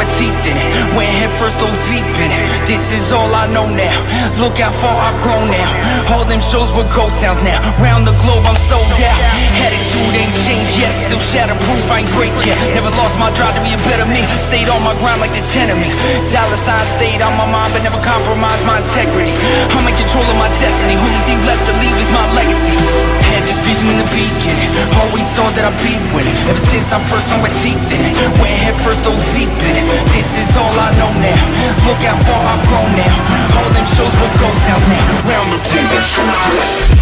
my teeth in it. Went head first, dove deep in it. This is all I know now. Look how far I've grown now. All them shows with ghost sounds now. Round the globe, I'm sold out. Attitude ain't changed yet. Still shatterproof, I ain't break yet. Never lost my drive to be a better me. Stayed on my grind like the 10 of me. Dollar signs stayed on my mind, but never compromised my integrity. I'm in control of my destiny. Only thing left to leave is my legacy. Had this vision in the beginning. Always saw that I'd be winning. Ever since I first saw my teeth in it. Went head first, dove deep in it. This is all I know now. Look how far I've grown now. All them shows will go sound now. Round the globe, I'm so down.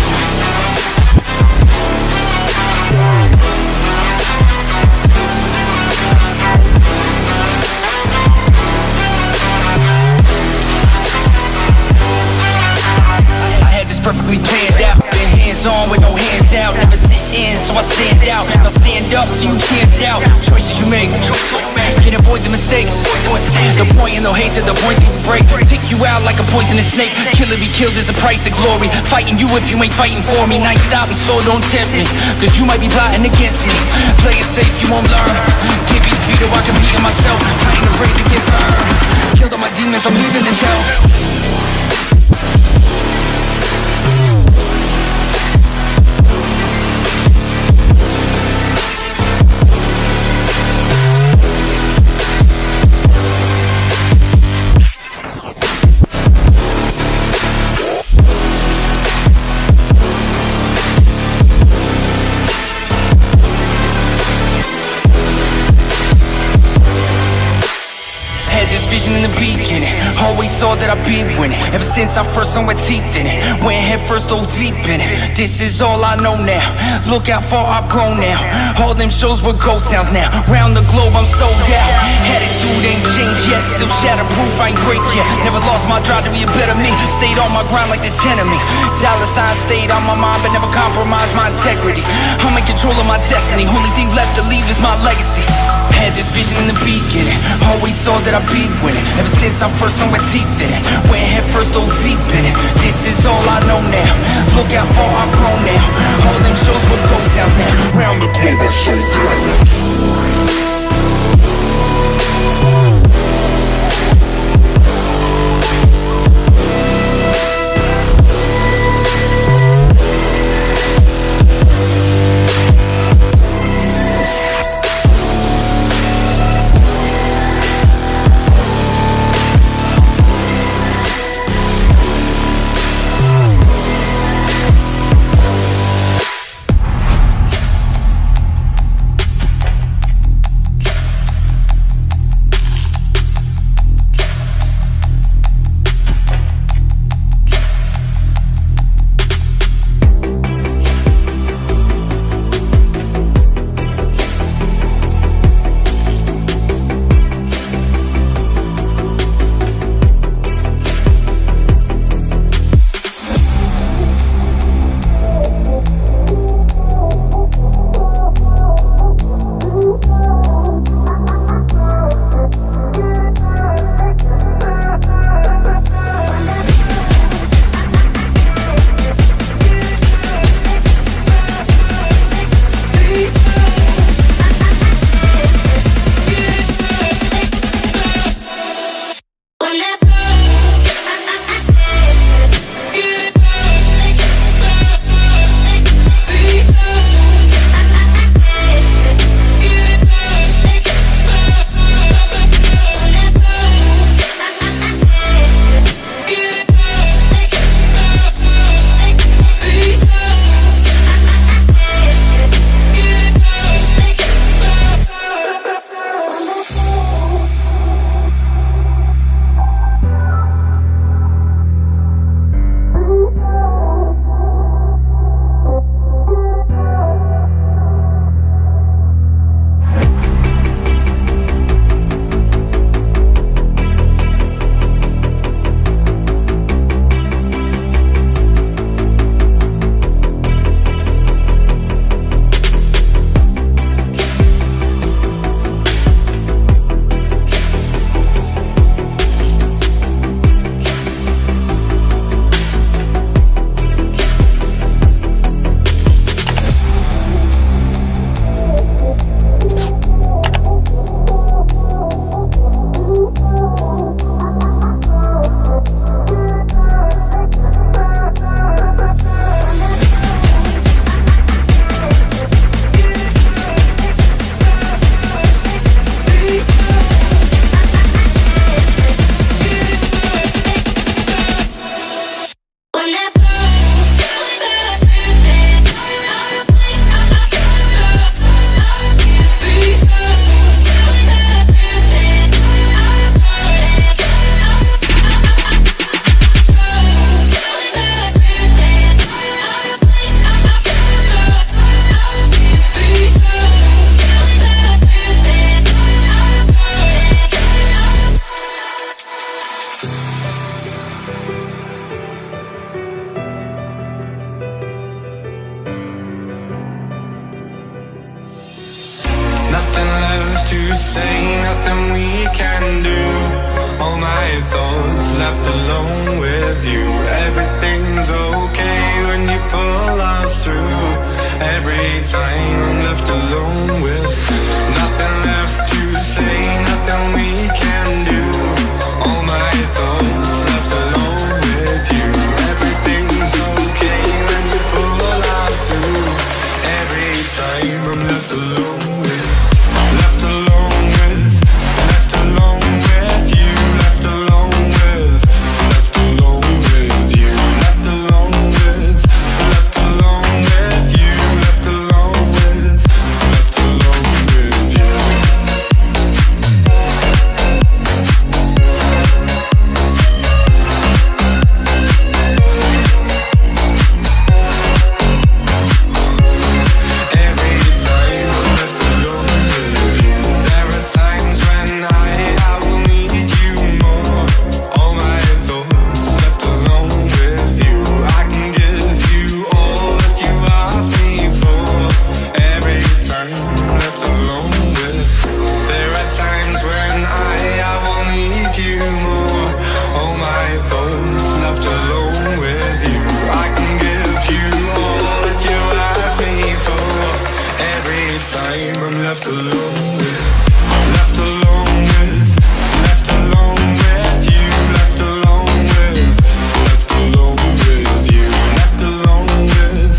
Perfectly planned out, been hands on with no hands out. Never sit in, so I stand out. Now stand up so you can't doubt. Choices you make, can't avoid the mistakes. The point and no hate to the point that you break. Take you out like a poisonous snake. Kill or be killed is the price of glory. Fighting you if you ain't fighting for me. Night stop me, so don't tempt me, cause you might be plotting against me. Play it safe, you won't learn. Can't be defeated while competing myself. I ain't afraid to get burned. Killed all my demons, I'm leaving this hell. In the beginning, always saw that I'd be winning. Ever since I first saw my teeth in it. Went head first, dove deep in it. This is all I know now. Look how far I've grown now. All them shows with ghost sounds now. Round the globe, I'm sold out. Attitude ain't changed yet. Still shatterproof, I ain't break yet. Never lost my drive to be a better me. Stayed on my grind like the 10 of me. Dollar signs stayed on my mind, but never compromised my integrity. I'm in control of my destiny. Only thing left to leave is my legacy. Had this vision in the beginning. Always saw that I'd be winning. Ever since I first saw my teeth in it. Went head first, dove deep in it. This is all I know now. Look how far I've grown now. All them shows will go down now. Round the globe, I'm so down. left alone with you. Everything's okay when you pull us through. Every time I'm left alone with nothing left to say, nothing we can do. All my thoughts left alone with you. Everything's okay when you pull us through. Every time I'm left alone with, left alone with, left alone with you, left alone with, left alone with you, left alone with, left alone with you, left alone with, left alone with you. Left alone with, left alone with, left alone with you, left alone with, left alone with you, left alone with,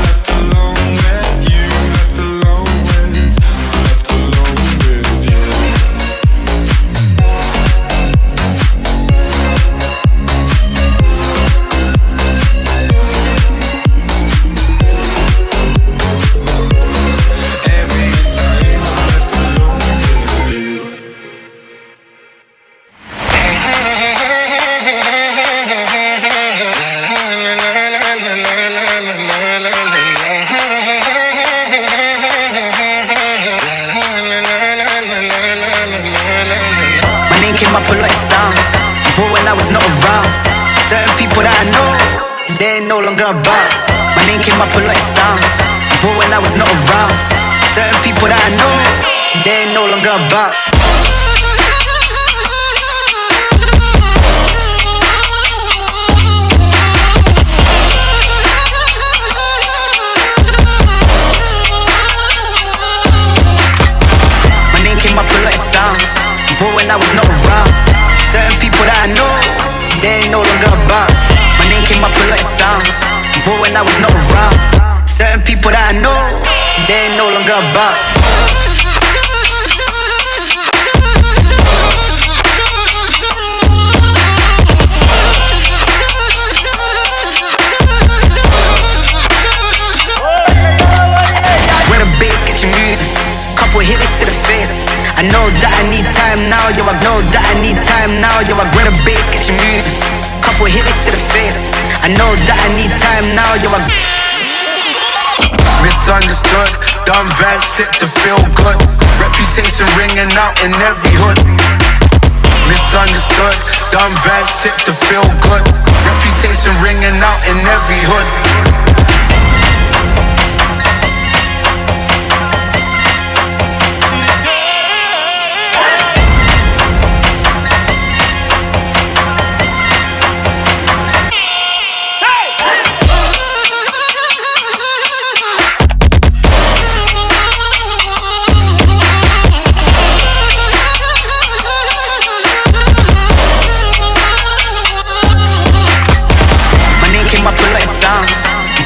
left alone with you, left alone with, left alone with you. Came up with like sounds, but when I was not around, certain people that I know, they ain't no longer about. My name came up with like sounds, but when I was not around, certain people that I know, they ain't no longer about. My name came up with like sounds, but when I was not around, certain people that I know, they ain't no longer about. My name came up with like sounds, but when I was not around, certain people that I know, they ain't no longer about. When the bass get you moving, couple hits to the face. I know that I need time now, yo, I know that I need time now, yo, I grab the bass, get you moving. Couple hits to the face. I know that I need time now, yo, I misunderstood, done bad shit to feel good. Reputation ringing out in every hood. Misunderstood, done bad shit to feel good. Reputation ringing out in every hood.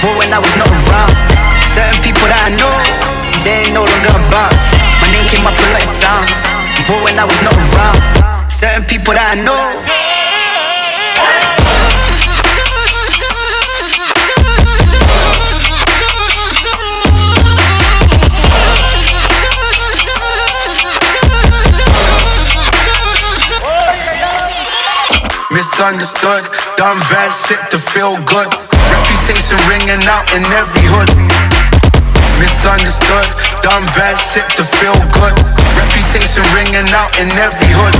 But when I was not around, certain people that I know, they ain't no longer about. My name came up with like sounds, but when I was not around, certain people that I know. Misunderstood, done bad shit to feel good. Reputation ringing out in every hood. Misunderstood, done bad shit to feel good. Reputation ringing out in every hood.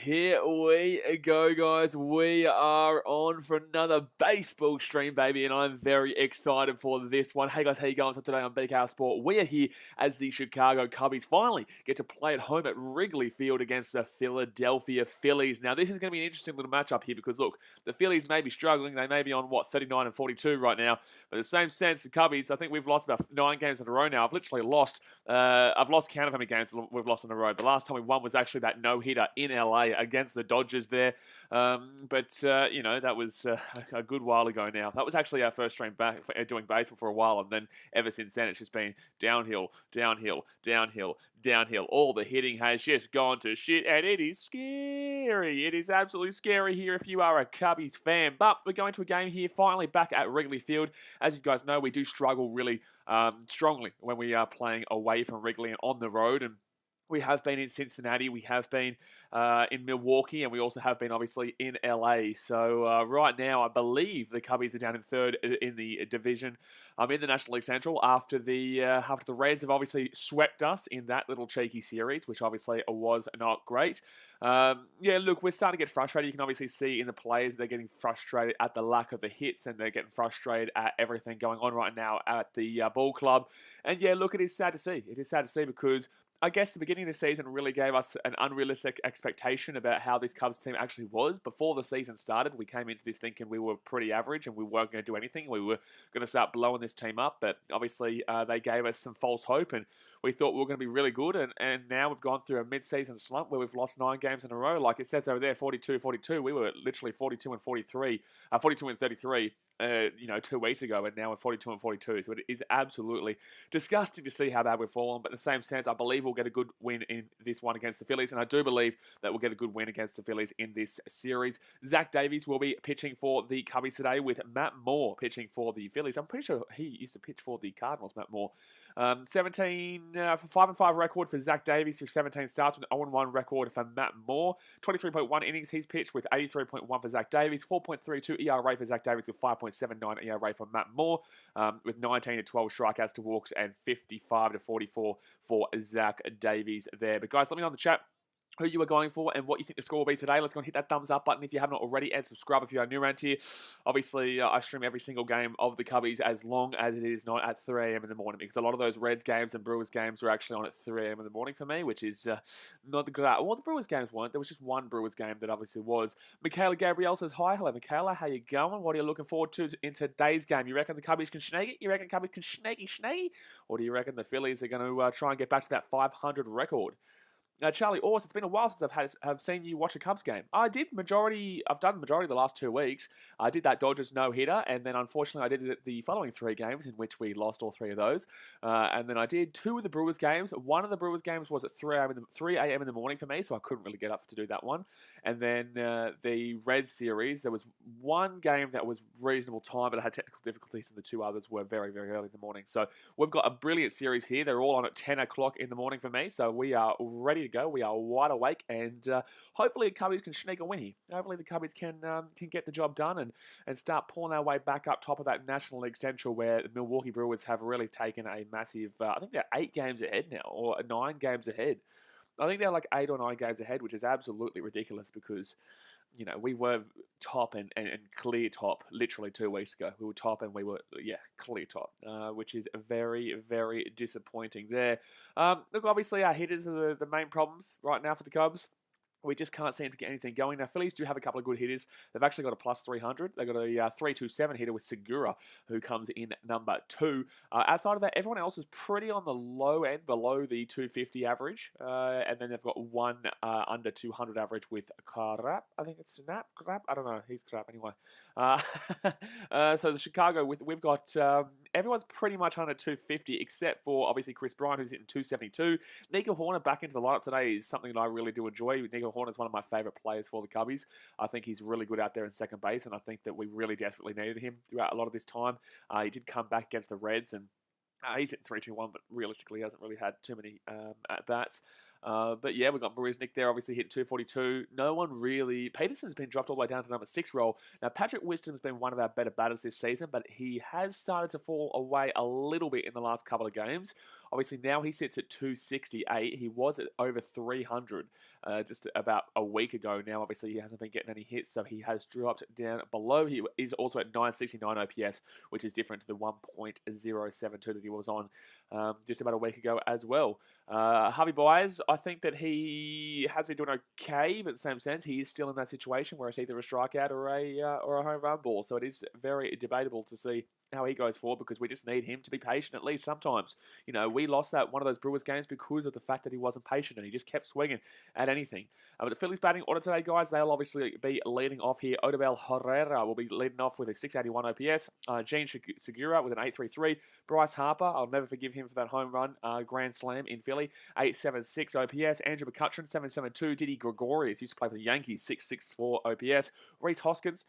here we go, guys. We are on for another baseball stream, baby, and I'm very excited for this one. Hey, guys, how you going? So today on BKR Sport, we are here as the Chicago Cubbies finally get to play at home at Wrigley Field against the Philadelphia Phillies. Now, this is going to be an interesting little matchup here because, look, the Phillies may be struggling. They may be on, 39 and 42 right now. But in the same sense, the Cubbies, I think we've lost about 9 games in a row now. I've literally lost, I've lost count of how many games we've lost in a row. The last time we won was actually that no-hitter in LA against the Dodgers there. That was a good while ago now. That was actually our first stream back doing baseball for a while, and then ever since then it's just been downhill, downhill, downhill, downhill. All the hitting has just gone to shit, and it is scary. It is absolutely scary here if you are a Cubbies fan. But we're going to a game here, finally back at Wrigley Field. As you guys know, we do struggle really strongly when we are playing away from Wrigley and on the road, and we have been in Cincinnati, we have been in Milwaukee, and we also have been, obviously, in LA. So right now, I believe the Cubbies are down in third in the division. I'm in the National League Central after the Reds have obviously swept us in that little cheeky series, which obviously was not great. Look, we're starting to get frustrated. You can obviously see in the players they're getting frustrated at the lack of the hits, and they're getting frustrated at everything going on right now at the ball club. And yeah, look, it is sad to see. It is sad to see because I guess the beginning of the season really gave us an unrealistic expectation about how this Cubs team actually was. Before the season started, we came into this thinking we were pretty average and we weren't going to do anything. We were going to start blowing this team up, but obviously they gave us some false hope, and we thought we were going to be really good, and now we've gone through a mid-season slump where we've lost 9 games in a row. Like it says over there, 42-42. We were literally 42 and 33. 2 weeks ago, and now we're 42 and 42. So it is absolutely disgusting to see how bad we've fallen. But in the same sense, I believe we'll get a good win in this one against the Phillies, and I do believe that we'll get a good win against the Phillies in this series. Zach Davies will be pitching for the Cubbies today, with Matt Moore pitching for the Phillies. I'm pretty sure he used to pitch for the Cardinals, Matt Moore. 5-5 record for Zach Davies through 17 starts, with an 0-1 record for Matt Moore. 23.1 innings he's pitched, with 83.1 for Zach Davies. 4.32 ERA for Zach Davies, with 5.79 ERA for Matt Moore, with 19 to 12 strikeouts to walks and 55 to 44 for Zach Davies there. But guys, let me know in the chat who you are going for and what you think the score will be today. Let's go and hit that thumbs up button if you haven't already, and subscribe if you are new around here. Obviously, I stream every single game of the Cubbies as long as it is not at 3 a.m. in the morning, because a lot of those Reds games and Brewers games were actually on at 3 a.m. in the morning for me, which is not the good. Well, the Brewers games weren't. There was just one Brewers game that obviously was. Michaela Gabrielle says, hi. Hello, Michaela. How you going? What are you looking forward to in today's game? You reckon the Cubbies can snag it? You reckon the Cubbies can snaggy? Or do you reckon the Phillies are going to try and get back to that 500 record? Charlie Ors, it's been a while since I've seen you watch a Cubs game. I've done the majority of the last 2 weeks. I did that Dodgers no-hitter, and then unfortunately I did it the following 3 games, in which we lost all 3 of those. And then I did 2 of the Brewers games. One of the Brewers games was at 3 a.m. in the morning for me, so I couldn't really get up to do that one. And then the Reds series, there was one game that was reasonable time, but I had technical difficulties, and the 2 others were very, very early in the morning. So we've got a brilliant series here. They're all on at 10 o'clock in the morning for me, so we are ready to go. We are wide awake, and hopefully the Cubbies can sneak a win here. Hopefully the Cubbies can get the job done and start pulling our way back up top of that National League Central, where the Milwaukee Brewers have really taken a massive, I think they're 8 games ahead now, or 9 games ahead. I think they're like 8 or 9 games ahead, which is absolutely ridiculous because, we were top and clear top literally 2 weeks ago. We were top and we were, clear top, which is very, very disappointing there. Look, obviously our hitters are the main problems right now for the Cubs. We just can't seem to get anything going. Now, Phillies do have a couple of good hitters. They've actually got a plus 300. They've got a 327 hitter with Segura, who comes in number 2. Outside of that, everyone else is pretty on the low end, below the 250 average. And then they've got one under 200 average with Crap. I think it's Crap. I don't know. He's Crap anyway. So the Chicago, we've got everyone's pretty much under 250, except for obviously Chris Bryant, who's hitting 272. Nico Horner back into the lineup today is something that I really do enjoy. Nico Horner is one of my favourite players for the Cubbies. I think he's really good out there in second base, and I think that we really desperately needed him throughout a lot of this time. He did come back against the Reds, and he's hitting 3-2-1, but realistically hasn't really had too many at-bats. But yeah, we've got Nick there, obviously hit 242. No one really... Peterson's been dropped all the way down to number 6 role. Now, Patrick Wisdom's been one of our better batters this season, but he has started to fall away a little bit in the last couple of games. Obviously, now he sits at 268. He was at over 300 just about a week ago. Now, obviously, he hasn't been getting any hits, so he has dropped down below. He is also at 969 OPS, which is different to the 1.072 that he was on just about a week ago as well. Harvey Byers, I think that he has been doing okay, but in the same sense, he is still in that situation where it's either a strikeout or a home run ball. So it is very debatable to see how he goes forward, because we just need him to be patient at least sometimes. You know, we lost that one of those Brewers games because of the fact that he wasn't patient and he just kept swinging at anything. But the Phillies batting order today, guys, they'll obviously be leading off here. Odubel Herrera will be leading off with a 681 OPS. Gene Segura with an 833. Bryce Harper, I'll never forgive him for that home run grand slam in Philly, 876 OPS. Andrew McCutcheon, 772. Diddy Gregorius used to play for the Yankees, 664 OPS. Reese Hoskins,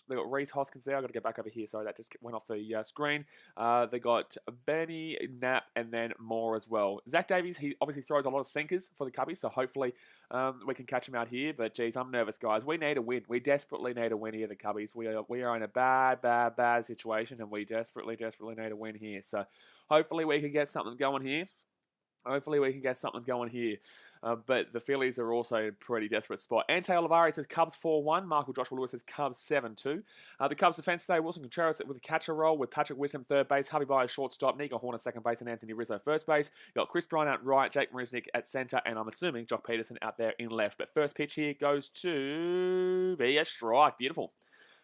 they got Reese Hoskins there. I've got to get back over here. Sorry, that just went off the screen. They got Benny, Knapp, and then more as well. Zach Davies, he obviously throws a lot of sinkers for the Cubbies, so hopefully we can catch him out here. But, geez, I'm nervous, guys. We need a win. We desperately need a win here, the Cubbies. We are in a bad situation, and we desperately need a win here. So hopefully we can get something going here. But the Phillies are also in a pretty desperate spot. Ante Olivares says Cubs 4-1. Michael Joshua Lewis says Cubs 7-2. The Cubs defense today, Wilson Contreras with a catcher role with Patrick Wisdom third base, Harvey Byers shortstop, Nico Horner second base, and Anthony Rizzo first base. You got Chris Bryant out right, Jake Marisnick at center, and I'm assuming Jock Peterson out there in left. But first pitch here goes to be a strike. Beautiful.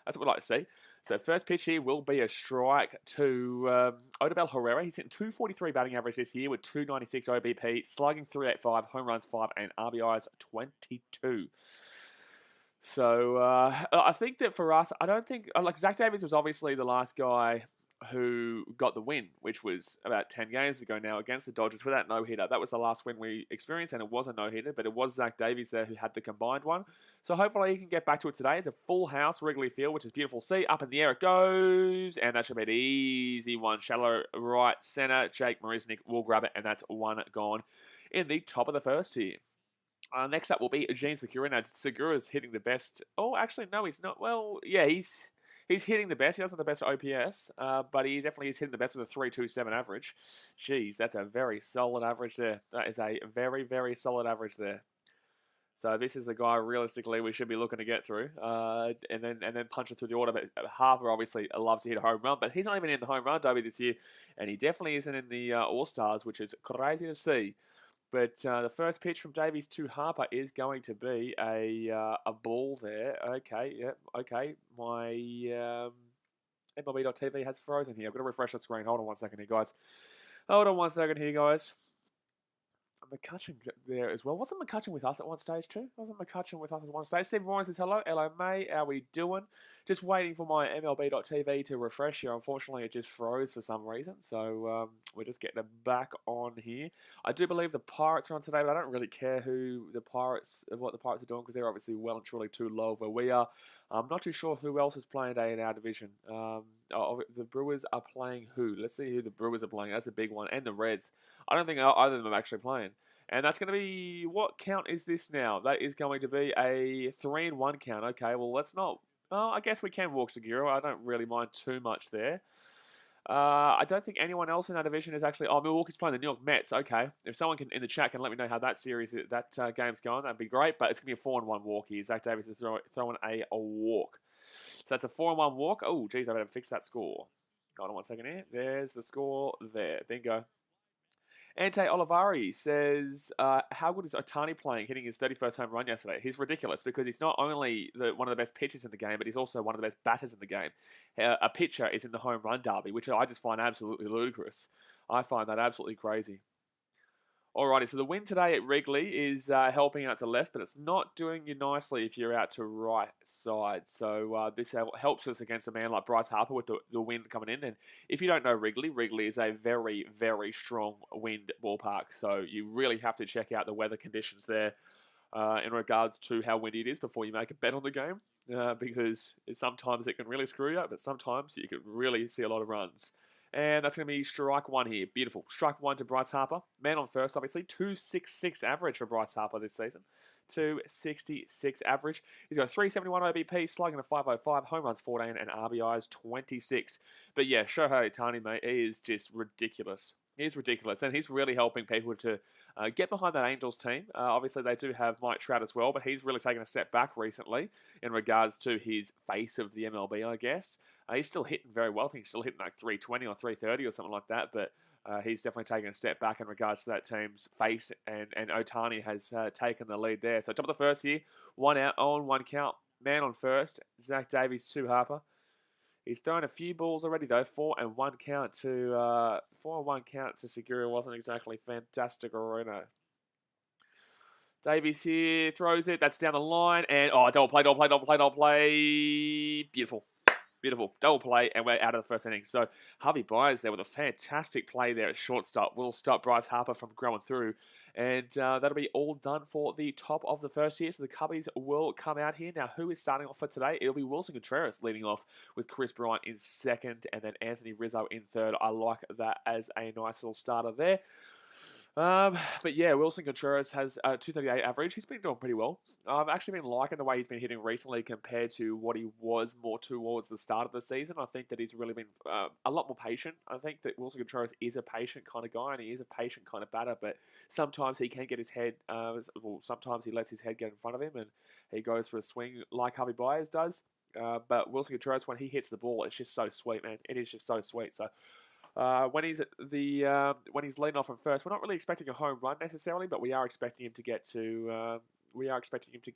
That's what we'd like to see. So first pitch here will be a strike to Odubel Herrera. He's hitting 243 batting average this year with 296 OBP, slugging 385, home runs 5, and RBIs 22. So I think that for us, I don't think, like Zach Davies was obviously the last guy who got the win, which was about 10 games ago now against the Dodgers for that no-hitter. That was the last win we experienced, and it was a no-hitter, but it was Zach Davies there who had the combined one. So hopefully he can get back to it today. It's a full house Wrigley Field, which is beautiful to see. Up in the air it goes, and that should be an easy one. Shallow right center. Jake Marisnick will grab it, and that's one gone in the top of the first here. Next up will be Gene Segura. Now, Segura's hitting the best. Oh, actually, no, he's not. Well, yeah, he's hitting the best. He doesn't have the best OPS, but he definitely is hitting the best with a 3.27 average. Jeez, that's a very solid average there. That is a very solid average there. So this is the guy realistically we should be looking to get through, and then punch it through the order. But Harper obviously loves to hit a home run, but he's not even in the home run derby this year, and he definitely isn't in the All-Stars, which is crazy to see. But the first pitch from Davies to Harper is going to be a ball there. Okay, yep, okay. My MLB.TV has frozen here. I've got to refresh the screen. Hold on one second here, guys. McCutcheon there as well. Wasn't McCutcheon with us at one stage too? Steve Warren says, hello, May, how we doing? Just waiting for my MLB.TV to refresh here. Unfortunately, it just froze for some reason, so we're just getting it back on here. I do believe the Pirates are on today, but I don't really care what the Pirates are doing, because they're obviously well and truly too low of where we are. I'm not too sure who else is playing today in our division. The Brewers are playing who? Let's see who the Brewers are playing. That's a big one. And the Reds. I don't think either of them are actually playing. And that's going to be, what count is this now? That is going to be a 3-1 count. Okay, well, let's not. Oh, I guess we can walk Segura. I don't really mind too much there. I don't think anyone else in our division is actually. Oh, Milwaukee's playing the New York Mets. Okay, if someone in the chat can let me know how that game's going, that'd be great. But it's gonna be a 4-1 walk here. Zach Davies is throwing a walk. So that's a 4-1 walk. Oh, geez, I better fix that score. Hold on one second here. There's the score there. Bingo. Ante Olivares says, how good is Ohtani playing, hitting his 31st home run yesterday? He's ridiculous, because he's not only one of the best pitchers in the game, but he's also one of the best batters in the game. A pitcher is in the home run derby, which I just find absolutely ludicrous. I find that absolutely crazy. Alrighty, so the win today at Wrigley is helping out to left, but it's not doing you nicely if you're out to right side. So this helps us against a man like Bryce Harper with the wind coming in. And if you don't know Wrigley is a very strong wind ballpark. So you really have to check out the weather conditions there in regards to how windy it is before you make a bet on the game. Because sometimes it can really screw you up, but sometimes you can really see a lot of runs. And that's going to be strike one here. Beautiful. Strike one to Bryce Harper. Man on first, obviously. 266 average for Bryce Harper this season. 266 average. He's got a 371 OBP, slugging a 505, home runs 14, and RBIs 26. But yeah, Shohei Ohtani, mate, he is just ridiculous. He's ridiculous, and he's really helping people to get behind that Angels team. Obviously, they do have Mike Trout as well, but he's really taken a step back recently in regards to his face of the MLB, I guess. He's still hitting very well. I think he's still hitting like 320 or 330 or something like that, but he's definitely taken a step back in regards to that team's face, and Ohtani has taken the lead there. So top of the first here, 1 out, 0-1 count. Man on first, Zach Davies, Sue Harper. He's thrown a few balls already though. 4-1 count to Segura wasn't exactly fantastic, Arena. Davies here throws it. That's down the line, and double play. Beautiful. Double play, and we're out of the first inning. So Javi Baez there with a fantastic play there at shortstop will stop Bryce Harper from growing through. And that'll be all done for the top of the first here. So the Cubbies will come out here. Now, who is starting off for today? It'll be Wilson Contreras leading off with Chris Bryant in second and then Anthony Rizzo in third. I like that as a nice little starter there. But yeah, Wilson Contreras has a 238 average. He's been doing pretty well. I've actually been liking the way he's been hitting recently compared to what he was more towards the start of the season. I think that he's really been a lot more patient. I think that Wilson Contreras is a patient kind of guy, and he is a patient kind of batter, but sometimes he can get his head, sometimes he lets his head get in front of him, and he goes for a swing like Javi Baez does. But Wilson Contreras, when he hits the ball, it's just so sweet, man. It is just so sweet. So when he's leading off from first, we're not really expecting a home run necessarily, but we are expecting him to get to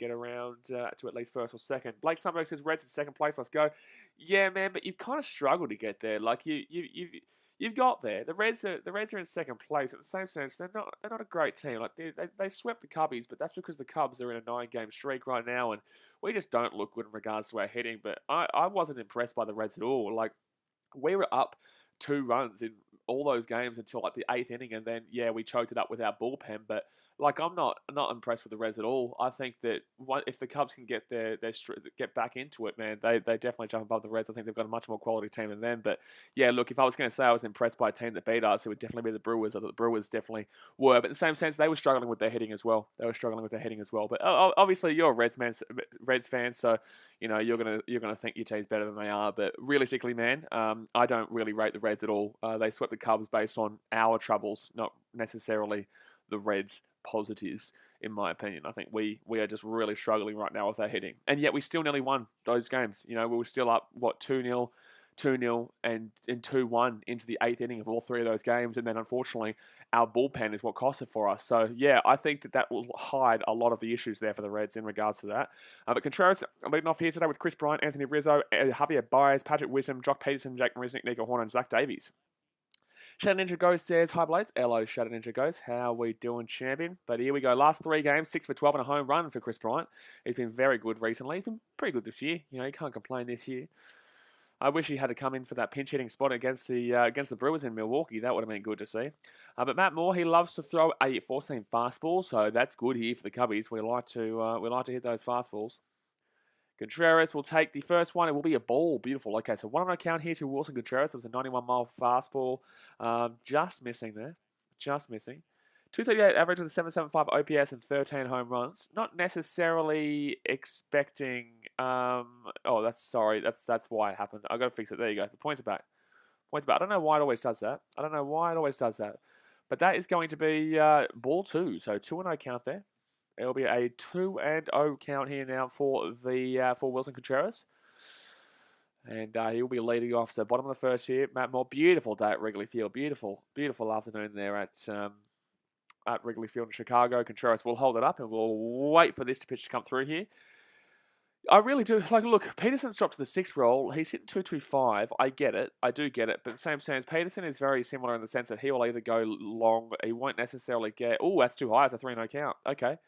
around to at least first or second. Blake Summerberg says Reds in second place. Let's go. Yeah, man, but you've kind of struggled to get there. Like you've got there. The Reds are in second place. At the same sense, they're not a great team. Like they swept the Cubbies, but that's because the Cubs are in a 9-game streak right now, and we just don't look good in regards to our hitting. But I wasn't impressed by the Reds at all. Like we were up 2 runs in all those games until like the 8th inning, and then we choked it up with our bullpen. But like I'm not impressed with the Reds at all. I think that if the Cubs can get get back into it, man, they definitely jump above the Reds. I think they've got a much more quality team than them. But yeah, look, if I was going to say I was impressed by a team that beat us, it would definitely be the Brewers. I thought the Brewers definitely were, but in the same sense, they were struggling with their hitting as well. But obviously, you're a Reds fan, so you know you're gonna think your team's better than they are. But realistically, man, I don't really rate the Reds at all. They swept the Cubs based on our troubles, not necessarily the Reds' positives, in my opinion. I think we are just really struggling right now with our hitting, and yet we still nearly won those games. You know, we were still up 2-0, 2-0, and 2-1 into the 8th inning of all 3 of those games, and then unfortunately our bullpen is what cost it for us. So yeah, I think that will hide a lot of the issues there for the Reds in regards to that. But Contreras leading off here today with Chris Bryant, Anthony Rizzo, Javier Baez, Patrick Wisdom, Jock Peterson, Jake Marisnick, Nico Horner, and Zach Davies. Shadow Ninja Ghost says, hi Blades. Hello, Shadow Ninja Ghost. How we doing, champion? But here we go. Last 3 games, 6 for 12 and a home run for Chris Bryant. He's been very good recently. He's been pretty good this year. You know, you can't complain this year. I wish he had to come in for that pinch hitting spot against the Brewers in Milwaukee. That would have been good to see. But Matt Moore, he loves to throw a 4-seam fastball, so that's good here for the Cubbies. We like to hit those fastballs. Contreras will take the first one. It will be a ball. Beautiful. Okay, so 1-on count here to Wilson Contreras. It was a 91-mile fastball. Just missing there. Just missing. 238 average with a 775 OPS and 13 home runs. Not necessarily expecting... that's why it happened. I've got to fix it. There you go. The points are back. I don't know why it always does that. But that is going to be ball 2. So 2-0 count there. It'll be a 2-0 count here now for Wilson Contreras. And he'll be leading off. So bottom of the first here, Matt Moore. Beautiful day at Wrigley Field. Beautiful afternoon there at Wrigley Field in Chicago. Contreras will hold it up, and we'll wait for this pitch to come through here. I really do. Like, look, Peterson's dropped to the 6th roll. He's hitting 225. I get it. I do get it. But at the same sense, Peterson is very similar in the sense that he will either go long. He won't necessarily get... Oh, that's too high. It's a 3-0 count. Okay.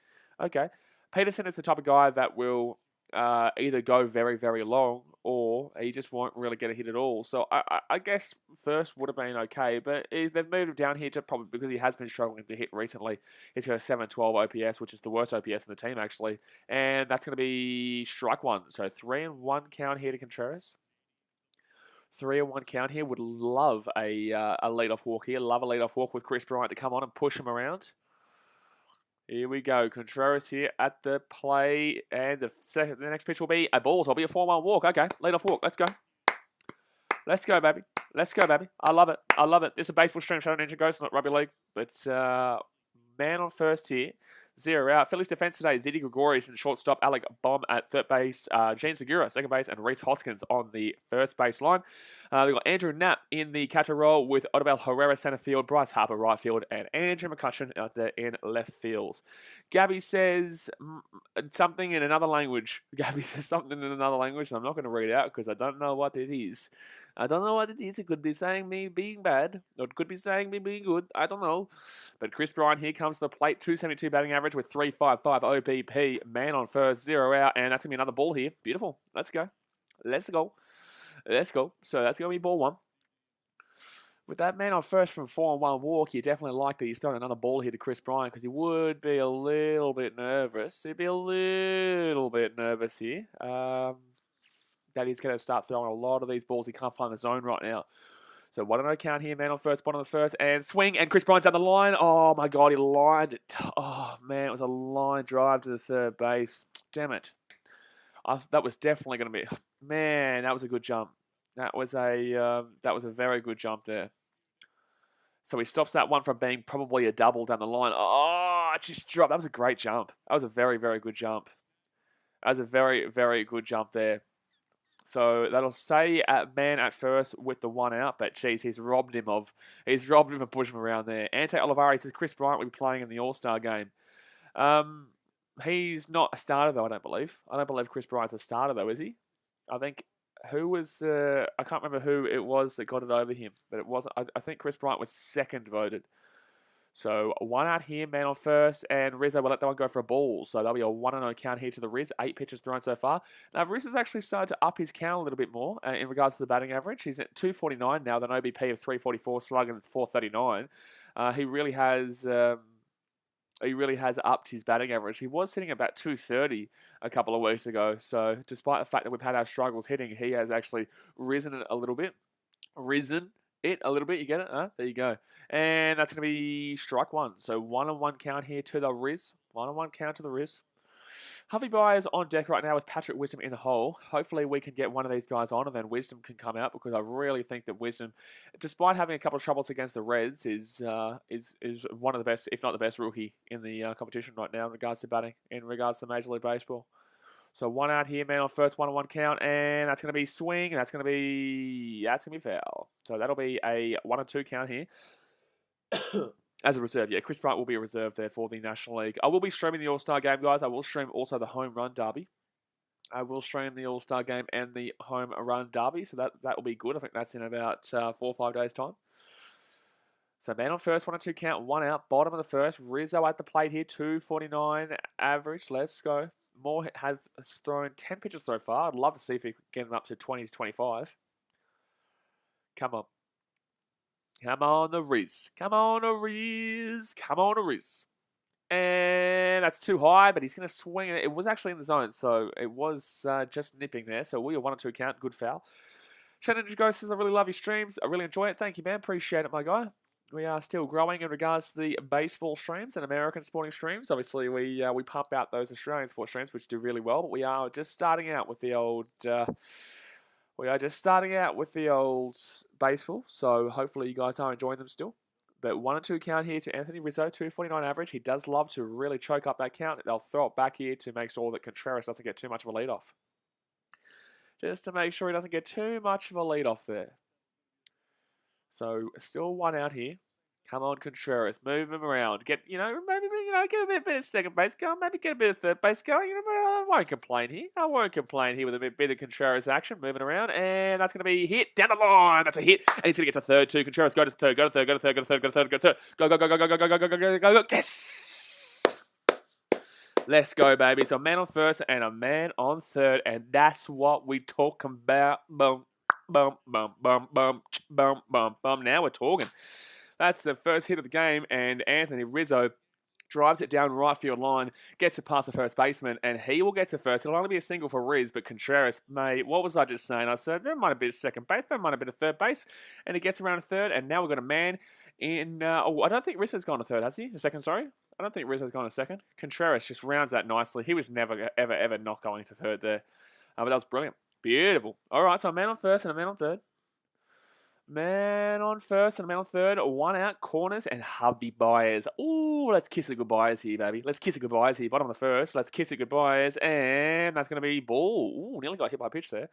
Peterson is the type of guy that will either go very, very long, or he just won't really get a hit at all. So I guess first would have been okay, but they've moved him down here to probably because he has been struggling to hit recently. He's got a 712 OPS, which is the worst OPS in the team, actually. And that's going to be strike 1. So 3-1 count here to Contreras. 3-1 count here. Would love a leadoff walk here. Love a leadoff walk with Chris Bryant to come on and push him around. Here we go. Contreras here at the play. And the next pitch will be a ball. So it'll be a 4-1 walk. Okay, leadoff walk. Let's go. Let's go, baby. Let's go, baby. I love it. I love it. This is a baseball stream show, Ninja Ghost, not rugby league. But man on first here. 0 out. Phillies defense today. Zeddy Gregorius in shortstop. Alec Baum at third base. Gene Segura, second base. And Reese Hoskins on the first base line. We've got Andrew Knapp in the catcher role with Odubel Herrera center field. Bryce Harper right field. And Andrew McCutcheon out there in left fields. Gabby says something in another language. Gabby says something in another language. And I'm not going to read it out because I don't know what it is. I don't know what it is. It could be saying me being bad, or it could be saying me being good. I don't know. But Chris Bryant here comes to the plate. 272 batting average with 355 OBP. Man on first, 0 out. And that's going to be another ball here. Beautiful. Let's go. Let's go. Let's go. So that's going to be ball 1. With that man on first from 4-1 walk, you definitely like that he's throwing another ball here to Chris Bryant because he would be a little bit nervous. He'd be a little bit nervous here. That he's going to start throwing a lot of these balls. He can't find the zone right now. So 1-0 count here, man on first, bottom of the first, and swing, and Chris Bryant's down the line. Oh, my God, he lined it. Oh, man, it was a line drive to the third base. Damn it. That was definitely going to be... Man, that was a good jump. That was a very good jump there. So he stops that one from being probably a double down the line. Oh, it just dropped. That was a great jump. That was a very, very good jump. That was a very, very good jump there. So that'll say man at first with the 1 out, but geez, he's robbed him of pushing him around there. Ante Olivari says Chris Bryant will be playing in the All-Star game. He's not a starter though, I don't believe. I don't believe Chris Bryant's a starter though, is he? I think who was I can't remember who it was that got it over him, but it wasn't. I think Chris Bryant was second voted. So 1 out here, man on first, and Rizzo will let that one go for a ball. So that'll be a 1-0 count here to the Riz. 8 pitches thrown so far. Now, Riz has actually started to up his count a little bit more in regards to the batting average. He's at 249 now, with an OBP of 344, slugging at 439. He really has upped his batting average. He was sitting at about 230 a couple of weeks ago. So despite the fact that we've had our struggles hitting, he has actually risen it a little bit. You get it? There you go. And that's going to be strike 1. So 1-1 count here to the Riz. 1-1 count to the Riz. Huffy Byers on deck right now with Patrick Wisdom in the hole. Hopefully we can get one of these guys on and then Wisdom can come out because I really think that Wisdom, despite having a couple of troubles against the Reds, is one of the best, if not the best rookie in the competition right now in regards to batting, in regards to Major League Baseball. So 1 out here, man on first, 1-1 count, and that's going to be swing, and that's going to be foul. So that'll be a 1-2 count here. As a reserve, yeah, Chris Bryant will be a reserve there for the National League. I will be streaming the All-Star game, guys. I will stream also the Home Run Derby. I will stream the All-Star game and the Home Run Derby, so that will be good. I think that's in about 4 or 5 days' time. So man on first, 1-2 count, 1 out, bottom of the first. Rizzo at the plate here, 249 average. Let's go. Moore has thrown 10 pitches so far. I'd love to see if he can get him up to 20 to 25. Come on. Come on, the Riz. Come on, the Riz. Come on, the Riz. And that's too high, but he's going to swing it. It was actually in the zone, so it was just nipping there. So we are 1-2 count. Good foul. Shannon Ghost says, I really love your streams. I really enjoy it. Thank you, man. Appreciate it, my guy. We are still growing in regards to the baseball streams and American sporting streams. Obviously, we pump out those Australian sports streams, which do really well. But we are just starting out with the old. Baseball. So hopefully you guys are enjoying them still. But 1-2 count here to Anthony Rizzo, 249 average. He does love to really choke up that count. They'll throw it back here to make sure that Contreras doesn't get too much of a lead off. Just to make sure he doesn't get too much of a lead off there. So still 1 out here. Come on, Contreras. Move him around. Get get a bit of second base going. Maybe get a bit of third base going. I won't complain here. With a bit of Contreras action. Moving around. And that's going to be hit down the line. That's a hit. And he's going to get to third too. Contreras, go to third. Go to third. Go to third. Go to third. Go to third. Go to third. Go, go, go, go, go, go, go, go, go, go, go, go. Yes! Let's go, baby. So a man on first and a man on third. And that's what we talk about. Boom. Bum, bum, bum, bum, bum, bum, bum. Now we're talking. That's the first hit of the game, and Anthony Rizzo drives it down right field line, gets it past the first baseman, and he will get to first. It'll only be a single for Riz, but Contreras, mate, what was I just saying? I said there might have been a second base, there might have been a third base, and he gets around a third, and now we've got a man in... I don't think Rizzo's gone to third, has he? A second, sorry? I don't think Rizzo's gone to second. Contreras just rounds that nicely. He was never, ever, ever not going to third there. But that was brilliant. Beautiful. All right, so a man on first and a man on third. Man on first and a man on third. 1 out, corners, and Harvey Byers. Ooh, let's kiss it goodbyes here, baby. Let's kiss it goodbyes here. Bottom of the first. Let's kiss it goodbyes. And that's going to be ball. Ooh, nearly got hit by a pitch there.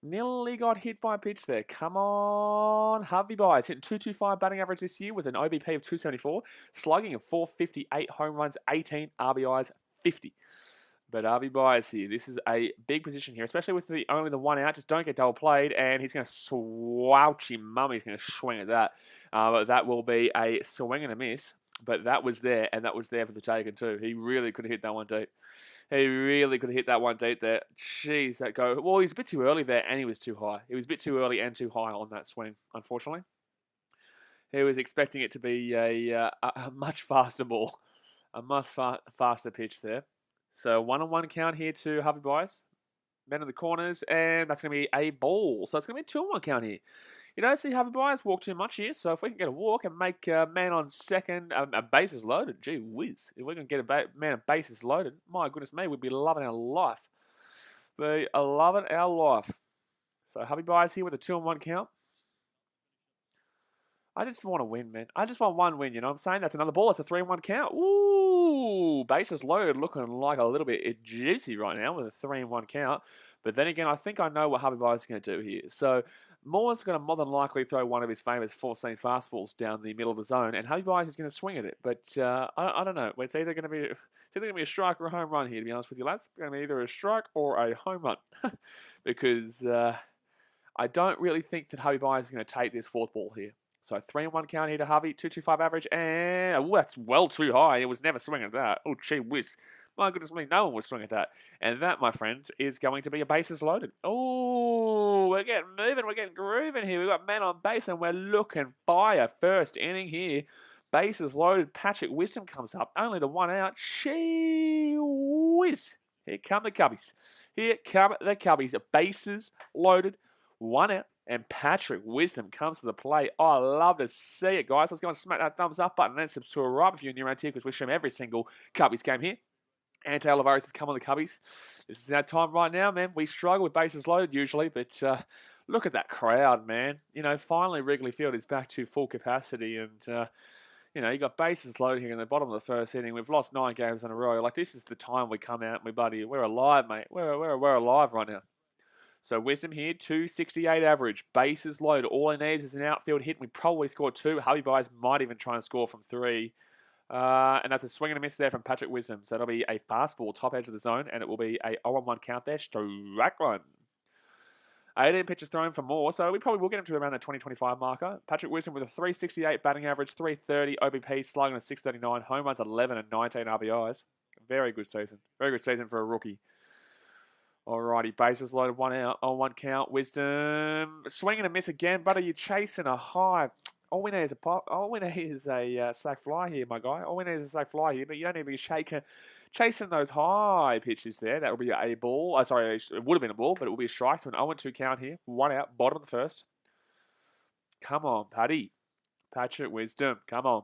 Nearly got hit by a pitch there. Come on. Harvey Byers hitting 225 batting average this year with an OBP of 274. Slugging of 458. Home runs 18. RBIs 50. But Harvey Byers here. This is a big position here, especially with only the 1 out. Just don't get double played, and he's going to swouch him mum. He's going to swing at that. That will be a swing and a miss. But that was there, and that was there for the taking too. He really could have hit that one deep. He really could have hit that one deep there. Jeez, that go. Well, he was a bit too early there, and he was too high. He was a bit too early and too high on that swing, unfortunately. He was expecting it to be a much faster ball. A much faster pitch there. So 1-on-1 count here to Harvey Byers. Men in the corners, and that's going to be a ball. So it's going to be a 2-on-1 count here. You don't see Harvey Byers walk too much here, so if we can get a walk and make a man on second, a bases loaded, gee whiz. If we can get a man on bases loaded, my goodness me, we'd be loving our life. Be loving our life. So Harvey Byers here with a 2-on-1 count. I just want to win, man. I just want one win, you know what I'm saying? That's another ball. It's a 3-on-1 count. Ooh, bases loaded, looking like a little bit juicy right now with a 3-on-1 count. But then again, I think I know what Harvey Byers is going to do here. So Moore's going to more than likely throw one of his famous 4-seam fastballs down the middle of the zone, and Harvey Byers is going to swing at it. But I don't know. It's either going to be a strike or a home run here, to be honest with you, lads. It's going to be either a strike or a home run. Because I don't really think that Harvey Byers is going to take this fourth ball here. So 3-on-1 count here to Harvey, 225 average, and that's well too high. It was never swinging at that. Oh, gee whiz. My goodness me, no one was swinging at that. And that, my friends, is going to be a bases loaded. Oh, we're getting moving, we're getting grooving here. We've got men on base, and we're looking fire. First inning here, bases loaded. Patrick Wisdom comes up, only the 1 out. Gee whiz. Here come the Cubbies. Here come the Cubbies. Bases loaded, 1 out. And Patrick Wisdom comes to the plate. Oh, I love to see it, guys. Let's go and smack that thumbs up button and subscribe if you're new around here, because we stream every single Cubbies game here. Ante Olivares has come on the Cubbies. This is our time right now, man. We struggle with bases loaded usually, but look at that crowd, man. You know, finally Wrigley Field is back to full capacity, and you know, you got bases loaded here in the bottom of the first inning. We've lost 9 games in a row. Like, this is the time we come out and we're alive, mate. We're alive right now. So Wisdom here, 268 average, bases loaded. All he needs is an outfield hit, and we probably score 2. Harvey Byers might even try and score from 3. And that's a swing and a miss there from Patrick Wisdom. So it'll be a fastball, top edge of the zone, and it will be a 0-1 count there. Strike one. 18 pitches thrown for more, so we probably will get him to around the 20-25 marker. Patrick Wisdom with a 368 batting average, 330 OBP, slugging at 639, home runs 11 and 19 RBIs. Very good season. Very good season for a rookie. Alrighty, bases loaded, 1 out, on 1 count. Wisdom swing and a miss again, but are you chasing a high? All we need is a sack fly here, my guy. All we need is a sack fly here, but you don't need to be chasing those high pitches there. That will be a ball. Sorry, it would have been a ball, but it will be a strike. So an 0-2 count here. 1 out, bottom of the first. Come on, Paddy. Patrick Wisdom, come on.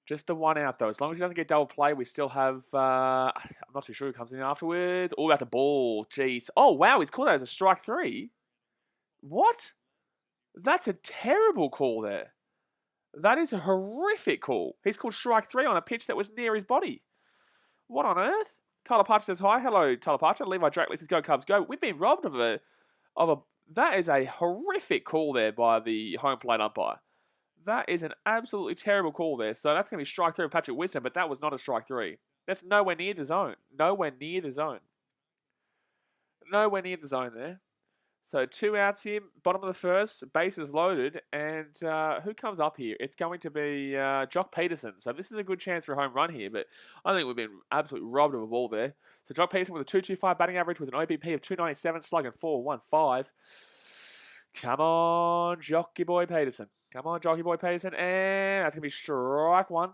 Just the 1 out, though. As long as he doesn't get double play, we still have... I'm not too sure who comes in afterwards. Oh, that's a ball. Jeez. Oh, wow. He's called that as a strike 3. What? That's a terrible call there. That is a horrific call. He's called strike 3 on a pitch that was near his body. What on earth? Tyler Parcher says hi. Hello, Tyler Parcher. Levi Drake, let's go Cubs go. We've been robbed of a... That is a horrific call there by the home plate umpire. That is an absolutely terrible call there. So that's going to be strike 3 of Patrick Wisdom, but that was not a strike 3. That's nowhere near the zone. Nowhere near the zone. Nowhere near the zone there. So 2 outs here, bottom of the first, bases loaded, and who comes up here? It's going to be Jock Peterson. So this is a good chance for a home run here, but I think we've been absolutely robbed of a ball there. So Jock Peterson with a 225 batting average with an OBP of 297, slugging 415. Come on, Jockey Boy Peterson. Come on, Jockey Boy Peterson. And that's going to be strike 1.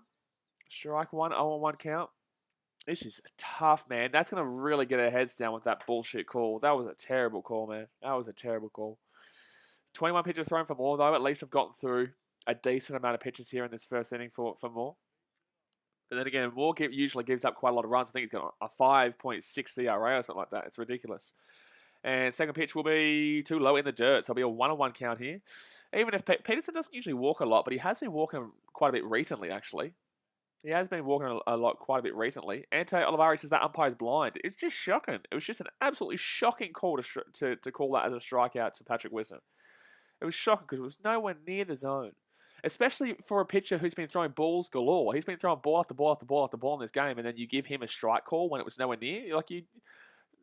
Strike 1, 0-1 count. This is tough, man. That's going to really get our heads down with that bullshit call. That was a terrible call, man. That was a terrible call. 21 pitches thrown for more, though. At least we've gotten through a decent amount of pitches here in this first inning for more. But then again, Moore usually gives up quite a lot of runs. I think he's got a 5.6 ERA or something like that. It's ridiculous. And second pitch will be too low in the dirt, so it'll be a 1-1 count here. Even if Peterson doesn't usually walk a lot, but he has been walking quite a bit recently, actually. He has been walking a lot, quite a bit recently. Ante Olivares says that umpire's blind. It's just shocking. It was just an absolutely shocking call to call that as a strikeout to Patrick Wisdom. It was shocking because it was nowhere near the zone. Especially for a pitcher who's been throwing balls galore. He's been throwing ball after ball after ball after ball in this game, and then you give him a strike call when it was nowhere near.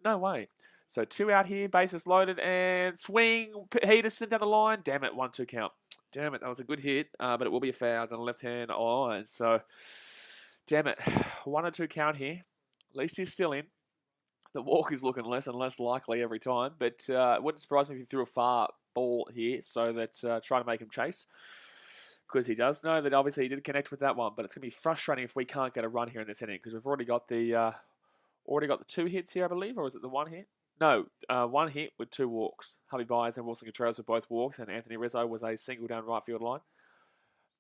No way. So 2 out here, bases loaded, and swing. Peterson down the line. Damn it, 1-2 count. Damn it, that was a good hit, but it will be a foul on the left-hand line. So, damn it, 1-2 count here. At least he's still in. The walk is looking less and less likely every time, but it wouldn't surprise me if he threw a far ball here, so that try to make him chase. Because he does know that obviously he did connect with that one, but it's going to be frustrating if we can't get a run here in this inning, because we've already got the 2 hits here, I believe, or is it the 1 hit? No, 1 hit with 2 walks. Javi Baez and Wilson Contreras were both walks, and Anthony Rizzo was a single down right field line.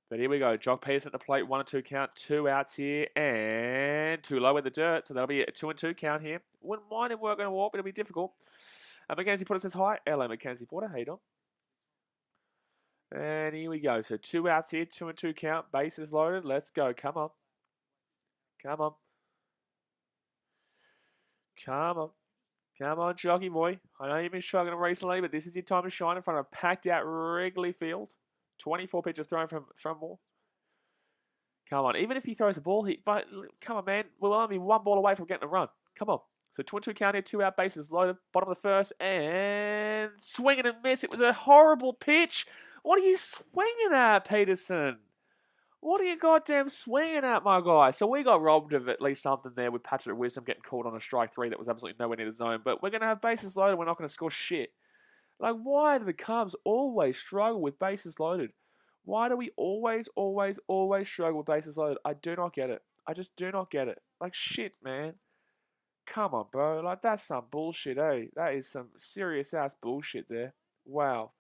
But here we go. Jock Peterson at the plate, 1-2 count, 2 outs here, and too low in the dirt, so that'll be a 2-2 count here. Wouldn't mind him working a walk, but it'll be difficult. Mackenzie Porter says hi. Hello, Mackenzie Porter. How you doing? And here we go. So 2 outs here, 2-2 count, bases loaded. Let's go. Come on. Come on. Come on. Come on, jockey boy. I know you've been struggling recently, but this is your time to shine in front of a packed-out Wrigley Field. 24 pitches thrown from Moore. Come on. Even if he throws a ball, but come on, man. We'll only be 1 ball away from getting a run. Come on. So 2-2 count here, 2 out, bases loaded. Bottom of the first, and swinging and miss. It was a horrible pitch. What are you swinging at, Peterson? What are you goddamn swinging at, my guy? So we got robbed of at least something there with Patrick Wisdom getting called on a strike 3 that was absolutely nowhere near the zone. But we're going to have bases loaded. We're not going to score shit. Like, why do the Cubs always struggle with bases loaded? Why do we always struggle with bases loaded? I do not get it. I just do not get it. Like, shit, man. Come on, bro. Like, that's some bullshit, eh? That is some serious-ass bullshit there. Wow.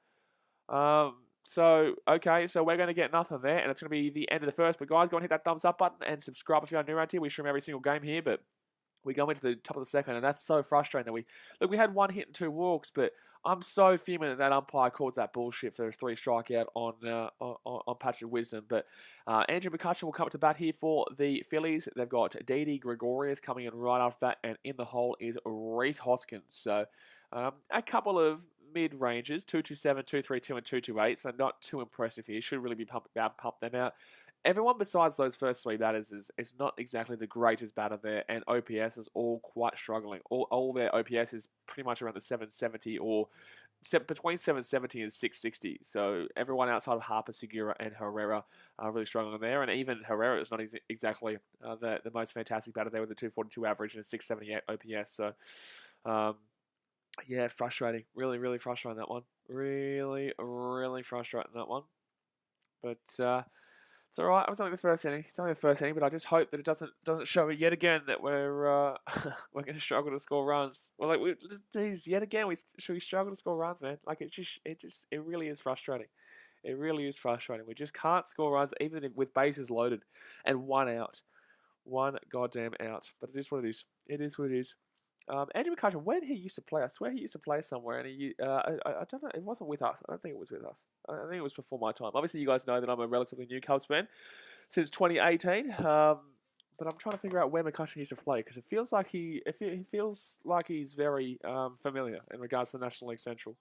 So, okay, so we're going to get nothing there, and it's going to be the end of the first. But, guys, go and hit that thumbs up button and subscribe if you're new around here. We stream every single game here, but we go into the top of the second, and that's so frustrating that we had 1 hit and 2 walks, but I'm so fuming that umpire called that bullshit for a 3 strikeout on Patrick Wisdom. But Andrew McCutcheon will come to bat here for the Phillies. They've got Didi Gregorius coming in right after that, and in the hole is Rhys Hoskins. So a couple of mid-ranges, 227, 232, and 228, so not too impressive here. Should really be pump them out. Everyone besides those first 3 batters is not exactly the greatest batter there, and OPS is all quite struggling. All their OPS is pretty much around the 770 or between 770 and 660. So everyone outside of Harper, Segura, and Herrera are really struggling there, and even Herrera is not exactly the most fantastic batter there with a 242 average and a 678 OPS. So yeah, frustrating. Really, really frustrating that one. Really, really frustrating that one. But it's all right. It was only the first inning. It's only the first inning, but I just hope that it doesn't show yet again that we're going to struggle to score runs. Well, like yet again we struggle to score runs, man. Like it really is frustrating. It really is frustrating. We just can't score runs even with bases loaded and 1 out, 1 goddamn out. But it is what it is. It is what it is. Andrew McCutcheon, where did he used to play? I swear he used to play somewhere, and I don't know. It wasn't with us. I don't think it was with us. I think it was before my time. Obviously, you guys know that I'm a relatively new Cubs fan since 2018. But I'm trying to figure out where McCutcheon used to play because it feels like he's very familiar in regards to the National League Central.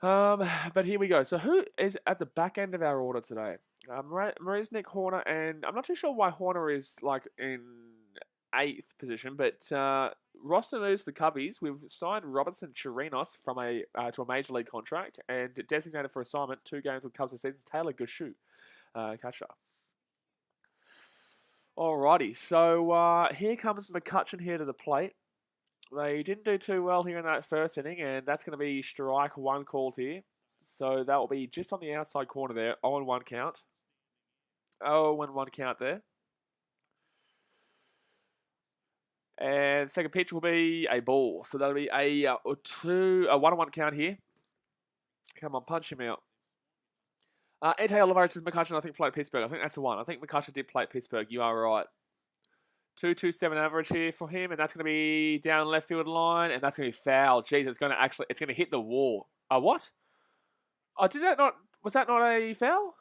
But here we go. So who is at the back end of our order today? Marisnik, Horner, and I'm not too sure why Horner is like in 8th position, but roster moves the Cubbies. We've signed Robertson Chirinos from to a major league contract and designated for assignment 2 games with Cubs this season. Taylor Gushu, catcher. Alrighty, so here comes McCutcheon here to the plate. They didn't do too well here in that first inning, and that's going to be strike 1 called here. So that will be just on the outside corner there. 0-1 count. 0-1 count there. And second pitch will be a ball. So that'll be a 1-1 count here. Come on, punch him out. Ante Olivares says McCutcheon, I think, played at Pittsburgh. I think that's the one. I think McCutcheon did play at Pittsburgh. You are right. 2.27 average here for him, and that's going to be down left field line, and that's going to be foul. Jeez, it's going to hit the wall. What? Oh, was that not a foul?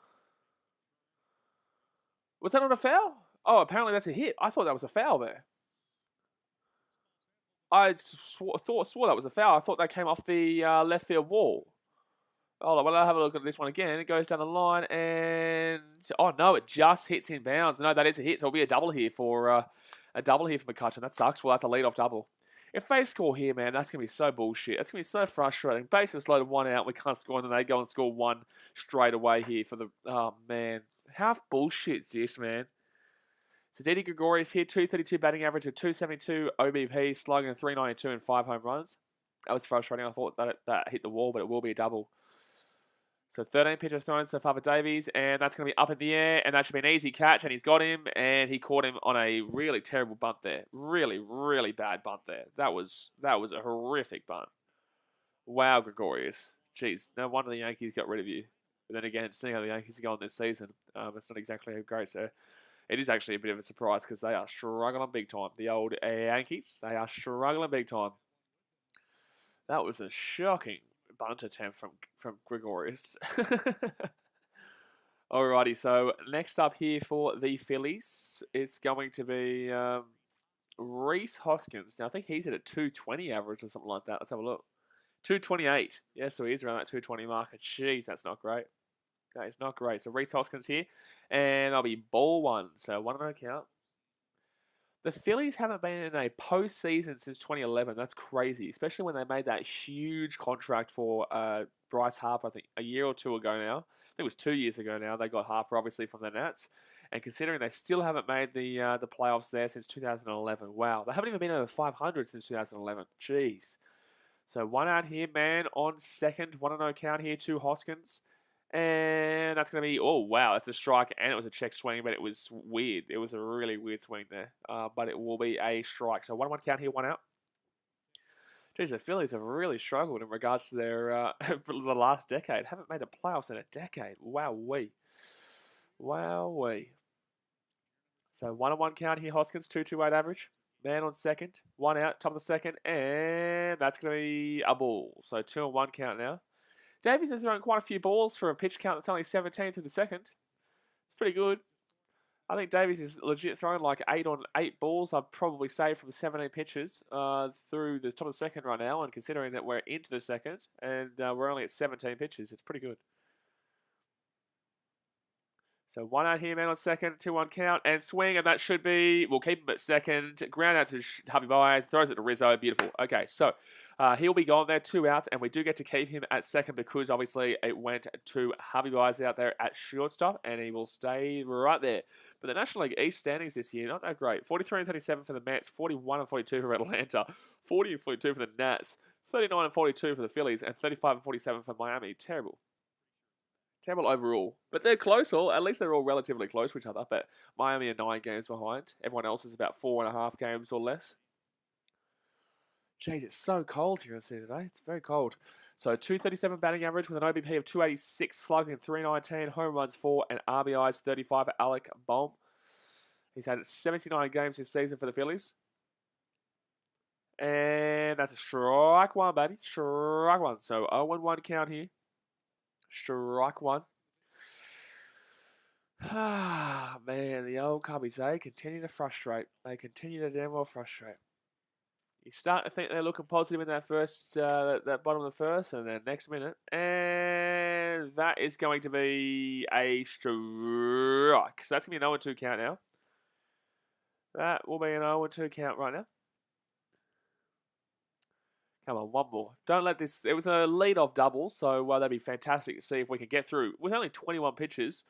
Was that not a foul? Oh, apparently that's a hit. I thought that was a foul there. I swore that was a foul. I thought that came off the left field wall. Oh, well, I'll have a look at this one again. It goes down the line and... Oh, no, it just hits in bounds. No, that is a hit. So it'll be a double here for McCutcheon. That sucks. Well, that's a lead-off double. If they score here, man, that's going to be so bullshit. That's going to be so frustrating. Bases loaded, 1 out. We can't score, and then they go and score 1 straight away here for the... Oh, man. How bullshit is this, man? So Didi Gregorius here, 232 batting average, a 272 OBP, slugging a 392 and 5 home runs. That was frustrating. I thought that hit the wall, but it will be a double. So 13 pitches thrown so far for Davies, and that's going to be up in the air, and that should be an easy catch, and he's got him, and he caught him on a really terrible bunt there. Really, really bad bunt there. That was a horrific bunt. Wow, Gregorius. Jeez, no wonder the Yankees got rid of you. But then again, seeing how the Yankees are going this season, it's not exactly great, so it is actually a bit of a surprise because they are struggling big time. The old Yankees, they are struggling big time. That was a shocking bunt attempt from Gregorius. Alrighty, so next up here for the Phillies, it's going to be Rhys Hoskins. Now, I think he's at a 220 average or something like that. Let's have a look. 228. Yeah, so he's around that 220 marker. Jeez, that's not great. That is not great. So Rhys Hoskins here, and I'll be ball 1. So 1-0 count. The Phillies haven't been in a postseason since 2011. That's crazy, especially when they made that huge contract for Bryce Harper, I think, a year or 2 ago now. I think it was 2 years ago now. They got Harper, obviously, from the Nats. And considering they still haven't made the playoffs there since 2011. Wow, they haven't even been over 500 since 2011. Jeez. So 1 out here, man, on second. 1-0 count here to Hoskins. And that's going to be, oh, wow, that's a strike, and it was a check swing, but it was weird. It was a really weird swing there, but it will be a strike. So 1-1 count here, 1 out. Geez, the Phillies have really struggled in regards to their the last decade. Haven't made the playoffs in a decade. Wow-wee. Wow-wee. So 1-1 count here, Hoskins, 2.28 average. Man on second, 1 out, top of the second, and that's going to be a ball. So 2-1 count now. Davies has thrown quite a few balls for a pitch count that's only 17 through the second. It's pretty good. I think Davies is legit throwing like 8 on 8 balls, I'd probably say, from 17 pitches through the top of the second right now. And considering that we're into the second and we're only at 17 pitches, it's pretty good. So 1 out here, man on second, 2-1 count, and swing, and that should be, we'll keep him at second, ground out to Javi Baez, throws it to Rizzo, beautiful. Okay, so he'll be gone there, 2 outs, and we do get to keep him at second because obviously it went to Javi Baez out there at shortstop, and he will stay right there. But the National League East standings this year, not that great. 43-37 for the Mets, 41-42 for Atlanta, 40-42 for the Nats, 39-42 for the Phillies, and 35-47 for Miami. Terrible. Terrible overall. But they're close all. At least they're all relatively close to each other. But Miami are 9 games behind. Everyone else is about 4.5 games or less. Jeez, it's so cold here in Sydney today. It's very cold. So 237 batting average with an OBP of 286, slugging 319, home runs 4, and RBIs 35 for Alec Bohm. He's had 79 games this season for the Phillies. And that's a strike 1, baby. Strike 1. So 0-1 count here. Strike 1. Ah, man, the old Cubbies, they continue to frustrate. They continue to damn well frustrate. You start to think they're looking positive in that first, that bottom of the first, and then next minute, and that is going to be a strike. So that's going to be an 0-2 count now. That will be an 0-2 count right now. Come on, one more. Don't let this... It was a lead-off double, so that'd be fantastic to see if we can get through. With only 21 pitches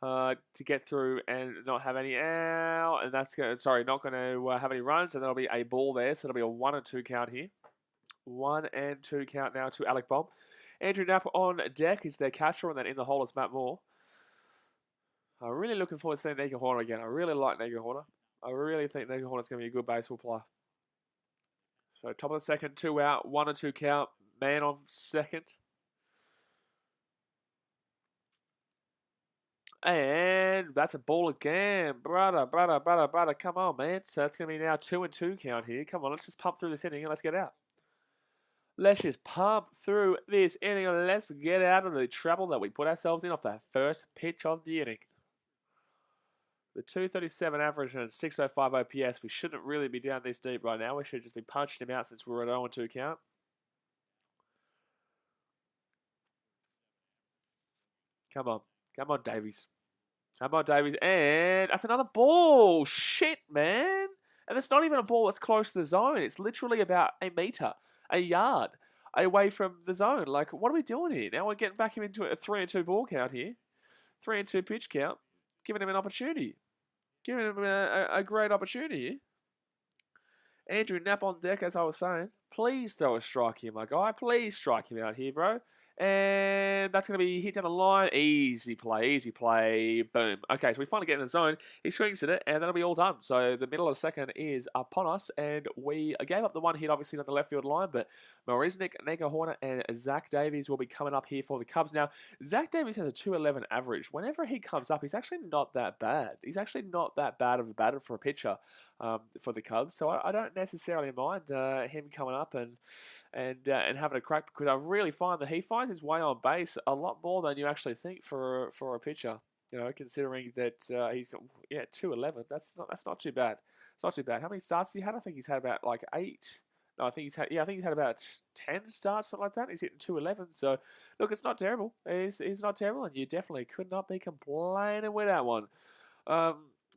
to get through and not have any out. And that's going to... Sorry, not going to have any runs, and that'll be a ball there. So it'll be a 1-2 count here. 1-2 count now to Alec Bohm. Andrew Knapp on deck is their catcher, and then in the hole is Matt Moore. I'm really looking forward to seeing Negahorn again. I really like Negahorn. I really think Negahorn is going to be a good baseball player. So top of the second, 2 out, 1-2 count, man on second. And that's a ball again. Brother. Come on, man. So it's going to be now 2-2 count here. Come on, let's just pump through this inning and let's get out. Let's just pump through this inning and let's get out of the trouble that we put ourselves in off the first pitch of the inning. The 237 average and 605 OPS. We shouldn't really be down this deep right now. We should just be punching him out since we're at 0-2 count. Come on. Come on, Davies. Come on, Davies. And that's another ball. Shit, man. And it's not even a ball that's close to the zone. It's literally about a meter, a yard away from the zone. Like, what are we doing here? Now we're getting back him into a 3-2 ball count here. 3-2 pitch count. Giving him an opportunity. Giving him a great opportunity here. Andrew Knapp on deck, as I was saying. Please throw a strike here, my guy. Please strike him out here, bro. And that's going to be hit down the line. Easy play. Boom. Okay, so we finally get in the zone. He swings at it, and that'll be all done. So the middle of the second is upon us, and we gave up the one hit, obviously, on the left field line, but Marisnik, Nico Horner, and Zach Davies will be coming up here for the Cubs. Now, Zach Davies has a 211 average. Whenever he comes up, he's actually not that bad. He's actually not that bad of a batter for a pitcher for the Cubs. So I don't necessarily mind him coming up and having a crack, because I really find that he finds his way on base a lot more than you actually think for a pitcher. You know, considering that he's got 211. That's not too bad. It's not too bad. How many starts he had? I think he's had about like 8. No, I think he's had about 10 starts, something like that. He's hitting 211. So look, it's not terrible. He's not terrible, and you definitely could not be complaining with that one.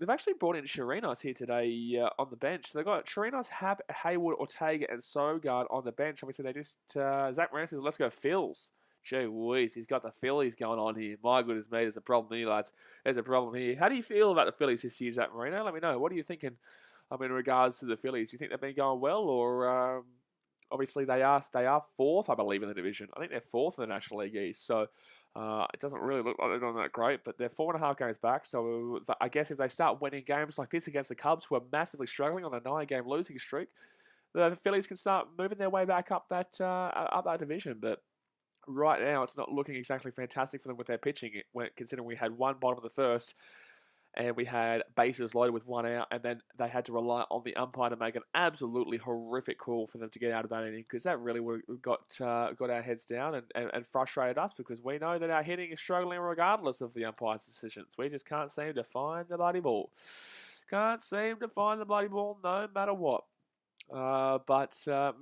They've actually brought in Chirinos here today on the bench. So they've got Chirinos, Hayward, Ortega, and Sogard on the bench. Obviously, they just... Zach Moran says, let's go Phils. Gee whiz, he's got the Phillies going on here. My goodness me, there's a problem here, lads. There's a problem here. How do you feel about the Phillies this year, Zach Marino? Let me know. What are you thinking in regards to the Phillies? Do you think they've been going well, or... obviously, they are 4th, I believe, in the division. I think they're 4th in the National League East. So... it doesn't really look like they're doing that great, but they're 4.5 games back. So I guess if they start winning games like this against the Cubs, who are massively struggling on a 9-game losing streak, the Phillies can start moving their way back up that division. But right now, it's not looking exactly fantastic for them with their pitching, considering we had one bottom of the first, and we had bases loaded with 1 out, and then they had to rely on the umpire to make an absolutely horrific call for them to get out of that inning, because that really got our heads down and frustrated us, because we know that our hitting is struggling regardless of the umpire's decisions. We just can't seem to find the bloody ball. Can't seem to find the bloody ball no matter what. But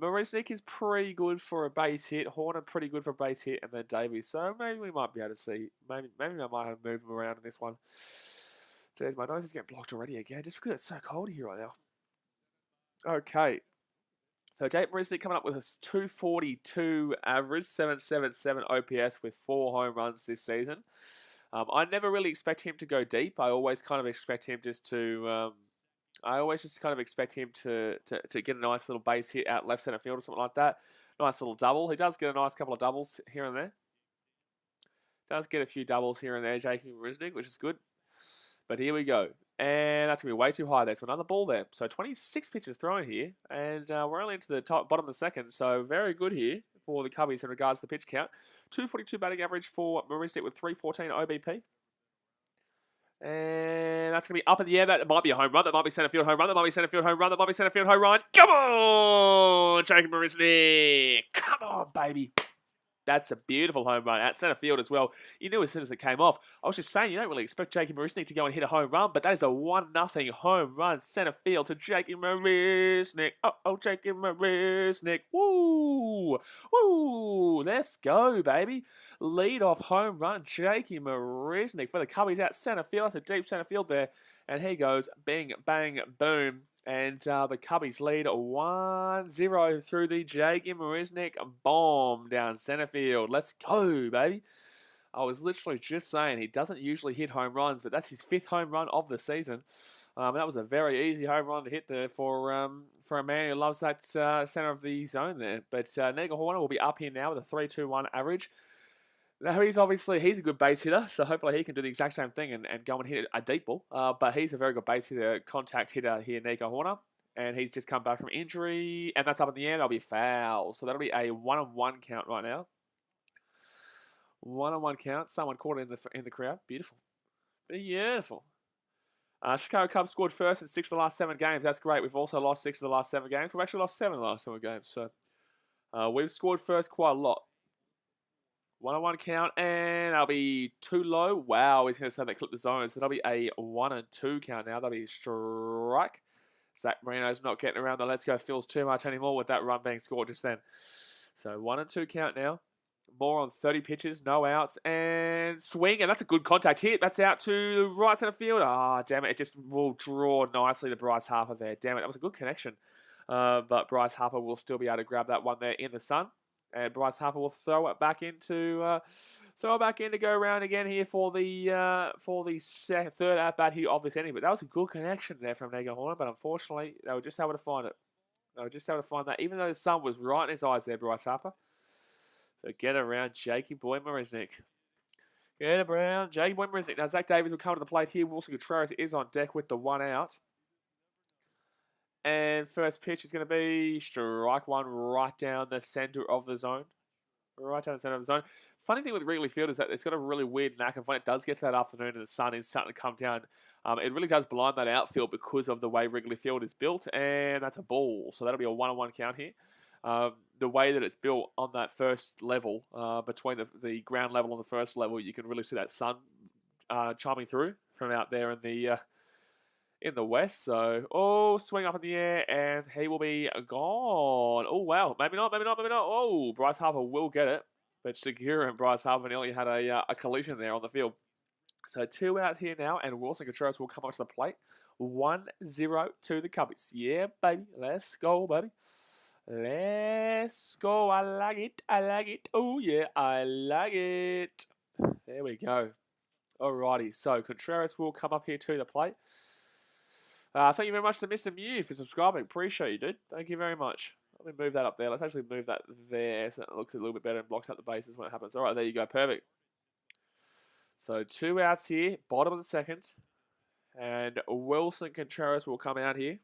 Marisnik is pretty good for a base hit. Horner pretty good for a base hit, and then Davies. So maybe we might be able to see. Maybe I might have moved him around in this one. Jeez, my nose is getting blocked already again, just because it's so cold here right now. Okay. So Jake Marisnik coming up with a 242 average, 777 OPS with 4 home runs this season. I never really expect him to go deep. I always kind of expect him just to... expect him to get a nice little base hit out left center field or something like that. Nice little double. He does get a nice couple of doubles here and there. Does get a few doubles here and there, Jake Marisnik, which is good. But here we go. And that's going to be way too high there. So another ball there. So 26 pitches thrown here. And we're only into the bottom of the second. So very good here for the Cubbies in regards to the pitch count. 242 batting average for Marisnik with 314 OBP. And that's going to be up in the air. That might be a home run. That might be center field home run. That might be center field home run. That might be center field home run. Come on, Jacob Marisnik. Come on, baby. That's a beautiful home run at centre field as well. You knew as soon as it came off. I was just saying, you don't really expect Jakey Marisnik to go and hit a home run, but that is a 1-0 home run centre field to Jakey Marisnik. Oh, Jakey Marisnik. Woo! Woo! Let's go, baby. Lead off home run, Jakey Marisnik for the Cubbies out centre field. That's a deep centre field there. And here goes, bing, bang, boom. And the Cubbies lead 1-0 through the Jakey Marisnik bomb down center field. Let's go, baby. I was literally just saying he doesn't usually hit home runs, but that's his 5th home run of the season. That was a very easy home run to hit there for a man who loves that center of the zone there. But Nico Horner will be up here now with a 3.21 average. Now, he's a good base hitter, so hopefully he can do the exact same thing and go and hit a deep ball. But he's a very good base hitter, contact hitter here, Nico Horner. And he's just come back from injury, and that's up in the air. That'll be foul. So that'll be a 1-on-1 count right now. 1-on-1 count. Someone caught it in the crowd. Beautiful. Beautiful. Chicago Cubs scored first in 6 of the last 7 games. That's great. We've also lost 6 of the last 7 games. We've actually lost 7 of the last 7 games. So we've scored first quite a lot. 1-1 count, and that'll be too low. Wow, he's going to say they clip the zone. So that'll be a 1-2 count now. That'll be a strike. Zach Marino's not getting around the let's go Phils too much anymore with that run being scored just then. So 1-2 count now. More on 30 pitches, no outs, and swing, and that's a good contact hit. That's out to right center field. Ah, damn it. It just will draw nicely to Bryce Harper there. Damn it. That was a good connection. But Bryce Harper will still be able to grab that one there in the sun. And Bryce Harper will throw it back in to go around again here for the third at bat here of this inning. But that was a good connection there from Negahorn. But unfortunately, they were just able to find it. They were just able to find that, even though the sun was right in his eyes there, Bryce Harper. So get around Jakey Boy Marisnik. Get around Jakey Boy Marisnik. Now Zach Davies will come to the plate here. Wilson Contreras is on deck with the 1 out. And first pitch is going to be strike 1 right down the center of the zone. Right down the center of the zone. Funny thing with Wrigley Field is that it's got a really weird knack of when it does get to that afternoon and the sun is starting to come down, it really does blind that outfield because of the way Wrigley Field is built, and that's a ball. So that'll be a 1-1 count here. The way that it's built on that first level, between the ground level and the first level, you can really see that sun chiming through from out there in the west. So, swing up in the air, and he will be gone. Oh, wow. Maybe not. Oh, Bryce Harper will get it. But Segura and Bryce Harper nearly had a collision there on the field. So 2 out here now, and Wilson Contreras will come up to the plate. 1-0 to the Cubbies. Yeah, baby. Let's go, baby. Let's go. I like it. Oh, yeah, I like it. There we go. Alrighty, so Contreras will come up here to the plate. Thank you very much to Mr. Mew for subscribing. Appreciate you, dude. Thank you very much. Let me move that up there. Let's actually move that there so it looks a little bit better and blocks out the bases when it happens. Alright, there you go. Perfect. So 2 outs here, bottom of the second. And Wilson Contreras will come out here.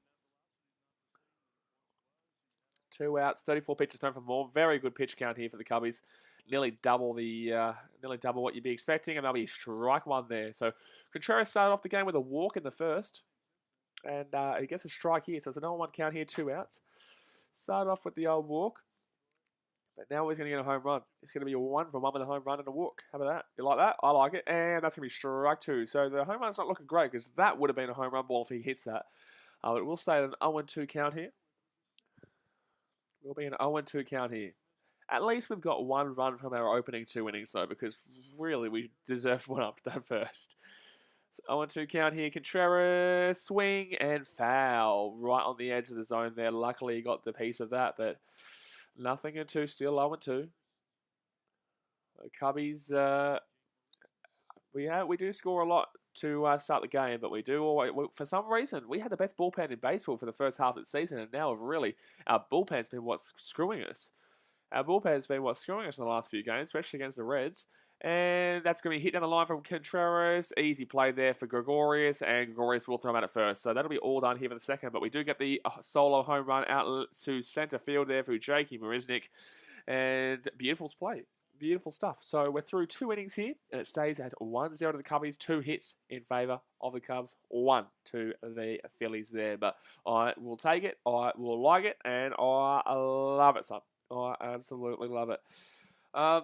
2 outs, 34 pitches thrown for more. Very good pitch count here for the Cubbies. Nearly double what you'd be expecting, and that'll be strike 1 there. So Contreras started off the game with a walk in the first, and he gets a strike here. So it's a 0-1 count here, 2 outs. Started off with the old walk, but now he's going to get a home run. It's going to be a 1 for 1 with a home run and a walk. How about that? You like that? I like it, and that's going to be strike 2. So the home run's not looking great because that would have been a home run ball if he hits that. It will stay an 0-2 count here. Will be an 0-2 count here. At least we've got 1 run from our opening 2 innings, though, because really we deserved 1 after that first. So 0-2 count here. Contreras, swing and foul. Right on the edge of the zone there. Luckily, he got the piece of that, but nothing in 2. Still 0-2. The Cubbies, we do score a lot to start the game, but we do always, for some reason, we had the best bullpen in baseball for the first half of the season, and now our bullpen's been what's screwing us. Our bullpen's been what's screwing us in the last few games, especially against the Reds. And that's going to be hit down the line from Contreras. Easy play there for Gregorius, and Gregorius will throw him out at first. So that'll be all done here for the second, but we do get the solo home run out to center field there for Jakey Marisnik. And beautiful play. Beautiful stuff. So we're through 2 innings here, and it stays at 1-0 to the Cubbies. 2 hits in favour of the Cubs, 1 to the Phillies there. But I will take it, I will like it, and I love it, son. I absolutely love it. I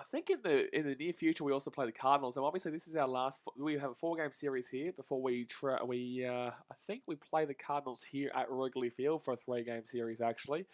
think in the near future we also play the Cardinals, and obviously this is our last. We have a 4-game series here before I think we play the Cardinals here at Wrigley Field for a 3-game series actually.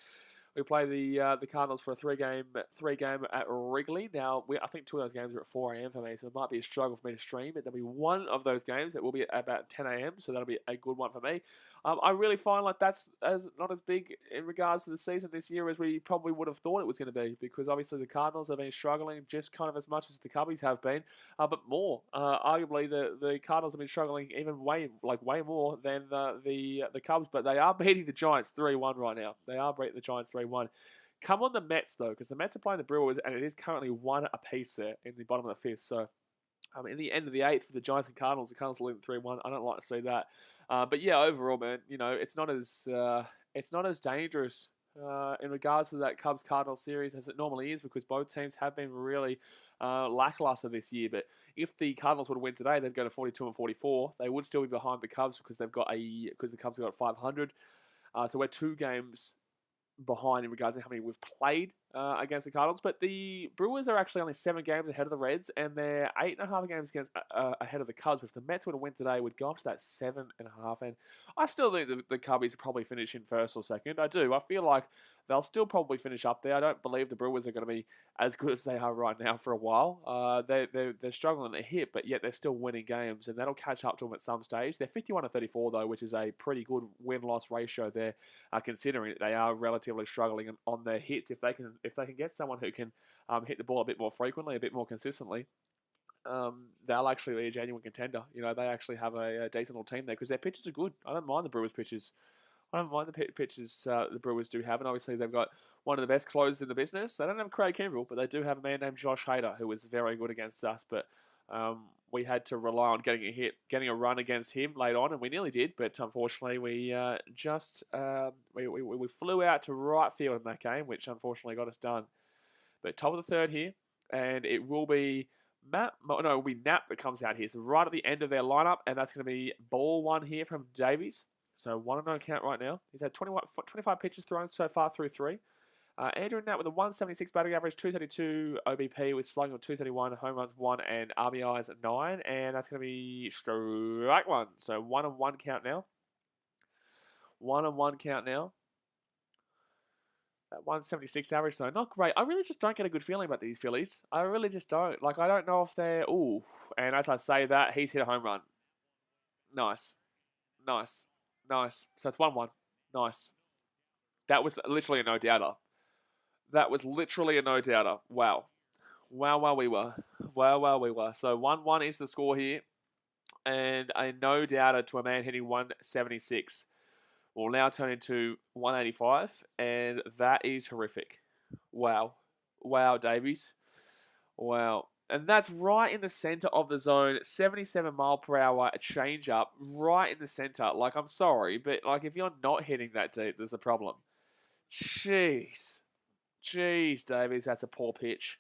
We play the Cardinals for a 3-game at Wrigley. Now, I think 2 of those games are at 4 a.m. for me, so it might be a struggle for me to stream. But there'll be 1 of those games that will be at about 10 a.m., so that'll be a good one for me. I really find like that's not as big in regards to the season this year as we probably would have thought it was going to be, because obviously the Cardinals have been struggling just kind of as much as the Cubbies have been, but more. Arguably, the Cardinals have been struggling even way more than the Cubs, but they are beating the Giants 3-1 right now. They are beating the Giants 3-1. Come on the Mets, though, because the Mets are playing the Brewers, and it is currently 1 apiece there in the bottom of the 5th. So, in the end of the 8th for the Giants and Cardinals, the Cardinals are leading 3-1. I don't like to see that. But yeah, overall, man, it's not as dangerous in regards to that Cubs-Cardinals series, as it normally is, because both teams have been really lackluster this year. But if the Cardinals would win today, they'd go to 42 and 44. They would still be behind the Cubs because the Cubs have got 500. So we're 2 games behind in regards to how many we've played against the Cardinals. But the Brewers are actually only 7 games ahead of the Reds, and they're 8.5 games ahead of the Cubs. If the Mets were to win today, we'd go up to that 7.5. And I still think the Cubbies probably finish in first or second. I do. I feel like they'll still probably finish up there. I don't believe the Brewers are going to be as good as they are right now for a while. They're struggling to hit, but yet they're still winning games, and that'll catch up to them at some stage. They're 51 to 34 though, which is a pretty good win-loss ratio there, considering that they are relatively struggling on their hits. If they can get someone who can hit the ball a bit more frequently, a bit more consistently, they'll actually be a genuine contender. You know, they actually have a decent little team there because their pitchers are good. I don't mind the Brewers' pitchers. I don't mind the pitches the Brewers do have, and obviously they've got one of the best closers in the business. They don't have Craig Kimbrell, but they do have a man named Josh Hader who was very good against us, but we had to rely on getting a run against him late on, and we nearly did, but unfortunately we flew out to right field in that game, which unfortunately got us done. But top of the third here, and it will be Nap that comes out here. So right at the end of their lineup, and that's going to be ball 1 here from Davies. So 1-0 count right now. He's had 25 pitches thrown so far through 3. Andrew Nat with a 176 batting average, 232 OBP with slugging of 231, home runs 1, and RBIs 9. And that's going to be strike 1. So 1-1 count now. 1-1 count now. That 176 average, though, not great. I really just don't get a good feeling about these Phillies. I really just don't. Like, I don't know if they're... Ooh. And as I say that, he's hit a home run. Nice. Nice. Nice. So it's 1-1. Nice. That was literally a no-doubter. That was literally a no-doubter. Wow. Wow, we were. Wow, we were. So 1-1 is the score here. And a no-doubter to a man hitting 176 will now turn into 185. And that is horrific. Wow. Wow, Davies. Wow. And that's right in the center of the zone. 77 mile per hour, a change up, right in the center. Like, I'm sorry, but like if you're not hitting that deep, there's a problem. Jeez, Davies, that's a poor pitch.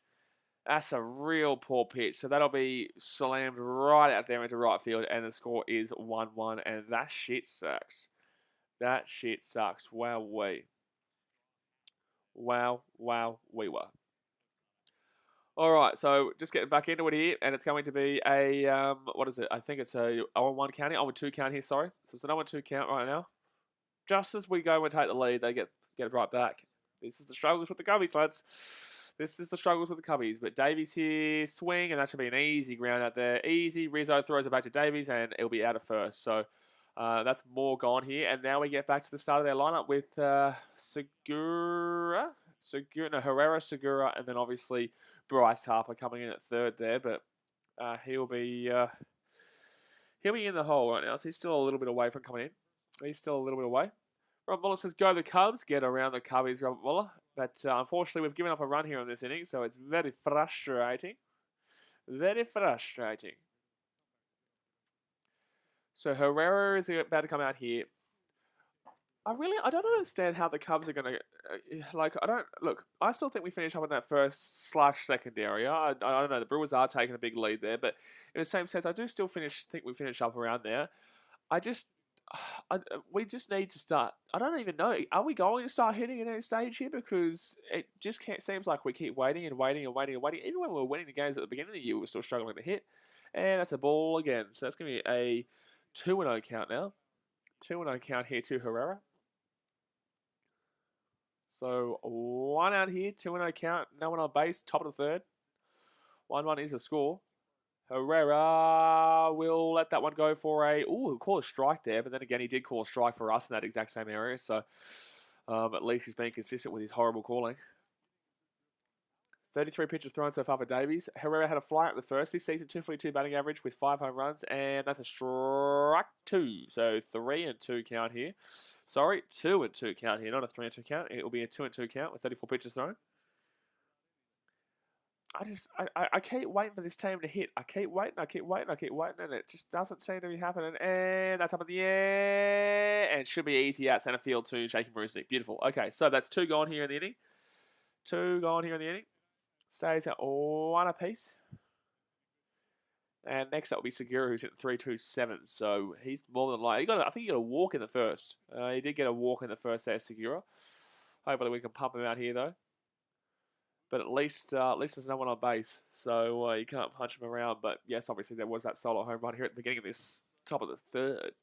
That's a real poor pitch. So that'll be slammed right out there into right field, and the score is 1-1. And that shit sucks. That shit sucks. Wow, we were. All right, so just getting back into it here, and it's going to be a, what is it? I think it's a 0-1 count here, 0-2 count here, sorry. So it's an 0-2 count right now. Just as we go and take the lead, they get it right back. This is the struggles with the Cubbies, lads. This is the struggles with the Cubbies. But Davies here, swing, and that should be an easy ground out there. Easy, Rizzo throws it back to Davies, and it'll be out of first. So that's more gone here. And now we get back to the start of their lineup with Herrera, Segura, and then obviously Bryce Harper coming in at third there, but he'll be in the hole right now, so he's still a little bit away from coming in. He's still a little bit away. Robert Mueller says, go the Cubs, get around the Cubbies, Robert Mueller. But unfortunately, we've given up a run here on this inning, so it's very frustrating. Very frustrating. So Herrera is about to come out here. I don't understand how the Cubs are going to, I still think we finish up in that first/second area. I don't know, the Brewers are taking a big lead there, but in the same sense, I do still think we finish up around there. We just need to start. I don't even know. Are we going to start hitting at any stage here? Because it just seems like we keep waiting. Even when we were winning the games at the beginning of the year, we were still struggling to hit. And that's a ball again. So that's going to be a 2-0 count now. 2-0 count here to Herrera. So 1 out here, 2-0 count, no one on base, top of the third. 1-1 is the score. Herrera will let that one go for he'll call a strike there, but then again, he did call a strike for us in that exact same area, so at least he's being consistent with his horrible calling. 33 pitches thrown so far for Davies. Herrera had a fly at the first this season, 242 batting average with 5 home runs, and that's a strike 2. So 3-2 count here. Sorry, 2-2 count here, not a 3-2 count. It will be a 2-2 count with 34 pitches thrown. I keep waiting for this team to hit. I keep waiting, and it just doesn't seem to be happening. And that's up in the air, and it should be easy out center field to Shaky Marusnik. Beautiful. Okay, so that's 2 gone here in the inning. 2 gone here in the inning. Stays at 1 apiece. And next up will be Segura, who's hitting 3.27. So he's more than likely. I think he got a walk in the first. He did get a walk in the first there, Segura. Hopefully we can pump him out here though. But at least there's no one on base, so you can't punch him around. But yes, obviously there was that solo home run here at the beginning of this top of the third.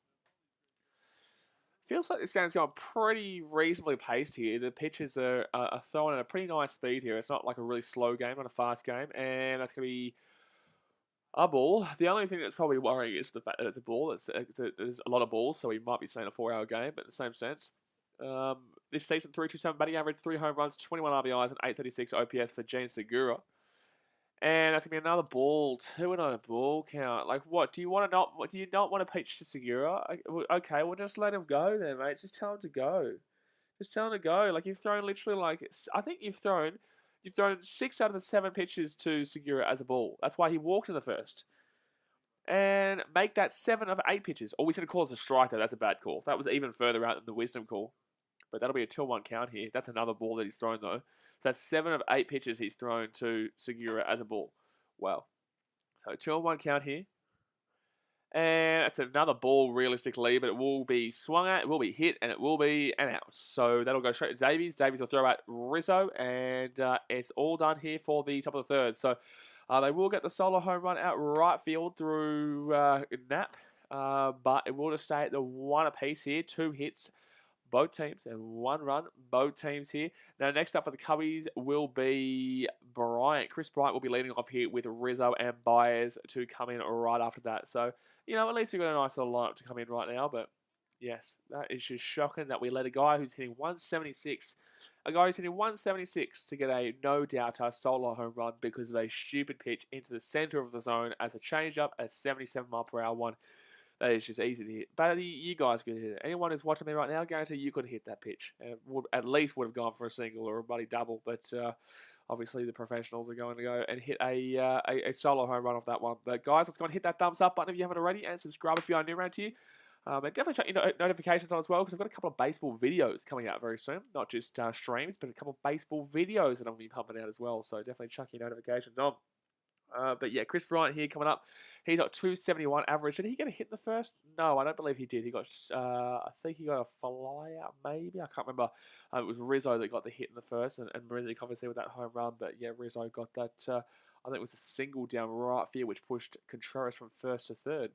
Feels like this game's going pretty reasonably paced here. The pitches are throwing at a pretty nice speed here. It's not like a really slow game, not a fast game. And that's going to be a ball. The only thing that's probably worrying is the fact that it's a ball. There's a lot of balls, so we might be seeing a 4-hour game, but in the same sense. This season, 3.27 batting average, 3 home runs, 21 RBIs, and 836 OPS for Gene Segura. And that's gonna be another ball, 2-0 ball count. Like, what do you want to not? What do you not want to pitch to Segura? Okay, well just let him go then, mate. Just tell him to go. Just tell him to go. Like you've thrown literally I think you've thrown 6 out of the 7 pitches to Segura as a ball. That's why he walked in the first. And make that 7 of 8 pitches. Or we should have called it a strike though. That's a bad call. That was even further out than the wisdom call. But that'll be a 2-1 count here. That's another ball that he's thrown, though. So that's 7 of 8 pitches he's thrown to Segura as a ball. Wow. So 2-1 count here. And that's another ball, realistically, but it will be swung at, it will be hit, and it will be an out. So that'll go straight to Davies. Davies will throw at Rizzo, and it's all done here for the top of the third. So they will get the solo home run out right field through Knapp, but it will just stay at the 1 apiece here. 2 hits. Both teams, and 1 run, both teams here. Now, next up for the Cubbies will be Bryant. Chris Bryant will be leading off here with Rizzo and Baez to come in right after that. So, at least we've got a nice little lineup to come in right now. But, yes, that is just shocking that we let a guy who's hitting 176, to get a no-doubter solo home run because of a stupid pitch into the center of the zone as a change-up, a 77-mile-per-hour one. That is just easy to hit. But you guys could hit it. Anyone who's watching me right now, I guarantee you could hit that pitch. At least would have gone for a single or a bloody double. But obviously the professionals are going to go and hit a solo home run off that one. But guys, let's go and hit that thumbs up button if you haven't already. And subscribe if you are new around here. And definitely check your notifications on as well, because I've got a couple of baseball videos coming out very soon. Not just streams, but a couple of baseball videos that I'm going to be pumping out as well. So definitely check your notifications on. But yeah, Chris Bryant here coming up. He got 271 average. Did he get a hit in the first? No, I don't believe he did. He got, I think he got a fly out, maybe. I can't remember. It was Rizzo that got the hit in the first, and Marusnik obviously with that home run. But yeah, Rizzo got that. I think it was a single down right field, which pushed Contreras from first to third.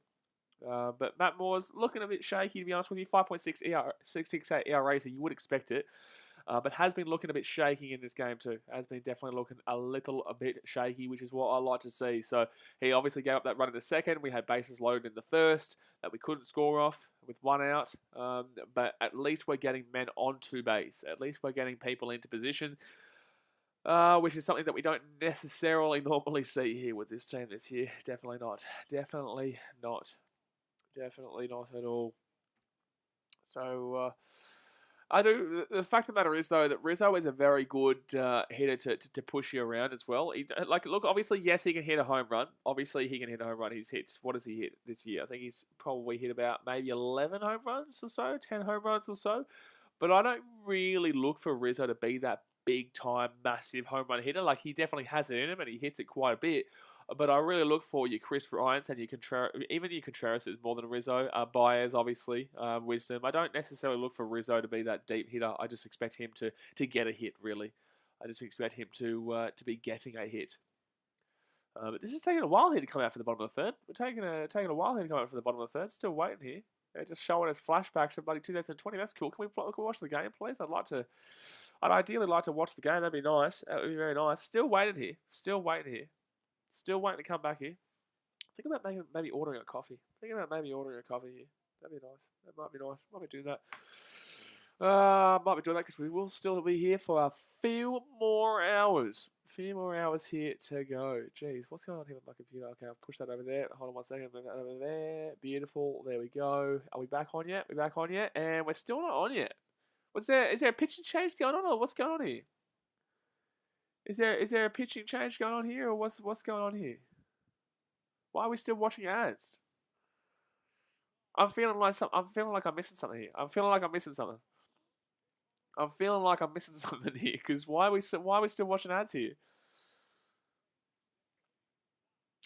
But Matt Moore's looking a bit shaky, to be honest with you. 5.668 ERA, so you would expect it. But has been looking a bit shaky in this game too. Has been definitely looking a bit shaky, which is what I like to see. So he obviously gave up that run in the second. We had bases loaded in the first that we couldn't score off with 1 out. But at least we're getting men onto base. At least we're getting people into position, which is something that we don't necessarily normally see here with this team this year. Definitely not. Definitely not. Definitely not at all. So the fact of the matter is, though, that Rizzo is a very good hitter to push you around as well. Look, obviously, yes, he can hit a home run. Obviously, he can hit a home run. He's hit, what has he hit this year? I think he's probably hit about maybe 11 home runs or so, 10 home runs or so. But I don't really look for Rizzo to be that big-time, massive home run hitter. Like, he definitely has it in him, and he hits it quite a bit. But I really look for your Chris Bryants and your Contreras. Even your Contreras is more than Rizzo. Baez, obviously, Wisdom. I don't necessarily look for Rizzo to be that deep hitter. I just expect him to get a hit, really. I just expect him to be getting a hit. But this is taking a while here to come out for the bottom of the third. We're taking a while here to come out for the bottom of the third. Still waiting here. They're just showing us flashbacks of bloody 2020. That's cool. Can we watch the game, please? I'd ideally like to watch the game. That'd be nice. That would be very nice. Still waiting here. Still waiting to come back here. Think about maybe ordering a coffee. Here. That'd be nice. That might be nice. Might be doing that. Might be doing that because we will still be here for a few more hours. Here to go. Jeez, what's going on here with my computer? Okay, I'll push that over there. Hold on 1 second. Move that over there. Beautiful. There we go. Are we back on yet? And we're still not on yet. Is there a pitching change going on, or what's going on here? Is there a pitching change going on here, or what's going on here? Why are we still watching ads? I'm feeling like I'm missing something here. I'm feeling like I'm missing something here. Because why are we still watching ads here?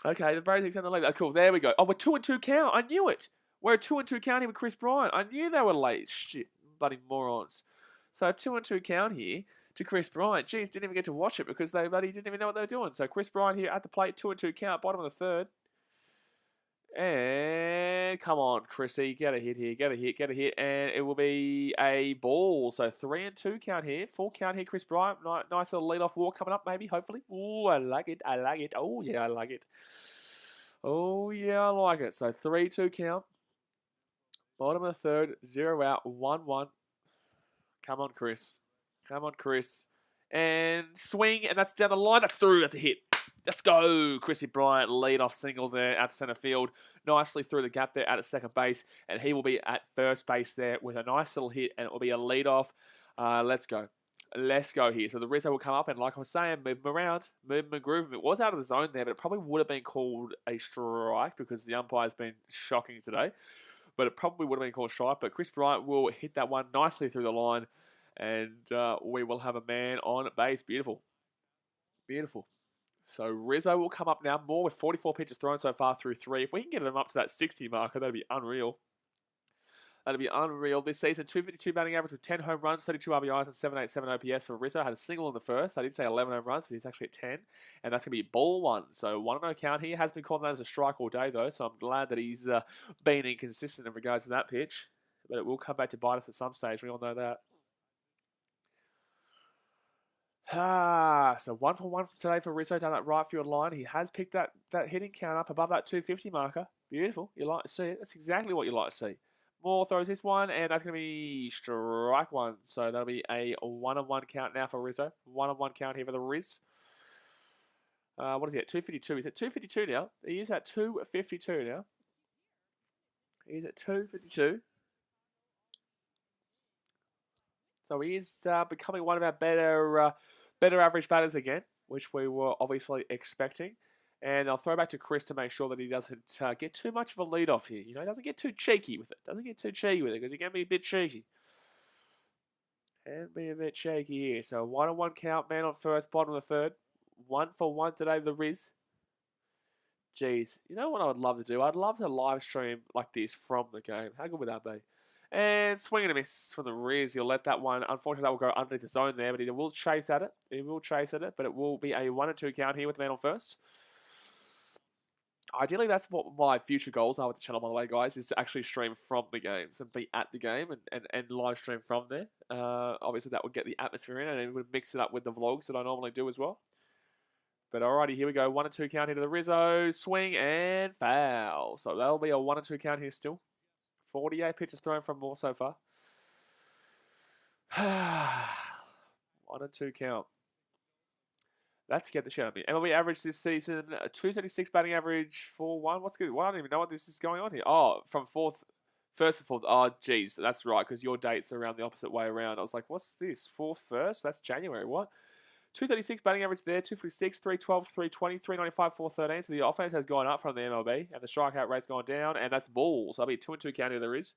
Okay, the Braves extend the lead. Oh, cool. There we go. Oh, we're 2-2 count. I knew it. We're a 2-2 count here with Chris Bryant. I knew they were late. Shit, bloody morons. So 2-2 count here to Chris Bryant. Jeez, didn't even get to watch it because they bloody didn't even know what they were doing. So Chris Bryant here at the plate, 2-2 count, bottom of the third. And come on, Chrissy, get a hit here, get a hit, and it will be a ball. So 3-2 count here, full count here, Chris Bryant. Nice little lead-off walk coming up, maybe, hopefully. Ooh, I like it. Oh, yeah, I like it. So 3-2 count. Bottom of the third, 0 out, 1-1. Come on, Chris. And swing, and that's down the line. That's through. That's a hit. Let's go. Chrissy Bryant, lead-off single there at centre field. Nicely through the gap there at second base. And he will be at first base there with a nice little hit. And it will be a lead-off. Let's go. Let's go here. So the Rizzo will come up. And like I was saying, move him around. Move him and groove him. It was out of the zone there. But it probably would have been called a strike because the umpire's been shocking today. But it probably would have been called strike. But Chris Bryant will hit that one nicely through the line. And we will have a man on base. Beautiful. So Rizzo will come up now, more with 44 pitches thrown so far through 3. If we can get him up to that 60 marker, that'd be unreal. This season, 252 batting average with 10 home runs, 32 RBIs, and 787 OPS for Rizzo. Had a single in the first. I did say 11 home runs, but he's actually at 10. And that's going to be ball 1. So 1-0 count here. Has been called that as a strike all day, though. So I'm glad that he's been inconsistent in regards to that pitch. But it will come back to bite us at some stage. We all know that. So 1 for 1 today for Rizzo down that right field line. He has picked that hitting count up above that 250 marker. Beautiful. You like to see it. That's exactly what you like to see. Moore throws this one, and that's going to be strike 1. So that'll be a 1-1 count now for Rizzo. 1-1 count here for the Riz. What is he at? 252. He's at 252 now. He is at 252 now. He's at 252. So he is becoming one of our better average batters again, which we were obviously expecting. And I'll throw back to Chris to make sure that he doesn't get too much of a lead off here. You know, he doesn't get too cheeky with it. Because he can be a bit cheeky. Here. So 1-1 count, man on first, bottom of the third. 1 for 1 today, the Riz. Jeez, you know what I would love to do? I'd love to live stream like this from the game. How good would that be? And swing and a miss from the Riz. You'll let that one. Unfortunately, that will go underneath the zone there, but he will chase at it. But it will be a 1-2 count here with the man on first. Ideally, that's what my future goals are with the channel, by the way, guys, is to actually stream from the games and be at the game and live stream from there. Obviously, that would get the atmosphere in and it would mix it up with the vlogs that I normally do as well. But alrighty, here we go. 1-2 count here to the Rizzo. Swing and foul. So that'll be a 1-2 count here still. 48 pitches thrown from Moore so far. 1-2 count. Let's get the shit out of me. MLB average this season, 236 batting average, 4-1. What's good? Well, I don't even know what this is going on here. Oh, from first to fourth. Oh, geez, that's right, because your dates are around the opposite way around. I was like, what's this? 4th, 1st? That's January. What? 236 batting average there, 246, 312, 320, 395, 413. So the offense has gone up from the MLB, and the strikeout rate's gone down, and that's balls. So that'll be a 2-2 count here there is.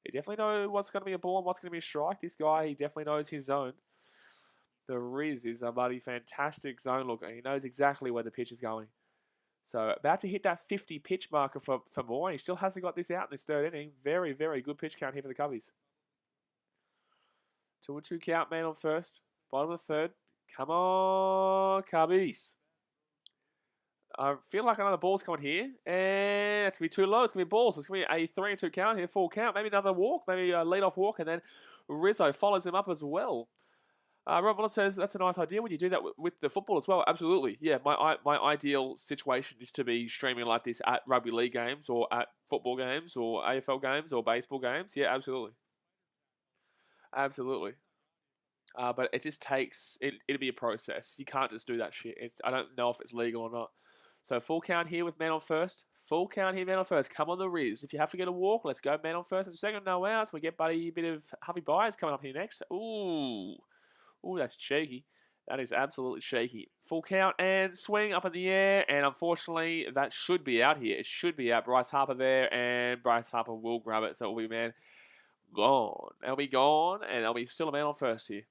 He definitely knows what's going to be a ball and what's going to be a strike. This guy, he definitely knows his zone. The Riz is a bloody fantastic zone looker. He knows exactly where the pitch is going. So about to hit that 50 pitch marker for Moore. He still hasn't got this out in this 3rd inning. Very, very good pitch count here for the Cubbies. 2-2 count, man on first. Bottom of the 3rd. Come on, Cubbies. I feel like another ball's coming here. And it's going to be too low. It's going to be balls. So it's going to be a 3-2 count here. Full count. Maybe another walk. Maybe a lead-off walk. And then Rizzo follows him up as well. Rob Wallace says, that's a nice idea when you do that with the football as well. Absolutely. Yeah, my ideal situation is to be streaming like this at rugby league games or at football games or AFL games or baseball games. Yeah, absolutely. Absolutely. But it just takes, it'll be a process. You can't just do that shit. I don't know if it's legal or not. So full count here with man on first. Full count here, man on first. Come on the Riz. If you have to get a walk, let's go man on first and second. No outs. We get buddy a bit of Huffy Byers coming up here next. Ooh, that's cheeky. That is absolutely shaky. Full count and swing up in the air, and unfortunately, that should be out here. It should be out. Bryce Harper there, and Bryce Harper will grab it, so it'll be man gone. They'll be gone, and there'll be still a man on first here.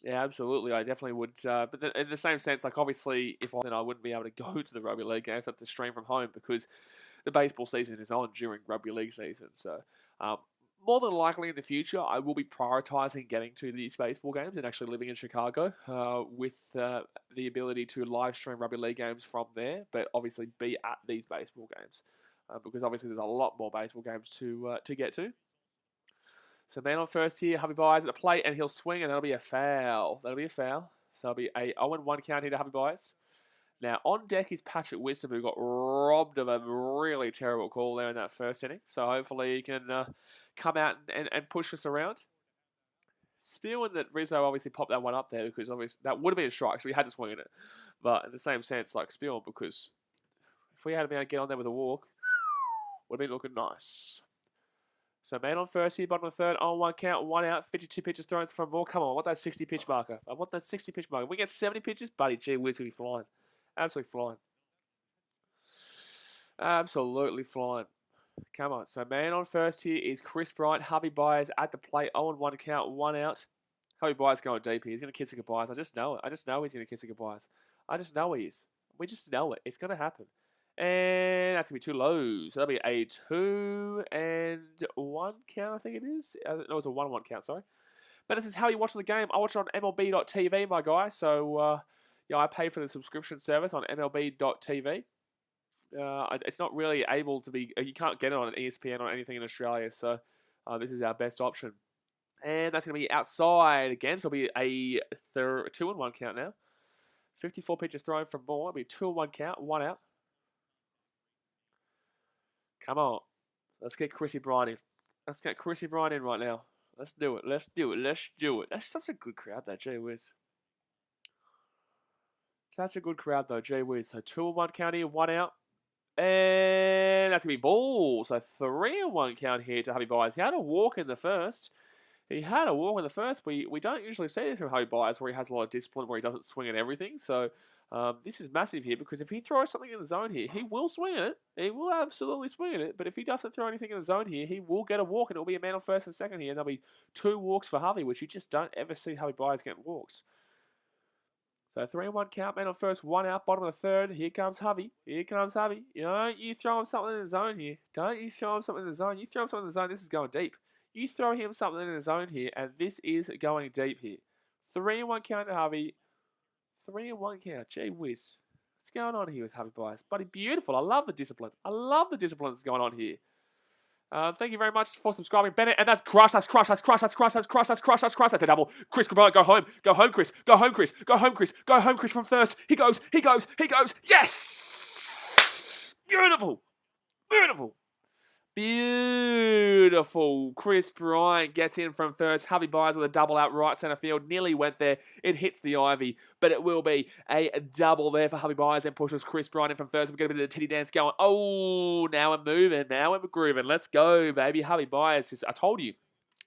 Yeah, absolutely. I definitely would. But in the same sense, like obviously, if I wouldn't be able to go to the rugby league games, I have to stream from home because the baseball season is on during rugby league season. So, more than likely in the future, I will be prioritizing getting to these baseball games and actually living in Chicago with the ability to live stream rugby league games from there, but obviously be at these baseball games because obviously there's a lot more baseball games to get to. So man on first here, Javi Baez at the plate, and he'll swing, and that'll be a foul. That'll be a foul. So it'll be a 0-1 count here to Javi Baez. Now, on deck is Patrick Wisdom, who got robbed of a really terrible call there in that first inning. So hopefully he can come out and push us around. Spewing that Rizzo obviously popped that one up there because obviously that would have been a strike, so we had to swing at it. But in the same sense, like spewing, because if we had been able to get on there with a walk, would have been looking nice. So man on first here, bottom of the third, on 1 count, 1 out, 52 pitches thrown for more. Come on, I want that 60 pitch marker. I want that 60 pitch marker. If we get 70 pitches, buddy, gee whiz, we'll be flying. Absolutely flying. Absolutely flying. Come on. So man on first here is Chris Bryant. Javi Baez at the plate. 0-1 count, 1 out. Javi Baez going deep here. He's going to kiss the goodbyes. I just know it. I just know he's going to kiss the goodbyes. I just know he is. We just know it. It's going to happen. And that's going to be 2 lows. So that'll be a 2-1 count, I think it is. No, it's a 1-1 count, sorry. But this is how you watch the game. I watch it on MLB.tv, my guy. So, yeah, I pay for the subscription service on MLB.tv. It's not really able to be... You can't get it on an ESPN or anything in Australia. So, this is our best option. And that's going to be outside again. So it'll be a 2-1 count now. 54 pitches thrown from more. It'll be 2-1 count, 1 out. Come on. Let's get Chrissy Bryant in. Let's get Chrissy Bryant in right now. Let's do it. Let's do it. Let's do it. That's such a good crowd, that. Gee whiz. Such a good crowd, though. Gee whiz. So 2-1 count here, 1 out. And that's going to be ball. So 3-1 count here to Javi Baez. He had a walk in the first. We don't usually see this from Javi Baez, where he has a lot of discipline, where he doesn't swing at everything. So this is massive here, because if he throws something in the zone here, he will swing at it. He will absolutely swing at it. But if he doesn't throw anything in the zone here, he will get a walk, and it'll be a man on first and second here. And there'll be 2 walks for Javi, which you just don't ever see Javi Baez getting walks. So 3-1 count, man on first, 1 out, bottom of the third. Here comes Javi. Here comes Javi. You throw him something in the zone here. Don't you throw him something in the zone. You throw him something in the zone, this is going deep. You throw him something in the zone here, and this is going deep here. 3-1 count to Javi. 3-1 count. Gee whiz. What's going on here with Javi Baez? Buddy, beautiful. I love the discipline. I love the discipline that's going on here. Thank you very much for subscribing, Bennett. And that's crush. That's crush. That's crush. That's crush. That's crush. That's crush. That's crush. That's a double. Chris Cabral, go home. Go home, Chris. Go home, Chris. Go home, Chris. Go home, Chris from first. He goes. He goes. He goes. Yes! Beautiful. Beautiful. Beautiful. Chris Bryant gets in from first. Javi Baez with a double out right centre field. Nearly went there. It hits the ivy, but it will be a double there for Javi Baez and pushes Chris Bryant in from first. We're going to be the titty dance going. Oh, now we're moving. Now we're grooving. Let's go, baby. Javi Baez. I told you.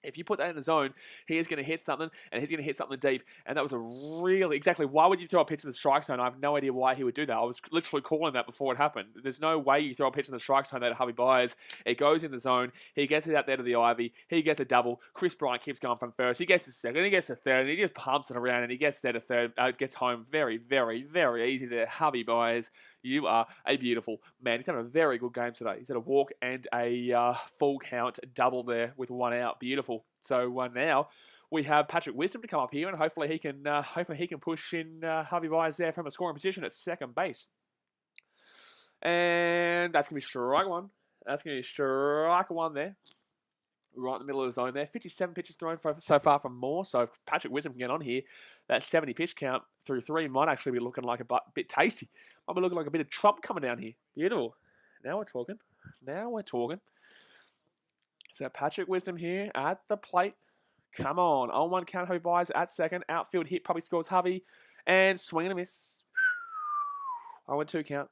If you put that in the zone, he is going to hit something, and he's going to hit something deep. And that was a really... Exactly, why would you throw a pitch in the strike zone? I have no idea why he would do that. I was literally calling that before it happened. There's no way you throw a pitch in the strike zone there to Javi Baez. It goes in the zone. He gets it out there to the ivy. He gets a double. Chris Bryant keeps going from first. He gets to second. He gets to third. And he just pumps it around, and he gets there to third. Gets home very, very, very easy there. Javi Baez, you are a beautiful man. He's having a very good game today. He's had a walk and a full count double there with 1 out. Beautiful. So now we have Patrick Wisdom to come up here, and hopefully he can push in Javi Baez there from a scoring position at second base. And that's going to be strike 1. That's going to be strike 1 there. Right in the middle of the zone there. 57 pitches thrown so far from Moore. So if Patrick Wisdom can get on here, that 70 pitch count through 3 might actually be looking like a bit tasty. Might be looking like a bit of Trump coming down here. Beautiful. Now we're talking. Now we're talking. So Patrick Wisdom here at the plate. Come on. 0-1 count, Javi Baez at second. Outfield hit probably scores Javi. And swing and a miss. 0-2 count.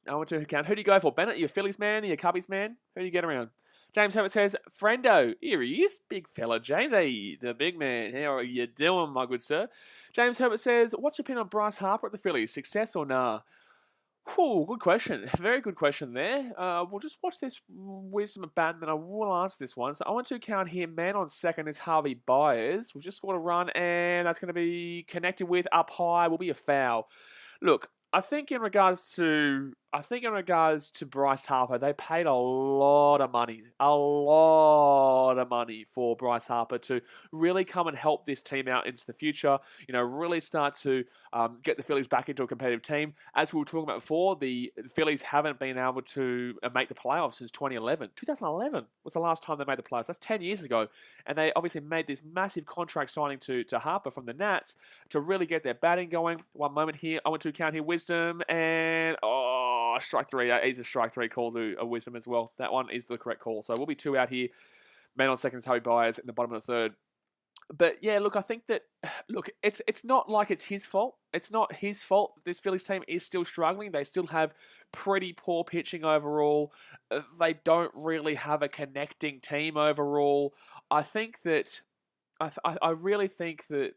0-2 count. Who do you go for? Bennett, you a Phillies man? Are you a Cubbies man? Who do you get around? James Herbert says, Friendo, here he is, big fella James. Hey, the big man. How are you doing, my good sir? James Herbert says, what's your opinion on Bryce Harper at the Phillies? Success or nah? Whew, good question. Very good question there. We'll just watch this wisdom of bat, and then I will answer this one. So I want to count here. Man on second is Harvey Byers. We've just scored a run, and that's going to be connected with up high. Will be a foul. Look, I think in regards to Bryce Harper, they paid a lot of money for Bryce Harper to really come and help this team out into the future. Really start to get the Phillies back into a competitive team. As we were talking about before, the Phillies haven't been able to make the playoffs since 2011. 2011 was the last time they made the playoffs. That's 10 years ago. And they obviously made this massive contract signing to Harper from the Nats to really get their batting going. One moment here. I want to count here wisdom and strike three. He's a strike three call to a wisdom as well. That one is the correct call. So we'll be 2 out here. Man on second is Harvey Byers in the bottom of the third. But yeah, look, I think that it's not like it's his fault. It's not his fault. This Phillies team is still struggling. They still have pretty poor pitching overall. They don't really have a connecting team overall. I think that I really think that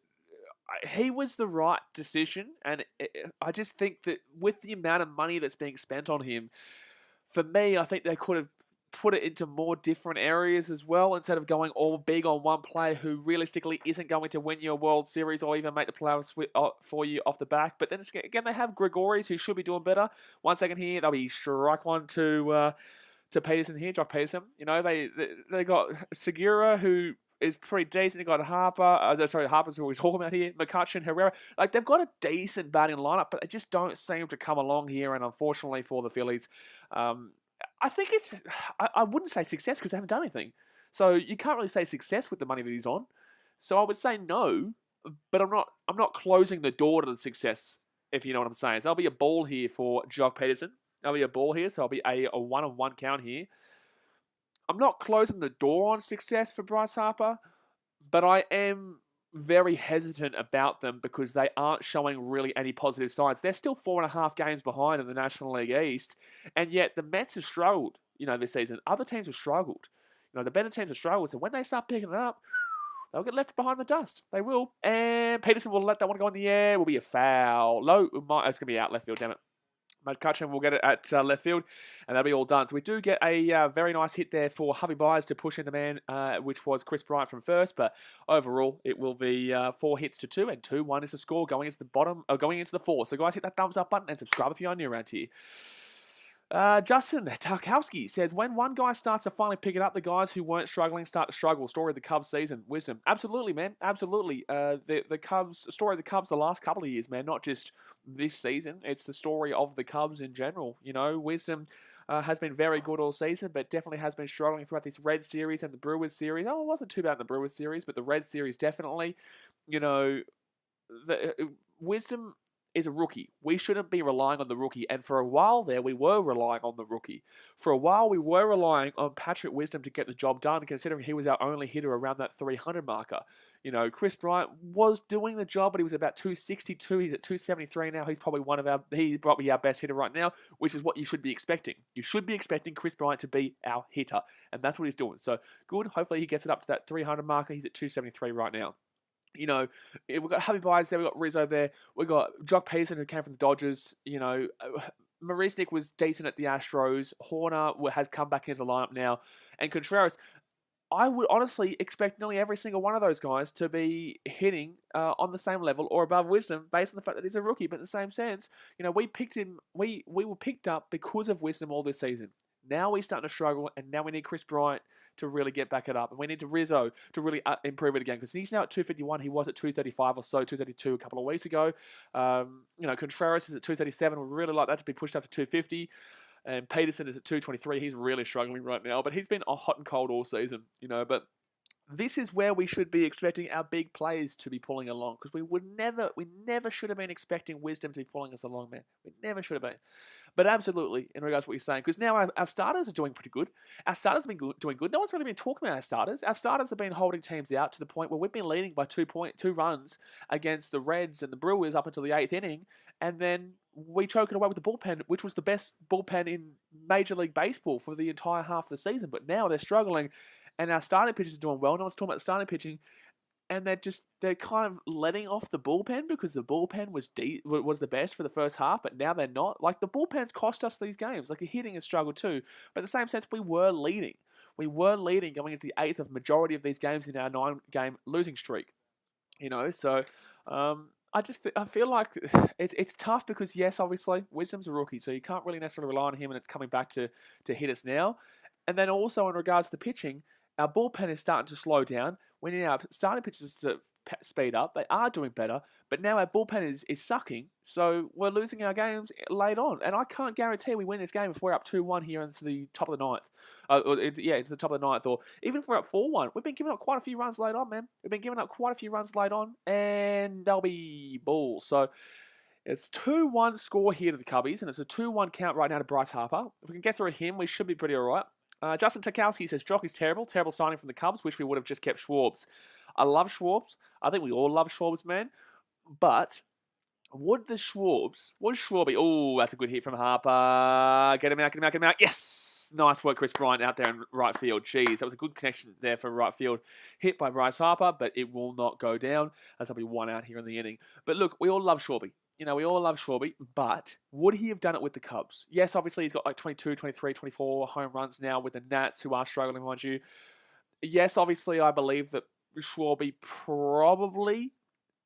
he was the right decision, and I just think that with the amount of money that's being spent on him, for me, I think they could have put it into more different areas as well, instead of going all big on one player who realistically isn't going to win you a World Series or even make the playoffs for you off the back. But then again, they have Gregorius, who should be doing better. 1 second here, they'll be strike one to Peterson here, Jock Peterson. They got Segura, who is pretty decent. They got Harper. Harper's who we're talking about here. McCutcheon, Herrera. They've got a decent batting lineup, but they just don't seem to come along here. And unfortunately for the Phillies, I think it's. I wouldn't say success because they haven't done anything. So you can't really say success with the money that he's on. So I would say no, but I'm not closing the door to the success, if you know what I'm saying. So there'll be a ball here for Jock Peterson. There'll be a ball here, so I'll be a 1-on-1 count here. I'm not closing the door on success for Bryce Harper, but I am very hesitant about them because they aren't showing really any positive signs. They're still 4.5 games behind in the National League East, and yet the Mets have struggled, this season. Other teams have struggled. The better teams have struggled, so when they start picking it up, they'll get left behind the dust. They will. And Peterson will let that one go in the air. Will be a foul. Low. It's going to be out left field, damn it. McCutcheon will get it at left field, and that'll be all done. So we do get a very nice hit there for Harvey Byers to push in the man, which was Chris Bryant from first. But overall, it will be 4 hits to 2, and 2-1 is the score going into the bottom, going into the fourth. So guys, hit that thumbs up button and subscribe if you're new around here. Justin Tarkowski says, when one guy starts to finally pick it up, the guys who weren't struggling start to struggle. Story of the Cubs season. Wisdom. Absolutely, man. Absolutely. The Cubs, story of the Cubs the last couple of years, man. Not just this season. It's the story of the Cubs in general. Wisdom has been very good all season, but definitely has been struggling throughout this Red Series and the Brewers Series. Oh, it wasn't too bad in the Brewers Series, but the Red Series definitely. Wisdom is a rookie. We shouldn't be relying on the rookie. And for a while there, we were relying on the rookie. For a while, we were relying on Patrick Wisdom to get the job done, considering he was our only hitter around that 300 marker. Chris Bryant was doing the job, but he was about 262. He's at 273 now. He's probably our best hitter right now, which is what you should be expecting. You should be expecting Chris Bryant to be our hitter, and that's what he's doing. So good. Hopefully he gets it up to that 300 marker. He's at 273 right now. We've got Harvey Byers there, we've got Rizzo there, we've got Jock Peterson, who came from the Dodgers. Marisnik was decent at the Astros. Horner has come back into the lineup now. And Contreras, I would honestly expect nearly every single one of those guys to be hitting on the same level or above Wisdom, based on the fact that he's a rookie. But in the same sense, we picked him. We were picked up because of Wisdom all this season. Now we're starting to struggle, and now we need Chris Bryant to really get back it up. And we need Rizzo to really improve it again, because he's now at 251. He was at 235 or so, 232 a couple of weeks ago. Contreras is at 237. We'd really like that to be pushed up to 250. And Peterson is at 223. He's really struggling right now, but he's been hot and cold all season, But this is where we should be expecting our big players to be pulling along, because we never should have been expecting Wisdom to be pulling us along, man. We never should have been. But absolutely, in regards to what you're saying, because now our starters are doing pretty good. Our starters have been doing good. No one's really been talking about our starters. Our starters have been holding teams out to the point where we've been leading by 2 runs against the Reds and the Brewers up until the 8th inning, and then we choke it away with the bullpen, which was the best bullpen in Major League Baseball for the entire half of the season, but now they're struggling, and our starting pitchers are doing well. No one's talking about the starting pitching, and they're kind of letting off the bullpen because the bullpen was the best for the first half, but now they're not. Like, the bullpen's cost us these games. Like, the hitting has struggled too, but in the same sense, we were leading. We were leading going into the 8th of majority of these games in our 9-game losing streak. So I feel like it's tough because, yes, obviously, Wisdom's a rookie, so you can't really necessarily rely on him, and it's coming back to hit us now. And then also in regards to the pitching, our bullpen is starting to slow down. We need our starting pitchers to speed up. They are doing better, but now our bullpen is sucking, so we're losing our games late on. And I can't guarantee we win this game if we're up 2-1 here into the top of the 9th. Into the top of the 9th, or even if we're up 4-1. We've been giving up quite a few runs late on, man. We've been giving up quite a few runs late on, and they'll be balls. So it's 2-1 score here to the Cubbies, and it's a 2-1 count right now to Bryce Harper. If we can get through him, we should be pretty all right. Justin Tarkowski says, Jock is terrible. Terrible signing from the Cubs. Wish we would have just kept Schwartz. I love Schwartz. I think we all love Schwartz, man. But would Schwarby... Oh, that's a good hit from Harper. Get him out. Yes! Nice work, Chris Bryant, out there in right field. Jeez, that was a good connection there for right field. Hit by Bryce Harper, but it will not go down, as there'll be one out here in the inning. But look, we all love Schwarby. We all love Schwarby, but would he have done it with the Cubs? Yes, obviously he's got like 22, 23, 24 home runs now with the Nats, who are struggling, mind you. Yes, obviously I believe that Schwarby probably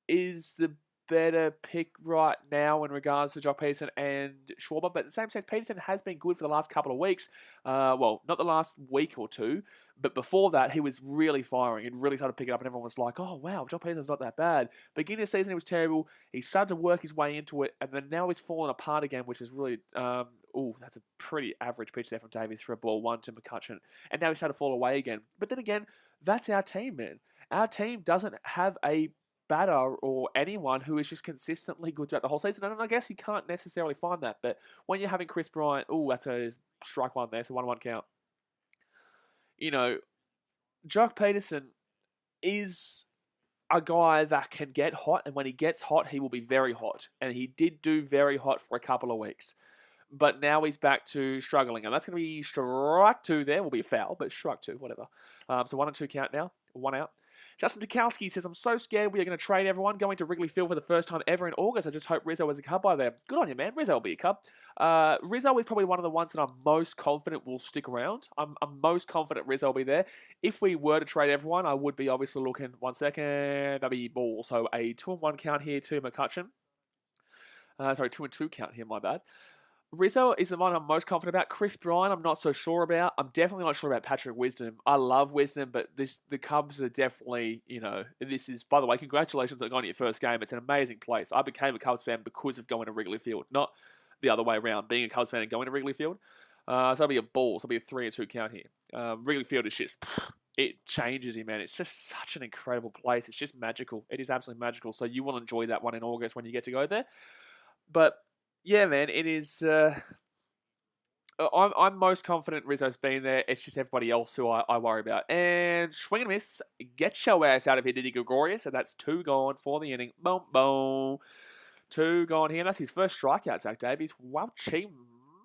is the better pick right now in regards to Jock Peterson and Schwarber, but in the same sense, Peterson has been good for the last couple of weeks. Well, not the last week or two, but before that, he was really firing and really started picking up, and everyone was like, oh, wow, Jock Peterson's not that bad. Beginning of the season, he was terrible. He started to work his way into it, and then now he's fallen apart again, which is really, that's a pretty average pitch there from Davies for a ball one to McCutcheon, and now he's started to fall away again. But then again, that's our team, man. Our team doesn't have a batter or anyone who is just consistently good throughout the whole season. And I guess you can't necessarily find that. But when you're having Chris Bryant, that's a strike one there. It's a 1-1 count. Jock Peterson is a guy that can get hot. And when he gets hot, he will be very hot. And he did do very hot for a couple of weeks. But now he's back to struggling. And that's going to be strike 2 there. Will be a foul, but strike 2, whatever. So 1-2 count now. 1 out. Justin Tarkowski says, I'm so scared we are going to trade everyone. Going to Wrigley Field for the first time ever in August. I just hope Rizzo is a Cub by then. Good on you, man. Rizzo will be a Cub. Rizzo is probably one of the ones that I'm most confident will stick around. I'm most confident Rizzo will be there. If we were to trade everyone, I would be obviously looking, 1 second, that'd be ball. So a 2-1 count here to McCutcheon. 2-2 count here, my bad. Rizzo is the one I'm most confident about. Chris Bryant, I'm not so sure about. I'm definitely not sure about Patrick Wisdom. I love Wisdom, but the Cubs are definitely, this is, by the way, congratulations on going to your first game. It's an amazing place. I became a Cubs fan because of going to Wrigley Field, not the other way around, being a Cubs fan and going to Wrigley Field. So it'll be a ball. So it'll be a 3-2 count here. Wrigley Field is just, it changes you, man. It's just such an incredible place. It's just magical. It is absolutely magical. So you will enjoy that one in August when you get to go there. But yeah, man, it is. I'm most confident Rizzo's been there. It's just everybody else who I worry about. And swing and miss, get your ass out of here, Diddy Gregorius. So that's 2 gone for the inning. Boom, boom. 2 gone here. And that's his first strikeout, Zach Davies. Wowchee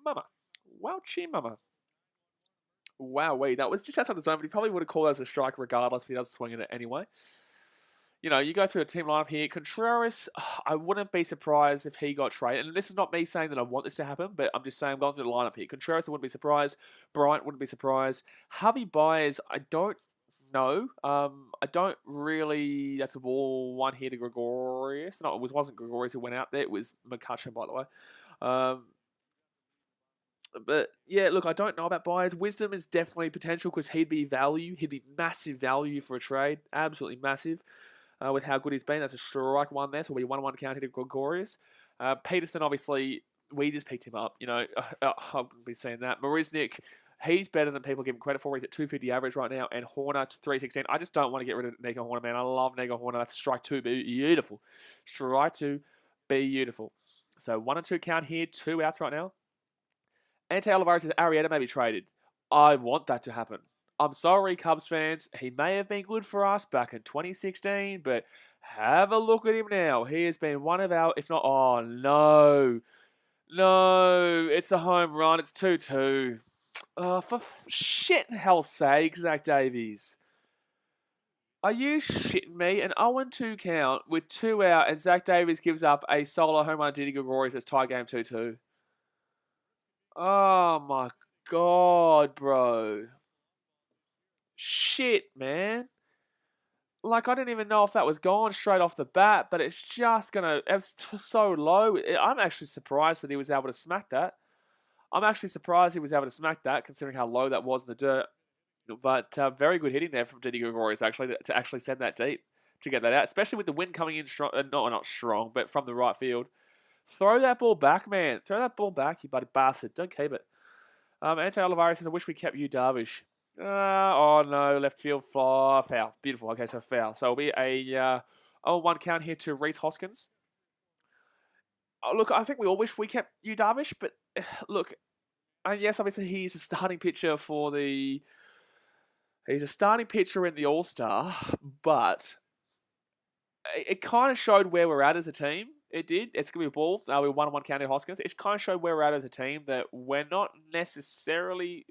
mama. Wowee. That was just outside the zone, but he probably would have called it as a strike regardless, but he does swing at it anyway. You go through a team lineup here. Contreras, I wouldn't be surprised if he got traded. And this is not me saying that I want this to happen, but I'm just saying I'm going through the lineup here. Contreras, I wouldn't be surprised. Bryant wouldn't be surprised. Javi Baez, I don't know. I don't really... That's a ball 1 here to Gregorius. No, it wasn't Gregorius who went out there. It was McCutcheon, by the way. But, yeah, look, I don't know about Baez. Wisdom is definitely potential because he'd be value. He'd be massive value for a trade. Absolutely massive. With how good he's been. That's a strike 1 there, so it'll be 1-1 count here to Gregorius. Peterson, obviously, we just picked him up. I've been saying that. Marisnik, he's better than people give him credit for. He's at 250 average right now, and Horner 316. I just don't want to get rid of Nico Horner, man. I love Nico Horner. That's a strike 2, beautiful. Strike 2, beautiful. So 1-2 count here, 2 outs right now. Ante Olivares says Arrieta may be traded. I want that to happen. I'm sorry, Cubs fans. He may have been good for us back in 2016, but have a look at him now. He has been one of our, if not, oh no. No, it's a home run. It's 2-2. For shit and hell's sake, Zach Davies. Are you shitting me? An 0-2 count with 2 out, and Zach Davies gives up a solo home run to Didi Gregorius as tie game 2-2. Oh my god, bro. Shit, man. Like, I didn't even know if that was gone straight off the bat, but it's just gonna... It's so low. I'm actually surprised that he was able to smack that. Considering how low that was in the dirt. But very good hitting there from Didi Gregorius, actually, to actually send that deep, to get that out, especially with the wind coming in strong, not strong, but from the right field. Throw that ball back, man. Throw that ball back, you bloody bastard. Don't keep it. Antonio Olivares says, I wish we kept you, Darvish. Oh, no, left field, foul. Beautiful. Okay, so foul. So it'll be a 0-1 count here to Rhys Hoskins. Oh, look, I think we all wish we kept you, Darvish, but look, yes, obviously he's a starting pitcher for the... He's a starting pitcher in the All-Star, but it kind of showed where we're at as a team. It did. It's going to be a ball. We 1-1 counted Hoskins. It kind of showed where we're at as a team, that we're not necessarily...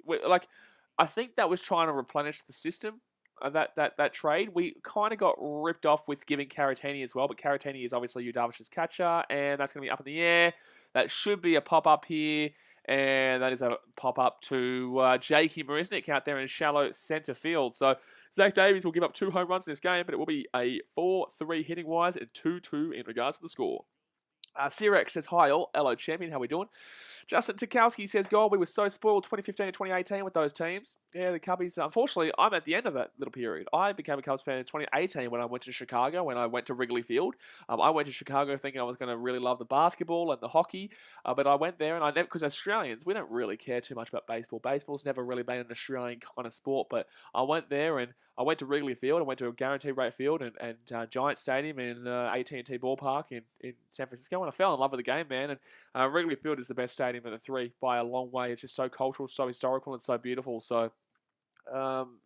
I think that was trying to replenish the system, that trade. We kind of got ripped off with giving Caratini as well, but Caratini is obviously Yu Darvish's catcher, and that's going to be up in the air. That should be a pop-up here. And that is a pop-up to Jakey Marisnick out there in shallow centre field. So Zach Davies will give up 2 home runs in this game, but it will be a 4-3 hitting-wise and 2-2 in regards to the score. Sirex says, hi all, hello champion, how we doing? Justin Tukowski says, God, we were so spoiled 2015 to 2018 with those teams. Yeah, the Cubbies, unfortunately, I'm at the end of that little period. I became a Cubs fan in 2018 when I went to Chicago, when I went to Wrigley Field. I went to Chicago thinking I was going to really love the basketball and the hockey, but I went there and I never, because Australians, we don't really care too much about baseball. Baseball's never really been an Australian kind of sport, but I went there and I went to Wrigley Field. I went to a guaranteed rate field and Giant Stadium in AT&T Ballpark in San Francisco, and I fell in love with the game, man. And Wrigley Field is the best stadium of the 3 by a long way. It's just so cultural, so historical, and so beautiful. So, I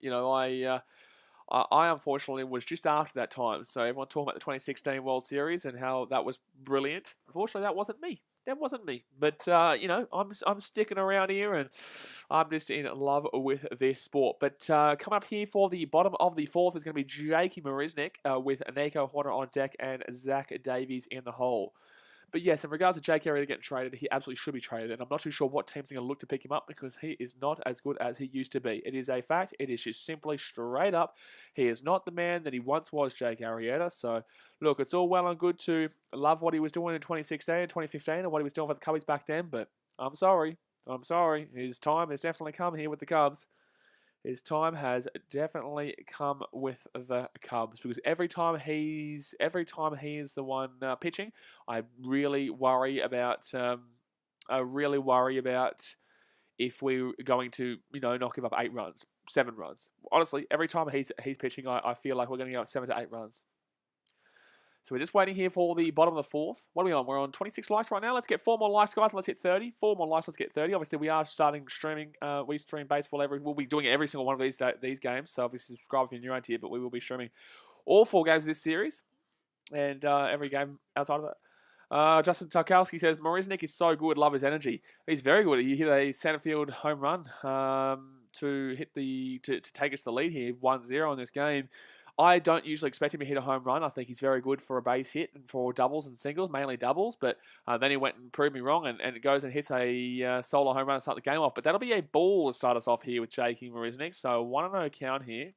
unfortunately was just after that time. So everyone talking about the 2016 World Series and how that was brilliant. Unfortunately, that wasn't me. But, I'm sticking around here and I'm just in love with this sport. But coming up here for the bottom of the 4th is going to be Jakey Marisnick with Nico Horner on deck and Zach Davies in the hole. But yes, in regards to Jake Arrieta getting traded, he absolutely should be traded. And I'm not too sure what team's going to look to pick him up because he is not as good as he used to be. It is a fact. It is just simply straight up. He is not the man that he once was, Jake Arrieta. So, look, it's all well and good to love what he was doing in 2016 and 2015 and what he was doing for the Cubbies back then. But I'm sorry. His time has definitely come here with the Cubs. His time has definitely come with the Cubs because every time he is the one pitching, I really worry about if we're going to not give up 8 runs, 7 runs. Honestly, every time he's pitching, I feel like we're going to go 7 to 8 runs. So we're just waiting here for the bottom of the 4th. What are we on? We're on 26 likes right now. Let's get 4 more likes, guys. And let's hit 30. 4 more likes. Let's get 30. Obviously, we are starting streaming. We stream baseball we'll be doing every single one of these games. So obviously, subscribe if you're new around here. But we will be streaming all 4 games of this series and every game outside of that. Justin Tarkowski says Marisnick is so good. Love his energy. He's very good. He hit a center field home run to take us to the lead here, 1-0 in this game. I don't usually expect him to hit a home run. I think he's very good for a base hit and for doubles and singles, mainly doubles. But then he went and proved me wrong and it goes and hits a solo home run to start the game off. But that'll be a ball to start us off here with Jakey Marisnick. So 1-0 count here.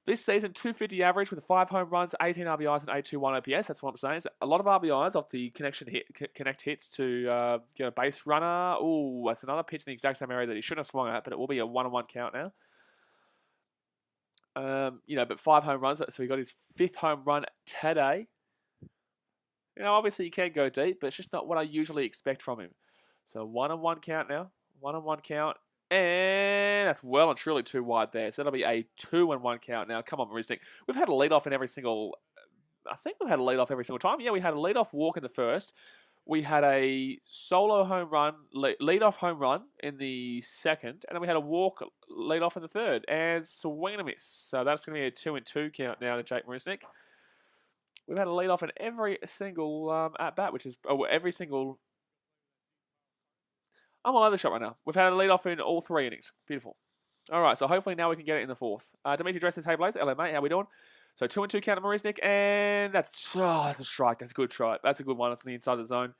This season, 250 average with 5 home runs, 18 RBIs, and 821 OPS. That's what I'm saying. It's a lot of RBIs off the connect hits to get a base runner. Ooh, that's another pitch in the exact same area that he shouldn't have swung at, but it will be a 1-1 count now. But 5 home runs, so he got his 5th home run today. Obviously you can go deep, but it's just not what I usually expect from him. So 1-1 count now. 1-1 count. And that's well and truly too wide there. So that'll be a 2-1 count now. Come on, Marisnick. We've had a leadoff in every single... I think we've had a leadoff every single time. Yeah, we had a leadoff walk in the first. We had a solo home run, leadoff home run in the second, and then we had a walk leadoff in the third, and swing and a miss. So that's going to be a 2-2 count now to Jake Marisnick. We've had a leadoff in every single at-bat, which is every single I'm all over the shop right now. We've had a lead off in all 3 innings. Beautiful. All right, so hopefully now we can get it in the 4th. Dimitri Dress says, hey, Blaze. Hello, mate. How we doing? So 2-2 count to Marisnik, and that's a strike. That's a good try. That's a good one. It's on the inside of the zone.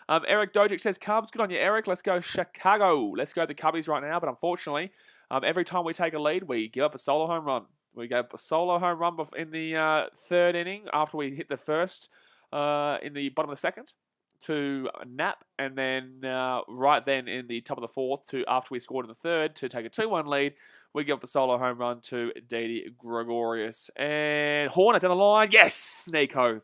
Eric Dojic says, Cubs. Good on you, Eric. Let's go Chicago. Let's go the Cubbies right now. But unfortunately, every time we take a lead, we give up a solo home run. We go a solo home run in the 3rd inning after we hit the first in the bottom of the 2nd to Nap, and then right then in the top of the 4th to after we scored in the 3rd to take a 2-1 lead, we give up a solo home run to Didi Gregorius. And Horner down the line. Yes, Nico.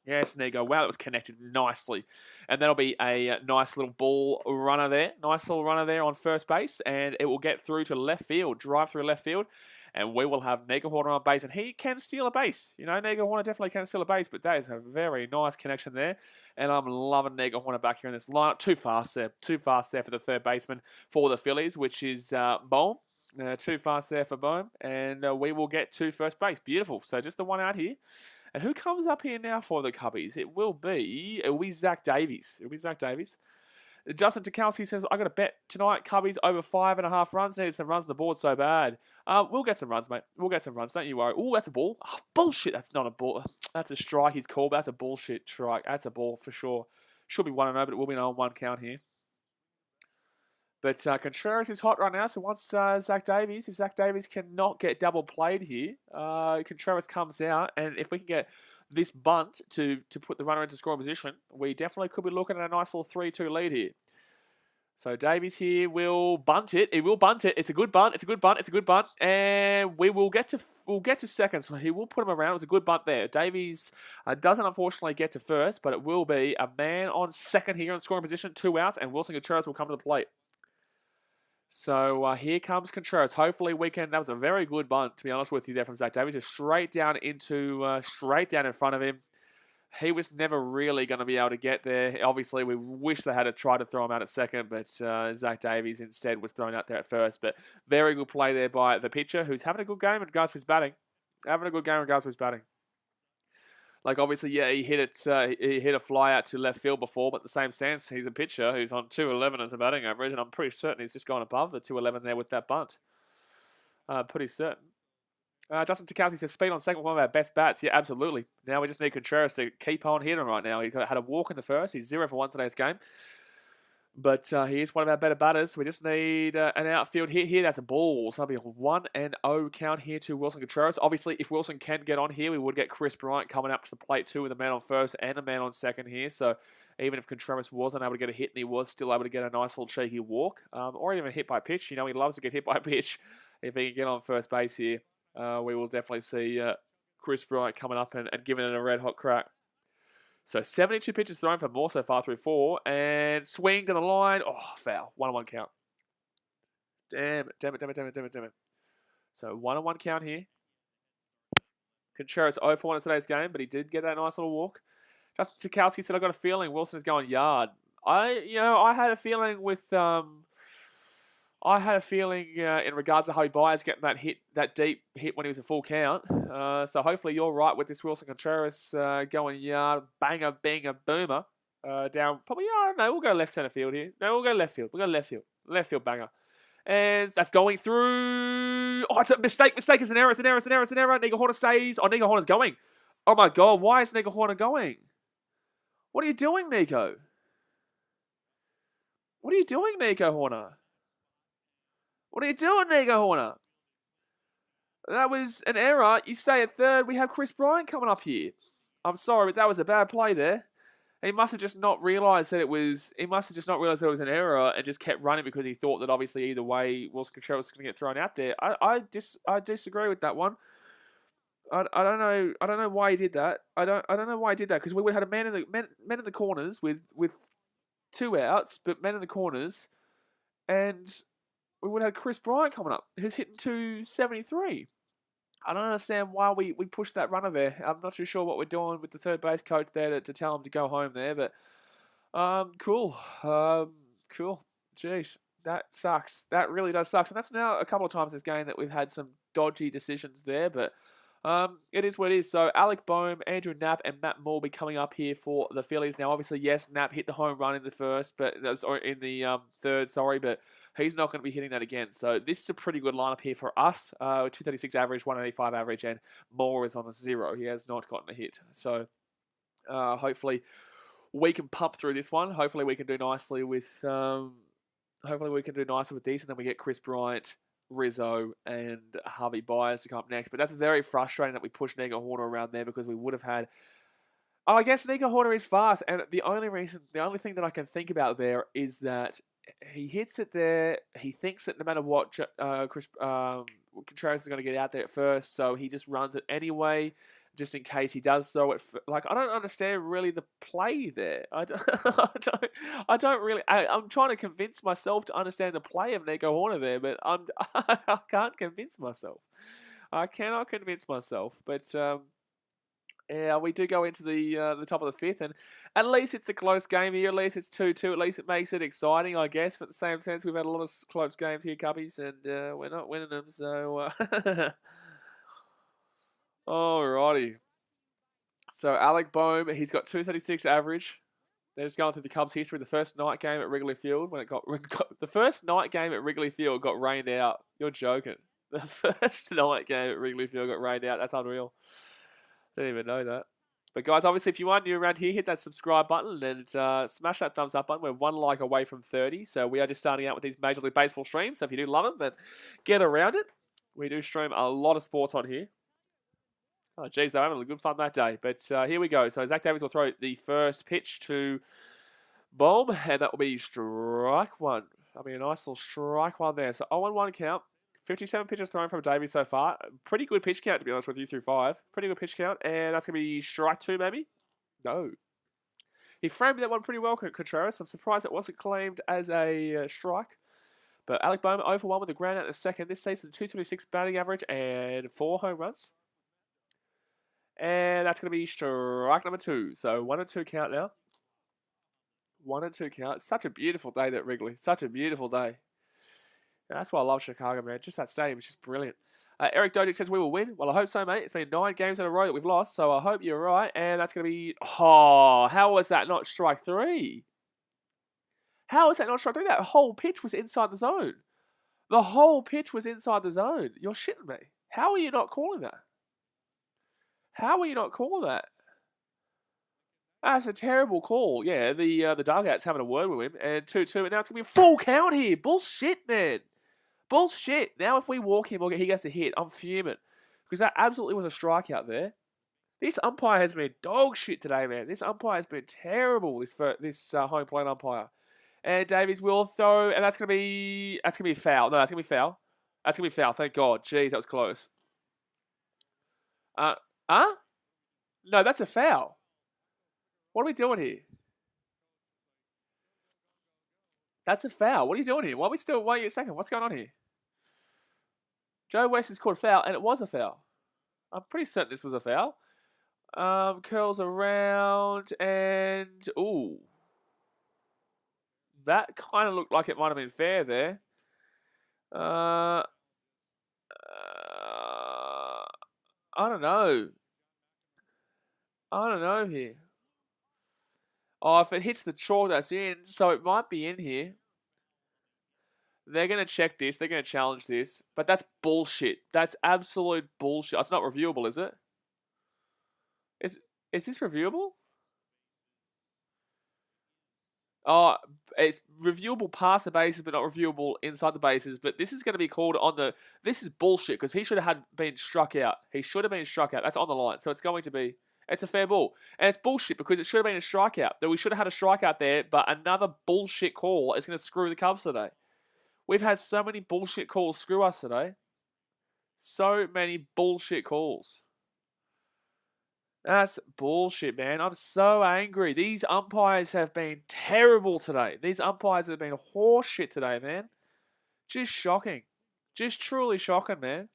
Yes, Nico. Wow, that was connected nicely. And that'll be a nice little ball runner there. Nice little runner there on first base. And it will get through to left field. Drive through left field. And we will have Nico Horner on base. And he can steal a base. You know, Nico Horner definitely can steal a base. But that is a very nice connection there. And I'm loving Nico Horner back here in this lineup. Too fast there. Too fast there for the 3rd baseman for the Phillies, which is Bohm. Too fast there for Bohm. And we will get to first base. Beautiful. So just the one out here. And who comes up here now for the Cubbies? It will be Zach Davies. Justin Tukowski says, I got a bet tonight, Cubbies over 5.5 runs. Needed some runs on the board so bad. We'll get some runs, mate. We'll get some runs. Don't you worry. Oh, that's a ball. Oh, bullshit. That's not a ball. That's a strike he's called. That's a bullshit strike. That's a ball for sure. Should be 1-0, but it will be an 0-1 count here. But Contreras is hot right now, so once Zach Davies, if Zach Davies cannot get double played here, Contreras comes out, and if we can get this bunt to put the runner into scoring position, we definitely could be looking at a nice little 3-2 lead here. So Davies here will bunt it. He will bunt it. It's a good bunt. It's a good bunt. It's a good bunt, and we'll get to second. So he will put him around. It's a good bunt there. Davies doesn't unfortunately get to first, but it will be a man on second here in scoring position, 2 outs, and Wilson Contreras will come to the plate. So here comes Contreras. Hopefully we can. That was a very good bunt, to be honest with you, there from Zach Davies. Just straight down in front of him. He was never really going to be able to get there. Obviously, we wish they had tried to throw him out at second, but Zach Davies instead was thrown out there at first. But very good play there by the pitcher, who's having a good game in regards to his batting. Like, obviously, yeah, he hit a fly out to left field before, but in the same sense, he's a pitcher who's on 211 as a batting average, and I'm pretty certain he's just gone above the 211 there with that bunt. Pretty certain. Justin Tukowski says, speed on second, one of our best bats. Yeah, absolutely. Now we just need Contreras to keep on hitting right now. He had a walk in the first. He's 0 for 1 today's game. But he is one of our better batters. We just need an outfield hit here. That's a ball. So that'll be a 1-0 count here to Wilson Contreras. Obviously, if Wilson can get on here, we would get Chris Bryant coming up to the plate too with a man on first and a man on second here. So even if Contreras wasn't able to get a hit and he was still able to get a nice little cheeky walk or even a hit by pitch. You know, he loves to get hit by pitch. If he can get on first base here, we will definitely see Chris Bryant coming up and giving it a red-hot crack. So 72 pitches thrown for more so far through 4. And swing to the line. Oh, foul. 1-1 count. Damn it. So 1-1 count here. Contreras 0 for 1 in today's game, but he did get that nice little walk. Justin Tukowski said, I got a feeling Wilson is going yard. I had a feeling with... in regards to Javi Baez getting that deep hit when he was a full count. So hopefully you're right with this Wilson Contreras going yard, banger, banger, boomer. Down, probably, I don't know, we'll go left center field here. No, we'll go left field. We'll go left field. Left field banger. And that's going through. Oh, it's a mistake. It's an error. Nico Horner stays. Oh, Nico Horner's going. Oh my God, why is Nico Horner going? What are you doing, Nico? What are you doing, Nico Horner? What are you doing, Nico Horner? That was an error. You stay at third. We have Chris Bryant coming up here. I'm sorry, but that was a bad play there. He must have just not realised that it was. He must have just not realised that it was an error and just kept running because he thought that obviously either way Wilson Contreras was going to get thrown out there. I disagree with that one. I don't know why he did that. I don't know why he did that because we would have had a men in the corners with 2 outs, but men in the corners, and we would have had Chris Bryant coming up, who's hitting 273. I don't understand why we pushed that runner there. I'm not too sure what we're doing with the third base coach there to tell him to go home there, but cool. Cool. Jeez, that sucks. That really does suck. And that's now a couple of times this game that we've had some dodgy decisions there, but It is what it is. So Alec Boehm, Andrew Knapp, and Matt Moore will be coming up here for the Phillies. Now, obviously, yes, Knapp hit the home run in the first, but that's or in the third. Sorry, but he's not going to be hitting that again. So this is a pretty good lineup here for us. 236 average, 185 average, and Moore is on a 0. He has not gotten a hit. So hopefully we can pump through this one. Hopefully we can do nicely with. Hopefully we can do nicely with these, and then we get Chris Bryant, Rizzo, and Harvey Byers to come up next. But that's very frustrating that we pushed Nico Horner around there because we would have had. Oh, I guess Nico Horner is fast, and the only thing that I can think about there is that he hits it there. He thinks that no matter what, Contreras is going to get out there at first, so he just runs it anyway, just in case he does throw it. Like, I don't understand really the play there. I don't really. I'm trying to convince myself to understand the play of Nico Horner there, but I can't convince myself. I cannot convince myself. But yeah, we do go into the top of the fifth, and at least it's a close game here. At least it's 2-2. At least it makes it exciting, I guess. But at the same sense, we've had a lot of close games here, Cubbies, and we're not winning them. So. Alrighty. So Alec Boehm, he's got 236 average. They're just going through the Cubs' history. The first night game at Wrigley Field, the first night game at Wrigley Field got rained out. You're joking. The first night game at Wrigley Field got rained out. That's unreal. Didn't even know that. But guys, obviously, if you are new around here, hit that subscribe button and smash that thumbs up button. We're 1 like away from 30. So we are just starting out with these Major League Baseball streams. So if you do love them, then get around it. We do stream a lot of sports on here. Oh, geez, they're having a good fun that day. But here we go. So Zach Davies will throw the first pitch to Boehm, and that will be strike one. That'll be a nice little strike one there. So 0-1 count. 57 pitches thrown from Davies so far. Pretty good pitch count, to be honest with you, through 5. Pretty good pitch count. And that's going to be strike 2, maybe? No. He framed that one pretty well, Contreras. I'm surprised it wasn't claimed as a strike. But Alec Boehm 0-1 with a ground out in the second. This season, 236 batting average and 4 home runs. And that's going to be strike number 2. So 1-2 count now. 1-2 count. Such a beautiful day at Wrigley. Such a beautiful day. And that's why I love Chicago, man. Just that stadium is just brilliant. Eric Dojic says we will win. Well, I hope so, mate. It's been 9 games in a row that we've lost, so I hope you're right. And that's going to be... Oh, how was that not strike 3? How was that not strike 3? That whole pitch was inside the zone. The whole pitch was inside the zone. You're shitting me. How are you not calling that? How are you not calling that? That's a terrible call. Yeah, the dugout's having a word with him. And 2-2, and now it's going to be a full count here. Bullshit, man. Bullshit. Now if we walk him, he gets a hit. I'm fuming. Because that absolutely was a strikeout there. This umpire has been dog shit today, man. This umpire has been terrible, this home plate umpire. And Davies will throw, and that's going to be foul. No, that's going to be foul. That's going to be foul, thank God. Jeez, that was close. Huh? No, that's a foul. What are we doing here? That's a foul. What are you doing here? Why are we still... Wait a second. What's going on here? Joe West has called a foul, and it was a foul. I'm pretty certain this was a foul. Curls around, and... Ooh. That kind of looked like it might have been fair there. I don't know. I don't know here. Oh, if it hits the chalk, that's in. So it might be in here. They're going to check this. They're going to challenge this. But that's bullshit. That's absolute bullshit. It's not reviewable, is it? Is this reviewable? Oh, it's reviewable past the bases, but not reviewable inside the bases. But this is going to be called on the... This is bullshit, because he should have been struck out. He should have been struck out. That's on the line. So it's going to be... It's a fair ball. And it's bullshit, because it should have been a strikeout. That we should have had a strikeout there, but another bullshit call is going to screw the Cubs today. We've had so many bullshit calls screw us today. So many bullshit calls. That's bullshit, man. I'm so angry. These umpires have been terrible today. These umpires have been horseshit today, man. Just shocking. Just truly shocking, man.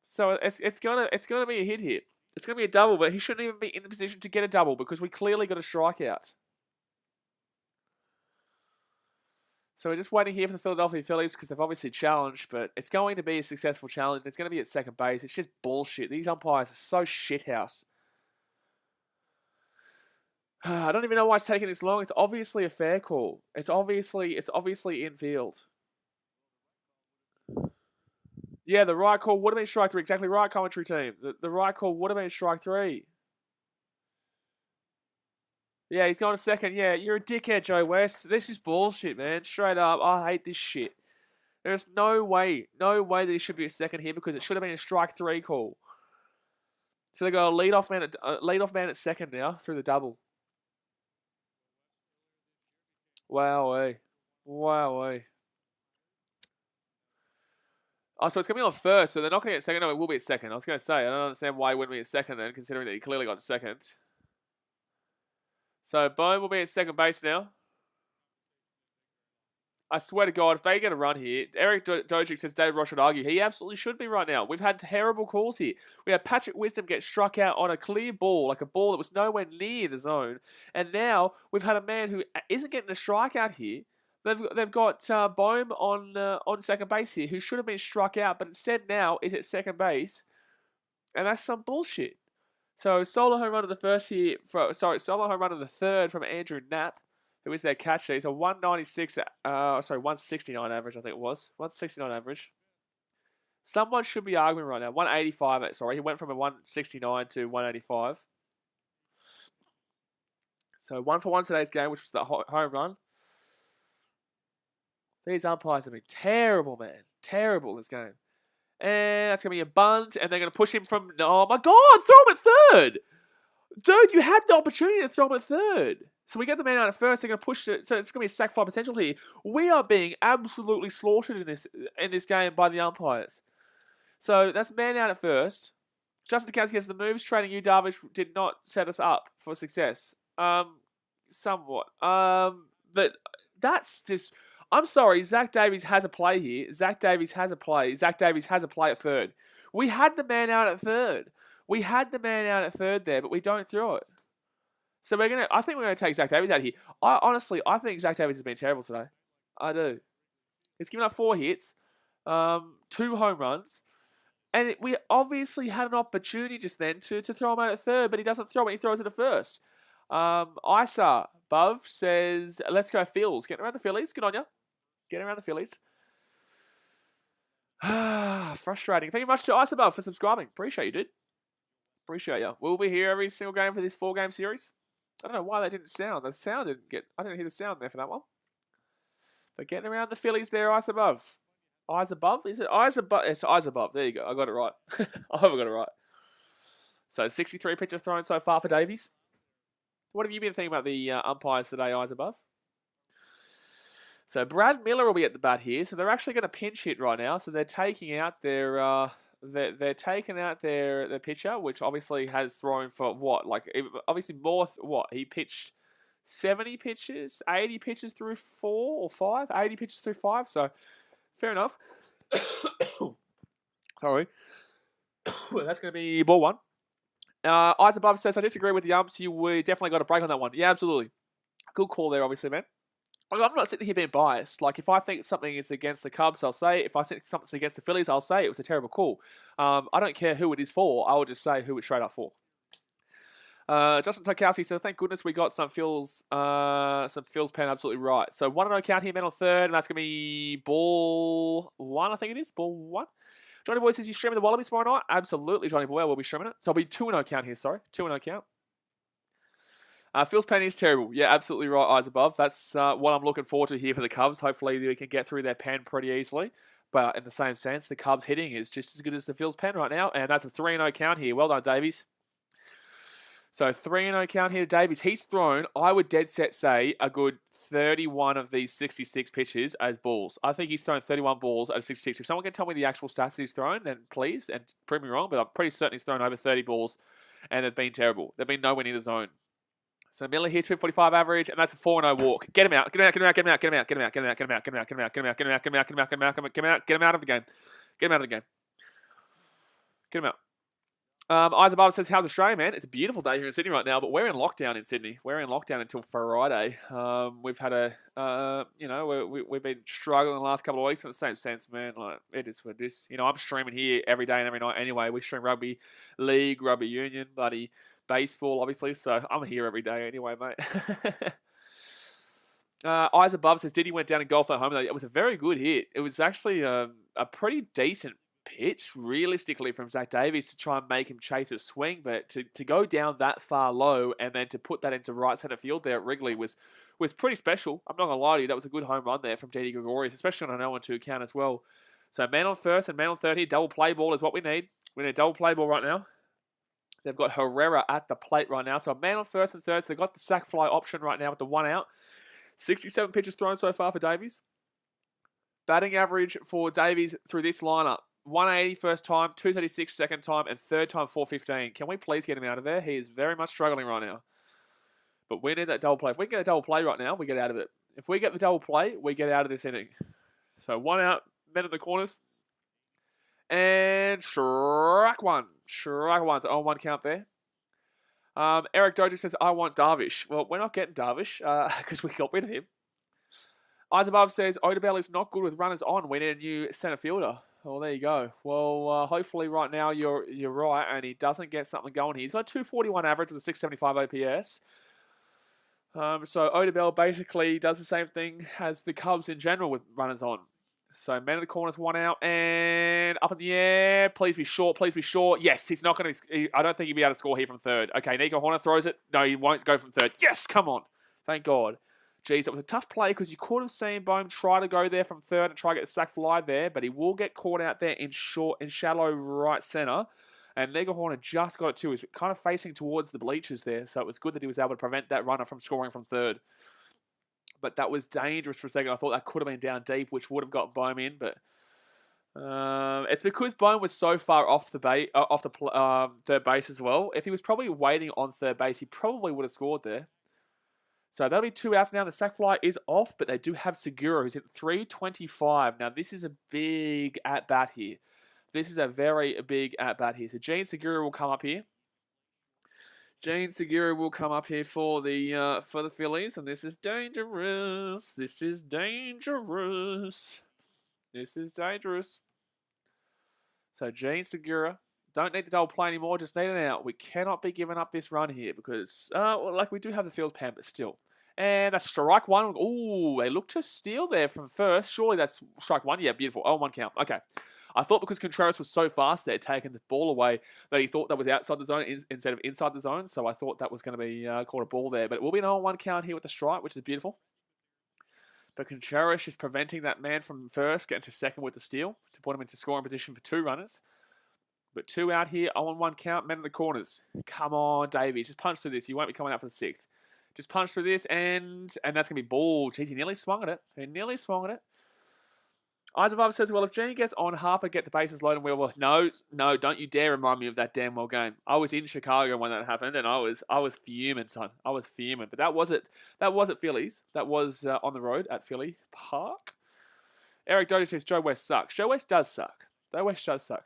So it's gonna be a hit here. It's gonna be a double, but he shouldn't even be in the position to get a double because we clearly got a strikeout. So we're just waiting here for the Philadelphia Phillies because they've obviously challenged, but it's going to be a successful challenge. It's going to be at second base. It's just bullshit. These umpires are so shithouse. I don't even know why it's taking this long. It's obviously a fair call. It's obviously infield. Yeah, the right call would have been strike 3. Exactly right, commentary team. The right call would have been strike 3. Yeah, he's going to second. Yeah, you're a dickhead, Joe West. This is bullshit, man. Straight up, I hate this shit. There's no way that he should be a second here because it should have been a strike 3 call. So they got a leadoff man at second now through the double. Wowee. Oh, so it's going to be on first, so they're not going to get second. No, it will be at second. I was going to say, I don't understand why he wouldn't be at second then, considering that he clearly got second. So, Bohm will be at second base now. I swear to God, if they get a run here, Eric Dojic says David Ross should argue. He absolutely should be right now. We've had terrible calls here. We had Patrick Wisdom get struck out on a clear ball, like a ball that was nowhere near the zone. And now we've had a man who isn't getting a strikeout here. They've got Bohm on second base here, who should have been struck out, but instead now is at second base. And that's some bullshit. So solo home run of the first here, solo home run of the third from Andrew Knapp, who is their catcher. He's a 169 average, I think it was. 169 average. Someone should be arguing right now. 185, sorry. He went from a 169 to 185. So 1 for 1 today's game, which was the home run. These umpires have been terrible, man. Terrible this game. And that's going to be a bunt, and they're going to push him from... Oh, my God! Throw him at third! Dude, you had the opportunity to throw him at third. So we get the man out at first. They're going to push it. So it's going to be a sack fly potential here. We are being absolutely slaughtered in this game by the umpires. So that's man out at first. Justin Kowski gets the moves. Trading you, Darvish, did not set us up for success. Somewhat. But that's just... I'm sorry, Zach Davies has a play here. Zach Davies has a play at third. We had the man out at third. There, but we don't throw it. So I think we're gonna take Zach Davies out of here. I think Zach Davies has been terrible today. I do. He's given up 4 hits, 2 home runs, and we obviously had an opportunity just then to throw him out at third, but he doesn't throw it. He throws it at first. Isa Bov says, "Let's go Phils. Getting around the Phillies. Good on ya. Getting around the Phillies." Frustrating. Thank you much to Isa Bov for subscribing. Appreciate you, dude. Appreciate you. We'll be here every single game for this 4-game series. I don't know why that didn't sound. I didn't hear the sound there for that one. But getting around the Phillies there, Isa Bov. Isa Bov? Is it Isa Bov? It's Isa Bov. There you go. I got it right. I hope I got it right. So 63 pitches thrown so far for Davies. What have you been thinking about the umpires today, Isa Bov? So Brad Miller will be at the bat here. So they're actually going to pinch hit right now. So they're taking out their their pitcher, which obviously has thrown for what? Like obviously more. What he pitched 70 pitches, 80 pitches through 4 or 5, 80 pitches through 5. So fair enough. Sorry, that's going to be ball 1. Isa Above says, I disagree with the umps. We definitely got a break on that one. Yeah, absolutely. Good call there, obviously, man. I'm not sitting here being biased. Like, if I think something is against the Cubs, I'll say it. If I think something's against the Phillies, I'll say it was a terrible call. I don't care who it is for. I will just say who it's straight up for. Justin Tokowski said, thank goodness we got some Phil's pen absolutely right. So 1-0 count here, man on third, and that's going to be ball 1, I think it is. Ball 1. Johnny Boy says, you streaming the Wallabies tomorrow night? Absolutely, Johnny Boy. I will be streaming it. So it'll be 2-0 count here, sorry. 2-0 count. Phil's pen is terrible. Yeah, absolutely right, eyes above. That's what I'm looking forward to here for the Cubs. Hopefully we can get through their pen pretty easily. But in the same sense, the Cubs hitting is just as good as the Phil's pen right now. And that's a 3-0 count here. Well done, Davies. So 3-0 count here to Davies. He's thrown, I would dead set say, a good 31 of these 66 pitches as balls. I think he's thrown 31 balls out of 66. If someone can tell me the actual stats he's thrown, then please, and prove me wrong, but I'm pretty certain he's thrown over 30 balls, and they've been terrible. They've been nowhere near the zone. So Miller here, 245 average, and that's a 4-0 walk. Get him out, get him out, get him out, get him out, get him out, get him out, get him out, get him out, get him out, get him out, get him out, get him out, get him out, get him out, get him out, get him out, get him out of the game. Get him out of the game. Get him out. Eyes Above says, how's Australia, man? It's a beautiful day here in Sydney right now, but we're in lockdown in Sydney. We're in lockdown until Friday. We've had we've been struggling the last couple of weeks in the same sense, man. Like, it is what it is. I'm streaming here every day and every night anyway. We stream rugby league, rugby union, bloody baseball, obviously, so I'm here every day anyway, mate. Eyes Above says, Diddy went down and golf at home. It was a very good hit. It was actually a pretty decent pitch, realistically, from Zach Davies to try and make him chase a swing, but to go down that far low and then to put that into right centre field there at Wrigley was pretty special. I'm not going to lie to you, that was a good home run there from JD Gregorius, especially on an 0-2 count as well. So man on first and man on third here, double play ball is what we need. We need a double play ball right now. They've got Herrera at the plate right now, so a man on first and third, so they've got the sack fly option right now with the 1 out. 67 pitches thrown so far for Davies. Batting average for Davies through this lineup, 180 first time, 236 second time, and third time 415. Can we please get him out of there? He is very much struggling right now. But we need that double play. If we get a double play right now, we get out of it. If we get the double play, we get out of this inning. So 1 out, men in the corners. And strike one. Strike one. So 0-1 count there. Eric Dojic says, I want Darvish. Well, we're not getting Darvish because we got rid of him. Eyes Above says, Odell is not good with runners on. We need a new centre fielder. Well, there you go. Well, hopefully right now you're right and he doesn't get something going here. He's got a 241 average with a 675 OPS. So Odell basically does the same thing as the Cubs in general with runners on. So man in the corners, 1 out, and up in the air. Please be short, please be short. Yes, he's not going to... I don't think he'll be able to score here from third. Okay, Nico Horner throws it. No, he won't go from third. Yes, come on. Thank God. Geez, that was a tough play because you could have seen Bohm try to go there from third and try to get the sack fly there, but he will get caught out there in shallow right centre. And Nico Horner just got it too. He's kind of facing towards the bleachers there, so it was good that he was able to prevent that runner from scoring from third. But that was dangerous for a second. I thought that could have been down deep, which would have got Bohm in. But it's because Bohm was so far off the third base as well. If he was probably waiting on third base, he probably would have scored there. So that'll be 2 outs now. The sack fly is off, but they do have Segura, who's at 325. Now, this is a big at-bat here. This is a very big at-bat here. So Gene Segura will come up here. Gene Segura will come up here for the Phillies, and this is dangerous. This is dangerous. This is dangerous. So Gene Segura, don't need the double play anymore. Just need an out. We cannot be giving up this run here because, we do have the field pan, but still. And that's strike one. Ooh, they look to steal there from first. Surely that's strike one. Yeah, beautiful. 0-1 count. Okay. I thought because Contreras was so fast they had taken the ball away that he thought that was outside the zone instead of inside the zone. So I thought that was going to be called a ball there. But it will be an 0-1 count here with the strike, which is beautiful. But Contreras is preventing that man from first getting to second with the steal to put him into scoring position for 2 runners. But 2 out here, 0-1 count, men in the corners. Come on, Davies, just punch through this. You won't be coming out for the 6th. Just punch through this, and that's going to be ball. Jeez, he nearly swung at it. He nearly swung at it. Eyes Above says, well, if Gene gets on, Harper get the bases loaded. Well, no, don't you dare remind me of that damn well game. I was in Chicago when that happened, and I was fuming, son. I was fuming. But that was at Phillies. That was on the road at Philly Park. Eric Doty says, Joe West sucks. Joe West does suck. Joe West does suck.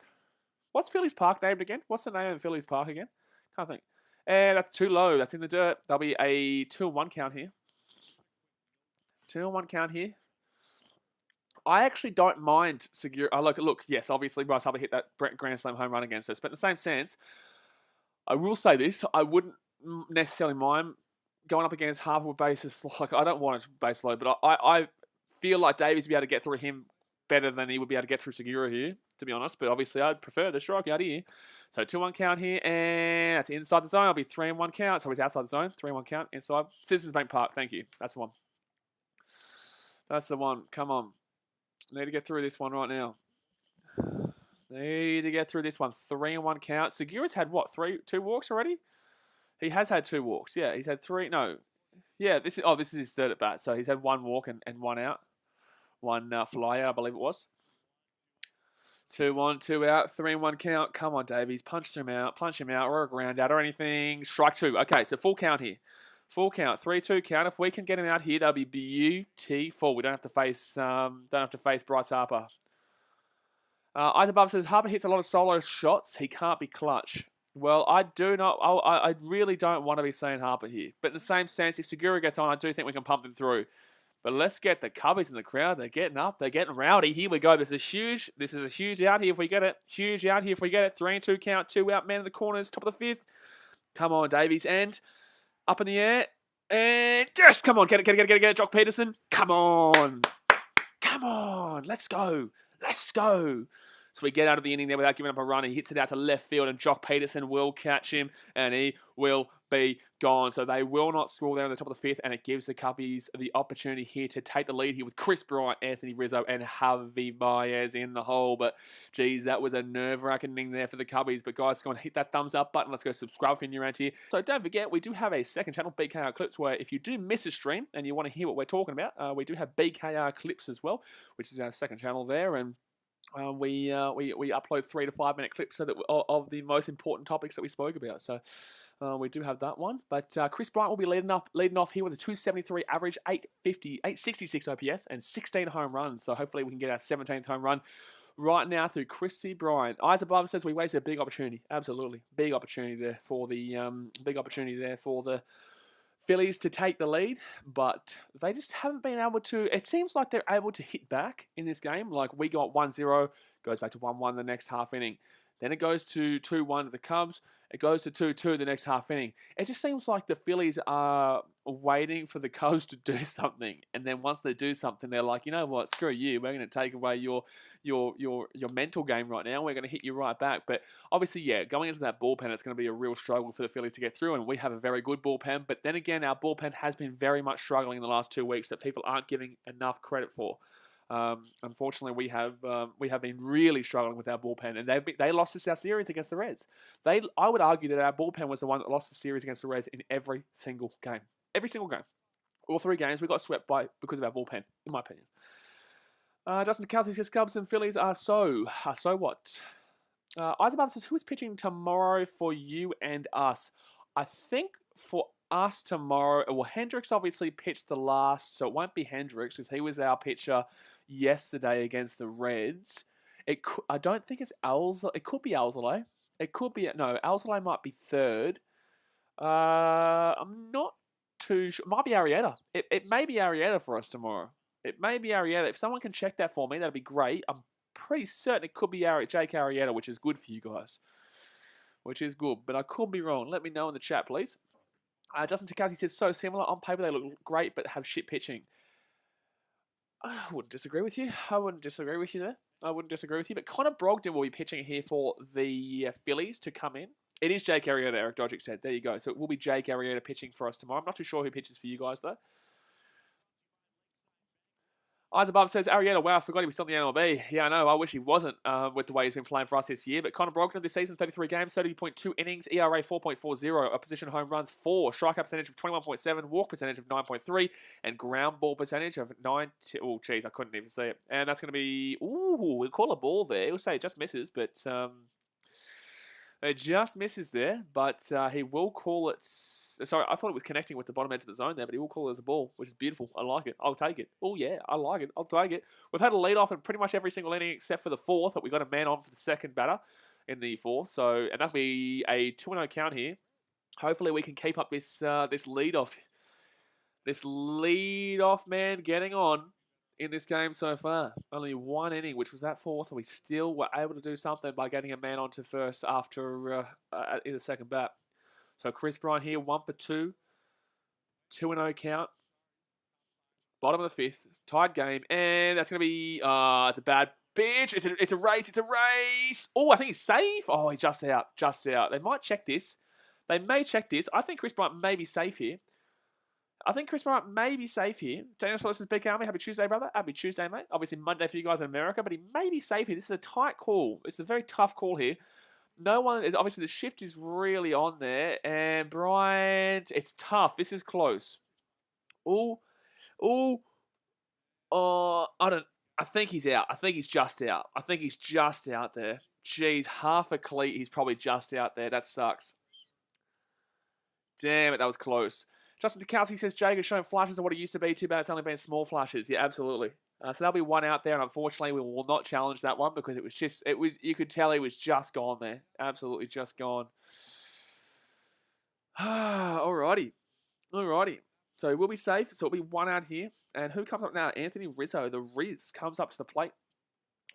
What's Phillies Park named again? What's the name of Phillies Park again? Can't think. And that's too low. That's in the dirt. There'll be a 2-1 count here. 2-1 count here. I actually don't mind Segura. Look, yes, obviously Bryce Harper hit that Grand Slam home run against us. But in the same sense, I will say this. I wouldn't necessarily mind going up against Harper with bases. I don't want it to base load, but I feel like Davies will be able to get through him better than he would be able to get through Segura here, to be honest. But obviously, I'd prefer the strikeout here. So 2-1 count here, and that's inside the zone. It'll be 3-1 count. So he's outside the zone. 3-1 count inside. Citizens Bank Park. Thank you. That's the one. That's the one. Come on. Need to get through this one right now. Need to get through this one. 3-1 count. Segura's had what? 2 walks already? He has had 2 walks. Yeah, he's had 3. No. Yeah, this is his third at bat. So he's had 1 walk and 1 out. 1 fly out, I believe it was. 2-1, 2 out, 3-1 count. Come on, Davies. Punch him out, or a ground out or anything. Strike 2. Okay, so full count here. Full count, 3-2 count. If we can get him out here, that'll be beautiful. We don't have to face Bryce Harper. Eyes Above says Harper hits a lot of solo shots. He can't be clutch. Well, I do not. I really don't want to be saying Harper here. But in the same sense, if Segura gets on, I do think we can pump him through. But let's get the Cubbies in the crowd. They're getting up. They're getting rowdy. Here we go. This is huge. This is a huge out here if we get it. Huge out here if we get it. 3-2 count. 2 out. Man in the corners. Top of the 5th. Come on, Davies. And up in the air. And yes, come on. Get it. Jock Peterson. Come on. Come on. Let's go. Let's go. So we get out of the inning there without giving up a run. He hits it out to left field, and Jock Peterson will catch him, and he will be gone. So they will not score there on the top of the 5th, and it gives the Cubbies the opportunity here to take the lead here with Chris Bryant, Anthony Rizzo, and Javi Baez in the hole. But, geez, that was a nerve-wracking inning there for the Cubbies. But, guys, go and hit that thumbs up button. Let's go subscribe if you're new around here. So don't forget, we do have a second channel, BKR Clips, where if you do miss a stream and you want to hear what we're talking about, we do have BKR Clips as well, which is our second channel there, and we upload 3 to 5 minute clips of the most important topics that we spoke about. So we do have that one. But Chris Bryant will be leading off here with a 273 average, 866 OPS, and 16 home runs. So hopefully we can get our 17th home run right now through Chrissy Bryant. Eyes above says we wasted a big opportunity. Absolutely, big opportunity there for the Phillies to take the lead, but they just haven't been able to. It seems like they're able to hit back in this game. Like we got 1-0, goes back to 1-1 the next half inning. Then it goes to 2-1 to the Cubs. It goes to 2-2 the next half inning. It just seems like the Phillies are waiting for the Cubs to do something, and then once they do something, they're like, you know what, screw you. We're going to take away your mental game right now. We're going to hit you right back. But obviously, yeah, going into that bullpen, it's going to be a real struggle for the Phillies to get through, and we have a very good bullpen. But then again, our bullpen has been very much struggling in the last 2 weeks that people aren't giving enough credit for. Unfortunately, we have been really struggling with our bullpen, and they lost us our series against the Reds. I would argue that our bullpen was the one that lost the series against the Reds in every single game. Every single game. All 3 games, we got swept because of our bullpen, in my opinion. Justin DeKelsey says Cubs and Phillies are so what? Eyes above says, who is pitching tomorrow for you and us? I think for us tomorrow, well, Hendricks obviously pitched the last, so it won't be Hendricks because he was our pitcher yesterday against the Reds. I don't think it's Alzolay. It could be Alzolay. Alzolay might be third. I'm not too sure. It might be Arrieta. It may be Arrieta for us tomorrow. It may be Arrieta. If someone can check that for me, that'd be great. I'm pretty certain it could be Jake Arrieta, which is good for you guys. Which is good, but I could be wrong. Let me know in the chat, please. Justin Takazi says, so similar. On paper, they look great, but have shit pitching. I wouldn't disagree with you. There. But Connor Brogdon will be pitching here for the Phillies to come in. It is Jake Arrieta, Eric Dodgick said. There you go. So it will be Jake Arrieta pitching for us tomorrow. I'm not too sure who pitches for you guys, though. Eyes above says, Arrieta, wow, I forgot he was still in the MLB. Yeah, I know. I wish he wasn't with the way he's been playing for us this year. But Connor Brogdon this season, 33 games, 30.2 innings, ERA 4.40, opposition home runs 4, strikeout percentage of 21.7, walk percentage of 9.3, and ground ball percentage of 9. Oh, geez, I couldn't even see it. And that's going to be, we'll call a ball there. We'll say it just misses, but it just misses there. But he will call it. Sorry, I thought it was connecting with the bottom edge of the zone there, but he will call it as a ball, which is beautiful. I like it. I'll take it. Oh, yeah, I like it. I'll take it. We've had a lead off in pretty much every single inning except for the 4th, but we got a man on for the second batter in the 4th. So, and that'll be a 2-0 count here. Hopefully we can keep up this lead off. This lead off man getting on in this game so far. Only 1 inning, which was that 4th, and we still were able to do something by getting a man on to first after in the second bat. So Chris Bryant here, 1 for 2. 2-0 count. Bottom of the 5th. Tied game. And that's going to be... it's a bad pitch. It's a race. Oh, I think he's safe. Oh, he's just out. They might check this. They may check this. I think Chris Bryant may be safe here. Daniel Solison's BKRmy. Happy Tuesday, brother. Happy Tuesday, mate. Obviously Monday for you guys in America, but he may be safe here. This is a tight call. It's a very tough call here. No one, obviously the shift is really on there, and Bryant, it's tough. This is close. I think he's out. I think he's just out there. Jeez, half a cleat, he's probably just out there. That sucks. Damn it, that was close. Justin DeKelsey says, Jake has shown flashes of what it used to be. Too bad it's only been small flashes. Yeah, absolutely. So there'll be one out there, and unfortunately we will not challenge that one because you could tell he was just gone there. Absolutely just gone. Alrighty. So we'll be safe. So it'll be one out here. And who comes up now? Anthony Rizzo. The Riz comes up to the plate.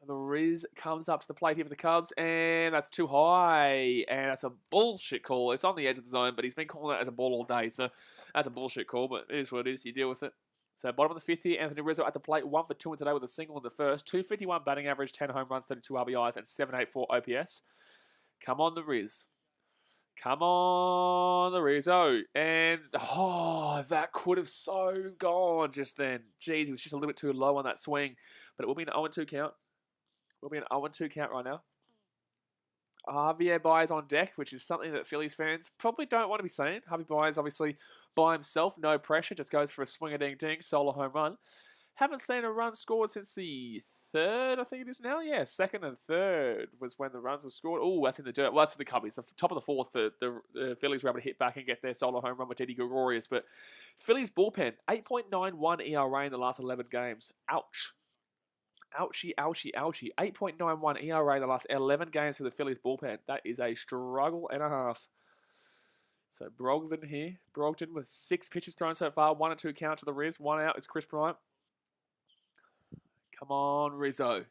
The Riz comes up to the plate here for the Cubs, and that's too high, and that's a bullshit call. It's on the edge of the zone, but he's been calling it as a ball all day, so that's a bullshit call, but it is what it is. You deal with it. So bottom of the 5th here, Anthony Rizzo at the plate, 1 for 2 in today with a single in the first, 251 batting average, 10 home runs, 32 RBIs, and 784 OPS. Come on, the Riz. Come on, the Rizzo. And, that could have so gone just then. Jeez, he was just a little bit too low on that swing, but it will be an 0-2 count. Will be an 0-2 count right now. Javier Baez on deck, which is something that Phillies fans probably don't want to be seeing. Javier Baez obviously by himself, no pressure, just goes for a swing-a-ding-ding, solo home run. Haven't seen a run scored since the 3rd, I think it is now. Yeah, 2nd and 3rd was when the runs were scored. Oh, that's in the dirt. Well, that's for the Cubbies. The top of the 4th, the Phillies were able to hit back and get their solo home run with Teddy Gregorius. But Phillies bullpen, 8.91 ERA in the last 11 games. Ouch. Ouchie, ouchie, ouchie. 8.91 ERA in the last 11 games for the Phillies bullpen. That is a struggle and a half. So Brogdon here. Brogdon with 6 pitches thrown so far. 1 and 2 count to the Riz. 1 out is Chris Bryant. Come on, Rizzo.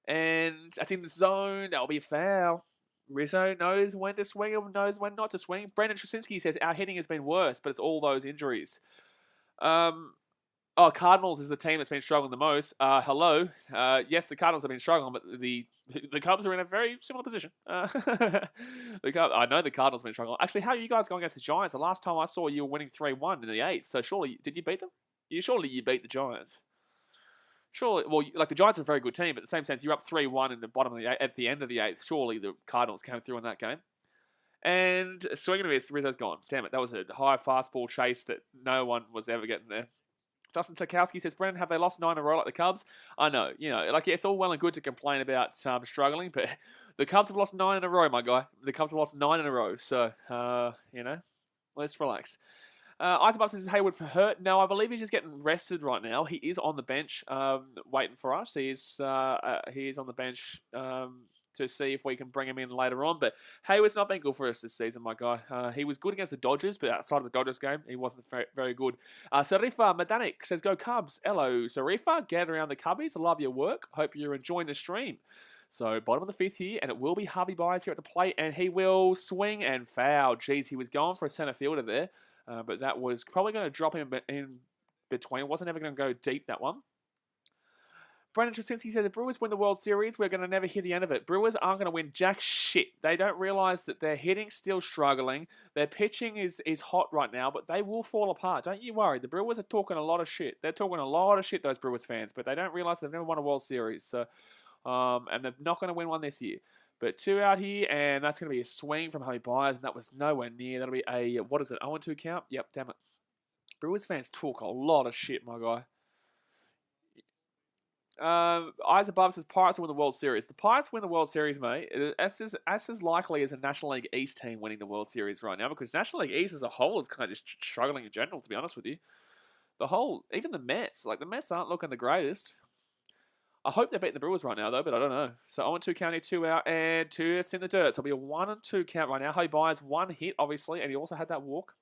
And that's in the zone. That'll be a foul. Rizzo knows when to swing and knows when not to swing. Brendan Trasinski says our hitting has been worse, but it's all those injuries. Cardinals is the team that's been struggling the most. Hello. Yes, the Cardinals have been struggling, but the Cubs are in a very similar position. I know the Cardinals have been struggling. Actually, how are you guys going against the Giants? The last time I saw you were winning 3-1 in the 8th. So surely, did you beat them? Surely you beat the Giants. Surely, well, like the Giants are a very good team, but in the same sense, you're up 3-1 in the bottom of the 8th, at the end of the 8th. Surely the Cardinals came through in that game. And swinging a miss, Rizzo's gone. Damn it, that was a high fastball chase that no one was ever getting there. Justin Tarkowski says, Brendan, have they lost 9 in a row like the Cubs? I know, it's all well and good to complain about struggling, but the Cubs have lost 9 in a row, my guy. The Cubs have lost 9 in a row, so, let's relax. Isobub says, Hayward for hurt. No, I believe he's just getting rested right now. He is on the bench waiting for us. He is on the bench to see if we can bring him in later on. But Hayward's not been good for us this season, my guy. He was good against the Dodgers, but outside of the Dodgers game, he wasn't very, very good. Sarifa Madanik says, go Cubs. Hello, Sarifa. Get around the Cubbies. I love your work. Hope you're enjoying the stream. So, bottom of the 5th here, and it will be Javi Baez here at the plate, and he will swing and foul. Jeez, he was going for a center fielder there. But that was probably going to drop him in between. Wasn't ever going to go deep, that one. Brendan Trasinski said, the Brewers win the World Series. We're going to never hear the end of it. Brewers aren't going to win jack shit. They don't realise that their hitting's still struggling. Their pitching is hot right now, but they will fall apart. Don't you worry. The Brewers are talking a lot of shit. They're talking a lot of shit, those Brewers fans, but they don't realise they've never won a World Series. So, and they're not going to win one this year. But 2 out here, and that's going to be a swing from Javi Baez, and that was nowhere near. That'll be a, 0-2 count? Yep, damn it. Brewers fans talk a lot of shit, my guy. Eyes above says Pirates will win the World Series. The Pirates win the World Series, mate. That's as likely as a National League East team winning the World Series right now, because National League East as a whole is kind of just struggling in general, to be honest with you. Even the Mets, the Mets aren't looking the greatest. I hope they're beating the Brewers right now, though, but I don't know. So 0-2 count here, 2 out, and 2 it's in the dirt. So it'll be a 1-2 count right now. Javi Baez 1 hit, obviously, and he also had that walk.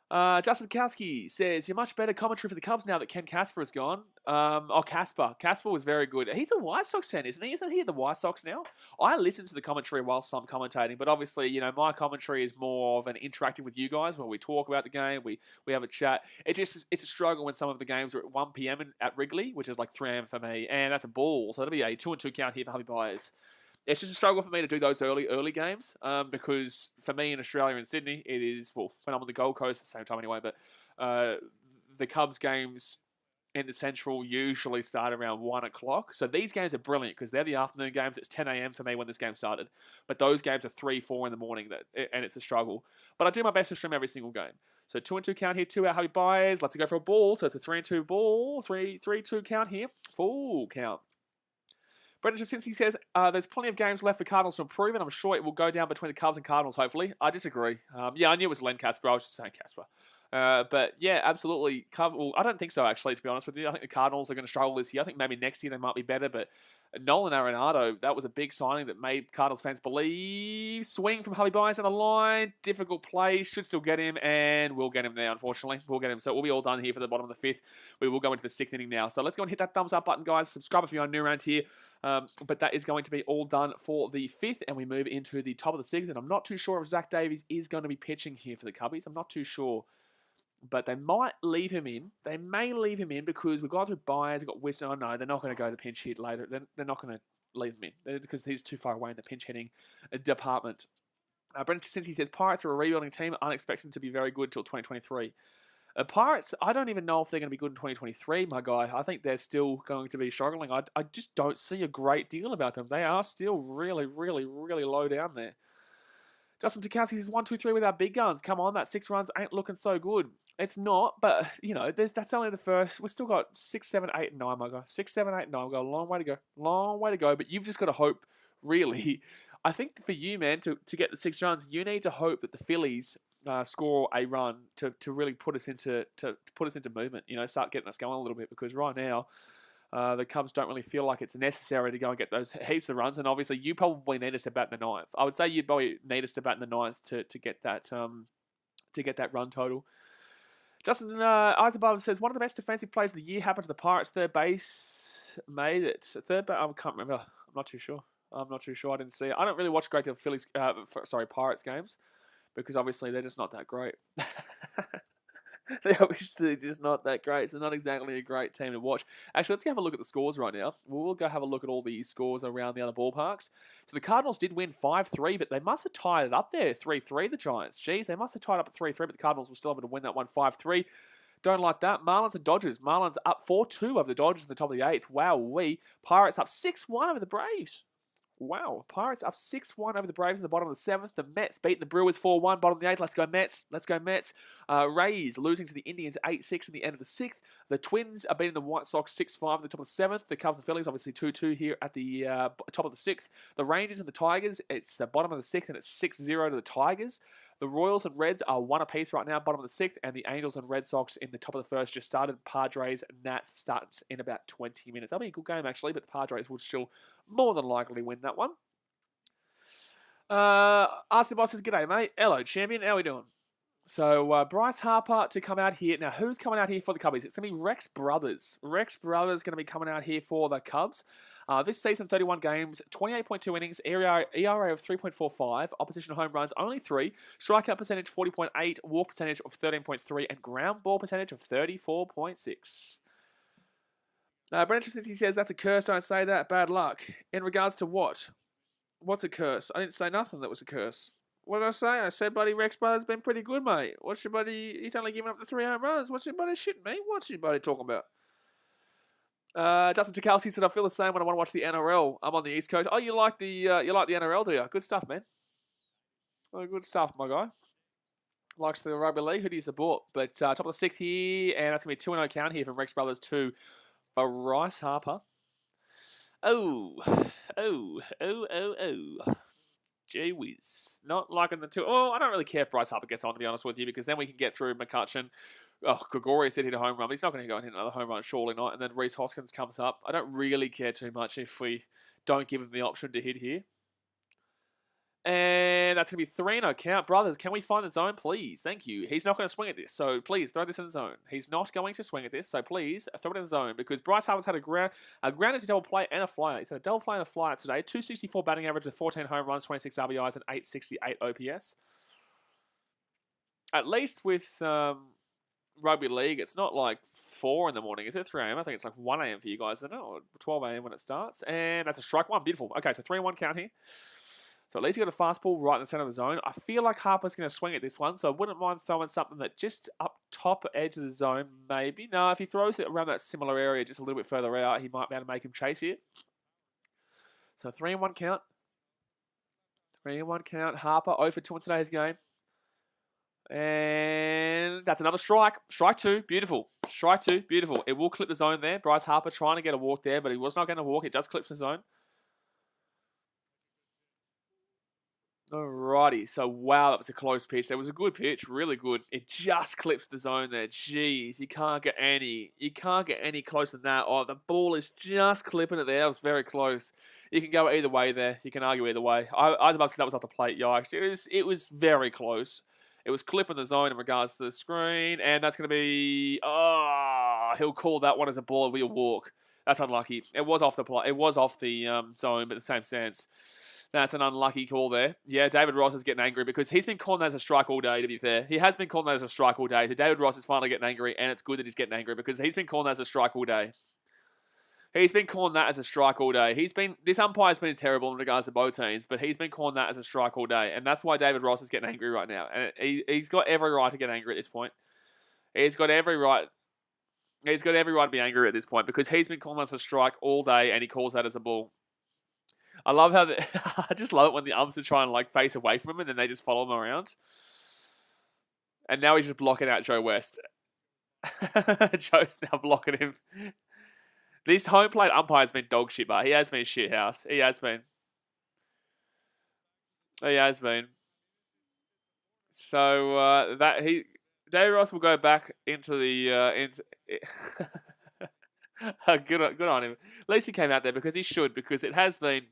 Justin Kowski says, you're much better commentary for the Cubs now that Ken Casper is gone. Casper. Casper was very good. He's a White Sox fan, isn't he? Isn't he at the White Sox now? I listen to the commentary whilst I'm commentating, but obviously, my commentary is more of an interacting with you guys where we talk about the game, we have a chat. It's a struggle when some of the games are at 1 p.m. at Wrigley, which is like 3 a.m. for me, and that's a ball. So it'll be a 2-2 count here for Javi Baez. It's just a struggle for me to do those early games because for me in Australia and Sydney, it is, when I'm on the Gold Coast at the same time anyway, but the Cubs games in the Central usually start around 1 o'clock. So these games are brilliant because they're the afternoon games. It's 10 a.m. for me when this game started. But those games are 3, 4 in the morning, and it's a struggle. But I do my best to stream every single game. So 2-2 count here, 2 out Javi Baez. Let's go for a ball. So it's a 3-2 ball, 3-2 count here, full count. Brendan Trasinski says, there's plenty of games left for Cardinals to improve, and I'm sure it will go down between the Cubs and Cardinals, hopefully. I disagree. I knew it was Len Casper. I was just saying Casper. But yeah, absolutely. Well, I don't think so, actually, to be honest with you. I think the Cardinals are going to struggle this year. I think maybe next year they might be better, but Nolan Arenado, that was a big signing that made Cardinals fans believe. Swing from Javi Baez on the line. Difficult play. Should still get him, and we'll get him now, unfortunately. We'll get him. So we'll be all done here for the bottom of the fifth. We will go into the sixth inning now. So let's go and hit that thumbs up button, guys. Subscribe if you're new around here. But that is going to be all done for the fifth, and we move into the top of the sixth. And I'm not too sure if Zach Davies is going to be pitching here for the Cubbies. I'm not too sure. But they might leave him in. They may leave him in because we've gone through Baez, we've got Wisdom. Oh, no, they're not going to go to pinch hit later. They're not going to leave him in because he's too far away in the pinch hitting department. Brendan Chisinski says, Pirates are a rebuilding team, unexpected to be very good until 2023. Pirates, I don't even know if they're going to be good in 2023, my guy. I think they're still going to be struggling. I just don't see a great deal about them. They are still really, really, really low down there. Justin Tukowski says 1, 2, 3 with our big guns. Come on, that 6 runs ain't looking so good. It's not, but, you know, that's only the first. We've still got 6, 7, 8, and 9, my guy. 6, 7, 8, and 9. We've got a long way to go. Long way to go, but you've just got to hope, really. I think for you, man, to get the 6 runs, you need to hope that the Phillies score a run to really put us into movement. You know, start getting us going a little bit, because right now the Cubs don't really feel like it's necessary to go and get those heaps of runs. And obviously, you probably need us to bat in the ninth. I would say you'd probably need us to bat in the ninth to get that run total. Justin Eyes Above says, one of the best defensive plays of the year happened to the Pirates. Third base made it. Third base, I can't remember. I'm not too sure. I didn't see it. I don't really watch a great deal of Pirates games, because obviously they're just not that great. They're obviously just not that great. So they're not exactly a great team to watch. Actually, let's have a look at the scores right now. We'll go have a look at all the scores around the other ballparks. So the Cardinals did win 5-3, but they must have tied it up there, 3-3, the Giants. Jeez, they must have tied up at 3-3, but the Cardinals were still able to win that one 5-3. Don't like that. Marlins and Dodgers. Marlins up 4-2 over the Dodgers at the top of the 8th. Wow-wee. Pirates up 6-1 over the Braves. Wow, Pirates up 6-1 over the Braves in the bottom of the 7th. The Mets beat the Brewers 4-1, bottom of the 8th. Let's go Mets. Let's go Mets. Rays losing to the Indians 8-6 in the end of the 6th. The Twins are beating the White Sox 6-5 at the top of the 7th. The Cubs and Phillies obviously 2-2 here at the top of the 6th. The Rangers and the Tigers, it's the bottom of the 6th, and it's 6-0 to the Tigers. The Royals and Reds are 1 apiece right now, bottom of the 6th, and the Angels and Red Sox in the top of the 1st just started. Padres and Nats starts in about 20 minutes. That'll be a good game, actually, but the Padres will still more than likely win that one. Ask the Boss says, g'day, mate. Hello, champion. How we doing? So, Bryce Harper to come out here. Now, who's coming out here for the Cubbies? It's going to be Rex Brothers. Rex Brothers going to be coming out here for the Cubs. This season, 31 games, 28.2 innings, ERA of 3.45, opposition home runs only 3, strikeout percentage 40.8, walk percentage of 13.3, and ground ball percentage of 34.6. Brendan Chisinski says, that's a curse, don't say that, bad luck. In regards to what? What's a curse? I didn't say nothing that was a curse. What did I say? I said, buddy, Rex Brothers been pretty good, mate. What's your buddy? He's only giving up the 3 home runs. What's your buddy shitting me? What's your buddy talking about? Justin Tukowski said, I feel the same when I want to watch the NRL. I'm on the East Coast. Oh, you like the NRL, do you? Good stuff, man. Oh, good stuff, my guy. Likes the rugby league. Who do you support? But top of the 6th here, and that's going to be a 2-0 count here from Rex Brothers to Bryce Harper. Oh. Gee whiz. Not liking the two. Oh, I don't really care if Bryce Harper gets on, to be honest with you, because then we can get through McCutcheon. Oh, Gregorius did hit a home run, but he's not going to go and hit another home run, surely not. And then Reese Hoskins comes up. I don't really care too much if we don't give him the option to hit here. And that's going to be 3-0 count. Brothers, can we find the zone, please? Thank you. He's not going to swing at this, so please throw this in the zone. He's not going to swing at this, so please throw it in the zone, because Bryce Harper's had a grounded to double play and a flyer. He's had a double play and a flyer today. 264 batting average with 14 home runs, 26 RBIs, and 868 OPS. At least with rugby league, it's not like 4 in the morning. Is it 3 a.m.? I think it's like 1 a.m. for you guys, isn't it? Or 12 a.m. when it starts. And that's a strike one. Beautiful. Okay, so 3-1 count here. So at least you got a fastball right in the center of the zone. I feel like Harper's going to swing at this one, so I wouldn't mind throwing something that just up top edge of the zone, maybe. No, if he throws it around that similar area just a little bit further out, he might be able to make him chase here. So 3-1 count. 3-1 count. Harper 0 for 2 in today's game. And that's another strike. Strike 2. Beautiful. Strike 2. Beautiful. It will clip the zone there. Bryce Harper trying to get a walk there, but he was not going to walk. It just clips the zone. Alrighty, so wow, that was a close pitch. That was a good pitch, really good. It just clips the zone there. Jeez, you can't get any closer than that. Oh, the ball is just clipping it there. That was very close. You can go either way there. You can argue either way. I was about to say that was off the plate. Yikes! It was very close. It was clipping the zone in regards to the screen, and that's going to be. Oh, he'll call that one as a ball. We'll walk. That's unlucky. It was off the play. It was off the zone, but in the same sense. That's an unlucky call there. Yeah, David Ross is getting angry because he's been calling that as a strike all day, to be fair. He has been calling that as a strike all day. So David Ross is finally getting angry, and it's good that he's getting angry because he's been calling that as a strike all day. He's been calling that as a strike all day. This umpire's been terrible in regards to both teams, but he's been calling that as a strike all day. And that's why David Ross is getting angry right now. And he's got every right to get angry at this point. He's got every right to be angry at this point because he's been calling that as a strike all day, and he calls that as a ball. I love how I just love it when the umps are trying to like face away from him and then they just follow him around. And now he's just blocking out Joe West. Joe's now blocking him. This home plate umpire's been dog shit, but he has been shit house. He has been. So David Ross will go back into the good on him. At least he came out there because he should, because it has been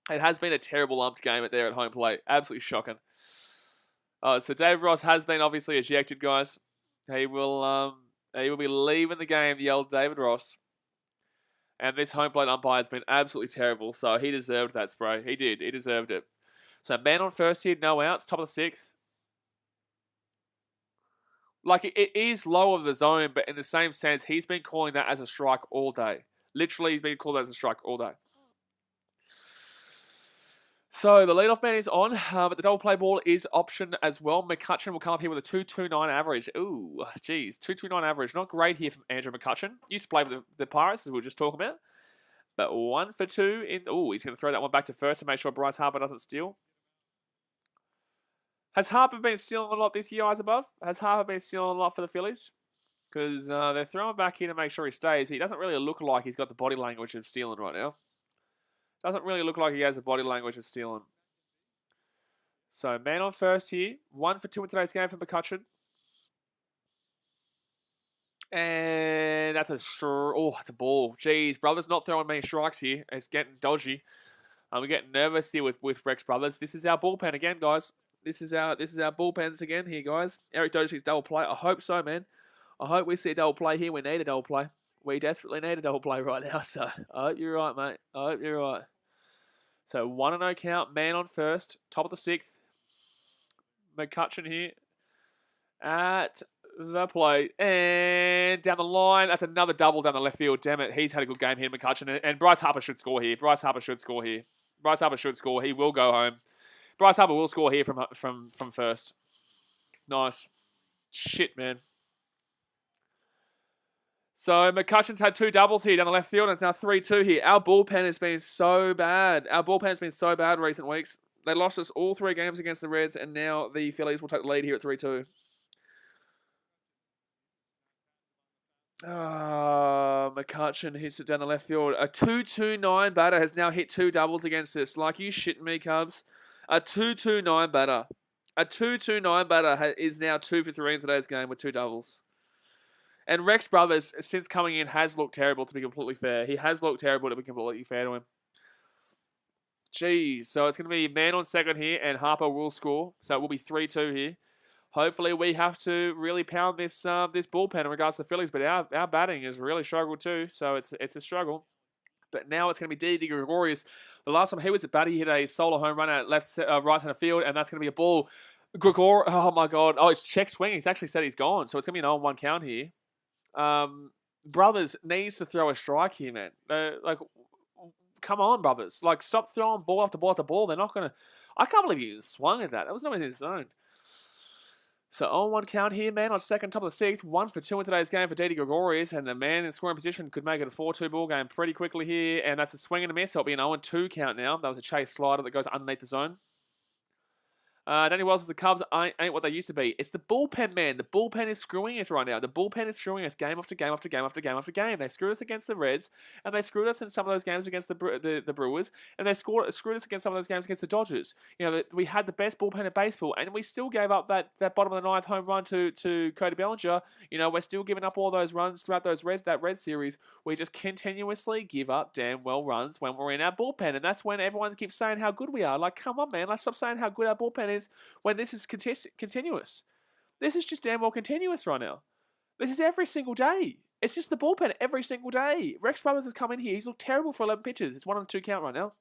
a terrible umped game there at home plate. Absolutely shocking. So David Ross has been obviously ejected, guys. He will be leaving the game, the old David Ross. And this home plate umpire has been absolutely terrible, so he deserved that spray. He did. He deserved it. So man on first here, no outs, top of the sixth. Like, it is low of the zone, but in the same sense, he's been calling that as a strike all day. Literally, he's been calling that as a strike all day. So the leadoff man is on, but the double play ball is option as well. McCutcheon will come up here with a 2.29 average. Ooh, geez, 2.29 average. Not great here from Andrew McCutcheon. Used to play with the Pirates, as we were just talking about. But 1 for 2. He's going to throw that one back to first to make sure Bryce Harper doesn't steal. Has Harper been stealing a lot this year, eyes above? Has Harper been stealing a lot for the Phillies? Because they're throwing back here to make sure he stays. But he doesn't really look like he's got the body language of stealing right now. Doesn't really look like he has the body language of stealing. So, man on first here. 1 for 2 in today's game for McCutcheon. And that's it's a ball. Jeez, Brothers not throwing many strikes here. It's getting dodgy. We're getting nervous here with Rex Brothers. This is our bullpen again, guys. This is our bullpens again here, guys. Eric Dojic's double play. I hope so, man. I hope we see a double play here. We need a double play. We desperately need a double play right now, so I hope you're right, mate. I hope you're right. So 1-0 count, man on first, top of the sixth. McCutcheon here at the plate. And down the line, that's another double down the left field. Damn it, he's had a good game here, McCutcheon. And Bryce Harper should score here. Bryce Harper should score. He will go home. Bryce Harper will score here from first. Nice. Shit, man. So McCutcheon's had 2 doubles here down the left field, and it's now 3-2 here. Our bullpen has been so bad. Recent weeks. They lost us all 3 games against the Reds, and now the Phillies will take the lead here at 3-2. McCutcheon hits it down the left field. A 2-2-9 batter has now hit 2 doubles against us. Like, you shitting me, Cubs? A 2-2-9 batter. A 2-2-9 batter is now 2 for 3 in today's game with 2 doubles. And Rex Brothers, since coming in, has looked terrible, to be completely fair. He has looked terrible, to be completely fair to him. Jeez. So it's going to be man on second here, and Harper will score. So it will be 3-2 here. Hopefully we have to really pound this bullpen in regards to the Phillies, but our batting has really struggled too, so it's a struggle. But now it's going to be Didi Gregorius. The last time he was at bat, he hit a solo home run at right center field, and that's going to be a ball. Oh my God. Oh, it's check swing. He's actually said he's gone, so it's going to be an 0-1 count here. Brothers needs to throw a strike here, man. Come on, Brothers. Like, stop throwing ball after ball after ball. They're not going to... I can't believe you swung at that. That was not in the zone. So 0-1 count here, man, on second, top of the sixth. 1 for 2 in today's game for Didi Gregorius, and the man in scoring position could make it a 4-2 ball game pretty quickly here, and that's a swing and a miss. So it'll be an 0-2 count now. That was a chase slider that goes underneath the zone. Danny Wells says the Cubs ain't what they used to be. It's the bullpen, man. The bullpen is screwing us right now. The bullpen is screwing us game after game after game after game after game. They screwed us against the Reds, and they screwed us in some of those games against the Brewers, and they screwed us against some of those games against the Dodgers. You know, we had the best bullpen in baseball, and we still gave up that bottom of the ninth home run to Cody Bellinger. You know, we're still giving up all those runs throughout that Red series. We just continuously give up damn well runs when we're in our bullpen, and that's when everyone keeps saying how good we are. Like, come on, man. Let's stop saying how good our bullpen is when this is continuous. This is just damn well continuous right now. This is every single day. It's just the bullpen every single day. Rex Brothers has come in here. He's looked terrible for 11 pitches. It's 1-2 count right now.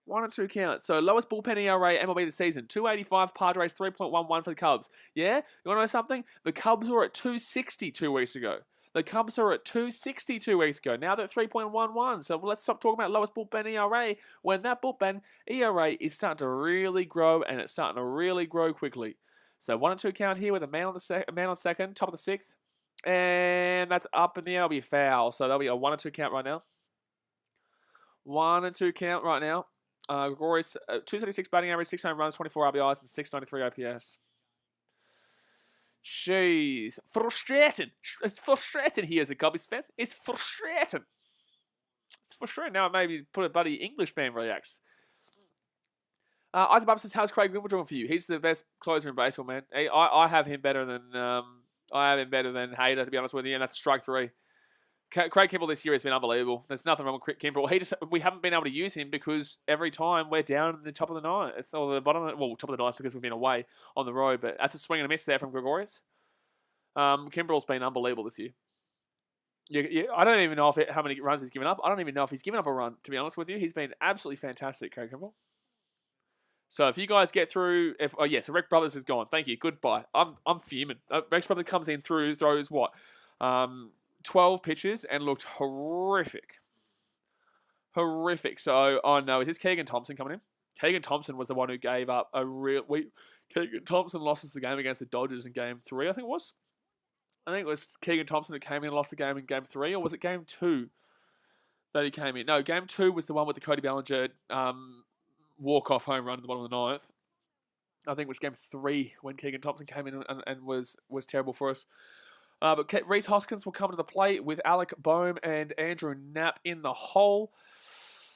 1-2 count. So lowest bullpen ERA MLB this season. 285, Padres 3.11 for the Cubs. Yeah? You want to know something? The Cubs were at 260 2 weeks ago. The Cubs are at 260 2 weeks ago. Now they're at 3.11. So let's stop talking about lowest bullpen ERA when that bullpen ERA is starting to really grow, and it's starting to really grow quickly. So 1-2 count here with a man on second, top of the sixth. And that's up in the air. It'll be foul. So that'll be a 1-2 count right now. 1-2 count right now. Gregorius, 236 batting average, 6 home runs, 24 RBIs, and 693 OPS. Jeez. Frustrating. It's frustrating here as a Cubbies fan. It's frustrating. It's frustrating. Now maybe put a bloody English man reacts. Isaac Bubba says, how's Craig Kimbrell doing for you? He's the best closer in baseball, man. I have him better than Hayter, to be honest with you, and that's strike 3. Craig Kimbrell this year has been unbelievable. There's nothing wrong with Kimbrell. We haven't been able to use him because every time we're down in the top of the ninth, or the bottom, top of the ninth because we've been away on the road. But that's a swing and a miss there from Gregorius. Kimbrell's been unbelievable this year. I don't even know how many runs he's given up. I don't even know if he's given up a run, to be honest with you. He's been absolutely fantastic, Craig Kimbrell. So if you guys get through, so Rex Brothers is gone. Thank you. Goodbye. I'm fuming. Rex Brothers comes in throws what? 12 pitches and looked horrific. Horrific. So, oh no, is this Keegan Thompson coming in? Keegan Thompson was the one who gave up Keegan Thompson lost us the game against the Dodgers in Game 3, I think it was. I think it was Keegan Thompson that came in and lost the game in Game 3, or was it Game 2 that he came in? No, Game 2 was the one with the Cody Bellinger walk-off home run in the bottom of the ninth. I think it was Game 3 when Keegan Thompson came in and was terrible for us. But Rhys Hoskins will come to the plate with Alec Boehm and Andrew Knapp in the hole.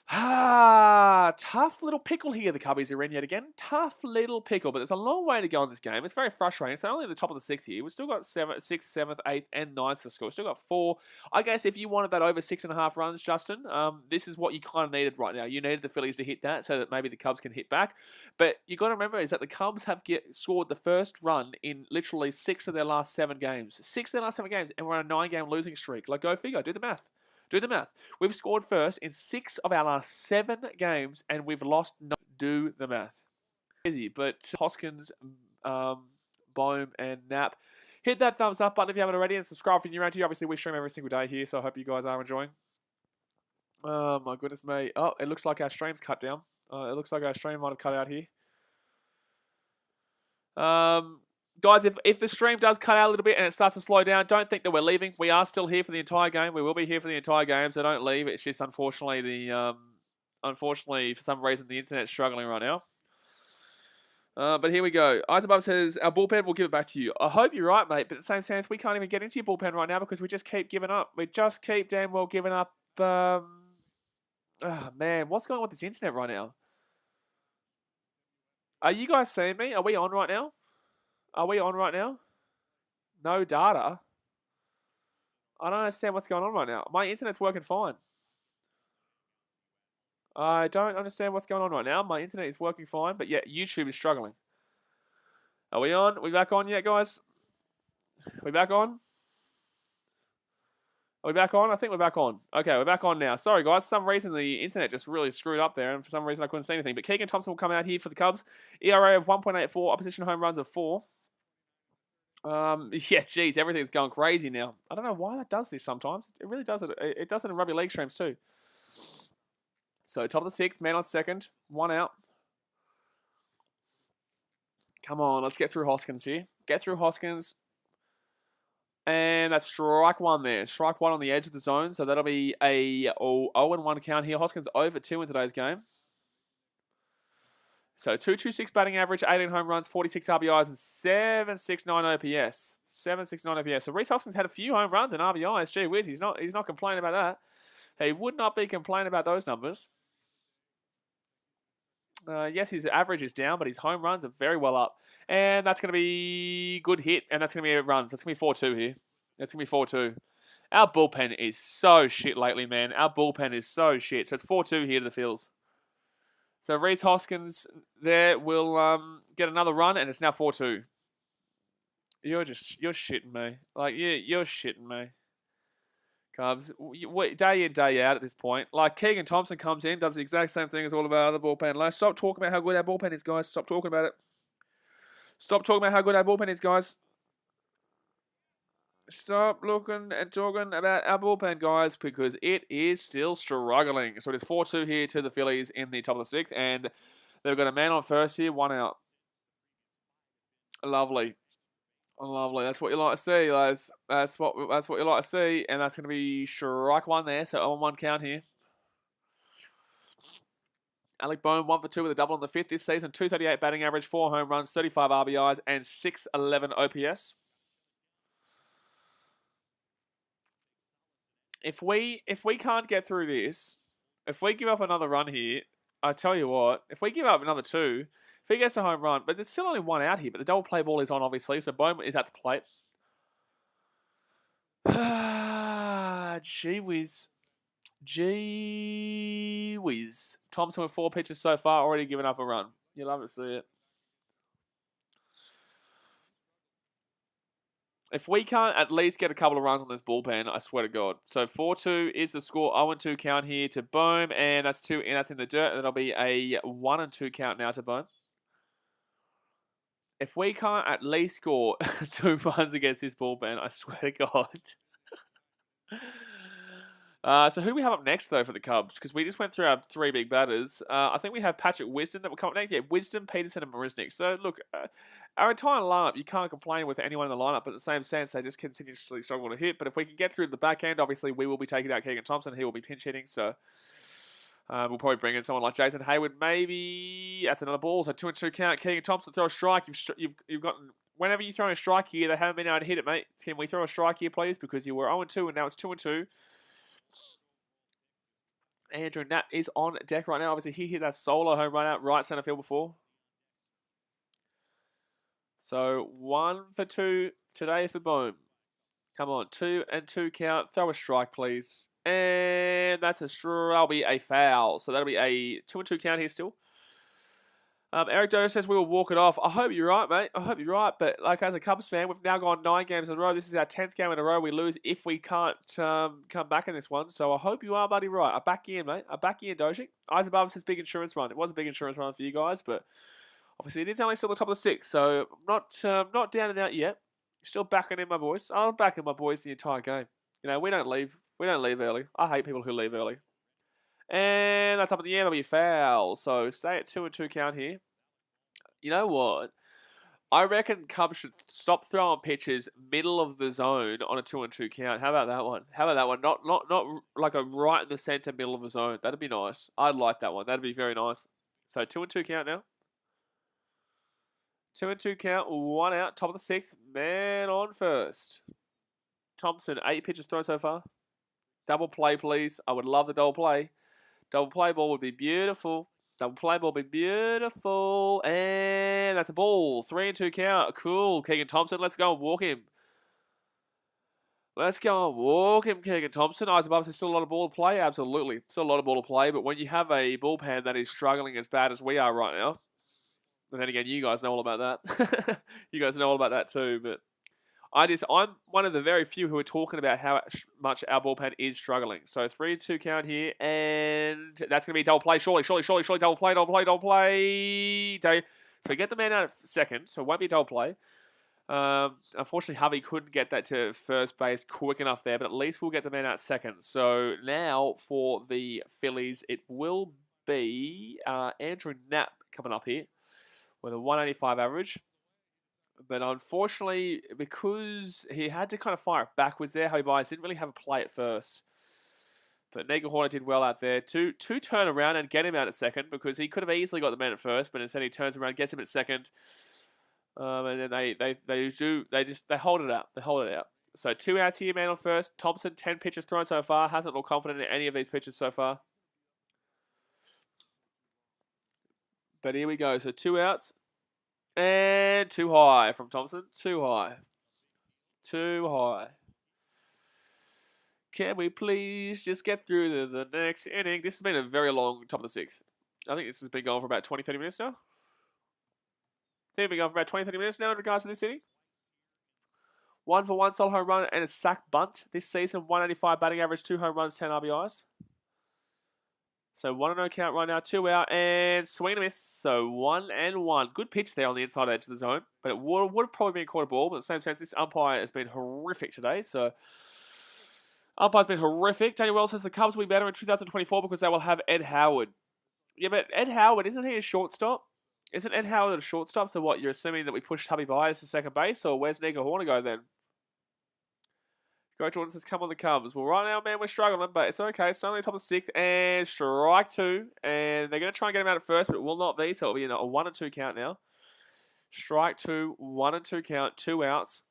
Tough little pickle here the Cubbies are in yet again. Tough little pickle, but there's a long way to go in this game. It's very frustrating. It's only at the top of the sixth here. We've still got 6th, 7th, 8th, and 9th to score. We've still got 4. I guess if you wanted that over 6.5 runs, Justin, this is what you kind of needed right now. You needed the Phillies to hit that so that maybe the Cubs can hit back. But you got to remember is that the Cubs have scored the first run in literally 6 of their last 7 games. 6 of their last 7 games, and we're on a 9-game losing streak. Like, go figure. Do the math. Do the math. We've scored first in 6 of our last 7 games, and we've lost. Do the math. Easy, but Hoskins, Boehm, and Knapp. Hit that thumbs up button if you haven't already, and subscribe if you're new around here. Obviously, we stream every single day here, so I hope you guys are enjoying. Oh, my goodness me. Oh, it looks like our stream's cut down. It looks like our stream might have cut out here. Guys, if the stream does cut out a little bit and it starts to slow down, don't think that we're leaving. We are still here for the entire game. We will be here for the entire game, so don't leave. It's just unfortunately unfortunately for some reason the internet's struggling right now. But here we go. Isaac Bub says our bullpen will give it back to you. I hope you're right, mate. But at the same sense, we can't even get into your bullpen right now because we just keep giving up. We just keep damn well giving up. Man, what's going on with this internet right now? Are you guys seeing me? Are we on right now? Are we on right now? No data. I don't understand what's going on right now. My internet's working fine. I don't understand what's going on right now. My internet is working fine, but yeah, YouTube is struggling. Are we on? Are we back on yet, guys? Are we back on? Are we back on? I think we're back on. Okay, we're back on now. Sorry, guys. For some reason, the internet just really screwed up there, and for some reason, I couldn't see anything. But Keegan Thompson will come out here for the Cubs. ERA of 1.84, opposition home runs of 4. Yeah, geez, everything's going crazy now. I don't know why that does this sometimes. It really does it. It does it in rugby league streams too. So, top of the 6th, man on second, 1 out. Come on, let's get through Hoskins here. Get through Hoskins. And that's strike 1 there. Strike 1 on the edge of the zone. So that'll be a 0-1 count here. Hoskins over 2 in today's game. So 226 batting average, 18 home runs, 46 RBIs, and 769 OPS. 769 OPS. So Rhys Hoskins had a few home runs and RBIs. Gee whiz, he's not complaining about that. He would not be complaining about those numbers. Yes, his average is down, but his home runs are very well up. And that's going to be good hit, and that's going to be runs. That's going to be 4-2 here. That's going to be 4-2. Our bullpen is so shit lately, man. Our bullpen is so shit. So it's 4-2 here to the Phils. So Rhys Hoskins there will get another run, and it's now 4-2. You're shitting me. Like, you're shitting me. Cubs, day in, day out at this point. Like, Keegan Thompson comes in, does the exact same thing as all of our other bullpen. Like, stop talking about how good our bullpen is, guys. Stop talking about it. Stop talking about how good our bullpen is, guys. Stop looking and talking about our bullpen, guys, because it is still struggling. So it is 4-2 here to the Phillies in the top of the 6th, and they've got a man on first here, 1 out. Lovely. Lovely. That's what you like to see, guys. That's what you like to see, and that's going to be strike 1 there, so 0-1 count here. Alec Bohm 1 for 2 with a double in the 5th this season, 238 batting average, 4 home runs, 35 RBIs, and 611 OPS. If we can't get through this, if we give up another run here, I tell you what, if we give up another 2, if he gets a home run, but there's still only 1 out here, but the double play ball is on, obviously, so Bohm is at the plate. Gee whiz. Gee whiz. Thompson with 4 pitches so far, already given up a run. You love to see it. If we can't at least get a couple of runs on this bullpen, I swear to God. So 4-2 is the score. 0-2 count here to Bohm, and that's 2, and that's in the dirt. And that'll be a 1-2 count now to Bohm. If we can't at least score 2 runs against this bullpen, I swear to God. So who do we have up next, though, for the Cubs? Because we just went through our 3 big batters. I think we have Patrick Wisdom that will come up next. Yeah, Wisdom, Peterson, and Marisnik. So, look, our entire lineup, you can't complain with anyone in the lineup, but in the same sense, they just continuously struggle to hit. But if we can get through the back end, obviously, we will be taking out Keegan Thompson. He will be pinch hitting, so we'll probably bring in someone like Jason Hayward. Maybe that's another ball. So 2-2 count. Keegan Thompson throw a strike. You've gotten whenever you throw a strike here, they haven't been able to hit it, mate. Can we throw a strike here, please? Because you were 0-2 and now it's 2-2. Andrew Knapp is on deck right now. Obviously, he hit that solo home run out right center field before. So 1 for 2 today for Bohm. Come on, 2-2 count. Throw a strike, please. And that'll be a foul. So that'll be a 2-2 count here still. Eric Doe says we will walk it off. I hope you're right, mate. I hope you're right. But like as a Cubs fan, we've now gone 9 games in a row. This is our 10th game in a row we lose if we can't come back in this one. So I hope you are, buddy, right. I back you in, mate. I back you in, Dojic. Eyes above says big insurance run. It was a big insurance run for you guys, but obviously it is only still the top of the 6th. So I'm not down and out yet. Still backing in my boys. I'm backing my boys the entire game. You know, we don't leave early. I hate people who leave early. And that's up in the air. That'll be a foul. So stay at 2-2 count here. You know what? I reckon Cubs should stop throwing pitches middle of the zone on a 2-2 count. How about that one? Not like a right in the center middle of the zone. That'd be nice. I'd like that one. That'd be very nice. So 2-2 count now. 2-2 count. 1 out. Top of the 6th. Man on first. Thompson, 8 pitches thrown so far. Double play, please. I would love the double play. Double play ball would be beautiful. Double play ball would be beautiful. And that's a ball. 3-2 count. Cool. Keegan Thompson, let's go and walk him. Let's go and walk him, Keegan Thompson. Eyes above, there's still a lot of ball to play. Absolutely. Still a lot of ball to play. But when you have a bullpen that is struggling as bad as we are right now, and then again, you guys know all about that. You guys know all about that too. But I'm one of the very few who are talking about how much our bullpen is struggling. So 3-2 count here, and that's going to be double play. Surely, double play. So we get the man out of second, so it won't be a double play. Unfortunately, Harvey couldn't get that to first base quick enough there, but at least we'll get the man out second. So now for the Phillies, it will be Andrew Knapp coming up here with a 185 average. But unfortunately, because he had to kind of fire it backwards there, Harvey Byers didn't really have a play at first. But Nico Horner did well out there to turn around and get him out at second, because he could have easily got the man at first, but instead he turns around, gets him at second, and then they hold it out. They hold it out. So 2 outs here, man on first. Thompson, 10 pitches thrown so far. Hasn't looked confident in any of these pitches so far. But here we go. So 2 outs. And too high from Thompson. Too high. Too high. Can we please just get through the next inning? This has been a very long top of the 6th. I think this has been going for about 20, 30 minutes now. I think we've been going for about 20, 30 minutes now in regards to this inning. 1 for 1 solo home run and a sack bunt this season. 185 batting average, 2 home runs, 10 RBIs. So 1-0 count right now, 2 out, and swing and a miss. So 1-1. Good pitch there on the inside edge of the zone, but it would have probably been caught a ball. But in the same sense, this umpire has been horrific today. So umpire's been horrific. Daniel Wells says the Cubs will be better in 2024 because they will have Ed Howard. Yeah, but Ed Howard, isn't he a shortstop? Isn't Ed Howard a shortstop? So what, you're assuming that we push Tubby Byers to second base, or where's Nico Horner go then? Coach Jordan says, come on the Cubs. Well, right now, man, we're struggling, but it's okay. It's only top of the 6th, and strike 2. And they're going to try and get him out at first, but it will not be, so it'll be a 1-2 count now. Strike 2, 1-2 count, 2 outs.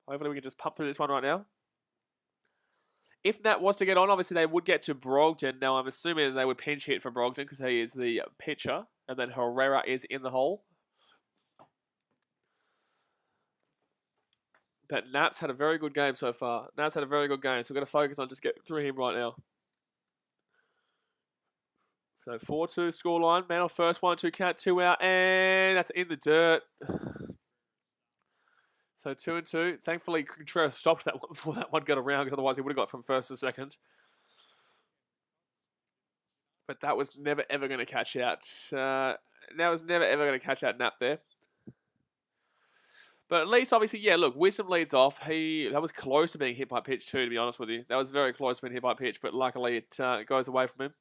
Hopefully we can just pump through this one right now. If Nat was to get on, obviously they would get to Brogdon. Now, I'm assuming they would pinch hit for Brogdon because he is the pitcher, and then Herrera is in the hole. But Nap's had a very good game so far. Nap's had a very good game, so we're going to focus on just getting through him right now. So 4-2 scoreline. Man on first, 1-2 count, 2 out, and that's in the dirt. So 2-2. Thankfully, Contreras stopped that one before that one got around, because otherwise he would have got from first to second. But that was never ever going to catch out. That was never ever going to catch out Nap there. But at least, obviously, yeah, look, Wisdom leads off. That was close to being hit by pitch too, to be honest with you. That was very close to being hit by pitch, but luckily it goes away from him.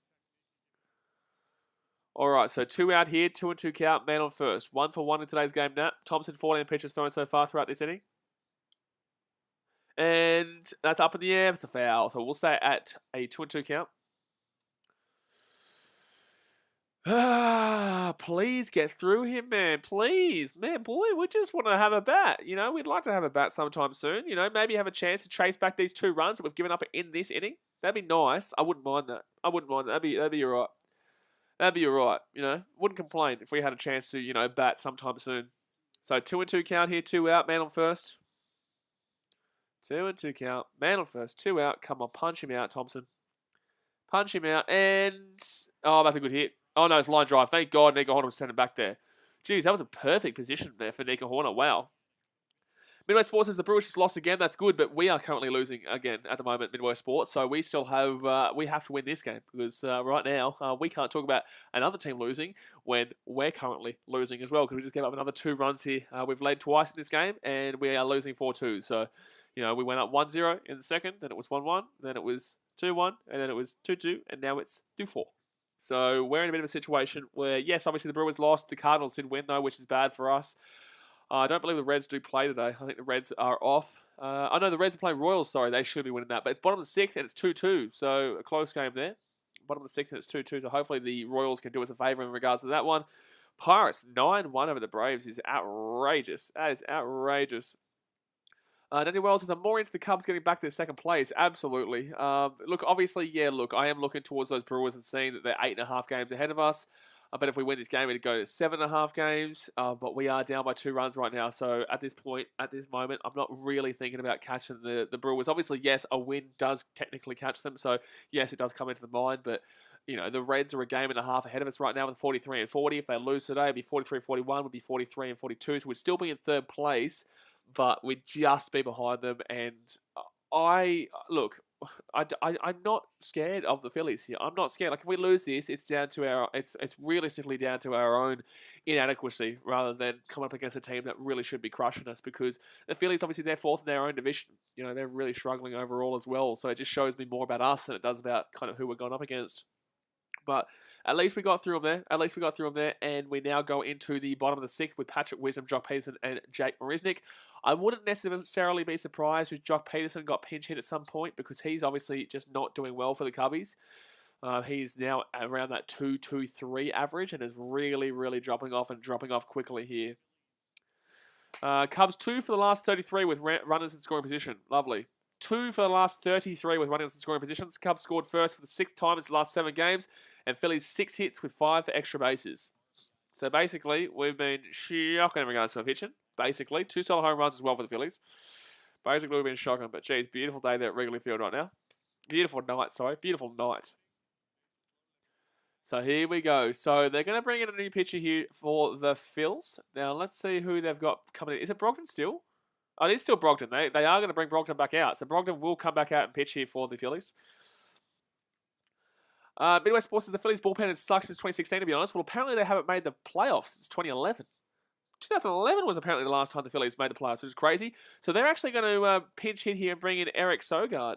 All right, so 2 out here, 2-2 count, man on first. 1 for 1 in today's game, Nat. Thompson, 14 pitches thrown so far throughout this inning. And that's up in the air. It's a foul, so we'll stay at a 2-2 count. Please get through him, man. Please. Man, boy, we just want to have a bat. You know, we'd like to have a bat sometime soon. You know, maybe have a chance to chase back these 2 runs that we've given up in this inning. That'd be nice. I wouldn't mind that. I wouldn't mind that. That'd be all right. That'd be all right, you know. Wouldn't complain if we had a chance to, you know, bat sometime soon. So 2-2 count here, 2 out, man on first. 2-2 count, man on first, 2 out. Come on, punch him out, Thompson. Punch him out, and... oh, that's a good hit. Oh, no, it's line drive. Thank God Nico Horner was sending back there. Jeez, that was a perfect position there for Nico Horner. Wow. Midway Sports says the Brewers just lost again. That's good, but we are currently losing again at the moment, Midway Sports. So we still have we have to win this game, because right now we can't talk about another team losing when we're currently losing as well, because we just gave up another 2 runs here. We've led twice in this game, and we are losing 4-2. So, you know, we went up 1-0 in the second, then it was 1-1, then it was 2-1, and then it was 2-2, and now it's 2-4. So we're in a bit of a situation where, yes, obviously the Brewers lost. The Cardinals did win, though, which is bad for us. I don't believe the Reds do play today. I think the Reds are off. I know the Reds are playing Royals. Sorry, they should be winning that. But it's bottom of the 6th, and it's 2-2. So a close game there. Bottom of the 6th, and it's 2-2. So hopefully the Royals can do us a favour in regards to that one. Pirates, 9-1 over the Braves is outrageous. That is outrageous. Daniel Wells says, I'm more into the Cubs getting back to their second place. Absolutely. Look, obviously, yeah, look, I am looking towards those Brewers and seeing that they're 8.5 games ahead of us. But if we win this game, it'd go to 7.5 games. But we are down by 2 runs right now. So at this point, at this moment, I'm not really thinking about catching the Brewers. Obviously, yes, a win does technically catch them. So, yes, it does come into the mind. But, you know, the Reds are a game and a half ahead of us right now with 43 and 40. If they lose today, it'd be 43-41, would be 43 and 42. So we'd still be in 3rd place. But we'd just be behind them. And I'm not scared of the Phillies here. I'm not scared. Like, if we lose this, it's down to it's realistically down to our own inadequacy rather than coming up against a team that really should be crushing us, because the Phillies, obviously, they're 4th in their own division. You know, they're really struggling overall as well. So it just shows me more about us than it does about kind of who we're going up against. But at least we got through them there. And we now go into the bottom of the 6th with Patrick Wisdom, Jock Peterson, and Jake Marisnick. I wouldn't necessarily be surprised if Jock Peterson got pinch hit at some point because he's obviously just not doing well for the Cubbies. He's now around that 2.23 average and is really, really dropping off quickly here. Cubs 2 for the last 33 with runners in scoring position. Lovely. 2 for the last 33 with runners in scoring positions. Cubs scored first for the 6th time in the last 7 games. And Phillies 6 hits with 5 for extra bases. So basically, we've been shocking in regards to pitching. Basically, 2 solo home runs as well for the Phillies. Basically, we've been shocking. But geez, beautiful day there at Wrigley Field right now. Beautiful night. So here we go. So they're going to bring in a new pitcher here for the Phils. Now let's see who they've got coming in. Is it Brogdon still? Oh, it is still Brogdon. They are going to bring Brogdon back out. So Brogdon will come back out and pitch here for the Phillies. Midwest Sports says the Phillies bullpen has sucked since 2016, to be honest. Well, apparently they haven't made the playoffs since 2011. 2011 was apparently the last time the Phillies made the playoffs, which is crazy. So they're actually going to pinch hit here and bring in Eric Sogard.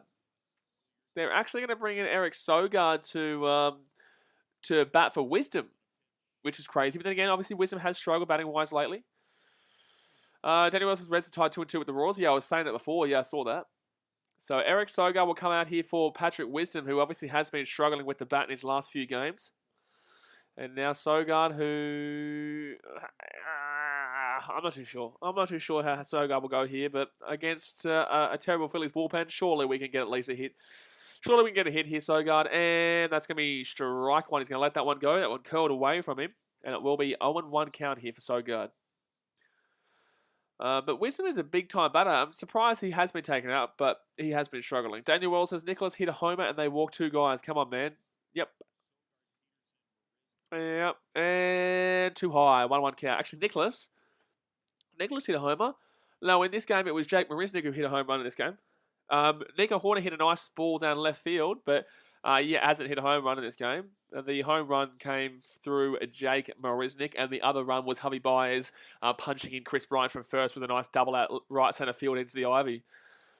They're actually going to bring in Eric Sogard to bat for Wisdom, which is crazy. But then again, obviously, Wisdom has struggled batting-wise lately. Danny Wilson's Reds are tied 2-2 with the Royals. Yeah, I was saying it before. Yeah, I saw that. So Eric Sogard will come out here for Patrick Wisdom, who obviously has been struggling with the bat in his last few games. And now Sogard, who... I'm not too sure. I'm not too sure how Sogard will go here, but against a terrible Phillies bullpen, surely we can get at least a hit. Surely we can get a hit here, Sogard, and that's going to be strike 1. He's going to let that one go. That one curled away from him, and it will be 0-1 count here for Sogard. But Wisdom is a big-time batter. I'm surprised he has been taken out, but he has been struggling. Daniel Wells says Nicholas hit a homer and they walked 2 guys. Come on, man. Yep. And too high. 1-1 count. Actually, Nicholas hit a homer. No, in this game, it was Jake Marisnick who hit a home run in this game. Nico Horner hit a nice ball down left field, but hasn't hit a home run in this game. The home run came through Jake Marisnick, and the other run was Javi Baez punching in Chris Bryant from first with a nice double out right centre field into the ivy.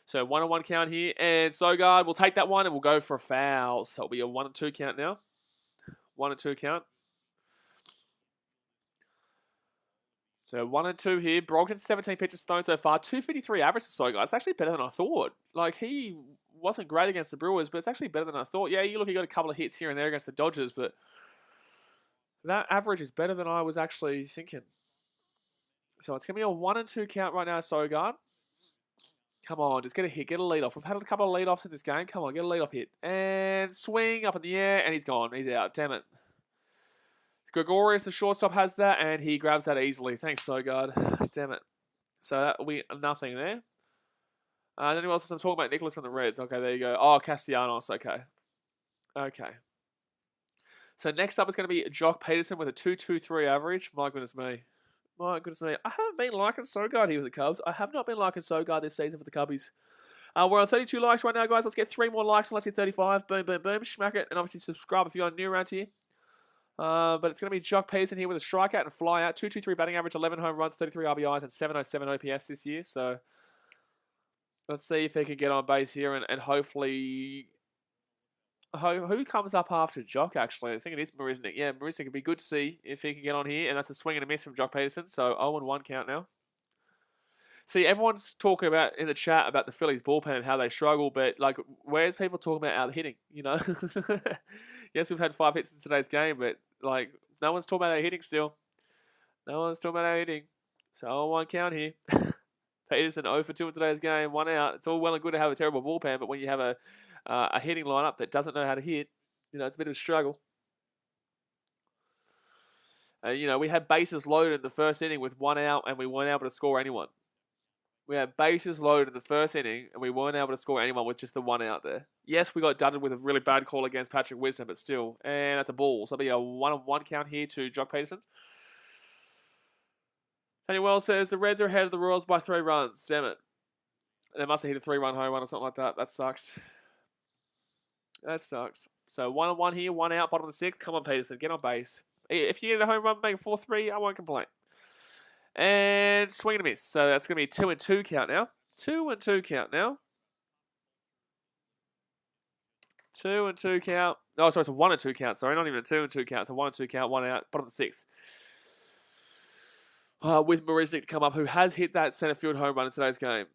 So 1-1 count here, and Sogard will take that one and we'll go for a foul. So it'll be a 1-2 count now. 1-2 count. So 1-2 here. Brogdon 17 pitches thrown so far. 253 average for Sogard. It's actually better than I thought. Like, he wasn't great against the Brewers, but it's actually better than I thought. Yeah, you look, he got a couple of hits here and there against the Dodgers, but that average is better than I was actually thinking. So it's going to be a 1-2 count right now, Sogard. Come on, just get a hit, get a leadoff. We've had a couple of leadoffs in this game. Come on, get a leadoff hit. And swing up in the air, and he's gone. He's out. Damn it. Gregorius, the shortstop, has that, and he grabs that easily. Thanks, Sogard. Damn it. So that will be nothing there. Anyone else? I'm talking about Nicholas from the Reds. Okay, there you go. Oh, Castellanos. Okay. Okay. So next up is going to be Jock Peterson with a 2.23 average. My goodness me. My goodness me. I haven't been liking Sogard here with the Cubs. I have not been liking Sogard this season for the Cubbies. We're on 32 likes right now, guys. Let's get 3 more likes and let's hit 35. Boom, boom, boom. Smack it. And obviously subscribe if you're new around here. But it's going to be Jock Peterson here with a strikeout and a flyout. 2.23 batting average, 11 home runs, 33 RBIs, and 7.07 OPS this year. So let's see if he can get on base here and hopefully... Who comes up after Jock, actually? I think it is Marisnick. Yeah, Marisnick would be good to see if he can get on here. And that's a swing and a miss from Jock Peterson. So 0-1 count now. See, everyone's talking about in the chat about the Phillies bullpen and how they struggle, but like, where's people talking about out hitting? You know, yes, we've had 5 hits in today's game, but like, no one's talking about out hitting still. No one's talking about out hitting. So 0-1 count here. Peterson 0 for 2 in today's game, 1 out. It's all well and good to have a terrible bullpen, but when you have a hitting lineup that doesn't know how to hit, you know, it's a bit of a struggle. You know, we had bases loaded in the first inning with 1 out, and we weren't able to score anyone. We had bases loaded in the first inning, and we weren't able to score anyone with just the 1 out there. Yes, we got dudded with a really bad call against Patrick Wisdom, but still. And that's a ball. So it'll be a 1-1 count here to Jock Peterson. Tony Wells says, the Reds are ahead of the Royals by 3 runs. Damn it. They must have hit a 3-run home run or something like that. That sucks. That sucks. So 1-1 here, 1 out, bottom of the 6th. Come on, Peterson, get on base. If you get a home run, make it 4-3, I won't complain. And swing and a miss. So that's going to be 2-2 count now. 2-2 count now. 2 and 2 count. Oh, sorry, it's a 1 and 2 count. Sorry, not even a 2 and 2 count. It's a 1 and 2 count, 1 out, bottom of the 6th. With Marisnik to come up, who has hit that centre field home run in today's game.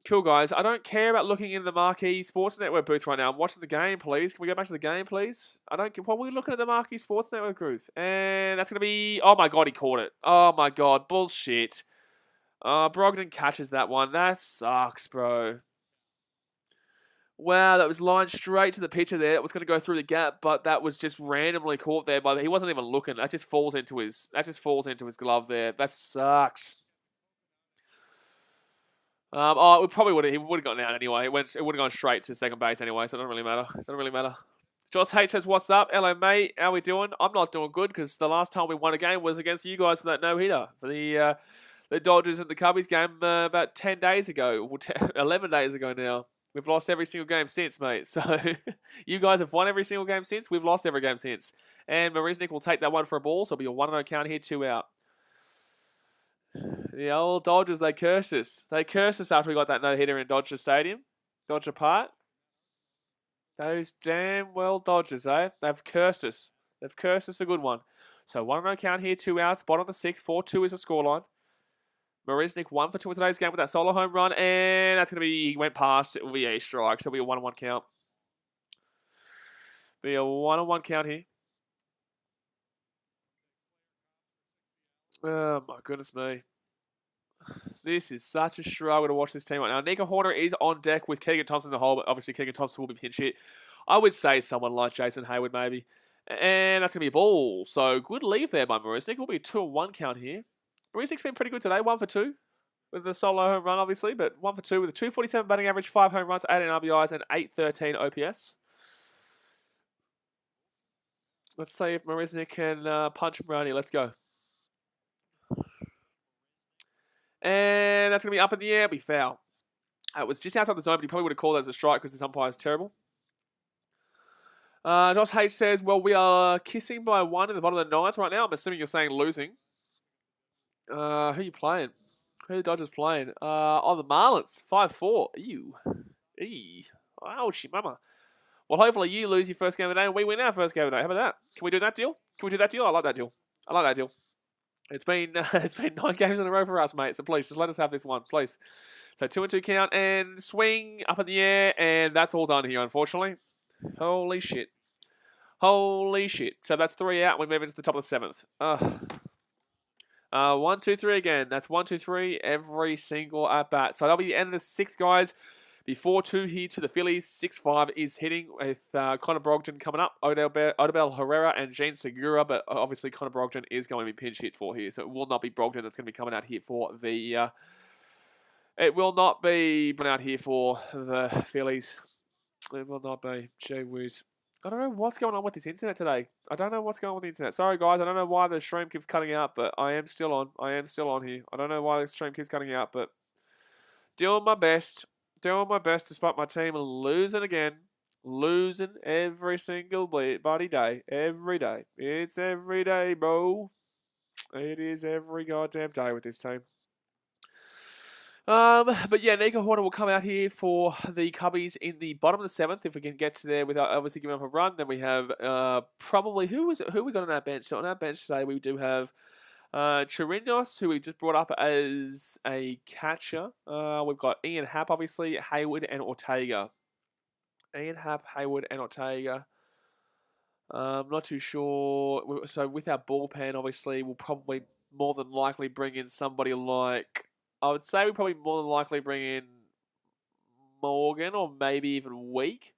Cool, guys. I don't care about looking in the Marquee Sports Network booth right now. I'm watching the game, please. Can we go back to the game, please? I don't care. What are we looking at the Marquee Sports Network booth? And that's going to be... Oh, my God, he caught it. Oh, my God. Bullshit. Brogdon catches that one. That sucks, bro. Wow, that was lined straight to the pitcher there. It was going to go through the gap, but that was just randomly caught there. He wasn't even looking. That just falls into his glove there. That sucks. It probably would have. He would have gotten out anyway. It would have gone straight to second base anyway, so it doesn't really matter. Doesn't really matter. Josh H says, "What's up? Hello, mate. How we doing? I'm not doing good because the last time we won a game was against you guys for that no-hitter for the Dodgers and the Cubbies game about 10 days ago, 11 days ago now. We've lost every single game since, mate. So you guys have won every single game since. We've lost every game since. And Marisnik will take that one for a ball, so it'll be a 1-0 count here, 2 out. The old Dodgers, they cursed us. They cursed us after we got that no-hitter in Dodger Stadium. Dodger Park. Those damn well Dodgers, eh? They've cursed us. They've cursed us a good one. So 1-0 count here, 2 outs. Bottom of the 6th, 4-2 is the scoreline. Marisnik 1 for 2 in today's game with that solo home run. And that's going to be, he went past. It will be a strike. So it'll be a 1-1 count. Be a 1-1 count here. Oh, my goodness me. This is such a struggle to watch this team right now. Nico Horner is on deck with Keegan Thompson in the hole, but obviously Keegan Thompson will be pinch hit. I would say someone like Jason Hayward maybe. And that's going to be a ball. So good leave there by Marisnik. It will be a 2-1 count here. Marisnik's been pretty good today. 1 for 2 with the solo home run, obviously, but 1 for 2 with a 247 batting average, 5 home runs, 18 RBIs, and 813 OPS. Let's see if Marisnik can punch him around here. Let's go. And that's going to be up in the air. It'll be foul. It was just outside the zone, but he probably would have called that as a strike because this umpire is terrible. Josh H says, well, we are kissing by 1 in the bottom of the 9th right now. I'm assuming you're saying losing. Who are you playing? Who are the Dodgers playing? The Marlins. 5-4. Ew. Eee. Ouchie, mama. Well, hopefully you lose your first game of the day and we win our first game of the day. How about that? Can we do that deal? Can we do that deal? I like that deal. I like that deal. It's been 9 games in a row for us, mate. So please, just let us have this one, please. So 2 and 2 count and swing up in the air, and that's all done here, unfortunately. Holy shit. Holy shit. So that's 3 out. We move into the top of the 7th. 1, 2, 3 again. That's 1, 2, 3 every single at bat. So that'll be the end of the 6th, guys. Before 2 here to the Phillies, 6-5 is hitting with Connor Brogdon coming up, Odubel Herrera and Gene Segura, but obviously Connor Brogdon is going to be pinch hit for here, so it will not be Brogdon that's going to be coming out here for the... it will not be out here for the Phillies. It will not be. Gee whiz. I don't know what's going on with this internet today. I don't know what's going on with the internet. Sorry, guys. I don't know why the stream keeps cutting out, but I am still on. I am still on here. I don't know why the stream keeps cutting out, but doing my best. Doing my best despite my team losing again. Losing every single bloody day. Every day. It's every day, bro. It is every goddamn day with this team. But yeah, Nico Horner will come out here for the Cubbies in the bottom of the 7th. If we can get to there without obviously giving up a run, then we have probably who we got on our bench. So on our bench today, we do have Chirinos, who we just brought up as a catcher. We've got Ian Happ, obviously, Hayward and Ortega. Ian Happ, Hayward and Ortega. I'm not too sure. So with our bullpen, obviously, we'll probably more than likely bring in somebody like... I would say we probably more than likely bring in Morgan or maybe even Week.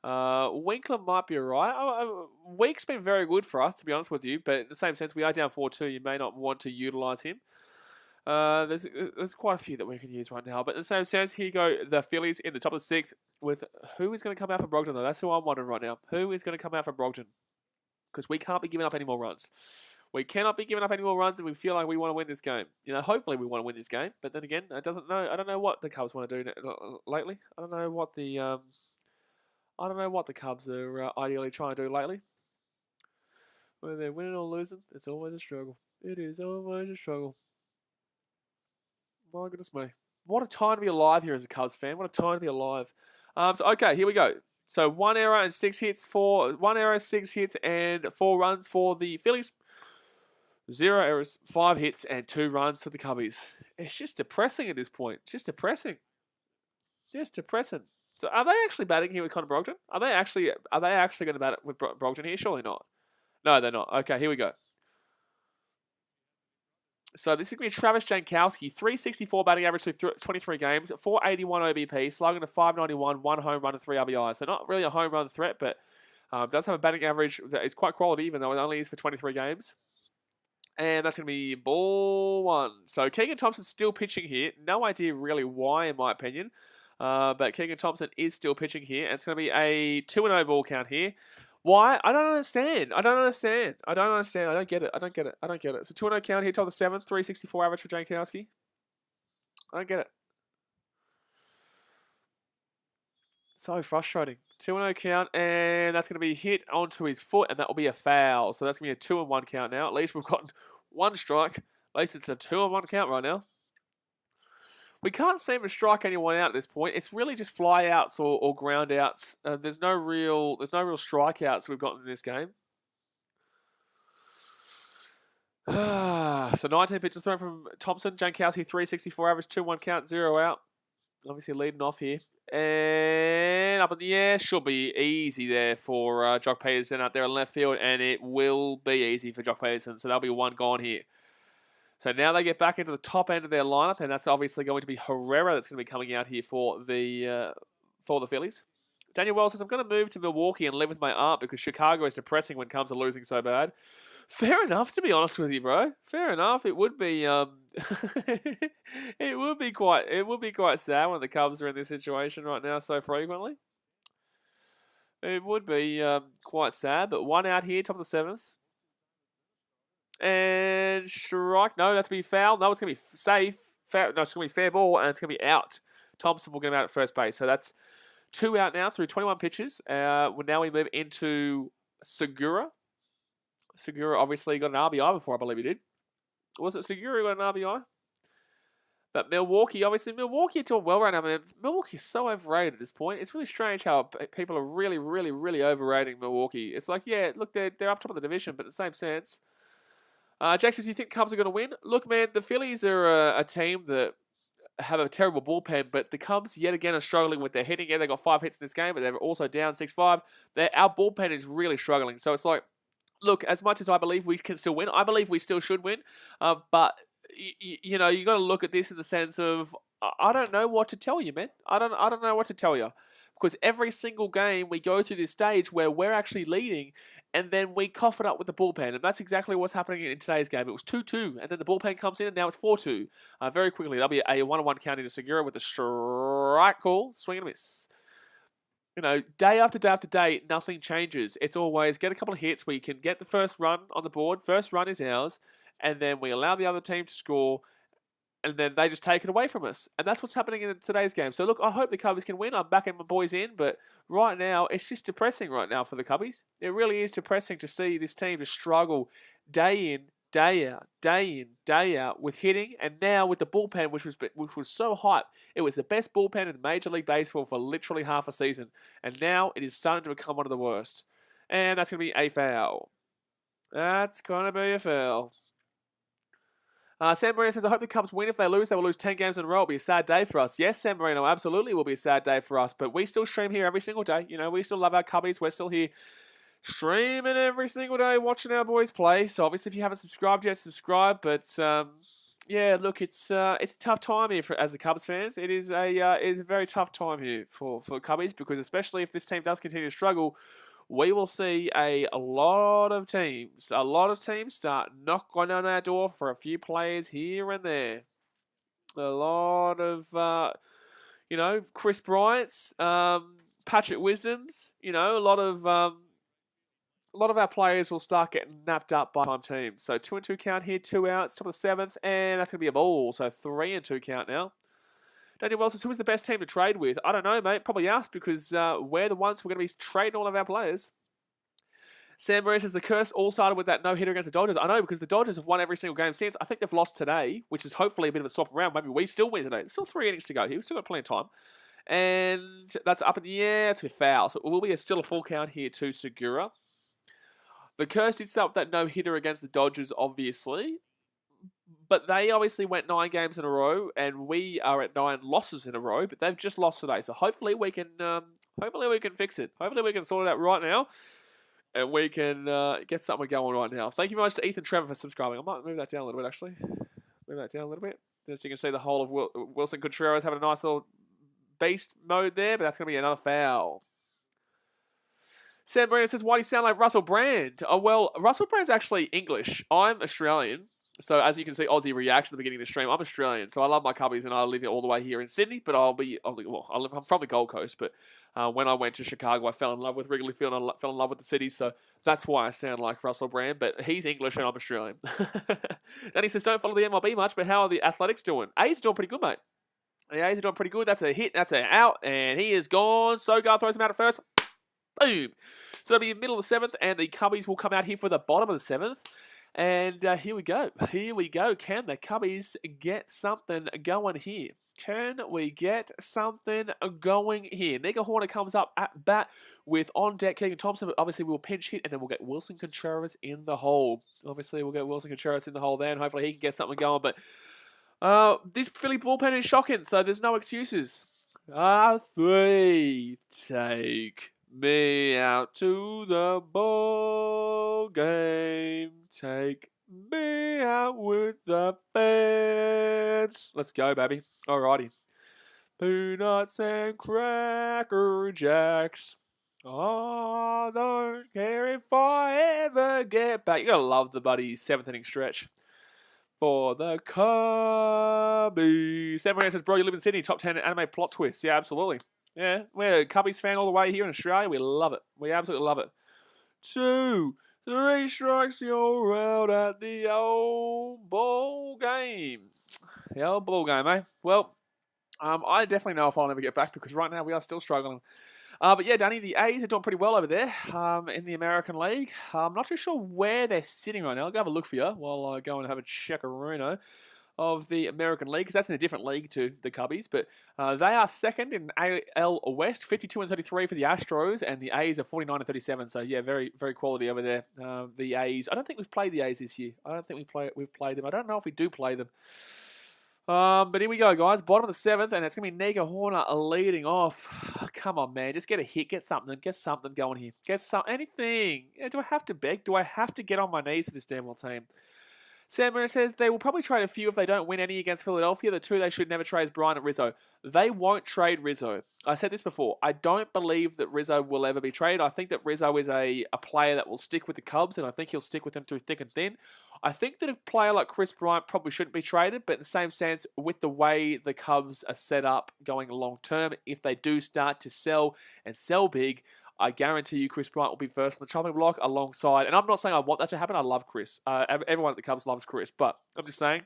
Winkler might be alright. Week's been very good for us, to be honest with you, but in the same sense, we are down 4-2. You may not want to utilise him. There's quite a few that we can use right now, but in the same sense, here you go, the Phillies in the top of the 6th with who is going to come out for Brogdon, though? That's who I'm wondering right now. Who is going to come out for Brogdon? Because we can't be giving up any more runs. We cannot be giving up any more runs, and we feel like we want to win this game. You know, hopefully we want to win this game, but then again, I don't know what the Cubs want to do lately. I don't know what the Cubs are ideally trying to do lately. Whether they're winning or losing, it's always a struggle. It is always a struggle. My goodness me. What a time to be alive here as a Cubs fan. What a time to be alive. Okay, here we go. So 1 error and 6 hits for 1 error, 6 hits, and 4 runs for the Phillies. 0 errors, 5 hits, and 2 runs for the Cubbies. It's just depressing at this point. Just depressing. Just depressing. So are they actually batting here with Connor Brogdon? Are they actually going to bat it with Brogdon here? Surely not. No, they're not. Okay, here we go. So this is going to be Travis Jankowski, 364 batting average through 23 games, 481 OBP, slugging to 591, 1 home run and 3 RBIs. So not really a home run threat, but does have a batting average that is quite quality, even though it only is for 23 games. And that's going to be ball 1. So Keegan Thompson's still pitching here. No idea really why, in my opinion. But Keegan Thompson is still pitching here. And it's going to be a 2-0 ball count here. Why? I don't understand. I don't get it. So 2-0 count here till the 7th. 364 average for Jankowski. I don't get it. So frustrating. 2-0 count, and that's going to be hit onto his foot, and that will be a foul. So that's going to be a 2-1 count now. At least we've gotten 1 strike. At least it's a 2-1 count right now. We can't seem to strike anyone out at this point. It's really just fly outs or ground outs. There's no real strikeouts we've gotten in this game. So 19 pitches thrown from Thompson. Jankowski 364 average, 2-1 count, 0 out. Obviously leading off here. And up in the air, should be easy there for Jock Peterson out there in left field, and it will be easy for Jock Peterson, so that'll be 1 gone here. So now they get back into the top end of their lineup, and that's obviously going to be Herrera that's going to be coming out here for the Phillies. Daniel Wells says, I'm going to move to Milwaukee and live with my aunt because Chicago is depressing when it comes to losing so bad. Fair enough, to be honest with you, bro. Fair enough. It would be it would be quite sad when the Cubs are in this situation right now so frequently. It would be quite sad, but 1 out here, top of the 7th. And strike. No, that's going to be foul. No, it's going to be safe. No, it's going to be fair ball, and it's going to be out. Thompson will get him out at first base. So that's 2 out now through 21 pitches. Now we move into Segura. Segura obviously got an RBI before, I believe he did. Was it Segura who got an RBI? But Milwaukee are doing well right now, man. Milwaukee's so overrated at this point. It's really strange how people are really, really, really overrating Milwaukee. It's like, yeah, look, they're up top of the division, but in the same sense. Jack says, you think Cubs are going to win? Look, man, the Phillies are a team that have a terrible bullpen, but the Cubs, yet again, are struggling with their hitting. Yeah, they got 5 hits in this game, but they're also down 6-5. Our bullpen is really struggling. So it's like, look, as much as I believe we can still win, I believe we still should win. But, you know, you got to look at this in the sense of, I don't know what to tell you, man. I don't know what to tell you. Because every single game we go through this stage where we're actually leading and then we cough it up with the bullpen. And that's exactly what's happening in today's game. It was 2-2 and then the bullpen comes in and now it's 4-2. Very quickly, that'll be a 1-1 count into Segura with a strike call. Swing and a miss. You know, day after day after day, nothing changes. It's always get a couple of hits where you can get the first run on the board. First run is ours. And then we allow the other team to score. And then they just take it away from us. And that's what's happening in today's game. So, look, I hope the Cubbies can win. I'm backing my boys in. But right now, it's just depressing right now for the Cubbies. It really is depressing to see this team just struggle day in, day out with hitting. And now with the bullpen, which was so hype. It was the best bullpen in Major League Baseball for literally half a season. And now it is starting to become one of the worst. And that's going to be a foul. That's going to be a foul. Sam Marino says, I hope the Cubs win. If they lose, they will lose 10 games in a row. It'll be a sad day for us. Yes, Sam Marino, absolutely will be a sad day for us. But we still stream here every single day. You know, we still love our Cubbies. We're still here streaming every single day, watching our boys play. So obviously, if you haven't subscribed yet, subscribe. But yeah, look, it's a tough time here as the Cubs fans. It is a very tough time here for Cubbies because especially if this team does continue to struggle, we will see a lot of teams start knocking on our door for a few players here and there. A lot of, Chris Bryant's, Patrick Wisdom's, a lot of our players will start getting napped up by time teams. So 2-2 count here, 2 outs, top of the 7th, and that's going to be a ball. So 3-2 count now. Daniel Wells says, who is the best team to trade with? I don't know, mate. Probably us because we're the ones who are going to be trading all of our players. Sam Marie says, the curse all started with that no-hitter against the Dodgers. I know because the Dodgers have won every single game since. I think they've lost today, which is hopefully a bit of a swap around. Maybe we still win today. There's still 3 innings to go here. We've still got plenty of time. And that's up in the air. It's a foul. So it will be still a full count here to Segura. The curse did start with that no-hitter against the Dodgers, obviously. But they obviously went 9 games in a row, and we are at 9 losses in a row. But they've just lost today, so hopefully we can fix it. Hopefully we can sort it out right now, and we can get something going right now. Thank you very much to Ethan Trevor for subscribing. I might move that down a little bit, actually. Move that down a little bit. As you can see, the whole of Wilson Contreras having a nice little beast mode there, but that's going to be another foul. Sam Marino says, why do you sound like Russell Brand? Oh, well, Russell Brand's actually English. I'm Australian. So as you can see, Aussie reaction at the beginning of the stream. I'm Australian, so I love my Cubbies, and I live all the way here in Sydney. But I'm from the Gold Coast. But when I went to Chicago, I fell in love with Wrigley Field, and I fell in love with the city. So that's why I sound like Russell Brand. But he's English, and I'm Australian. Then he says, don't follow the MLB much, but how are the Athletics doing? A's are doing pretty good, mate. The A's are doing pretty good. That's a hit. That's an out, and he is gone. Sogar throws him out at first. Boom. So it'll be in the middle of the 7th, and the Cubbies will come out here for the bottom of the 7th. And here we go. Here we go. Can the Cubbies get something going here? Can we get something going here? Nico Horner comes up at bat with on deck Keegan Thompson, but obviously we'll pinch hit, and then we'll get Wilson Contreras in the hole. Obviously we'll get Wilson Contreras in the hole there, and hopefully he can get something going. But this Philly bullpen is shocking, so there's no excuses. 3, take me out to the ball game. Take me out with the fans. Let's go, baby. Alrighty. Peanuts and Cracker Jacks. Oh, don't care if I ever get back. You gotta love the buddy 7th inning stretch for the Cubbies. Sam Moran says, bro, you live in Sydney. Top 10 anime plot twists. Yeah, absolutely. Yeah, we're a Cubbies fan all the way here in Australia. We love it. We absolutely love it. 2, 3 strikes, you're out at the old ball game. The old ball game, eh? Well, I definitely know if I'll never get back, because right now we are still struggling. But yeah, Danny, the A's are doing pretty well over there in the American League. I'm not too sure where they're sitting right now. I'll go have a look for you while I go and have a checkaroono of the American League, because that's in a different league to the Cubbies. But they are second in AL West, 52 and 33 for the Astros, and the A's are 49 and 37. So yeah, very, very quality over there. The A's. I don't think we've played the A's this year. I don't think we've played them. I don't know if we do play them. But here we go, guys. Bottom of the 7th, and it's going to be Nico Horner leading off. Come on, man. Just get a hit. Get something going here. Anything. Yeah, do I have to beg? Do I have to get on my knees for this damn little team? Sam Murray says they will probably trade a few if they don't win any against Philadelphia. The 2 they should never trade is Bryant and Rizzo. They won't trade Rizzo. I said this before. I don't believe that Rizzo will ever be traded. I think that Rizzo is a player that will stick with the Cubs, and I think he'll stick with them through thick and thin. I think that a player like Chris Bryant probably shouldn't be traded, but in the same sense, with the way the Cubs are set up going long term, if they do start to sell and sell big, I guarantee you Chris Bryant will be first on the chopping block alongside, and I'm not saying I want that to happen. I love Chris. Everyone at the Cubs loves Chris, but I'm just saying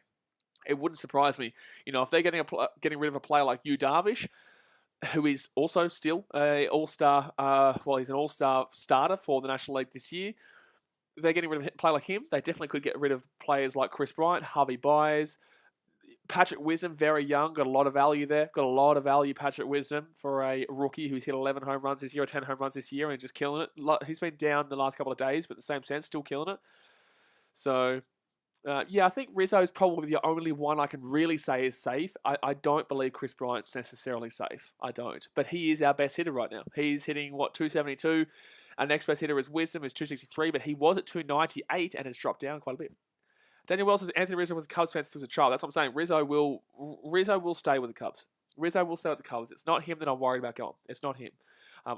it wouldn't surprise me. You know, if they're getting rid of a player like Yu Darvish, who is also still an all-star, he's an all-star starter for the National League this year. If they're getting rid of a player like him, they definitely could get rid of players like Chris Bryant, Harvey Baez, Patrick Wisdom, very young, got a lot of value there. Got a lot of value, Patrick Wisdom, for a rookie who's hit 11 home runs this year or 10 home runs this year and just killing it. He's been down the last couple of days, but in the same sense, still killing it. So, yeah, I think Rizzo is probably the only one I can really say is safe. I don't believe Chris Bryant's necessarily safe. I don't. But he is our best hitter right now. He's hitting, 272. Our next best hitter is Wisdom, is 263, but he was at 298 and has dropped down quite a bit. Daniel Wells says Anthony Rizzo was a Cubs fan since he was a child. That's what I'm saying. Rizzo will stay with the Cubs. Rizzo will stay with the Cubs. It's not him that I'm worried about going. It's not him.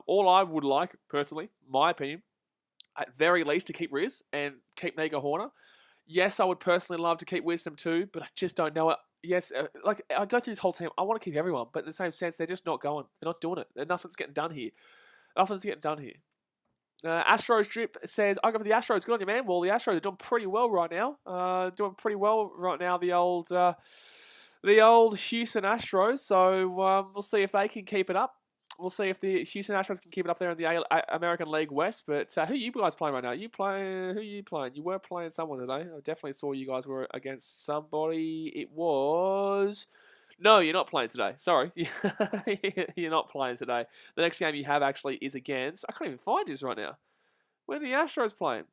All I would like, personally, my opinion, at very least to keep Riz and keep Nico Horner. Yes, I would personally love to keep Wisdom too, but I just don't know it. Yes, I go through this whole team. I want to keep everyone, but in the same sense, they're just not going. They're not doing it. Nothing's getting done here. Astros Drip says, I go for the Astros. Good on you, man. Well, the Astros are doing pretty well right now. The old Houston Astros. So we'll see if they can keep it up. We'll see if the Houston Astros can keep it up there in the American League West. But who are you guys playing right now? Who are you playing? You were playing someone today. I definitely saw you guys were against somebody. It was No, you're not playing today. Sorry. You're not playing today. The next game you have actually is against... I can't even find this right now. Where are the Astros playing?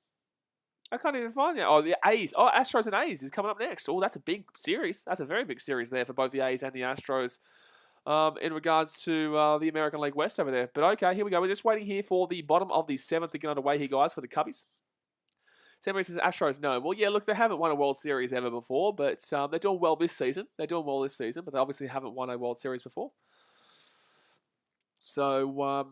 I can't even find it. Oh, the A's. Oh, Astros and A's is coming up next. Oh, that's a big series. That's a very big series there for both the A's and the Astros in regards to the American League West over there. But okay, here we go. We're just waiting here for the bottom of the 7th to get underway here, guys, for the Cubbies. Somebody says Astros, no. Well, yeah, look, they haven't won a World Series ever before, but they're doing well this season. They're doing well this season, but they obviously haven't won a World Series before. So,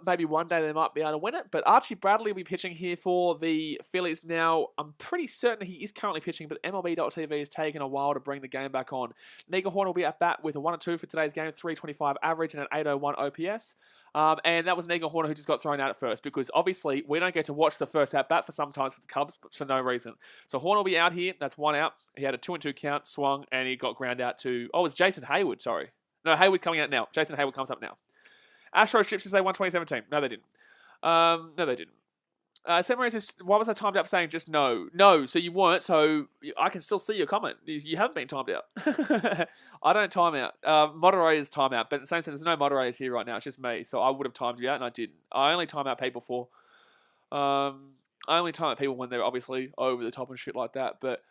maybe one day they might be able to win it. But Archie Bradley will be pitching here for the Phillies now. I'm pretty certain he is currently pitching, but MLB.TV has taken a while to bring the game back on. Nico Horn will be at bat with a 1-2 for today's game, 325 average and an 801 OPS. And that was Nico Horner who just got thrown out at first because obviously we don't get to watch the first at-bat for sometimes for the Cubs but for no reason. So Horner will be out here. That's one out. He had a 2-2 count, swung, and he got ground out to... Oh, it's Jason Hayward, sorry. No, Hayward coming out now. Jason Hayward comes up now. Astros strips since they won 2017. No, they didn't. No, they didn't. Sam Marie says, why was I timed out for saying just no? No, so you weren't, so I can still see your comment. You haven't been timed out. I don't time out. Moderators time out, but at the same time, there's no moderators here right now. It's just me, so I would have timed you out, and I didn't. I only time out people for... I only time out people when they're obviously over the top and shit like that, but...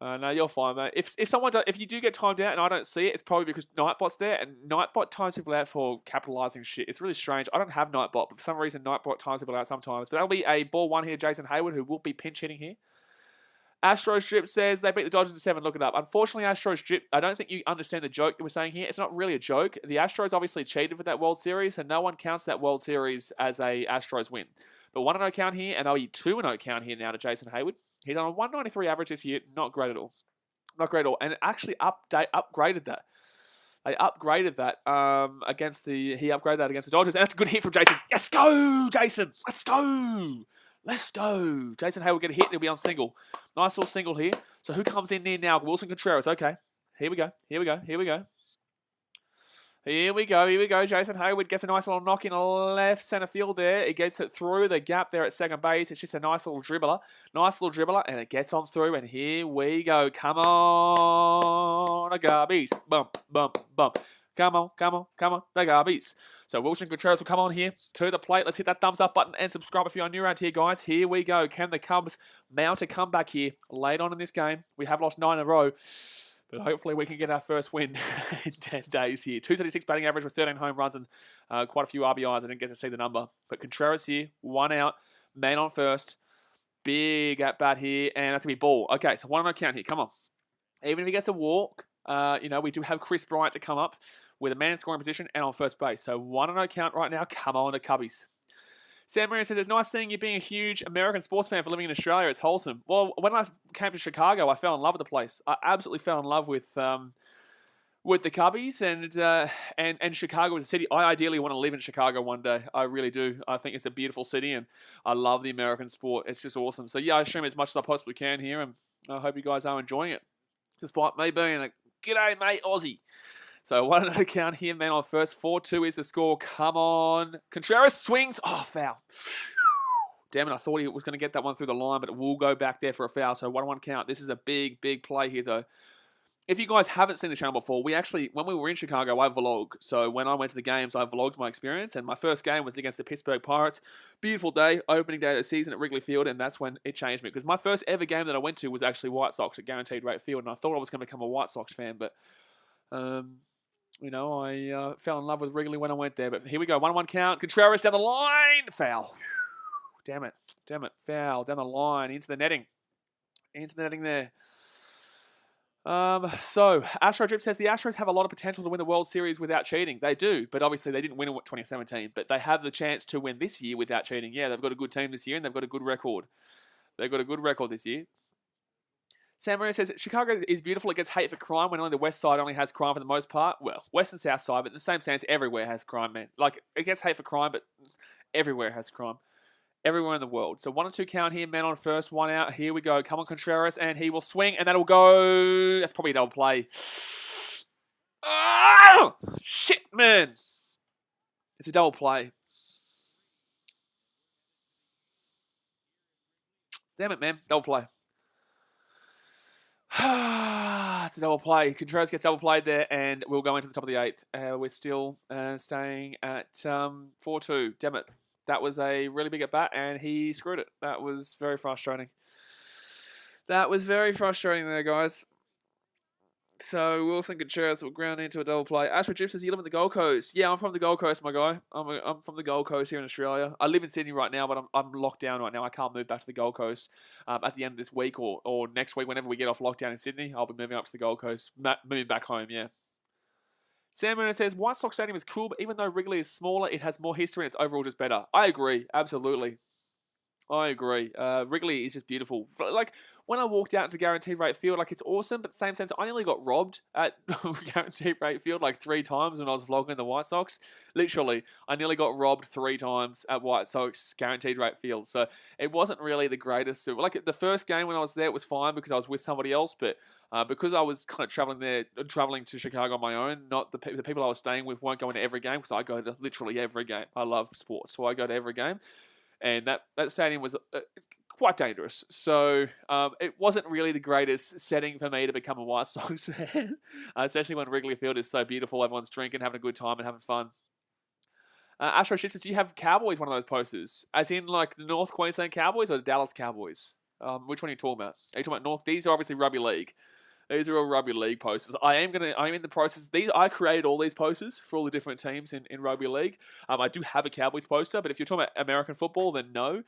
no, you're fine, mate. If you do get timed out and I don't see it, it's probably because Nightbot's there, and Nightbot times people out for capitalizing shit. It's really strange. I don't have Nightbot, but for some reason Nightbot times people out sometimes. But that'll be a ball one here, Jason Hayward, who will be pinch hitting here. Astro Strip says they beat the Dodgers to 7. Look it up. Unfortunately, Astro Strip, I don't think you understand the joke that we're saying here. It's not really a joke. The Astros obviously cheated for that World Series, and no one counts that World Series as a Astros win. But 1-0 count here, and there'll be 2-0 count here now to Jason Hayward. He's on a 193 average this year. Not great at all. Not great at all. And it actually upgraded that. They upgraded that against the... He upgraded that against the Dodgers. And that's a good hit from Jason. Let's go, Jason. Let's go. Let's go. Jason Hayward get a hit and he'll be on single. Nice little single here. So who comes in there now? Wilson Contreras. Okay. Here we go. Here we go. Here we go. Here we go, here we go. Jason Hayward gets a nice little knock in left center field there. He gets it through the gap there at second base. It's just a nice little dribbler. Nice little dribbler, and it gets on through, and here we go. Come on, the Gubbies. Bump, bump, bump. Come on, come on, come on, the Gubbies. So Wilson Contreras will come on here to the plate. Let's hit that thumbs up button and subscribe if you're new around here, guys. Here we go. Can the Cubs mount a comeback here late on in this game? We have lost 9 in a row. But hopefully we can get our first win in 10 days here. 236 batting average with 13 home runs and quite a few RBIs. I didn't get to see the number. But Contreras here, 1 out, man on first. Big at bat here, and that's going to be ball. Okay, so 1-0 count here. Come on. Even if he gets a walk, we do have Chris Bryant to come up with a man in scoring position and on first base. So 1-0 count right now. Come on, the Cubbies. Sam Maria says, it's nice seeing you being a huge American sports fan for living in Australia. It's wholesome. Well, when I came to Chicago, I fell in love with the place. I absolutely fell in love with the Cubbies and Chicago as a city. I ideally want to live in Chicago one day. I really do. I think it's a beautiful city, and I love the American sport. It's just awesome. So, yeah, I stream as much as I possibly can here, and I hope you guys are enjoying it. Despite me being a g'day, mate, Aussie. So 1-0 count here, man on first. 4-2 is the score. Come on. Contreras swings. Oh, foul. Damn it, I thought he was going to get that one through the line, but it will go back there for a foul. So 1-1 count. This is a big, big play here, though. If you guys haven't seen the channel before, we actually, when we were in Chicago, I vlog. So when I went to the games, I vlogged my experience, and my first game was against the Pittsburgh Pirates. Beautiful day, opening day of the season at Wrigley Field, and that's when it changed me. Because my first ever game that I went to was actually White Sox at Guaranteed Rate Field, and I thought I was going to become a White Sox fan, but... I fell in love with Wrigley when I went there. But here we go. 1-1 count. Contreras down the line. Foul. Damn it. Damn it. Foul. Down the line. Into the netting. Into the netting there. So, Astro Drip says the Astros have a lot of potential to win the World Series without cheating. They do, but obviously they didn't win in 2017. But they have the chance to win this year without cheating. Yeah, they've got a good team this year, and they've got a good record. They've got a good record this year. Sam Maria says, Chicago is beautiful. It gets hate for crime when only the west side only has crime for the most part. Well, west and south side, but in the same sense, everywhere has crime, man. Like, it gets hate for crime, but everywhere has crime. Everywhere in the world. So 1-2 count here, man on first, 1 out. Here we go. Come on, Contreras, and he will swing, and that'll go. That's probably a double play. Oh, shit, man. It's a double play. Damn it, man. Double play. It's a double play. Contreras gets double played there, and we'll go into the top of the 8th. We're still staying at 4-2. Damn it. That was a really big at bat, and he screwed it. That was very frustrating. That was very frustrating there, guys. So Wilson Contreras will ground into a double play. Astro Gyp says, you live in the Gold Coast. Yeah, I'm from the Gold Coast, my guy. I'm from the Gold Coast here in Australia. I live in Sydney right now, but I'm locked down right now. I can't move back to the Gold Coast at the end of this week or next week. Whenever we get off lockdown in Sydney, I'll be moving up to the Gold Coast, moving back home, yeah. Sam Marino says, White Sox Stadium is cool, but even though Wrigley is smaller, it has more history and it's overall just better. I agree, absolutely. I agree. Wrigley is just beautiful. Like, when I walked out into Guaranteed Rate Field, like, it's awesome, but at the same sense, I nearly got robbed at Guaranteed Rate Field like 3 times when I was vlogging the White Sox. Literally, I nearly got robbed 3 times at White Sox Guaranteed Rate Field. So, it wasn't really the greatest. Like, the first game when I was there, it was fine because I was with somebody else, but because I was kind of traveling to Chicago on my own, not the people I was staying with weren't going to every game because I go to literally every game. I love sports, so I go to every game. And that stadium was quite dangerous. So it wasn't really the greatest setting for me to become a White Sox fan, especially when Wrigley Field is so beautiful. Everyone's drinking, having a good time, and having fun. Astro Shifts, do you have Cowboys one of those posters? As in, like, the North Queensland Cowboys or the Dallas Cowboys? Which one are you talking about? Are you talking about North? These are obviously rugby league. These are all rugby league posters. I'm in the process. I created all these posters for all the different teams in rugby league. I do have a Cowboys poster, but if you're talking about American football, then no.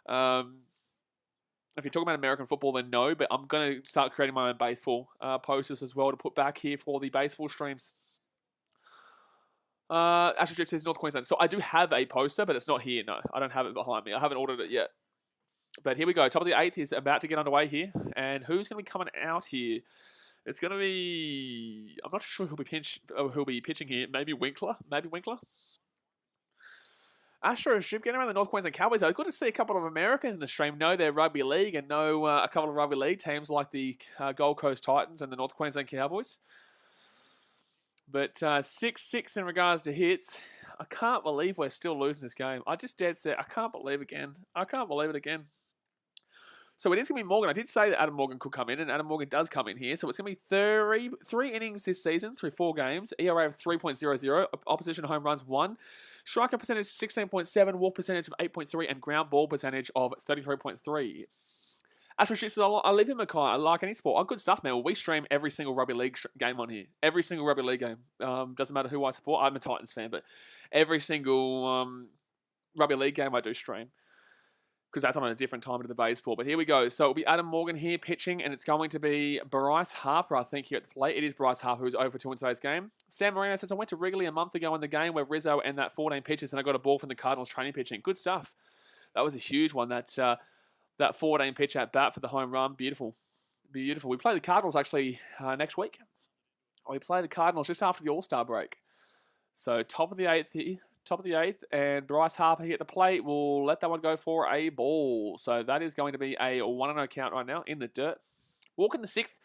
If you're talking about American football, then no. But I'm going to start creating my own baseball posters as well to put back here for the baseball streams. Astro Strip says North Queensland. So I do have a poster, but it's not here. No, I don't have it behind me. I haven't ordered it yet. But here we go. Top of the 8th is about to get underway here. And who's going to be coming out here? It's going to be... I'm not sure who'll be pitching here. Maybe Winkler? Astro Strip getting around the North Queensland Cowboys. It's good to see a couple of Americans in the stream know their rugby league and know a couple of rugby league teams like the Gold Coast Titans and the North Queensland Cowboys. But 6-6 in regards to hits. I can't believe we're still losing this game. I just dead set. I can't believe it again. So it is going to be Morgan. I did say that Adam Morgan could come in, and Adam Morgan does come in here. So it's going to be three innings this season through 4 games. ERA of 3.00, opposition home runs 1, striker percentage 16.7, walk percentage of 8.3, and ground ball percentage of 33.3. Astro Shoots, I leave him a I like any sport. Oh, good stuff, man. Well, we stream every single rugby league game on here. Every single rugby league game. Doesn't matter who I support. I'm a Titans fan, but every single rugby league game I do stream. Because that's on a different time to the baseball. But here we go. So it'll be Adam Morgan here pitching, and it's going to be Bryce Harper, I think, here at the plate. It is Bryce Harper who's over 2 in today's game. Sam Marino says, I went to Wrigley a month ago in the game where Rizzo and that 14 pitches, and I got a ball from the Cardinals training pitching. Good stuff. That was a huge one. That 14 pitch at bat for the home run. Beautiful. Beautiful. We play the Cardinals actually next week. We play the Cardinals just after the All-Star break. So top of the 8th here. Top of the 8th, and Bryce Harper here at the plate will let that one go for a ball. So that is going to be a 1-0 count right now in the dirt. Walking the 6th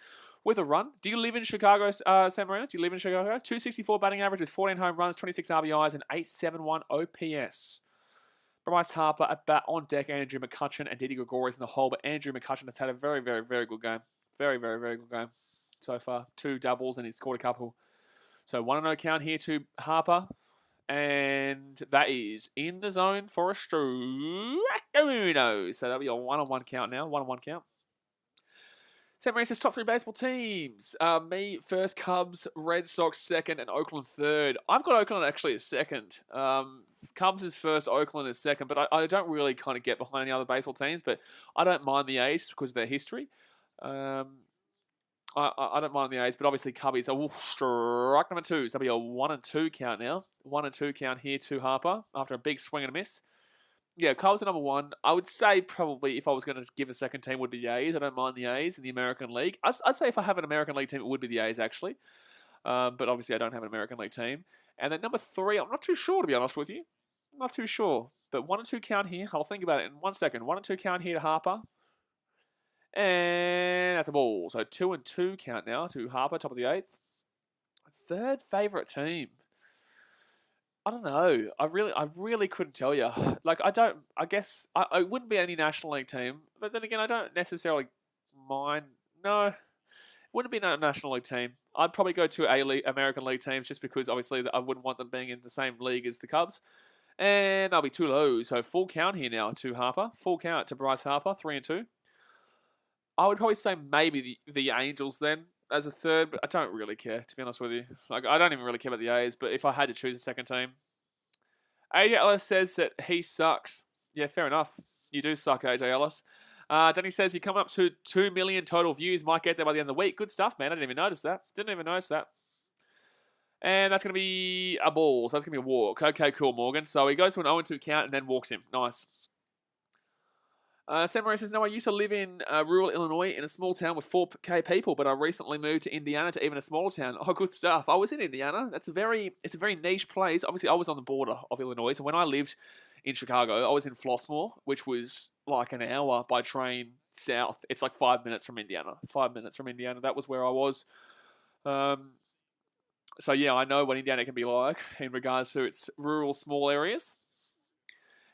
with a run. Do you live in Chicago, Sam Marino? Do you live in Chicago? 264 batting average with 14 home runs, 26 RBIs, and 871 OPS. Bryce Harper at bat on deck, Andrew McCutchen and Didi Gregorius in the hole, but Andrew McCutchen has had a very, very, very good game. Very, very, very good game so far. 2 doubles, and he's scored a couple. So 1-0 count here to Harper. And that is in the zone for a strikeout. So that'll be a 1-on-1 count now. 1-on-1 count. Sam Marie says top 3 baseball teams. Me first, Cubs, Red Sox second, and Oakland third. I've got Oakland actually as second. Cubs is first, Oakland is second. But I don't really kind of get behind any other baseball teams. But I don't mind the A's because of their history. I don't mind the A's, but obviously Cubbies are strike number 2. So that'll be a 1-2 count now. 1-2 count here to Harper after a big swing and a miss. Yeah, Cubs are number 1. I would say probably if I was going to give a second team would be the A's. I don't mind the A's in the American League. I'd say if I have an American League team, it would be the A's actually. But obviously I don't have an American League team. And then number 3, I'm not too sure to be honest with you. Not too sure. But 1-2 count here. I'll think about it in 1 second. 1-2 count here to Harper. And that's a ball. So 2-2 count now to Harper, top of the 8th. Third favourite team. I don't know. I really couldn't tell you. Like, I guess I wouldn't be any National League team. But then again, I don't necessarily mind. No. Wouldn't be a National League team. I'd probably go to American League teams just because obviously I wouldn't want them being in the same league as the Cubs. And that'll be too low. So full count here now to Harper. Full count to Bryce Harper, 3-2. I would probably say maybe the Angels then as a third, but I don't really care, to be honest with you. Like, I don't even really care about the A's, but if I had to choose a second team. AJ Ellis says that he sucks. Yeah, fair enough. You do suck, AJ Ellis. Danny says you're coming up to 2 million total views. Might get there by the end of the week. Good stuff, man. I didn't even notice that. And that's going to be a ball. So that's going to be a walk. Okay, cool, Morgan. So he goes to an 0-2 count and then walks him. Nice. Sam Marie says, no, I used to live in rural Illinois in a small town with 4K people, but I recently moved to Indiana to even a smaller town. Oh, good stuff. I was in Indiana. It's a very niche place. Obviously, I was on the border of Illinois. So when I lived in Chicago, I was in Flossmoor, which was like an hour by train south. It's like 5 minutes from Indiana. 5 minutes from Indiana. That was where I was. So yeah, I know what Indiana can be like in regards to its rural, small areas.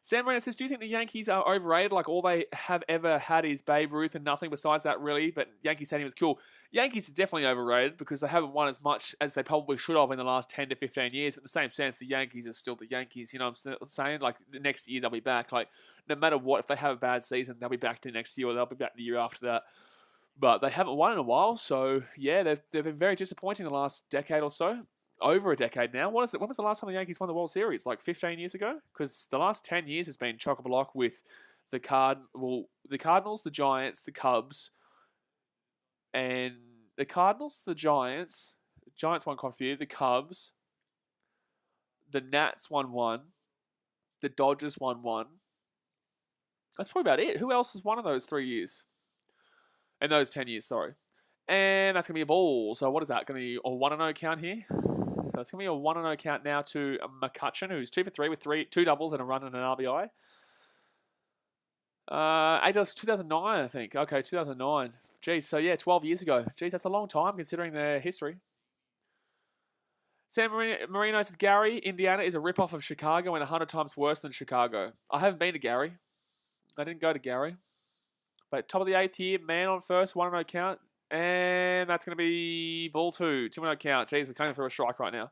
Sam Renner says, do you think the Yankees are overrated? Like, all they have ever had is Babe Ruth and nothing besides that, really. But Yankee Stadium is cool. Yankees are definitely overrated because they haven't won as much as they probably should have in the last 10 to 15 years. But in the same sense, the Yankees are still the Yankees. You know what I'm saying? Like, the next year they'll be back. Like, no matter what, if they have a bad season, they'll be back the next year or they'll be back the year after that. But they haven't won in a while. So, yeah, they've been very disappointing the last decade or so. Over a decade now. When was the last time the Yankees won the World Series? Like 15 years ago? Because the last 10 years has been chock-a-block with the Cardinals, the Giants, the Cubs, and the Cardinals, the Giants won quite a few, the Cubs, the Nats won one, the Dodgers won one. That's probably about it. Who else has won in those 3 years? In those 10 years, sorry. And that's going to be a ball. So what is that? Going to be a 1-0 count here? So it's going to be a 1-0 count now to McCutcheon, who's 2 for 3 with 2 doubles and a run and an RBI. It was 2009, I think. Okay, 2009. Geez, so yeah, 12 years ago. Geez, that's a long time considering their history. Sam Marino says, Gary, Indiana is a rip-off of Chicago and 100 times worse than Chicago. I haven't been to Gary. I didn't go to Gary. But top of the 8th here, man on first, 1-0 count. And that's going to be ball 2, 2-0 count. Jeez, we're coming for a strike right now.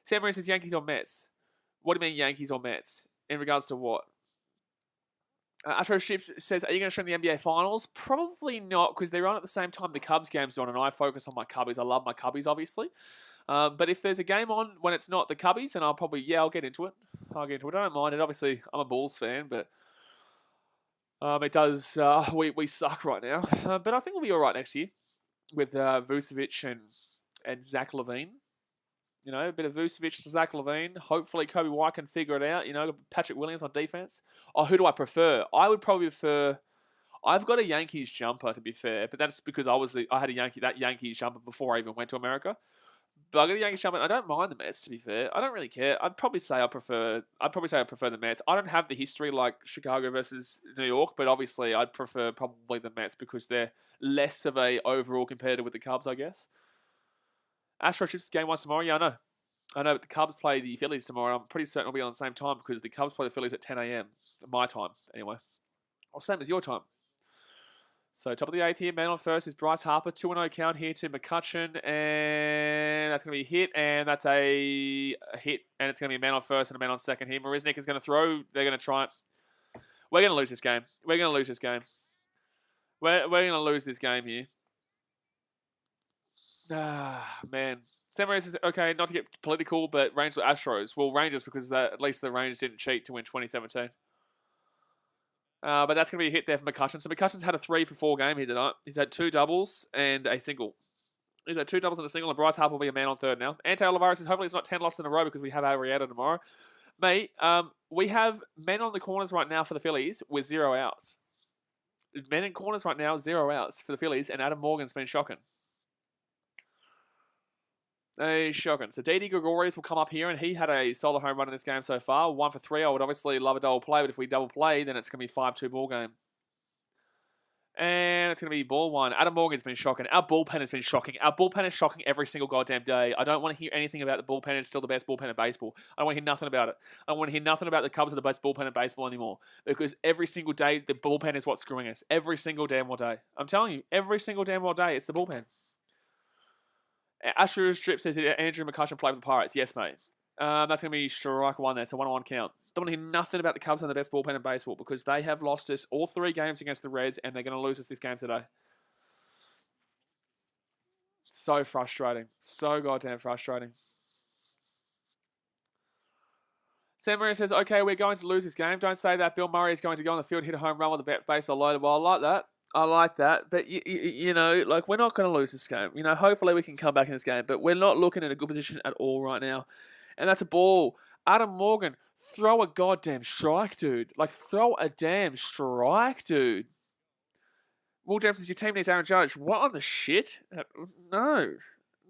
Sam Marie says Yankees or Mets. What do you mean Yankees or Mets? In regards to what? Astro Ships says, are you going to stream the NBA Finals? Probably not, because they're on at the same time the Cubs game's on, and I focus on my Cubbies. I love my Cubbies, obviously. But if there's a game on when it's not the Cubbies, then I'll get into it. I don't mind it. Obviously, I'm a Bulls fan, but it does. We suck right now, but I think we'll be all right next year with Vucevic and Zach LaVine. You know, a bit of Vucevic to Zach LaVine. Hopefully, Kobe White can figure it out. You know, Patrick Williams on defense. Oh, who do I prefer? I would probably prefer. I've got a Yankees jumper, to be fair, but that's because I had that Yankees jumper before I even went to America. But I got a Yankees jumper. I don't mind the Mets, to be fair. I don't really care. I'd probably say I prefer the Mets. I don't have the history like Chicago versus New York, but obviously I'd prefer probably the Mets because they're less of a overall competitor with the Cubs, I guess. Astro Chips game 1 tomorrow. Yeah, I know, but the Cubs play the Phillies tomorrow. I'm pretty certain it'll be on the same time because the Cubs play the Phillies at 10 a.m. My time, anyway. Or same as your time. So top of the 8th here, man on first is Bryce Harper. 2-0 count here to McCutcheon, and that's going to be a hit, and that's a hit, and it's going to be a man on first and a man on second here. Marisnik is going to throw. They're going to try it. We're going to lose this game. We're going to lose this game. We're going to lose this game here. Ah, man. Sam Reyes says, okay, not to get political, but Rangers or Astros. Well, Rangers because at least the Rangers didn't cheat to win 2017. But that's going to be a hit there for McCutcheon. So McCutcheon's had a 3 for 4 game here tonight. He's had 2 doubles and a single. He's had 2 doubles and a single, and Bryce Harper will be a man on third now. Ante Olivares says, hopefully it's not 10 losses in a row because we have Arrieta tomorrow. Mate, we have men on the corners right now for the Phillies with 0 outs. Men in corners right now, 0 outs for the Phillies, and Adam Morgan's been shocking. Shocking. So Didi Gregorius will come up here, and he had a solo home run in this game so far. 1 for 3. I would obviously love a double play, but if we double play, then it's going to be 5-2 ball game. And it's going to be ball 1. Adam Morgan's been shocking. Our bullpen has been shocking. Our bullpen is shocking every single goddamn day. I don't want to hear anything about the bullpen. It's still the best bullpen in baseball. I don't want to hear nothing about it. I don't want to hear nothing about the Cubs are the best bullpen in baseball anymore. Because every single day, the bullpen is what's screwing us. Every single damn well day. I'm telling you, every single damn well day, it's the bullpen. Asher Strip says Andrew McCutcheon played with the Pirates. Yes, mate. That's going to be strike one there, so 1-on-1 count. Don't want to hear nothing about the Cubs and the best bullpen in baseball because they have lost us all 3 games against the Reds and they're going to lose us this game today. So frustrating. So goddamn frustrating. Sam Maria says, okay, we're going to lose this game. Don't say that. Bill Murray is going to go on the field, hit a home run with the base loaded. Well, I like that. I like that. But, you know, like, we're not going to lose this game. You know, hopefully we can come back in this game. But we're not looking at a good position at all right now. And that's a ball. Adam Morgan, throw a goddamn strike, dude. Like, throw a damn strike, dude. Will James says, your team needs Aaron Judge. What on the shit? No.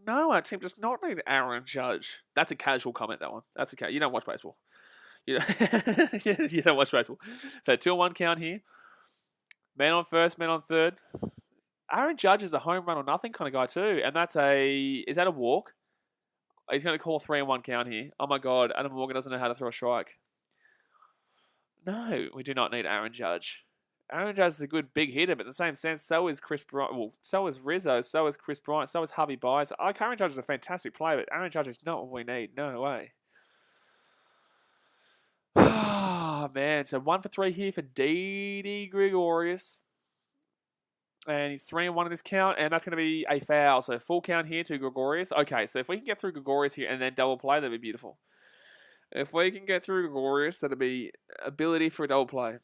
No, our team does not need Aaron Judge. That's a casual comment, that one. That's okay. You don't watch baseball. You don't watch baseball. So 2-1 count here. Man on first, man on third. Aaron Judge is a home run or nothing kind of guy too. And is that a walk? He's going to call a 3-1 count here. Oh my God, Adam Morgan doesn't know how to throw a strike. No, we do not need Aaron Judge. Aaron Judge is a good big hitter, but in the same sense, so is Chris Bryant. Well, so is Rizzo, so is Chris Bryant, so is Harvey Baez. Aaron Judge is a fantastic player, but Aaron Judge is not what we need. No way. Ah, man. So 1 for 3 here for Didi Gregorius. And he's 3-1 in this count, and that's going to be a foul. So full count here to Gregorius. Okay, so if we can get through Gregorius here and then double play, that'd be beautiful. If we can get through Gregorius, that'd be ability for a double play.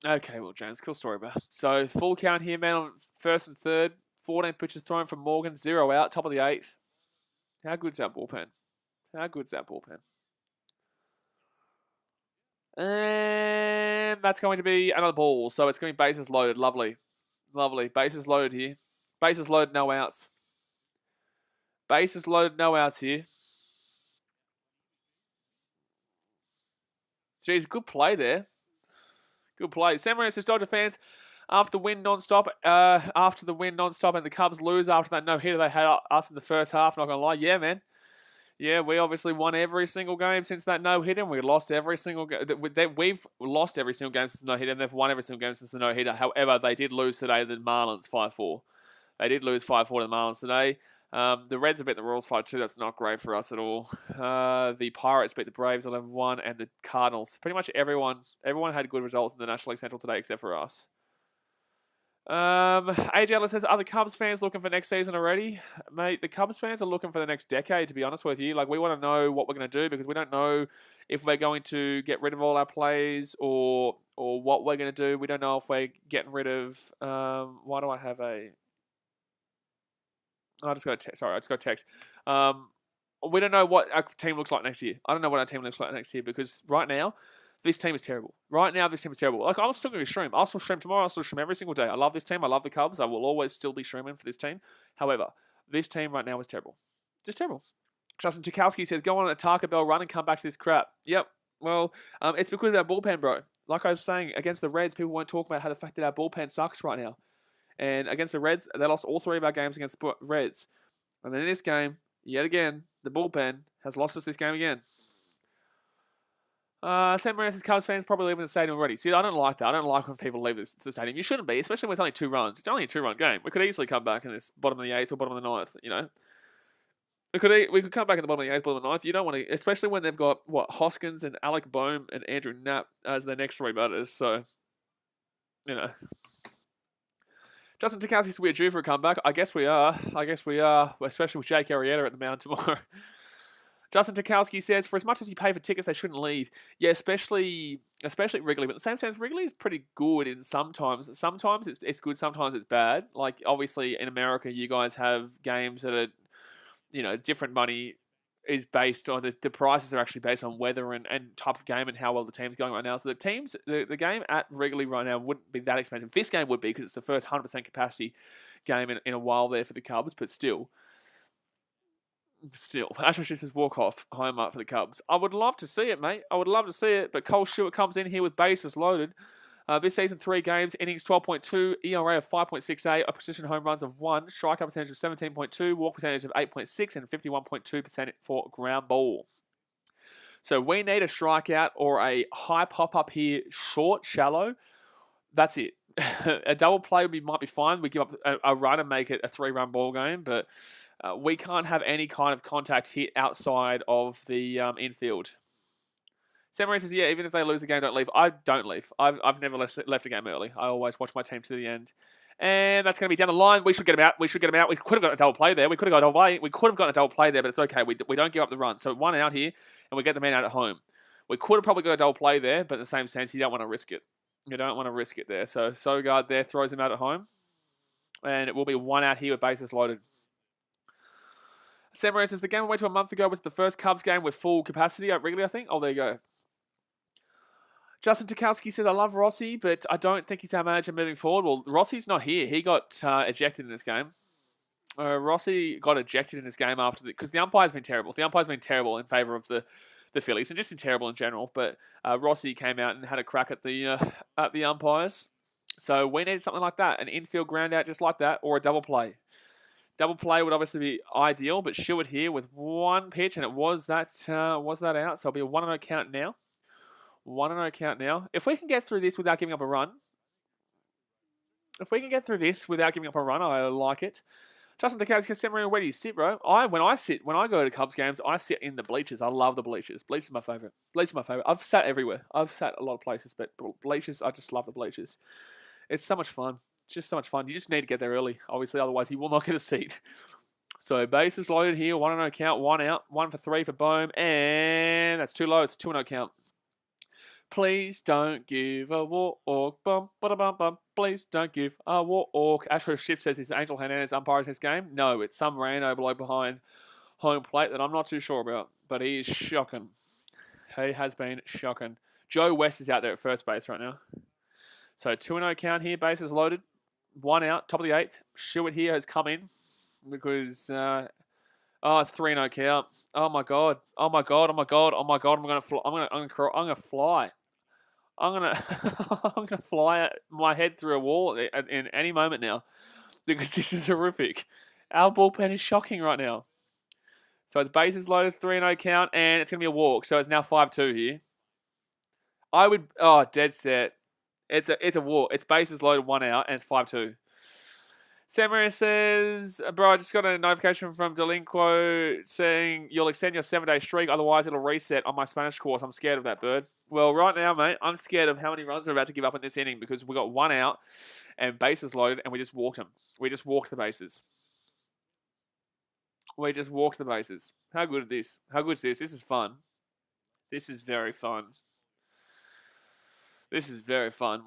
Okay, well, James, cool story, bro. So full count here, man, on first and third. 14 pitches thrown from Morgan, 0 out, top of the 8th. How good's that bullpen? How good's that bullpen? And that's going to be another ball. So it's going to be bases loaded. Lovely. Lovely. Bases loaded here. Bases loaded, no outs. Bases loaded, no outs here. Jeez, good play there. Good play. Sam Maria says, Dodger fans, after the win non-stop, and the Cubs lose after that no-hitter they had us in the first half, not going to lie. Yeah, man. Yeah, we obviously won every single game since that no-hitter, and we lost every single game. We've lost every single game since the no-hitter, and they've won every single game since the no-hitter. However, they did lose today to the Marlins 5-4. They did lose 5-4 to the Marlins today. The Reds have beat the Royals 5-2. That's not great for us at all. The Pirates beat the Braves 11-1, and the Cardinals. Pretty much everyone had good results in the National League Central today, except for us. AJ Ellis says, are the Cubs fans looking for next season already? Mate, the Cubs fans are looking for the next decade, to be honest with you. Like, we want to know what we're going to do because we don't know if we're going to get rid of all our plays or what we're going to do. We don't know if we're getting rid of... why do I have a... I just got a text. Sorry, I just got a text. We don't know what our team looks like next year. I don't know what our team looks like next year because right now, this team is terrible. Right now, this team is terrible. Like, I'm still going to stream. I'll still stream tomorrow. I'll still stream every single day. I love this team. I love the Cubs. I will always still be streaming for this team. However, this team right now is terrible. Just terrible. Justin Tukowski says, go on a Taco Bell run and come back to this crap. Yep. Well, it's because of our bullpen, bro. Like I was saying, against the Reds, people won't talk about how the fact that our bullpen sucks right now. And against the Reds, they lost all 3 of our games against the Reds. And then in this game, yet again, the bullpen has lost us this game again. Sam Maria says, Cubs fans probably leaving the stadium already. See, I don't like that. I don't like when people leave the stadium. You shouldn't be, especially when it's only 2 runs. It's only a 2-run game. We could easily come back in this bottom of the 8th or bottom of the 9th, you know. We could come back in the bottom of the 8th, bottom of the 9th. You don't want to, especially when they've got, Hoskins and Alec Boehm and Andrew Knapp as their next 3 batters. So, you know. Justin Tukowski says we're due for a comeback. I guess we are. Especially with Jake Arrieta at the mound tomorrow. Justin Tukowski says, for as much as you pay for tickets, they shouldn't leave. Yeah, especially Wrigley. But in the same sense, Wrigley is pretty good in sometimes. Sometimes it's good, sometimes it's bad. Like, obviously, in America, you guys have games that are, different money is based on, the prices are actually based on weather and type of game and how well the team's going right now. So the game at Wrigley right now wouldn't be that expensive. This game would be because it's the first 100% capacity game in a while there for the Cubs, but still. Ashton says walk-off homer for the Cubs. I would love to see it, mate. I would love to see it, but Cole Stewart comes in here with bases loaded. This season, 3 games, innings 12.2, ERA of 5.68, opposition home runs of 1, strikeout percentage of 17.2, walk percentage of 8.6, and 51.2% for ground ball. So we need a strikeout or a high pop-up here, short, shallow. that's it. A double play might be fine. We give up a run and make it a 3-run ball game, but we can't have any kind of contact hit outside of the infield. Sam Marie says, yeah, even if they lose the game, don't leave. I don't leave. I've never left a game early. I always watch my team to the end. And that's going to be down the line. We should get him out. We could have got a double play there. We could have got a double play there, but it's okay. We don't give up the run. So 1 out here, and we get the man out at home. We could have probably got a double play there, but in the same sense, you don't want to risk it. You don't want to risk it there. So Sogard there throws him out at home. And it will be 1 out here with bases loaded. Sam Marie says, the game we went to a month ago was the first Cubs game with full capacity at Wrigley, I think. Oh, there you go. Justin Tukowski says, I love Rossi, but I don't think he's our manager moving forward. Well, Rossi's not here. He got ejected in this game. Rossi got ejected in this game after because the umpire's been terrible. The umpire's been terrible in favour of the Phillies, and just in terrible in general. But Rossi came out and had a crack at the umpires. So we needed something like that, an infield ground out just like that, or a double play. Double play would obviously be ideal, but Stewart here with 1 pitch, and it was that out. So it'll be a 1-0 count now. 1-0 count now. If we can get through this without giving up a run, I like it. Justin Tukowski says, where do you sit, bro? When I go to Cubs games, I sit in the bleachers. I love the bleachers. Bleachers are my favourite. I've sat everywhere. I've sat a lot of places, but bleachers, I just love the bleachers. It's so much fun. It's just so much fun. You just need to get there early, obviously, otherwise you will not get a seat. So bases loaded here, 1-0 count, 1 out, 1 for 3 for Bohm, and that's too low. It's 2-0 count. Please don't give a walk. Bum, ba-da-bum, bum. Please don't give a walk. Ashford Ship says it's Angel Hernandez umpiring his game. No, it's some rando below behind home plate that I'm not too sure about. But he is shocking. He has been shocking. Joe West is out there at first base right now. So 2-0 count here. Bases loaded. 1 out. Top of the 8th. Stewart here has come in because... it's 3-0 count. Oh my god. I'm gonna fly. I'm gonna fly my head through a wall in any moment now, because this is horrific. Our bullpen is shocking right now. So it's bases loaded, 3-0 count, and it's gonna be a walk. So it's now 5-2 here. Dead set. It's a walk. It's bases loaded, 1 out, and it's 5-2. Sam Maria says, bro, I just got a notification from Delinquo saying you'll extend your 7-day streak, otherwise it'll reset on my Spanish course. I'm scared of that, bird. Well, right now, mate, I'm scared of how many runs we're about to give up in this inning because we got 1 out and bases loaded and we just walked them. We just walked the bases. How good is this? How good is this? This is fun. This is very fun.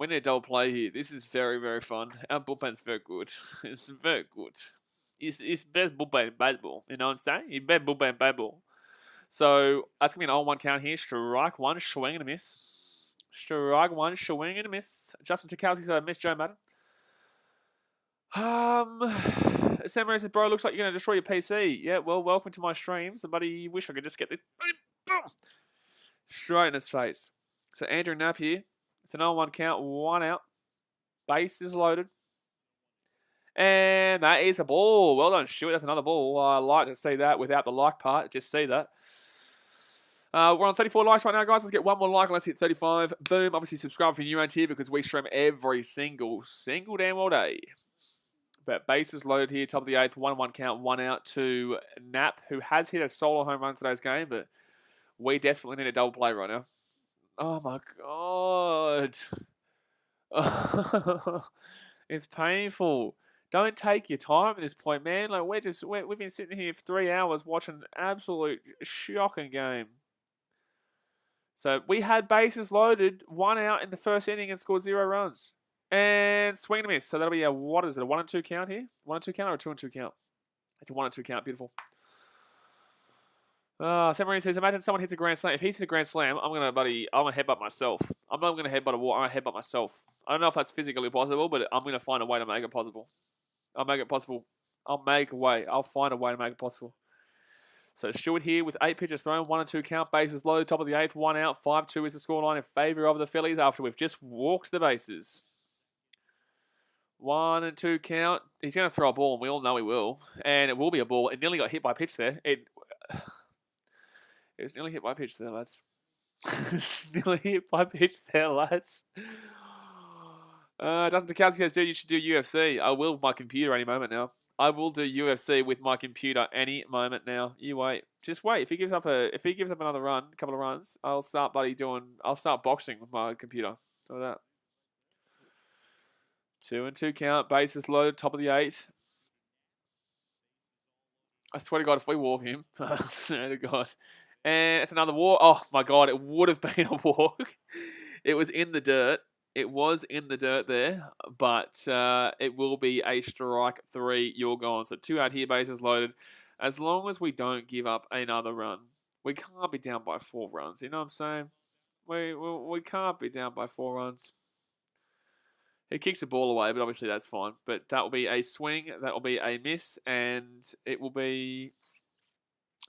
We need a double play here. This is very, very fun. Our bullpen's very good. It's very good. It's best bullpen in baseball. You know what I'm saying? It's best bullpen in baseball. So that's going to be an 0-1 count here. Strike 1, swing and a miss. Justin Tukowski said I missed Joe Madden. Sam Marie said, bro, looks like you're going to destroy your PC. Yeah, well, welcome to my stream. Somebody wish I could just get this. Boom! Straight in his face. So Andrew Knapp here. It's an 0-1 count, 1 out. Base is loaded. And that is a ball. Well done, Stuart. That's another ball. I like to see that without the like part. Just see that. We're on 34 likes right now, guys. Let's get one more like and let's hit 35. Boom. Obviously, subscribe if you're new around here because we stream every single damn well day. But base is loaded here. Top of the 8th. 1-1 count, 1 out to Knapp, who has hit a solo home run today's game, but we desperately need a double play right now. Oh my god. It's painful. Don't take your time at this point, man. Like we've been sitting here for 3 hours watching an absolute shocking game. So we had bases loaded, 1 out in the first inning and scored 0 runs. And swing and a miss. So that'll be a 1-2 count here? 1-2 count or a 2-2 count? It's a 1-2 count. Beautiful. Sam Marie says, imagine someone hits a grand slam. If he hits a grand slam, I'm gonna headbutt myself. I'm not gonna headbutt a wall. I'm gonna headbutt myself. I don't know if that's physically possible, but I'm gonna find a way to make it possible. I'll make it possible. I'll find a way to make it possible. So Stewart here with 8 pitches thrown, 1-2 count, bases low, top of the 8th, 1 out, 5-2 is the scoreline in favour of the Phillies after we've just walked the bases. 1-2 count. He's going to throw a ball, and we all know he will. And it will be a ball. It nearly got hit by pitch there. It was nearly hit by pitch there, lads. Justin Tukowski says, dude, you should do UFC. I will with my computer any moment now. I will do UFC with my computer any moment now. You wait. Just wait. If he gives up another run, a couple of runs, I'll start boxing with my computer. Look at that. 2-2 count. Bases loaded. Top of the 8th. I swear to God, if we walk him, I swear to God. And it's another walk. Oh my God, it would have been a walk. It was in the dirt. It was in the dirt there, but it will be a strike 3. You're gone. So 2 out here, bases loaded. As long as we don't give up another run, we can't be down by 4 runs. You know what I'm saying? We can't be down by 4 runs. He kicks the ball away, but obviously that's fine. But that will be a swing. That will be a miss, and it will be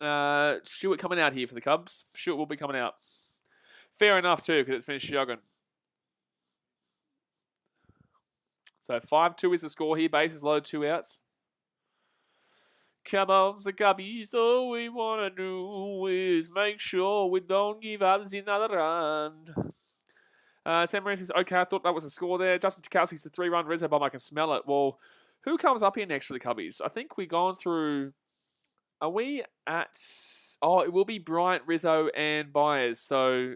Stewart coming out here for the Cubs. Stewart will be coming out. Fair enough too, because it's been shotgun. So 5-2 is the score here. Bases loaded, 2 outs. Come on, the Cubbies. All we want to do is make sure we don't give up another run. Sam Moran says, okay, I thought that was a score there. Justin Tukowski's a 3-run Rizzo bomb. I can smell it. Well, who comes up here next for the Cubbies? I think we've gone through... Are we at... Oh, it will be Bryant, Rizzo, and Byers. So...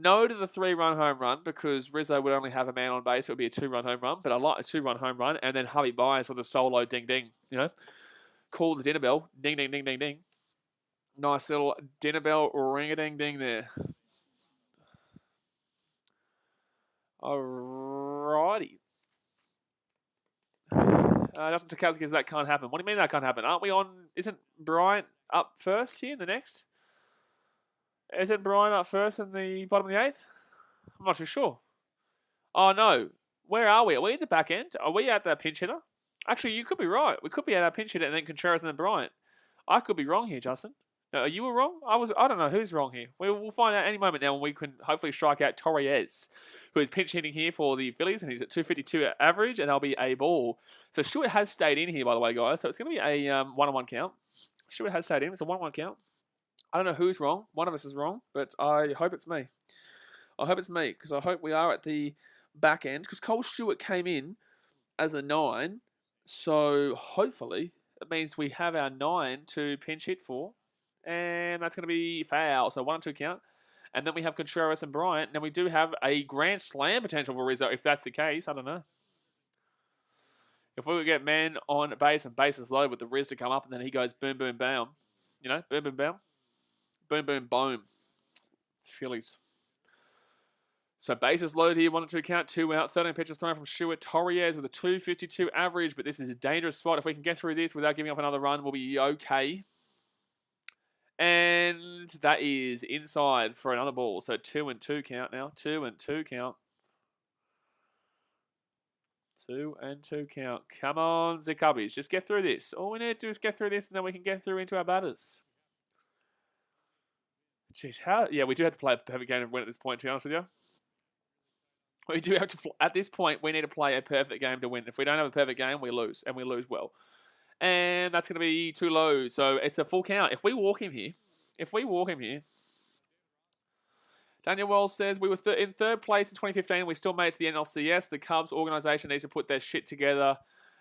No to the 3-run home run because Rizzo would only have a man on base. It would be a 2-run home run, but I like a 2-run home run. And then Harvey Byers with a solo ding-ding, you know. Call the dinner bell. Ding-ding-ding-ding-ding. Nice little dinner bell ring-a-ding-ding there. Alrighty. Justin Tukowski says that can't happen. What do you mean that can't happen? Aren't we on... Isn't Bryant up first here in the next? Isn't Brian up first in the bottom of the 8th? I'm not too sure. Oh, no. Where are we? Are we at the back end? Are we at the pinch hitter? Actually, you could be right. We could be at our pinch hitter and then Contreras and then Bryant. I could be wrong here, Justin. No, are you wrong? I don't know who's wrong here. We'll find out any moment now when we can hopefully strike out Torres, who is pinch hitting here for the Phillies, and he's at 252 average, and that'll be a ball. So Stewart has stayed in here, by the way, guys. So it's going to be a 1-on-1 count. Stewart has stayed in. It's a 1-1 count. I don't know who's wrong. One of us is wrong, but I hope it's me. I hope it's me, because I hope we are at the back end, because Cole Stewart came in as a 9, so hopefully it means we have our 9 to pinch hit for, and that's going to be foul, so 1-2 count. And then we have Contreras and Bryant, and then we do have a grand slam potential for Rizzo, if that's the case. I don't know. If we would get men on base and bases low with the Riz to come up, and then he goes boom, boom, bam. You know, boom, boom, bam. Boom, boom, boom. Phillies. So bases loaded here, 1-2 count, 2 out, 13 pitches thrown from Stewart. Torres with a 252 average, but this is a dangerous spot. If we can get through this without giving up another run, we'll be okay. And that is inside for another ball. So 2-2 count now. 2-2 count. 2-2 count. Come on, the Cubbies. Just get through this. All we need to do is get through this, and then we can get through into our batters. Jeez, how... Yeah, we do have to play a perfect game to win at this point, to be honest with you. We do have to... At this point, we need to play a perfect game to win. If we don't have a perfect game, we lose, and we lose well. And that's going to be too low, so it's a full count. If we walk him here... Daniel Wells says, we were in 3rd place in 2015. We still made it to the NLCS. The Cubs organization needs to put their shit together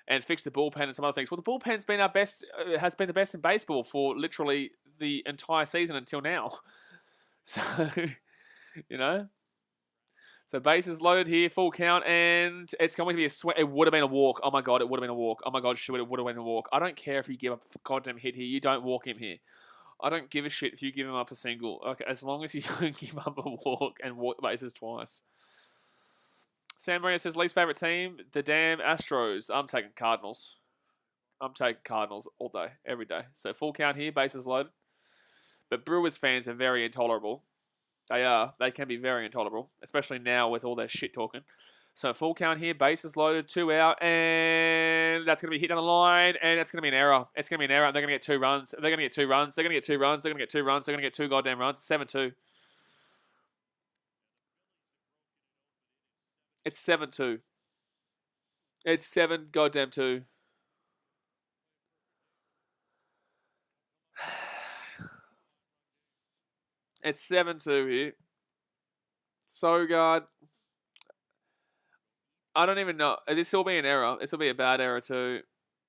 and fix the bullpen and some other things. Well, the bullpen's been our best, has been the best in baseball for literally the entire season until now. So, you know. So bases loaded here, full count, and it's going to be a sweat. It would have been a walk. Oh my God, it would have been a walk. Oh my God, shoot, it would have been a walk. I don't care if you give up a goddamn hit here. You don't walk him here. I don't give a shit if you give him up a single. Okay, as long as you don't give up a walk and walk the bases twice. Sam Marina says, least favourite team, the damn Astros. I'm taking Cardinals. I'm taking Cardinals all day, every day. So full count here, bases loaded. But Brewers fans are very intolerable. They are. They can be very intolerable, especially now with all their shit talking. So full count here, bases loaded, 2 out, and that's going to be hit down the line, and it's going to be an error. It's going to be an error, and they're going to get 2 runs. They're going to get 2 runs. They're going to get 2 runs. They're going to get 2 runs. They're going to get 2 goddamn runs. 7-2. It's 7-2. It's 7 goddamn 2. It's 7-2 here. So, God. I don't even know. This will be an error. This will be a bad error too.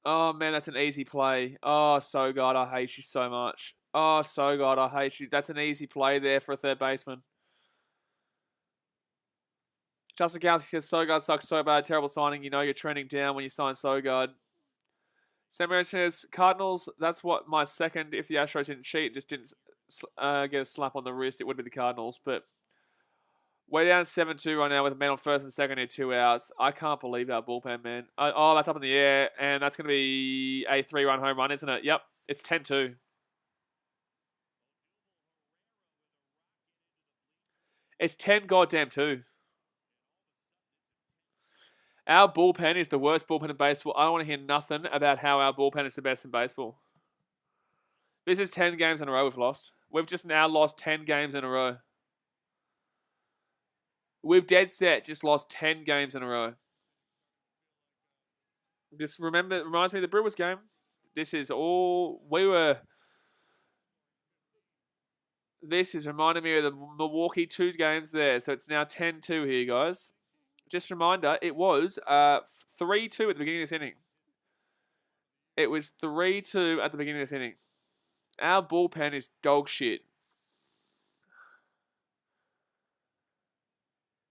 Oh man, that's an easy play. Oh, so God, I hate you so much. Oh, so God, I hate you. That's an easy play there for a third baseman. Justin Gowsey says Sogard sucks so bad. Terrible signing. You know you're trending down when you sign Sogard. Sam Merritt says Cardinals. That's what my second. If the Astros didn't cheat, just didn't get a slap on the wrist, it would be the Cardinals. But we're down 7-2 right now with a man on first and second and 2 outs. I can't believe our bullpen, man. Oh, that's up in the air, and that's going to be a 3-run home run, isn't it? Yep, it's 10-2. It's 10 goddamn 2. Our bullpen is the worst bullpen in baseball. I don't want to hear nothing about how our bullpen is the best in baseball. This is 10 games in a row we've lost. We've just now lost 10 games in a row. We've dead set just lost 10 games in a row. This reminds me of the Brewers game. This is all we were. This is reminding me of the Milwaukee 2 games there. So it's now 10-2 here, guys. Just a reminder, it was 3-2 at the beginning of this inning. It was 3-2 at the beginning of this inning. Our bullpen is dog shit.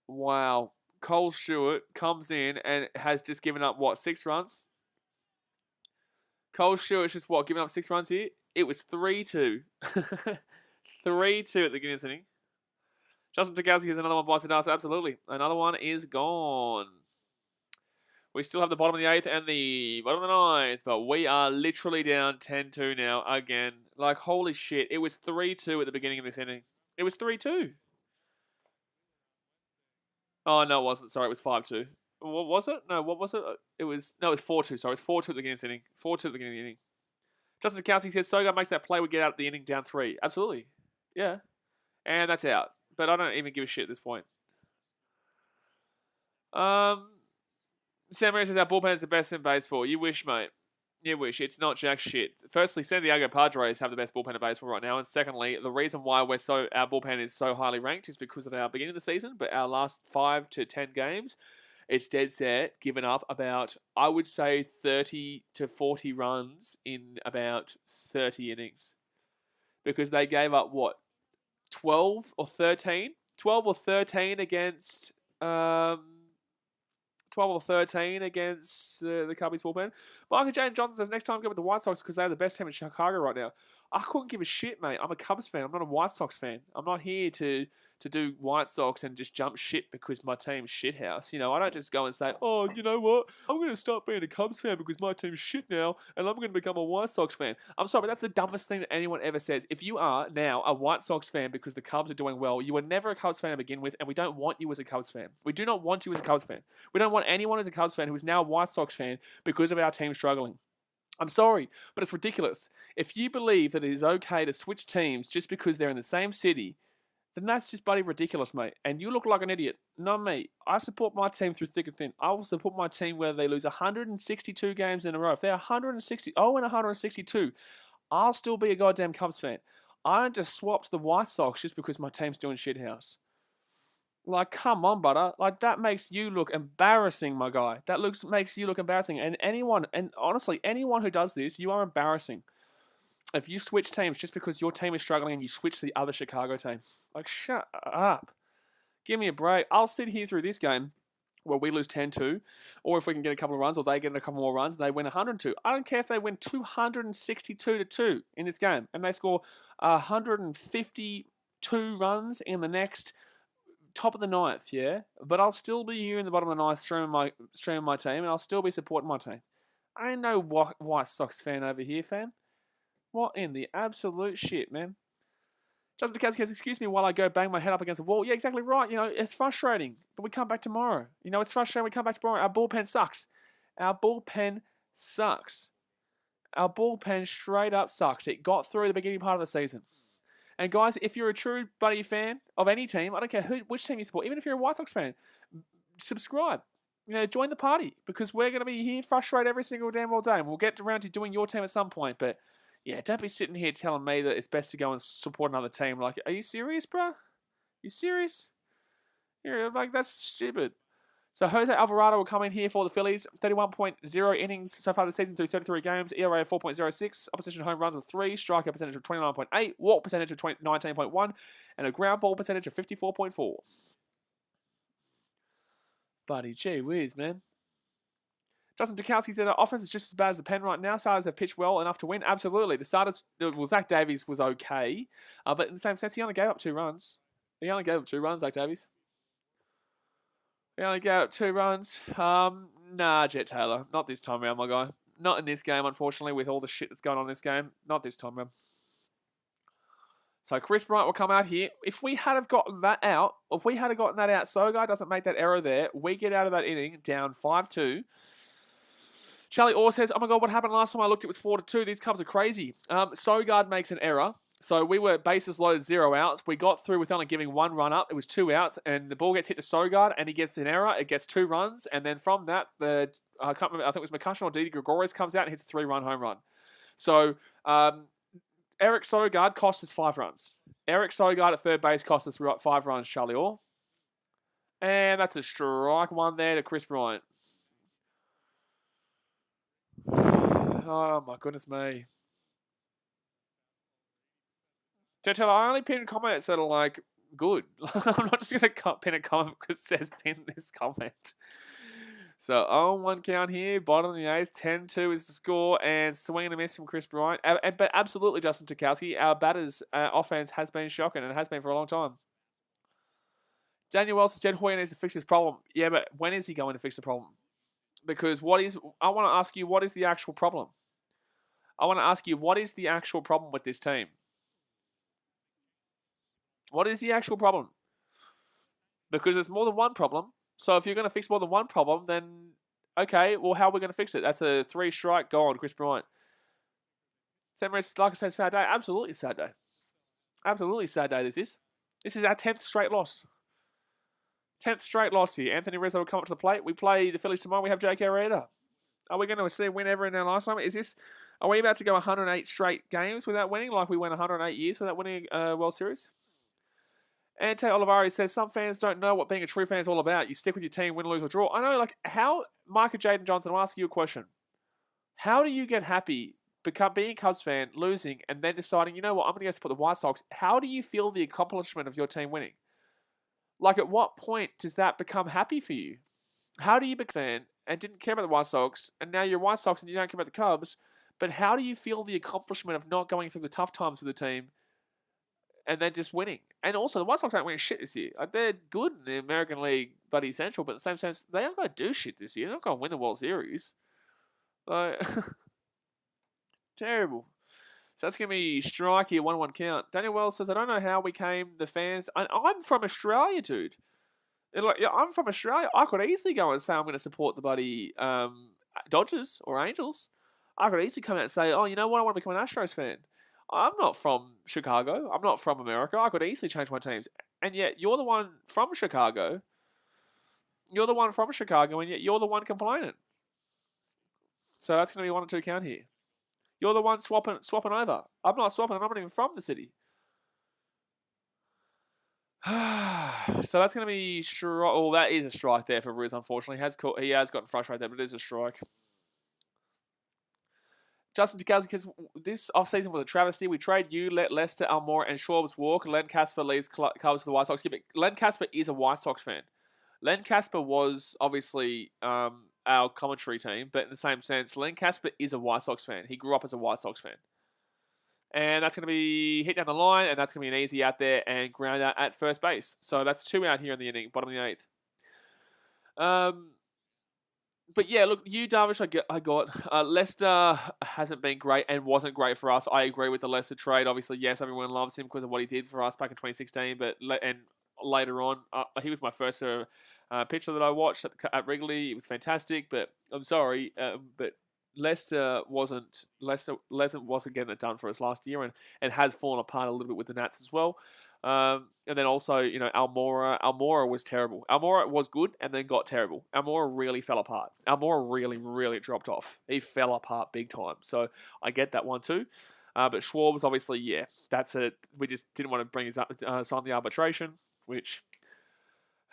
Wow. Cole Stewart comes in and has just given up, 6 runs? Cole Stewart's just, given up 6 runs here? It was 3-2. 3-2 at the beginning of this inning. Justin Togowski has another one bites the dust. Absolutely. Another one is gone. We still have the bottom of the 8th and the bottom of the 9th, but we are literally down 10-2 now again. Like, holy shit. It was 3-2 at the beginning of this inning. It was 3-2. Oh, no, it wasn't. Sorry, it was 5-2. What was it? No, what was it? It was 4-2. Sorry, it was 4-2 at the beginning of this inning. 4-2 at the beginning of the inning. Justin Togowski says, Sogard makes that play, we get out of the inning down 3. Absolutely. Yeah. And that's out. But I don't even give a shit at this point. Sam Marie says our bullpen is the best in baseball. You wish, mate. You wish. It's not jack shit. Firstly, San Diego Padres have the best bullpen in baseball right now. And secondly, the reason why our bullpen is so highly ranked is because of our beginning of the season. But our last 5 to 10 games, it's dead set, given up about, I would say, 30 to 40 runs in about 30 innings. Because they gave up, 12 or 13? 12 or 13 against 12 or 13 against the Cubbies bullpen. Michael Jane Johnson says, next time go with the White Sox because they're the best team in Chicago right now. I couldn't give a shit, mate. I'm a Cubs fan. I'm not a White Sox fan. I'm not here to do White Sox and just jump shit because my team's shithouse. You know, I don't just go and say, oh, you know what? I'm going to stop being a Cubs fan because my team's shit now and I'm going to become a White Sox fan. I'm sorry, but that's the dumbest thing that anyone ever says. If you are now a White Sox fan because the Cubs are doing well, you were never a Cubs fan to begin with, and we don't want you as a Cubs fan. We do not want you as a Cubs fan. We don't want anyone as a Cubs fan who is now a White Sox fan because of our team struggling. I'm sorry, but it's ridiculous. If you believe that it is okay to switch teams just because they're in the same city, then that's just bloody ridiculous, mate. And you look like an idiot. Not me. I support my team through thick and thin. I will support my team whether they lose 162 games in a row. If they're 162, I'll still be a goddamn Cubs fan. I don't just swap to the White Sox just because my team's doing shithouse. Like, come on, brother. Like, that makes you look embarrassing, my guy. Makes you look embarrassing. And honestly, anyone who does this, you are embarrassing. If you switch teams just because your team is struggling and you switch to the other Chicago team. Like, shut up. Give me a break. I'll sit here through this game where we lose 10-2, or if we can get a couple of runs, or they get a couple more runs, and they win 102. I don't care if they win 262-2 in this game, and they score 152 runs in the next top of the 9th, yeah? But I'll still be here in the bottom of the 9th streaming my team, and I'll still be supporting my team. I ain't no White Sox fan over here, fam. What in the absolute shit, man? Justin Togowski says, excuse me while I go bang my head up against the wall. Yeah, exactly right. You know, it's frustrating, but we come back tomorrow. You know, it's frustrating. We come back tomorrow. Our bullpen sucks. Our bullpen sucks. Our bullpen straight up sucks. It got through the beginning part of the season. And guys, if you're a true buddy fan of any team, I don't care which team you support, even if you're a White Sox fan, subscribe. You know, join the party because we're going to be here frustrated every single damn all day. And we'll get around to doing your team at some point, but yeah, don't be sitting here telling me that it's best to go and support another team. Like, are you serious, bro? You serious? Yeah, like, that's stupid. So Jose Alvarado will come in here for the Phillies. 31.0 innings so far this season through 33 games. ERA of 4.06. Opposition home runs of 3. Strikeout percentage of 29.8. Walk percentage of 19.1. And a ground ball percentage of 54.4. Buddy, gee whiz, man. Justin Tukowski said our offense is just as bad as the pen right now. Starters have pitched well enough to win. Absolutely. The starters, well, Zach Davies was okay. But in the same sense, he only gave up 2 runs. Zach Davies. He only gave up 2 runs. Nah, Jet Taylor. Not this time around, my guy. Not in this game, unfortunately, with all the shit that's going on in this game. Not this time around. So Chris Bryant will come out here. If we had have gotten that out, Sogard doesn't make that error there. We get out of that inning down 5-2. Charlie Orr says, oh my God, what happened last time I looked? It was 4-2. These Cubs are crazy. Sogard makes an error. So we were bases loaded, 0 outs. We got through with only giving 1 run up. It was 2 outs, and the ball gets hit to Sogard, and he gets an error. It gets 2 runs, and then from that, I can't remember. I think it was McCutcheon or Didi Gregorius comes out and hits a 3-run home run. So Eric Sogard cost us 5 runs. Eric Sogard at third base cost us 5 runs. Charlie Orr, and that's a strike 1 there to Chris Bryant. Oh my goodness me. Taylor, I only pin comments that are like good. I'm not just going to pin a comment because it says pin this comment. So 0-1 count here, bottom of the 8th, 10-2 is the score, and swing and a miss from Chris Bryant. But absolutely, Justin Tukowski, our batters' offense has been shocking, and it has been for a long time. Daniel Wells says Jed Hoyer needs to fix his problem. Yeah, but when is he going to fix the problem? Because I want to ask you, what is the actual problem? What is the actual problem with this team? What is the actual problem? Because there's more than one problem. So if you're going to fix more than one problem, then okay, well, how are we going to fix it? That's a 3-strike gone, Chris Bryant. Sam Maris, like I said, sad day. Absolutely sad day. Absolutely sad day this is. This is our 10th straight loss. 10th straight loss here. Anthony Rizzo will come up to the plate. We play the Phillies tomorrow. We have BKRmy. Are we going to see a win ever in our lifetime? Are we about to go 108 straight games without winning, like we went 108 years without winning a World Series? Ante Olivari says, some fans don't know what being a true fan is all about. You stick with your team, win, lose, or draw. I know, like, how, Micah Jaden Johnson, I'll ask you a question. How do you get happy being a Cubs fan, losing, and then deciding, you know what, I'm going to go support the White Sox? How do you feel the accomplishment of your team winning? Like, at what point does that become happy for you? How do you become a fan and didn't care about the White Sox, and now you're White Sox and you don't care about the Cubs, but how do you feel the accomplishment of not going through the tough times with the team and then just winning? And also, the White Sox aren't winning shit this year. Like, they're good in the American League, Buddy Central, but in the same sense, they aren't going to do shit this year. They're not going to win the World Series. Like, terrible. So that's going to be strike here, 1-1 count. Daniel Wells says, I don't know how we came the fans. I'm from Australia, dude. I'm from Australia. I could easily go and say I'm going to support the bloody Dodgers or Angels. I could easily come out and say, oh, you know what? I want to become an Astros fan. I'm not from Chicago. I'm not from America. I could easily change my teams. And yet, you're the one from Chicago. And yet you're the one complaining. So that's going to be 1 or 2 count here. You're the one swapping over. I'm not swapping. I'm not even from the city. So that's going to be strike. Oh, that is a strike there for Riz, unfortunately. He has gotten frustrated there, but it is a strike. Justin Tukowski says, this offseason was a travesty. We trade you, let Lester, Almora, and Schwab's walk. Len Casper leaves Cubs for the White Sox. Yeah, but Len Casper is a White Sox fan. Len Casper was obviously our commentary team, but in the same sense, Len Casper is a White Sox fan. He grew up as a White Sox fan. And that's going to be hit down the line, and that's going to be an easy out there and ground out at first base. So that's 2 out here in the inning, bottom of the 8th. But yeah, look, you, Darvish, I got. Lester hasn't been great and wasn't great for us. I agree with the Lester trade. Obviously, yes, everyone loves him because of what he did for us back in 2016. But later on, he was my first pitcher that I watched at Wrigley. It was fantastic. But I'm sorry, but Lester wasn't getting it done for us last year, and has fallen apart a little bit with the Nats as well. And then also, you know, Almora was terrible. Almora was good and then got terrible. Almora really fell apart. Almora really, really dropped off. He fell apart big time. So I get that one too. But Schwab was obviously, yeah, that's it. We just didn't want to bring his sign the arbitration, which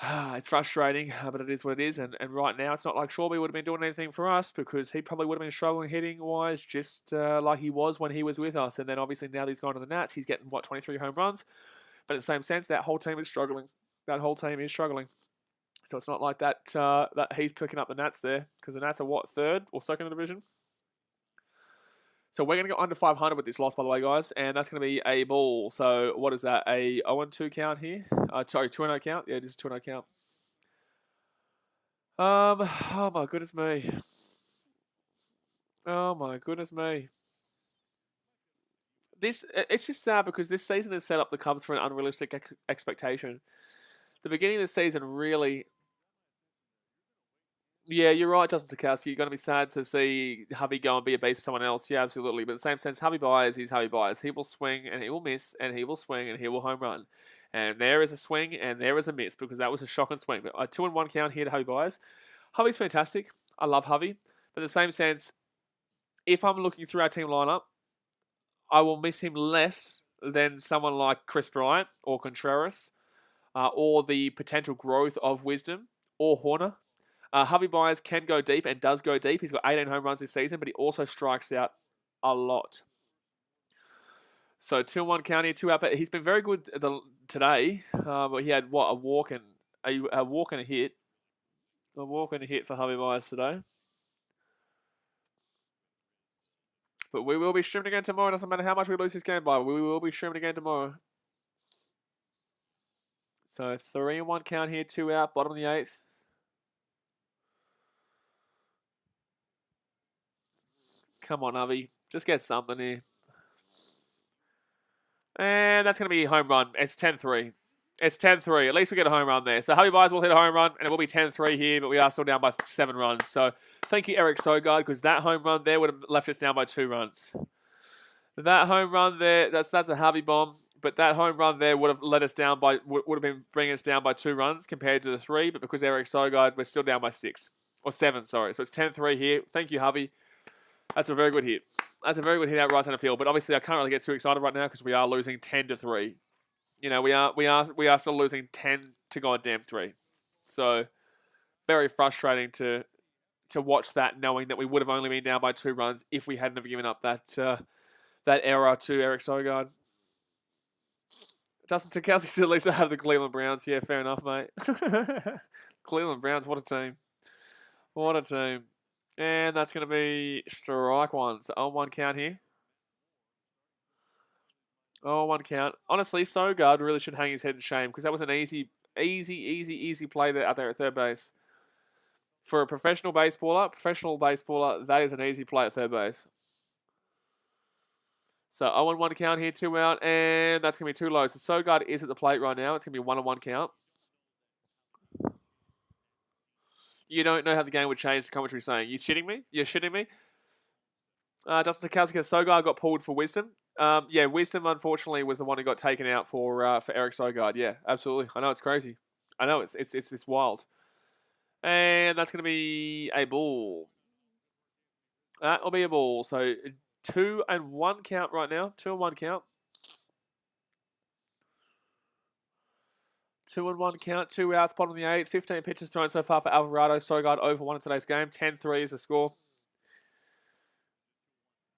It's frustrating, but it is what it is. And right now, it's not like Shawby would have been doing anything for us because he probably would have been struggling hitting-wise just like he was when he was with us. And then obviously now that he's gone to the Nats, he's getting, 23 home runs. But in the same sense, that whole team is struggling. That whole team is struggling. So it's not like that that he's picking up the Nats there because the Nats are, third or second in the division? So we're going to go under 500 with this loss, by the way, guys. And that's going to be a ball. So what is that? A 0-2 count here? Sorry, 2-0 count? Yeah, it is a 2-0 count. Oh my goodness me. Oh my goodness me. It's just sad because this season has set up the Cubs for an unrealistic expectation. The beginning of the season really... Yeah, you're right, Justin Tarkowski. You're going to be sad to see Javi go and be a beast for someone else. Yeah, absolutely. But in the same sense, Javi Baez is Javi Baez. He will swing and he will miss and he will swing and he will home run. And there is a swing and there is a miss because that was a shocking swing. But a 2-1 count here to Javi Baez. Javi's fantastic. I love Javi. But in the same sense, if I'm looking through our team lineup, I will miss him less than someone like Chris Bryant or Contreras or the potential growth of Wisdom or Horner. Javi Baez can go deep and does go deep. He's got 18 home runs this season, but he also strikes out a lot. So 2-1 count here, 2 out. But he's been very good today. But he had a walk and a walk and a hit. A walk and a hit for Javi Baez today. But we will be streaming again tomorrow. Doesn't matter how much we lose this game by. We will be streaming again tomorrow. So 3-1 count here, 2 out. Bottom of the 8th. Come on, Javi. Just get something here. And that's going to be a home run. It's 10-3. It's 10-3. At least we get a home run there. So Javi Baez will hit a home run, and it will be 10-3 here, but we are still down by 7 runs. So thank you, Eric Sogard, because that home run there would have left us down by 2 runs. That home run there, that's a Javi bomb, but that home run there would have let us down by, would have been bringing us down by 2 runs compared to the 3, but because Eric Sogard, we're still down by 6. Or 7, sorry. So it's 10-3 here. Thank you, Javi. That's a very good hit. That's a very good hit out right center field. But obviously, I can't really get too excited right now because we are losing 10-3. You know, we are still losing 10 to goddamn 3. So very frustrating to watch that, knowing that we would have only been down by 2 runs if we hadn't have given up that error to Eric Sogard. Justin Tarkowski still at least have the Cleveland Browns. Yeah, fair enough, mate. Cleveland Browns, what a team. What a team. And that's going to be strike 1. So 0-1 count here. 0-1 count. Honestly, Sogard really should hang his head in shame because that was an easy play there out there at third base. For a professional baseballer, that is an easy play at third base. So 0-1 count here, 2 out, and that's going to be too low. So Sogard is at the plate right now. It's going to be 1-1 count. You don't know how the game would change, the commentary saying. You shitting me? You're shitting me? Justin Tarkowski, Sogard got pulled for Wisdom. Yeah, Wisdom, unfortunately, was the one who got taken out for Eric Sogard. Yeah, absolutely. I know, it's crazy. I know, it's wild. And that's going to be a ball. That will be a ball. So 2-1 count right now. 2-1 count. 2-1 count, 2 outs, bottom of the 8th. 15 pitches thrown so far for Alvarado. Sogard over 1 in today's game. 10-3 is the score.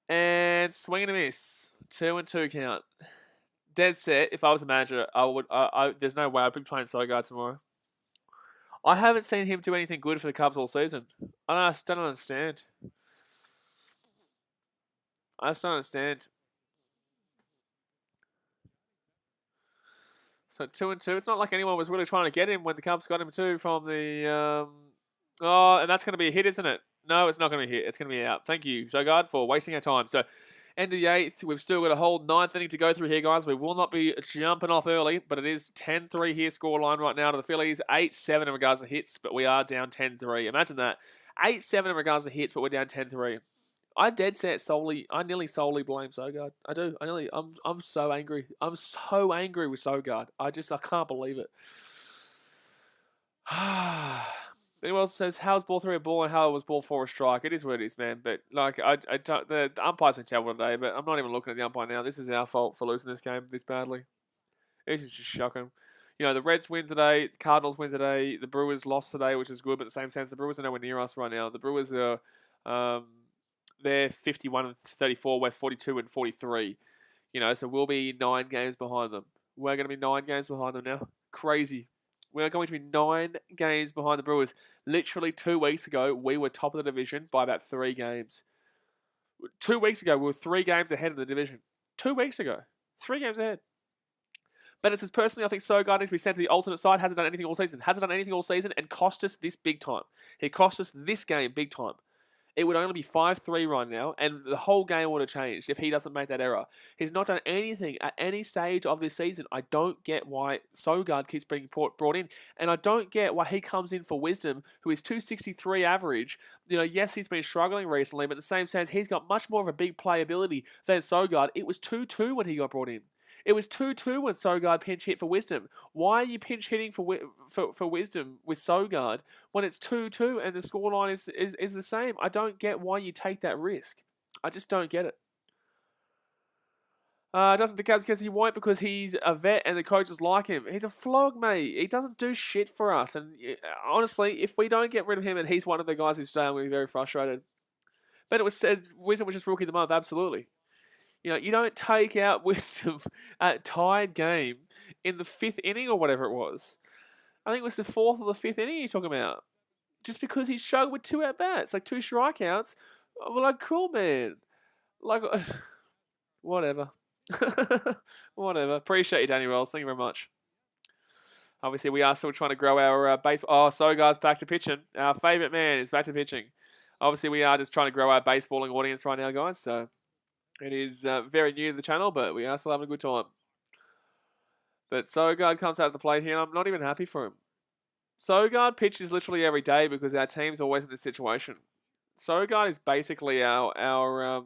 And swing and a miss. 2-2 count. Dead set. If I was a manager, there's no way I'd be playing Sogard tomorrow. I haven't seen him do anything good for the Cubs all season. I just don't understand. I just don't understand. So 2-2. It's not like anyone was really trying to get him when the Cubs got him too from the... and that's going to be a hit, isn't it? No, it's not going to be a hit. It's going to be out. Thank you, Sogard, for wasting our time. So, end of the 8th. We've still got a whole 9th inning to go through here, guys. We will not be jumping off early, but it is 10-3 here scoreline right now to the Phillies. 8-7 in regards to hits, but we are down 10-3. Imagine that. 8-7 in regards to hits, but we're down 10-3. I nearly solely blame Sogard. I do. I'm so angry. I'm so angry with Sogard. I can't believe it. Anyone else says, how's ball 3 a ball and how was ball 4 a strike? It is what it is, man. But, like, the umpire's been terrible today, but I'm not even looking at the umpire now. This is our fault for losing this game this badly. This is just shocking. The Reds win today, the Cardinals win today, the Brewers lost today, which is good, but at the same sense, the Brewers are nowhere near us right now. The Brewers are, they're 51-34, we're 42-43. So we'll be 9 games behind them. We're going to be 9 games behind them now. Crazy. We're going to be 9 games behind the Brewers. Literally 2 weeks ago, we were top of the division by about 3 games. 2 weeks ago, we were 3 games ahead of the division. 2 weeks ago. 3 games ahead. Bennett says, personally, I think Sogard needs to be sent to the alternate side. Hasn't done anything all season. Hasn't done anything all season and cost us this big time. He cost us this game big time. It would only be 5-3 right now, and the whole game would have changed if he doesn't make that error. He's not done anything at any stage of this season. I don't get why Sogard keeps being brought in, and I don't get why he comes in for Wisdom, who is 263 average. Yes, he's been struggling recently, but in the same sense, he's got much more of a big playability than Sogard. It was 2-2 when he got brought in. It was 2-2 when Sogard pinch hit for Wisdom. Why are you pinch hitting for Wisdom with Sogard when it's 2-2 and the scoreline is the same? I don't get why you take that risk. I just don't get it. Justin DeCaz says he won't because he's a vet and the coaches like him. He's a flog, mate. He doesn't do shit for us. And honestly, if we don't get rid of him and he's one of the guys who's staying, we'll be very frustrated. But it was said Wisdom was just rookie of the month, absolutely. You don't take out Wisdom at a tied game in the 5th inning or whatever it was. I think it was the 4th or the 5th inning you're talking about. Just because he struggled with 2 at-bats, 2 strikeouts. Well, cool, man. Whatever. Whatever. Appreciate you, Danny Rolls. Thank you very much. Obviously, we are still trying to grow our baseball. Oh, Sogard's back to pitching. Our favourite man is back to pitching. Obviously, we are just trying to grow our baseballing audience right now, guys, so... It is very new to the channel, but we are still having a good time. But Sogard comes out of the plate here, and I'm not even happy for him. Sogard pitches literally every day because our team's always in this situation. Sogard is basically our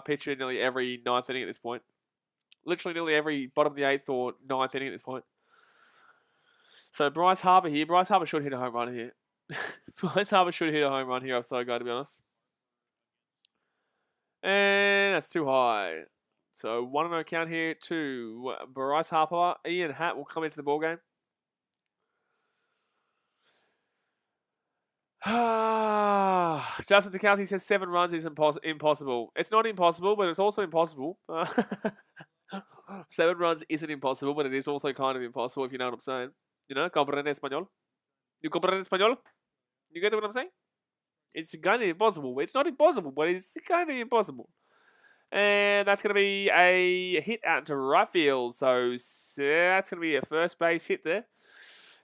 pitcher nearly every 9th inning at this point. Literally nearly every bottom of the 8th or 9th inning at this point. So Bryce Harper here. Bryce Harper should hit a home run here. Bryce Harper should hit a home run here off Sogard, to be honest. And that's too high. So 1-0 count here to Bryce Harper. Ian Hatt will come into the ballgame. Justin DeCounty says 7 runs is impossible. It's not impossible, but it's also impossible. 7 runs isn't impossible, but it is also kind of impossible, if you know what I'm saying. Comprende español? You comprende español? You get what I'm saying? It's kind of impossible. It's not impossible, but it's kind of impossible. And that's going to be a hit out into right field. So that's going to be a first base hit there.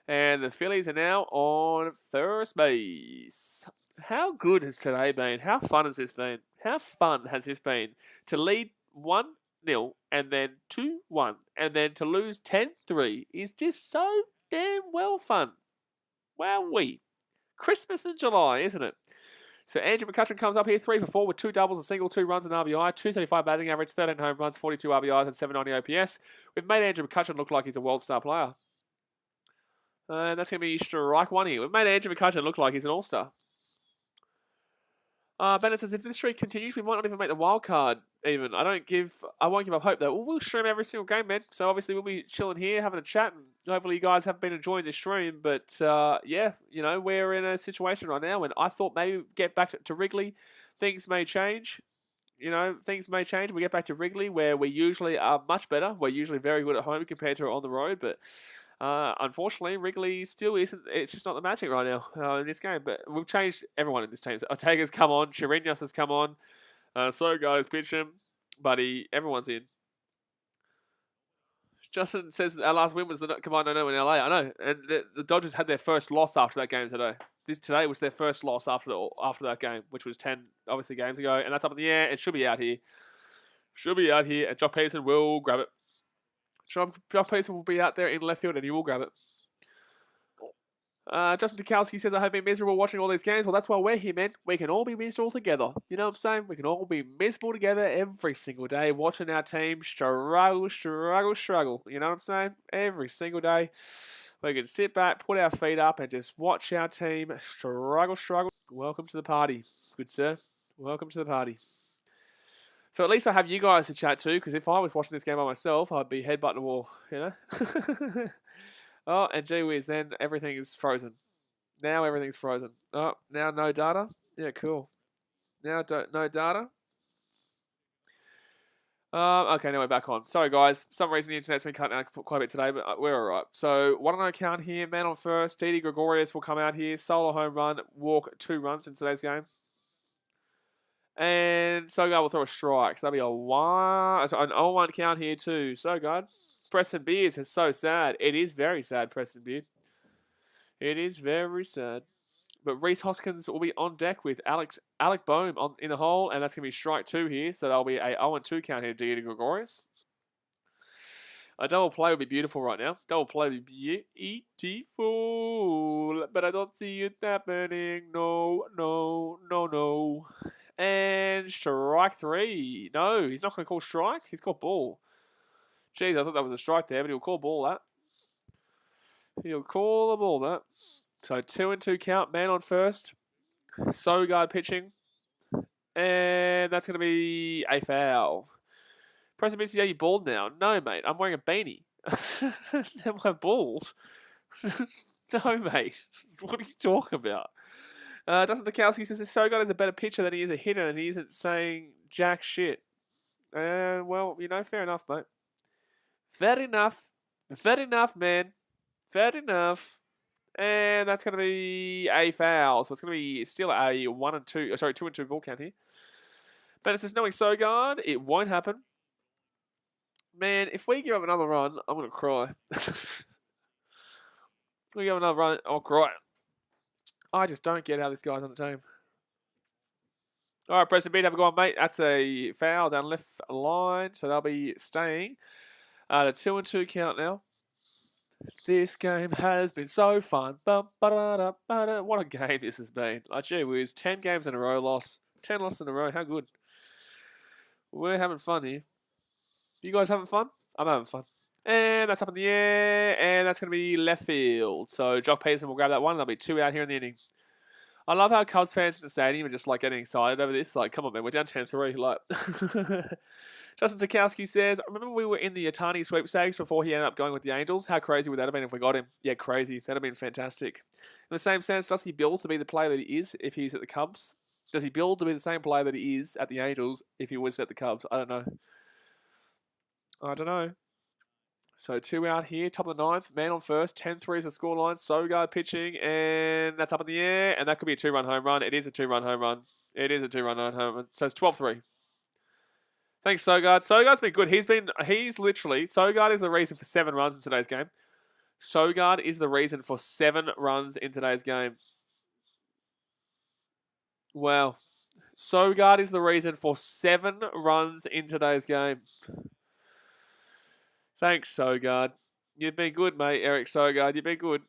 And the Phillies are now on first base. How good has today been? How fun has this been? How fun has this been? To lead 1-0 and then 2-1 and then to lose 10-3 is just so damn well fun. Wowee. Christmas in July, isn't it? So Andrew McCutcheon comes up here 3 for 4 with 2 doubles, a single, 2 runs and RBI, 235 batting average, 13 home runs, 42 RBIs and 790 OPS. We've made Andrew McCutcheon look like he's a world star player. And that's going to be strike 1 here. We've made Andrew McCutcheon look like he's an all-star. Bennett says, if this streak continues, we might not even make the wild card even. I won't give up hope, though. We'll stream every single game, man. So obviously we'll be chilling here, having a chat, and hopefully you guys have been enjoying this stream. But yeah, we're in a situation right now, and I thought maybe get back to Wrigley. Things may change. Things may change. We get back to Wrigley, where we usually are much better. We're usually very good at home compared to on the road, but unfortunately, Wrigley still isn't. It's just not the magic right now in this game. But we've changed everyone in this team. So Ortega's come on. Chirinos has come on. Guys, pitch him. Buddy, everyone's in. Justin says our last win was the Combined No in LA. I know. And the Dodgers had their first loss after that game today. Today was their first loss after that game, which was 10, obviously, games ago. And that's up in the air. It should be out here. And Jock Peterson will grab it. Jock Peterson will be out there in left field and he will grab it. Justin Tukowski says, I have been miserable watching all these games. Well, that's why we're here, man. We can all be miserable together. You know what I'm saying? We can all be miserable together every single day, watching our team struggle. You know what I'm saying? Every single day. We can sit back, put our feet up, and just watch our team struggle. Welcome to the party, good sir. Welcome to the party. So at least I have you guys to chat to, because if I was watching this game by myself, I'd be headbutting the wall, Oh, and gee whiz, then everything is frozen. Now everything's frozen. Oh, now no data. Yeah, cool. Now no data. Okay, now we're back on. Sorry, guys. For some reason, the internet's been cutting out quite a bit today, but we're all right. So, 1-0 count here. Man on first. Didi Gregorius will come out here. Solo home run. Walk 2 runs in today's game. And Sogard will throw a strike. So, that'll be a 1. So, an 0-1 count here, too. Sogard. Preston Beard is so sad. It is very sad, Preston Beard. It is very sad. But Reese Hoskins will be on deck with Alec Boehm in the hole, and that's going to be strike 2 here. So that'll be a 0-2 count here, Didi Gregorius. A double play would be beautiful right now. Double play would be beautiful, but I don't see it happening. No, no, no, no. And strike 3. No, he's not going to call strike. He's called ball. Jeez, I thought that was a strike there, but he'll call ball that. He'll call the ball that. So 2-2 count, man on first. Sogard pitching. And that's going to be a foul. Preston Beard, are you bald now? No, mate. I'm wearing a beanie. Am I bald? No, mate. What are you talking about? Dustin Dukowski says Sogard is a better pitcher than he is a hitter, and he isn't saying jack shit. Well, you know, fair enough, mate. Fair enough. Fair enough, man. Fair enough. And that's going to be a foul. So it's going to be still a 2-2 ball count here. But it says knowing Sogard, it won't happen. Man, if we give up another run, I'm going to cry. If we give up another run, I'll cry. I just don't get how this guy's on the team. All right, Preston Beard, have a go on, mate. That's a foul down left line. So they'll be staying at a 2-2 count now. This game has been so fun. What a game this has been. Like, gee whiz, 10 games in a row loss. 10 losses in a row. How good. We're having fun here. You guys having fun? I'm having fun. And that's up in the air. And that's going to be left field. So Jock Peterson will grab that one. There'll be 2 out here in the inning. I love how Cubs fans in the stadium are just like getting excited over this. Like, come on, man. We're down 10-3. Like... Justin Dukowski says, I remember we were in the Yatani sweepstakes before he ended up going with the Angels. How crazy would that have been if we got him? Yeah, crazy. That'd have been fantastic. In the same sense, does he build to be the player that he is if he's at the Cubs? Does he build to be the same player that he is at the Angels if he was at the Cubs? I don't know. I don't know. So 2 out here, top of the 9th. Man on first, 10-3 is the scoreline. Sogard pitching, and that's up in the air. And that could be a 2-run home run. It is a 2-run home run. It is a 2-run home run. So it's 12-3. Thanks, Sogard. Sogard's been good. He's literally, Sogard is the reason for 7 runs in today's game. Sogard is the reason for 7 runs in today's game. Wow. Sogard is the reason for 7 runs in today's game. Thanks, Sogard. You've been good, mate, Eric Sogard. You've been good.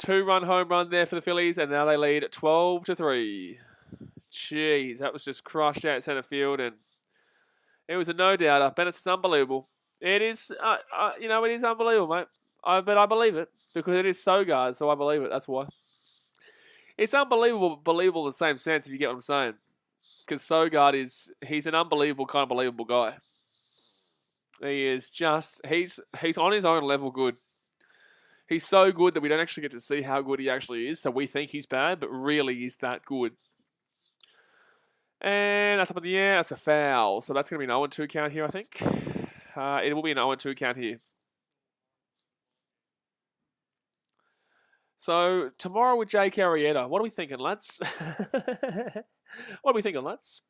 2-run home run there for the Phillies, and now they lead 12-3. Jeez, that was just crushed out centre field, and it was a no-doubter. Bennett is unbelievable. It is, it is unbelievable, mate. But I believe it because it is Sogard, so I believe it. That's why. It's unbelievable, but believable in the same sense, if you get what I'm saying. Because Sogard he's an unbelievable kind of believable guy. He is just, he's on his own level good. He's so good that we don't actually get to see how good he actually is. So we think he's bad, but really he's that good. And that's up in the air. That's a foul. So that's going to be an 0-2 count here, I think. It will be an 0-2 count here. So tomorrow with Jake Arrieta. What are we thinking, lads? What are we thinking, lads?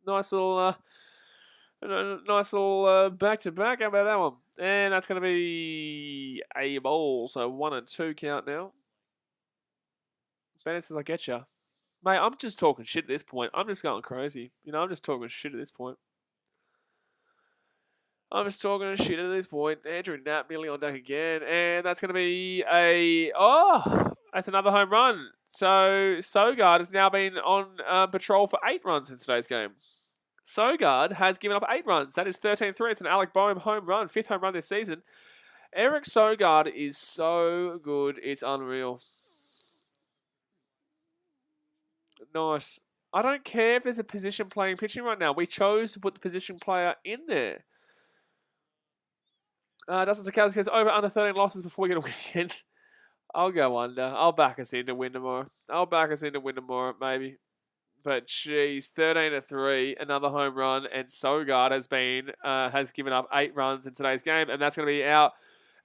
Nice little back-to-back. How about that one? And that's going to be a ball. So 1-2 count now. Bennett says, I get ya. Mate, I'm just talking shit at this point. I'm just going crazy. I'm just talking shit at this point. Andrew Knapp nearly on deck again. And that's going to be that's another home run. So Sogard has now been on patrol for 8 runs in today's game. Sogard has given up 8 runs. That is 13-3. It's an Alec Boehm home run. 5th home run this season. Eric Sogard is so good. It's unreal. Nice. I don't care if there's a position playing pitching right now. We chose to put the position player in there. Justin Tokowski says over under 13 losses before we get a win again. I'll go under. I'll back us in to win tomorrow. Maybe. But geez, 13-3, another home run, and Sogard has given up 8 runs in today's game, and that's going to be out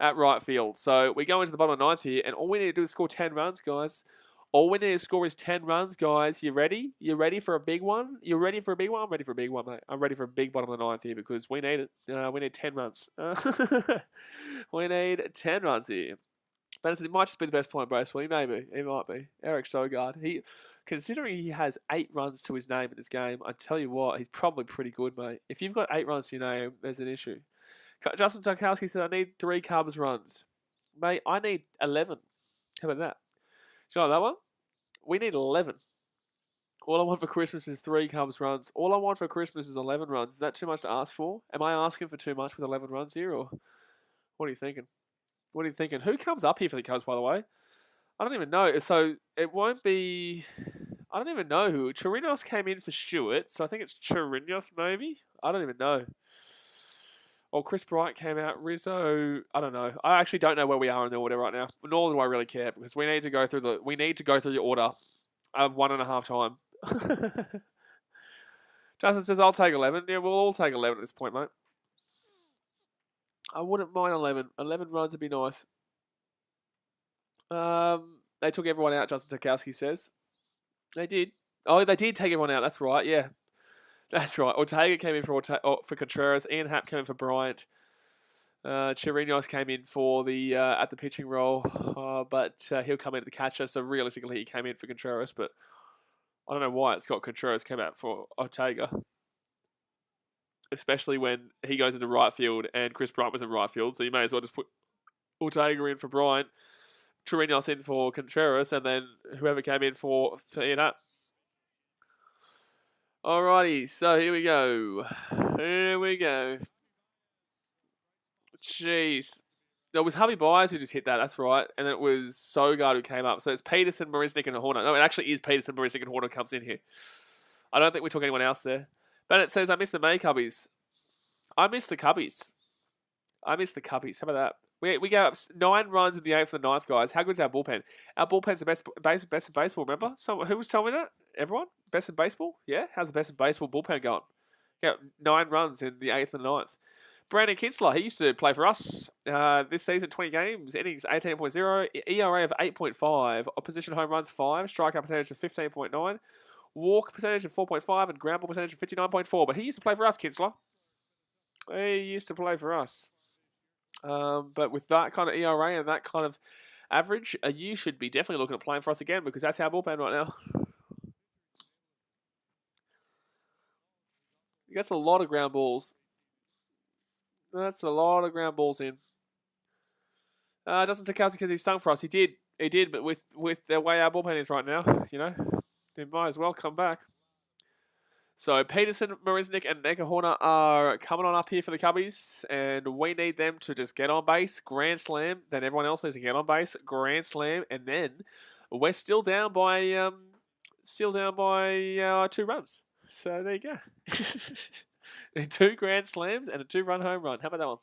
at right field. So we go into the bottom of the 9th here, and all we need to do is score 10 runs, guys. All we need to score is 10 runs, guys. You ready? You ready for a big one? You ready for a big one? I'm ready for a big one, mate. I'm ready for a big bottom of the 9th here because we need it. We need 10 runs. We need 10 runs here. But it might just be the best player in baseball. He may be. He might be. Eric Sogard. Considering he has 8 runs to his name in this game, I tell you what, he's probably pretty good, mate. If you've got 8 runs to your name, there's an issue. Justin Tokowski said, I need 3 Cubs runs. Mate, I need 11. How about that? Do you like that one? We need 11. All I want for Christmas is 3 Cubs runs. All I want for Christmas is 11 runs. Is that too much to ask for? Am I asking for too much with 11 runs here, or what are you thinking? Who comes up here for the Cubs, by the way? I don't even know. So it won't be... I don't even know who. Chirinos came in for Stewart, so I think it's Chirinos, maybe? I don't even know. Or Chris Bryant came out. Rizzo, I don't know. I actually don't know where we are in the order right now. Nor do I really care, because we need to go through the order 1.5 time. Justin says, I'll take 11. Yeah, we'll all take 11 at this point, mate. I wouldn't mind 11. 11 runs would be nice. They took everyone out, Justin Tokowski says. They did. Oh, they did take everyone out. That's right, yeah. That's right. Ortega came in for Contreras. Ian Happ came in for Bryant. Chirinos came in for the at the pitching role, but he'll come in at the catcher. So realistically, he came in for Contreras, but I don't know why Scott Contreras came out for Ortega, especially when he goes into right field and Chris Bryant was in right field. So you may as well just put Ortega in for Bryant, Chirinos in for Contreras, and then whoever came in for Ian Happ. Alrighty, so here we go. Jeez. It was Javi Baez who just hit that, that's right. And it was Sogard who came up. So it's Peterson, Marisnik, and Horner. No, it actually is Peterson, Marisnik, and Horner comes in here. I don't think we took anyone else there. Bennett says, I miss the May Cubbies. I miss the Cubbies. How about that? We go up 9 runs in the 8th and 9th, guys. How good is our bullpen? Our bullpen's the best in baseball, remember? Who was telling me that? Everyone? Best in baseball? Yeah? How's the best in baseball bullpen going? Got 9 runs in the 8th and 9th. Brandon Kinsler, he used to play for us this season, 20 games, innings 18.0, ERA of 8.5, opposition home runs 5, strikeout percentage of 15.9, walk percentage of 4.5, and ground ball percentage of 59.4. But he used to play for us, Kinsler. He used to play for us. But with that kind of ERA and that kind of average, you should be definitely looking at playing for us again, because that's our bullpen right now. He gets a lot of ground balls. That's a lot of ground balls in. Justin Tokowski says he stung for us. He did, but with the way our bullpen is right now, they might as well come back. So Peterson, Marisnik, and Neka Horner are coming on up here for the Cubbies, and we need them to just get on base, grand slam. Then everyone else needs to get on base, grand slam, and then we're still down by 2 runs. So there you go. 2 grand slams and a 2-run home run. How about that one?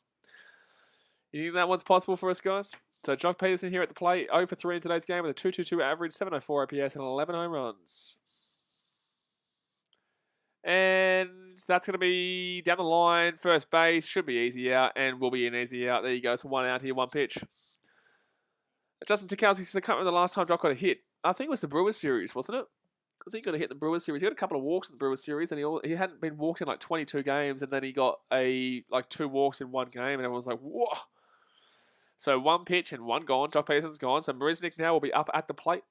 You think that one's possible for us, guys? So Jock Peterson here at the plate, 0 for 3 in today's game with a 2.22 average, 704 OPS, and 11 home runs. And that's going to be down the line. First base should be easy out, and will be an easy out. There you go. So 1 out here, 1 pitch. Justin Tokowski says, I can't remember the last time Jock got a hit. I think it was the Brewers series, wasn't it? I think he got a hit in the Brewers series. He had a couple of walks in the Brewers series, and he hadn't been walked in like 22 games, and then he got 2 walks in 1 game, and everyone was like, whoa. So 1 pitch and 1 gone. Jock Peterson's gone. So Marisnik now will be up at the plate.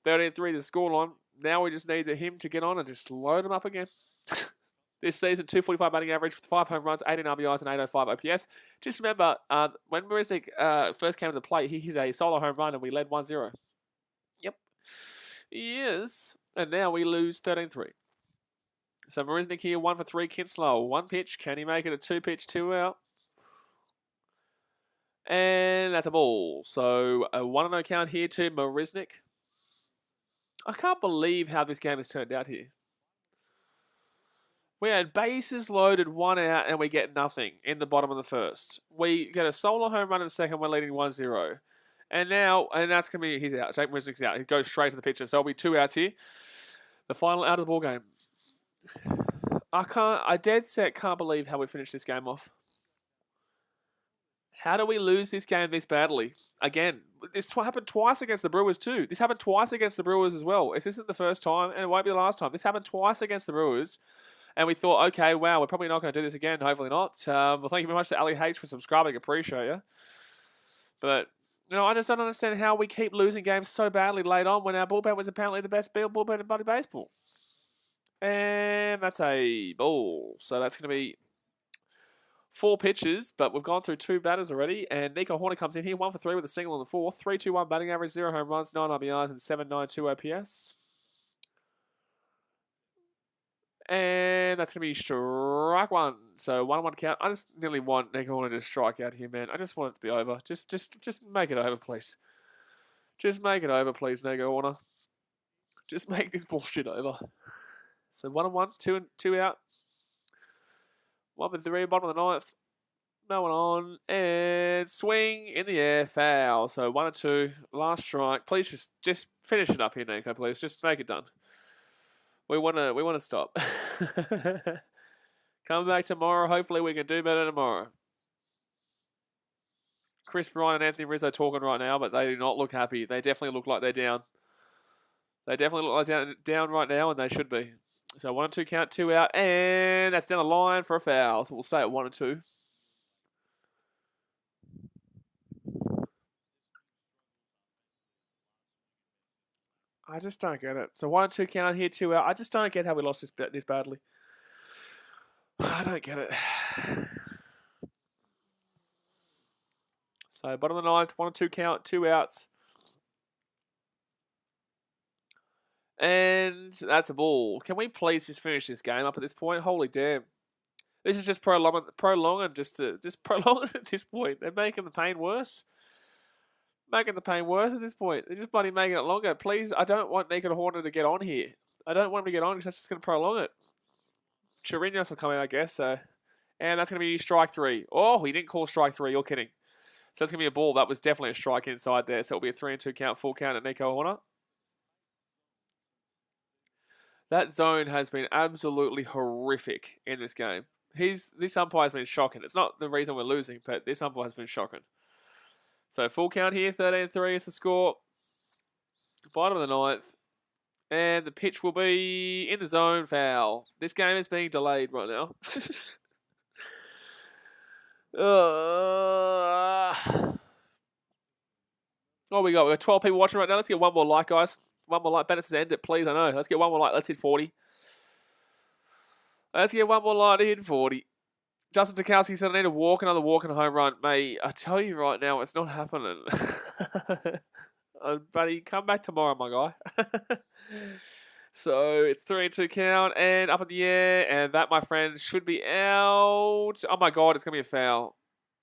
13-3 the scoreline. Now we just need him to get on and just load him up again. This season, 245 batting average with 5 home runs, 18 RBIs, and 805 OPS. Just remember, when Marisnik first came to the plate, he hit a solo home run and we led 1-0. Yep. Yes. And now we lose 13-3. So Marisnik here, 1 for 3. Kinslow, 1 pitch. Can he make it a 2-pitch, 2 out? And that's a ball. So a 1-0 count here to Marisnik. I can't believe how this game has turned out here. We had bases loaded, 1 out, and we get nothing in the bottom of the first. We get a solo home run in the second, we're leading 1-0. And that's going to be, he's out. Jake Wisnick's out. He goes straight to the pitcher. So it'll be 2 outs here. The final out of the ball game. I dead set can't believe how we finished this game off. How do we lose this game this badly? Again, this happened twice against the Brewers too. This happened twice against the Brewers as well. This isn't the first time, and it won't be the last time. This happened twice against the Brewers. And we thought, okay, wow, we're probably not going to do this again. Hopefully not. Well, thank you very much to Ali H for subscribing. Appreciate you. But, I just don't understand how we keep losing games so badly late on when our bullpen was apparently the best bullpen in bloody baseball. And that's a ball. So that's going to be 4 pitches, but we've gone through 2 batters already. And Nico Horner comes in here, 1 for 3 with a single in the 4th. 3.21 batting average, 0 home runs, 9 RBIs, and 7.92 OPS. And that's going to be strike 1. So 1-1 count. I just nearly want Nico Horner to strike out here, man. I just want it to be over. Just make it over, please. Just make it over, please, Nico Horner. Just make this bullshit over. So 1-1, 2 out. 1 for 3, bottom of the 9th. No one on. And swing in the air, foul. So 1-2, last strike. Please just finish it up here, Nico, please. Just make it done. We want to stop. Come back tomorrow. Hopefully we can do better tomorrow. Chris Bryant and Anthony Rizzo talking right now, but they do not look happy. They definitely look like they're down. They definitely look like down right now, and they should be. So 1-2 count, 2 out, and that's down the line for a foul. So we'll stay at 1-2. I just don't get it. So 1-2 count here, 2 out. I just don't get how we lost this badly. I don't get it. So bottom of the 9th, 1-2 count, 2 outs. And that's a ball. Can we please just finish this game up at this point? Holy damn. This is just prolonging just prolong it at this point. They're making the pain worse. Making the pain worse at this point. They're just bloody making it longer. Please, I don't want Nico Horner to get on here. I don't want him to get on because that's just going to prolong it. Chirinos will come in, I guess. So, and that's going to be strike 3. Oh, he didn't call strike 3. You're kidding. So that's going to be a ball. That was definitely a strike inside there. So it'll be a 3-2 count, full count at Nico Horner. That zone has been absolutely horrific in this game. This umpire has been shocking. It's not the reason we're losing, but this umpire has been shocking. So full count here, 13-3 is the score. Bottom of the 9th. And the pitch will be in the zone, foul. This game is being delayed right now. What we got? We got 12 people watching right now. Let's get one more like, guys. One more like. Bennett's end it, please. I know. Let's get one more like. Let's hit 40. Let's get one more like to hit 40. Justin Tokowski said, I need a walk, another walk and a home run. Mate, I tell you right now, it's not happening. Buddy, come back tomorrow, my guy. So, it's 3-2 count, and up in the air, and that, my friend, should be out. Oh, my God, it's going to be a foul.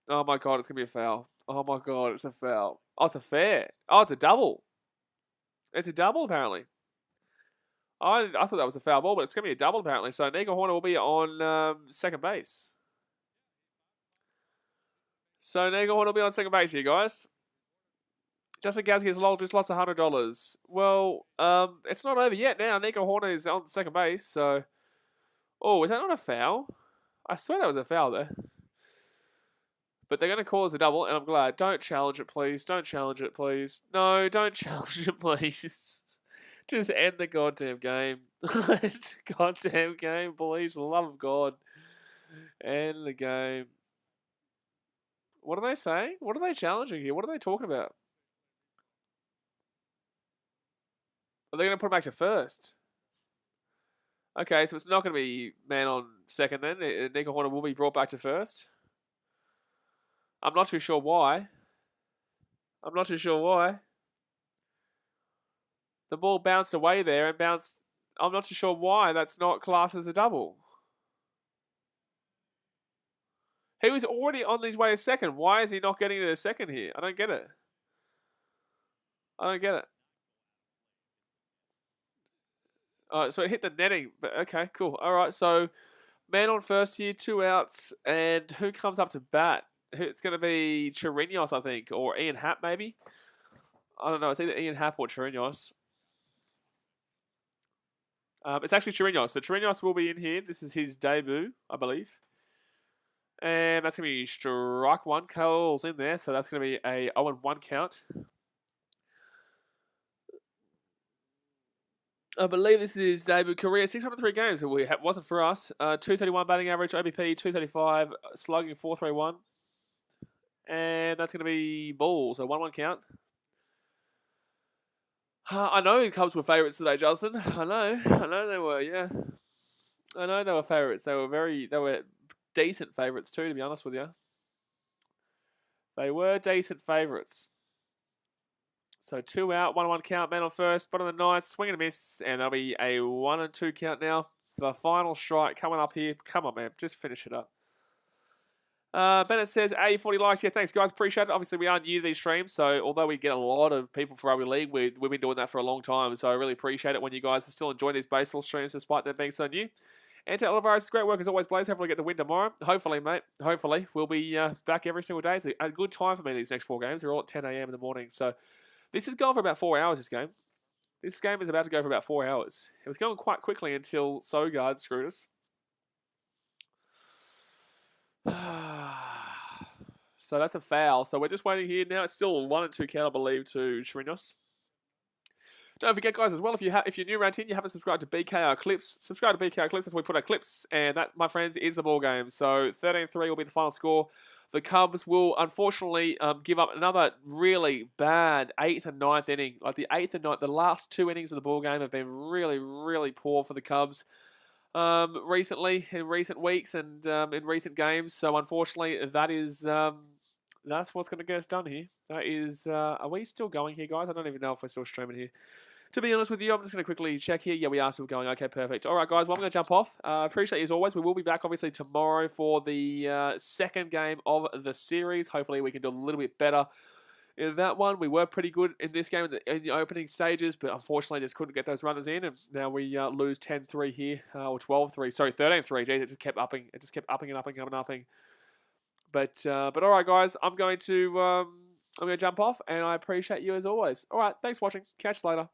Oh, my God, it's going to be a foul. Oh, my God, it's a foul. Oh, it's a fair. Oh, it's a double. It's a double, apparently. I thought that was a foul ball, but it's going to be a double, apparently. So, Nico Horner will be on second base. So, Nico Horner will be on second base here, guys. Justin Gowski has just lost $100. Well, it's not over yet now. Nico Horner is on second base, so... Oh, is that not a foul? I swear that was a foul there. But they're going to call it a double, and I'm glad. Don't challenge it, please. Don't challenge it, please. No, don't challenge it, please. Just end the goddamn game. Goddamn game, please. For the love of God. End the game. What are they saying? What are they challenging here? What are they talking about? Are they going to put it back to first? Okay, so it's not going to be man on second then. Nico Horner will be brought back to first. I'm not too sure why. I'm not too sure why. The ball bounced away there and bounced... I'm not too sure why that's not classed as a double. He was already on his way to second. Why is he not getting to second here? I don't get it. I don't get it. So it hit the netting. But okay, cool. All right, so Man on first here, 2 outs, and who comes up to bat? It's going to be Chirinos, I think, or Ian Happ, maybe. I don't know. It's either Ian Happ or Chirinos. It's actually Chirinos. So Chirinos will be in here. This is his debut, I believe. And that's going to be strike one. Cole's in there, so that's going to be a 0-1 count. I believe this is his debut career. 603 games. It wasn't for us. 231 batting average, OBP 235, slugging 431. And that's going to be ball. So 1-1 count. I know the Cubs were favourites today, Justin. I know they were, yeah. I know they were favourites. They were decent favourites too, to be honest with you. They were decent favourites. So 2 out, 1-1 count, man on first, bottom of the ninth, swing and a miss, and that'll be a 1-2 count now. The final strike coming up here. Come on, man, just finish it up. Bennett says, 40 likes. Yeah, thanks, guys. Appreciate it. Obviously, we are new to these streams, so although we get a lot of people for Rugby League, we've been doing that for a long time, so I really appreciate it when you guys are still enjoying these baseball streams despite them being so new. Ante Olivares, great work as always, Blaze. Hopefully, get the win tomorrow. Hopefully, mate. Hopefully. We'll be back every single day. It's a good time for me, these next 4 games. They're all at 10 a.m. in the morning, so this is going for about 4 hours, this game. This game is about to go for about 4 hours. It was going quite quickly until Sogard screwed us. So that's a foul. So we're just waiting here. Now it's still 1-2 count, I believe, to Chirinos. Don't forget, guys, as well, if you're new around here and you haven't subscribed to BKR Clips, subscribe to BKR Clips. That's where we put our clips. And that, my friends, is the ball game. So 13-3 will be the final score. The Cubs will, unfortunately, give up another really bad 8th and 9th inning. Like the 8th and 9th, the last 2 innings of the ball game have been really, really poor for the Cubs. Recently, in recent weeks and in recent games. So unfortunately, that's what's going to get us done here. That is, are we still going here, guys? I don't even know if we're still streaming here. To be honest with you, I'm just going to quickly check here. Yeah, we are still going. Okay, perfect. All right, guys, well, I'm going to jump off. Appreciate you as always. We will be back, obviously, tomorrow for the second game of the series. Hopefully, we can do a little bit better in that one. We were pretty good in this game in the opening stages, but unfortunately just couldn't get those runners in, and now we lose 10-3 here, or 12-3, sorry, 13-3. Jeez, it just kept upping. It just kept upping and upping and upping. But all right, guys, I'm going to jump off, and I appreciate you as always. All right, thanks for watching. Catch you later.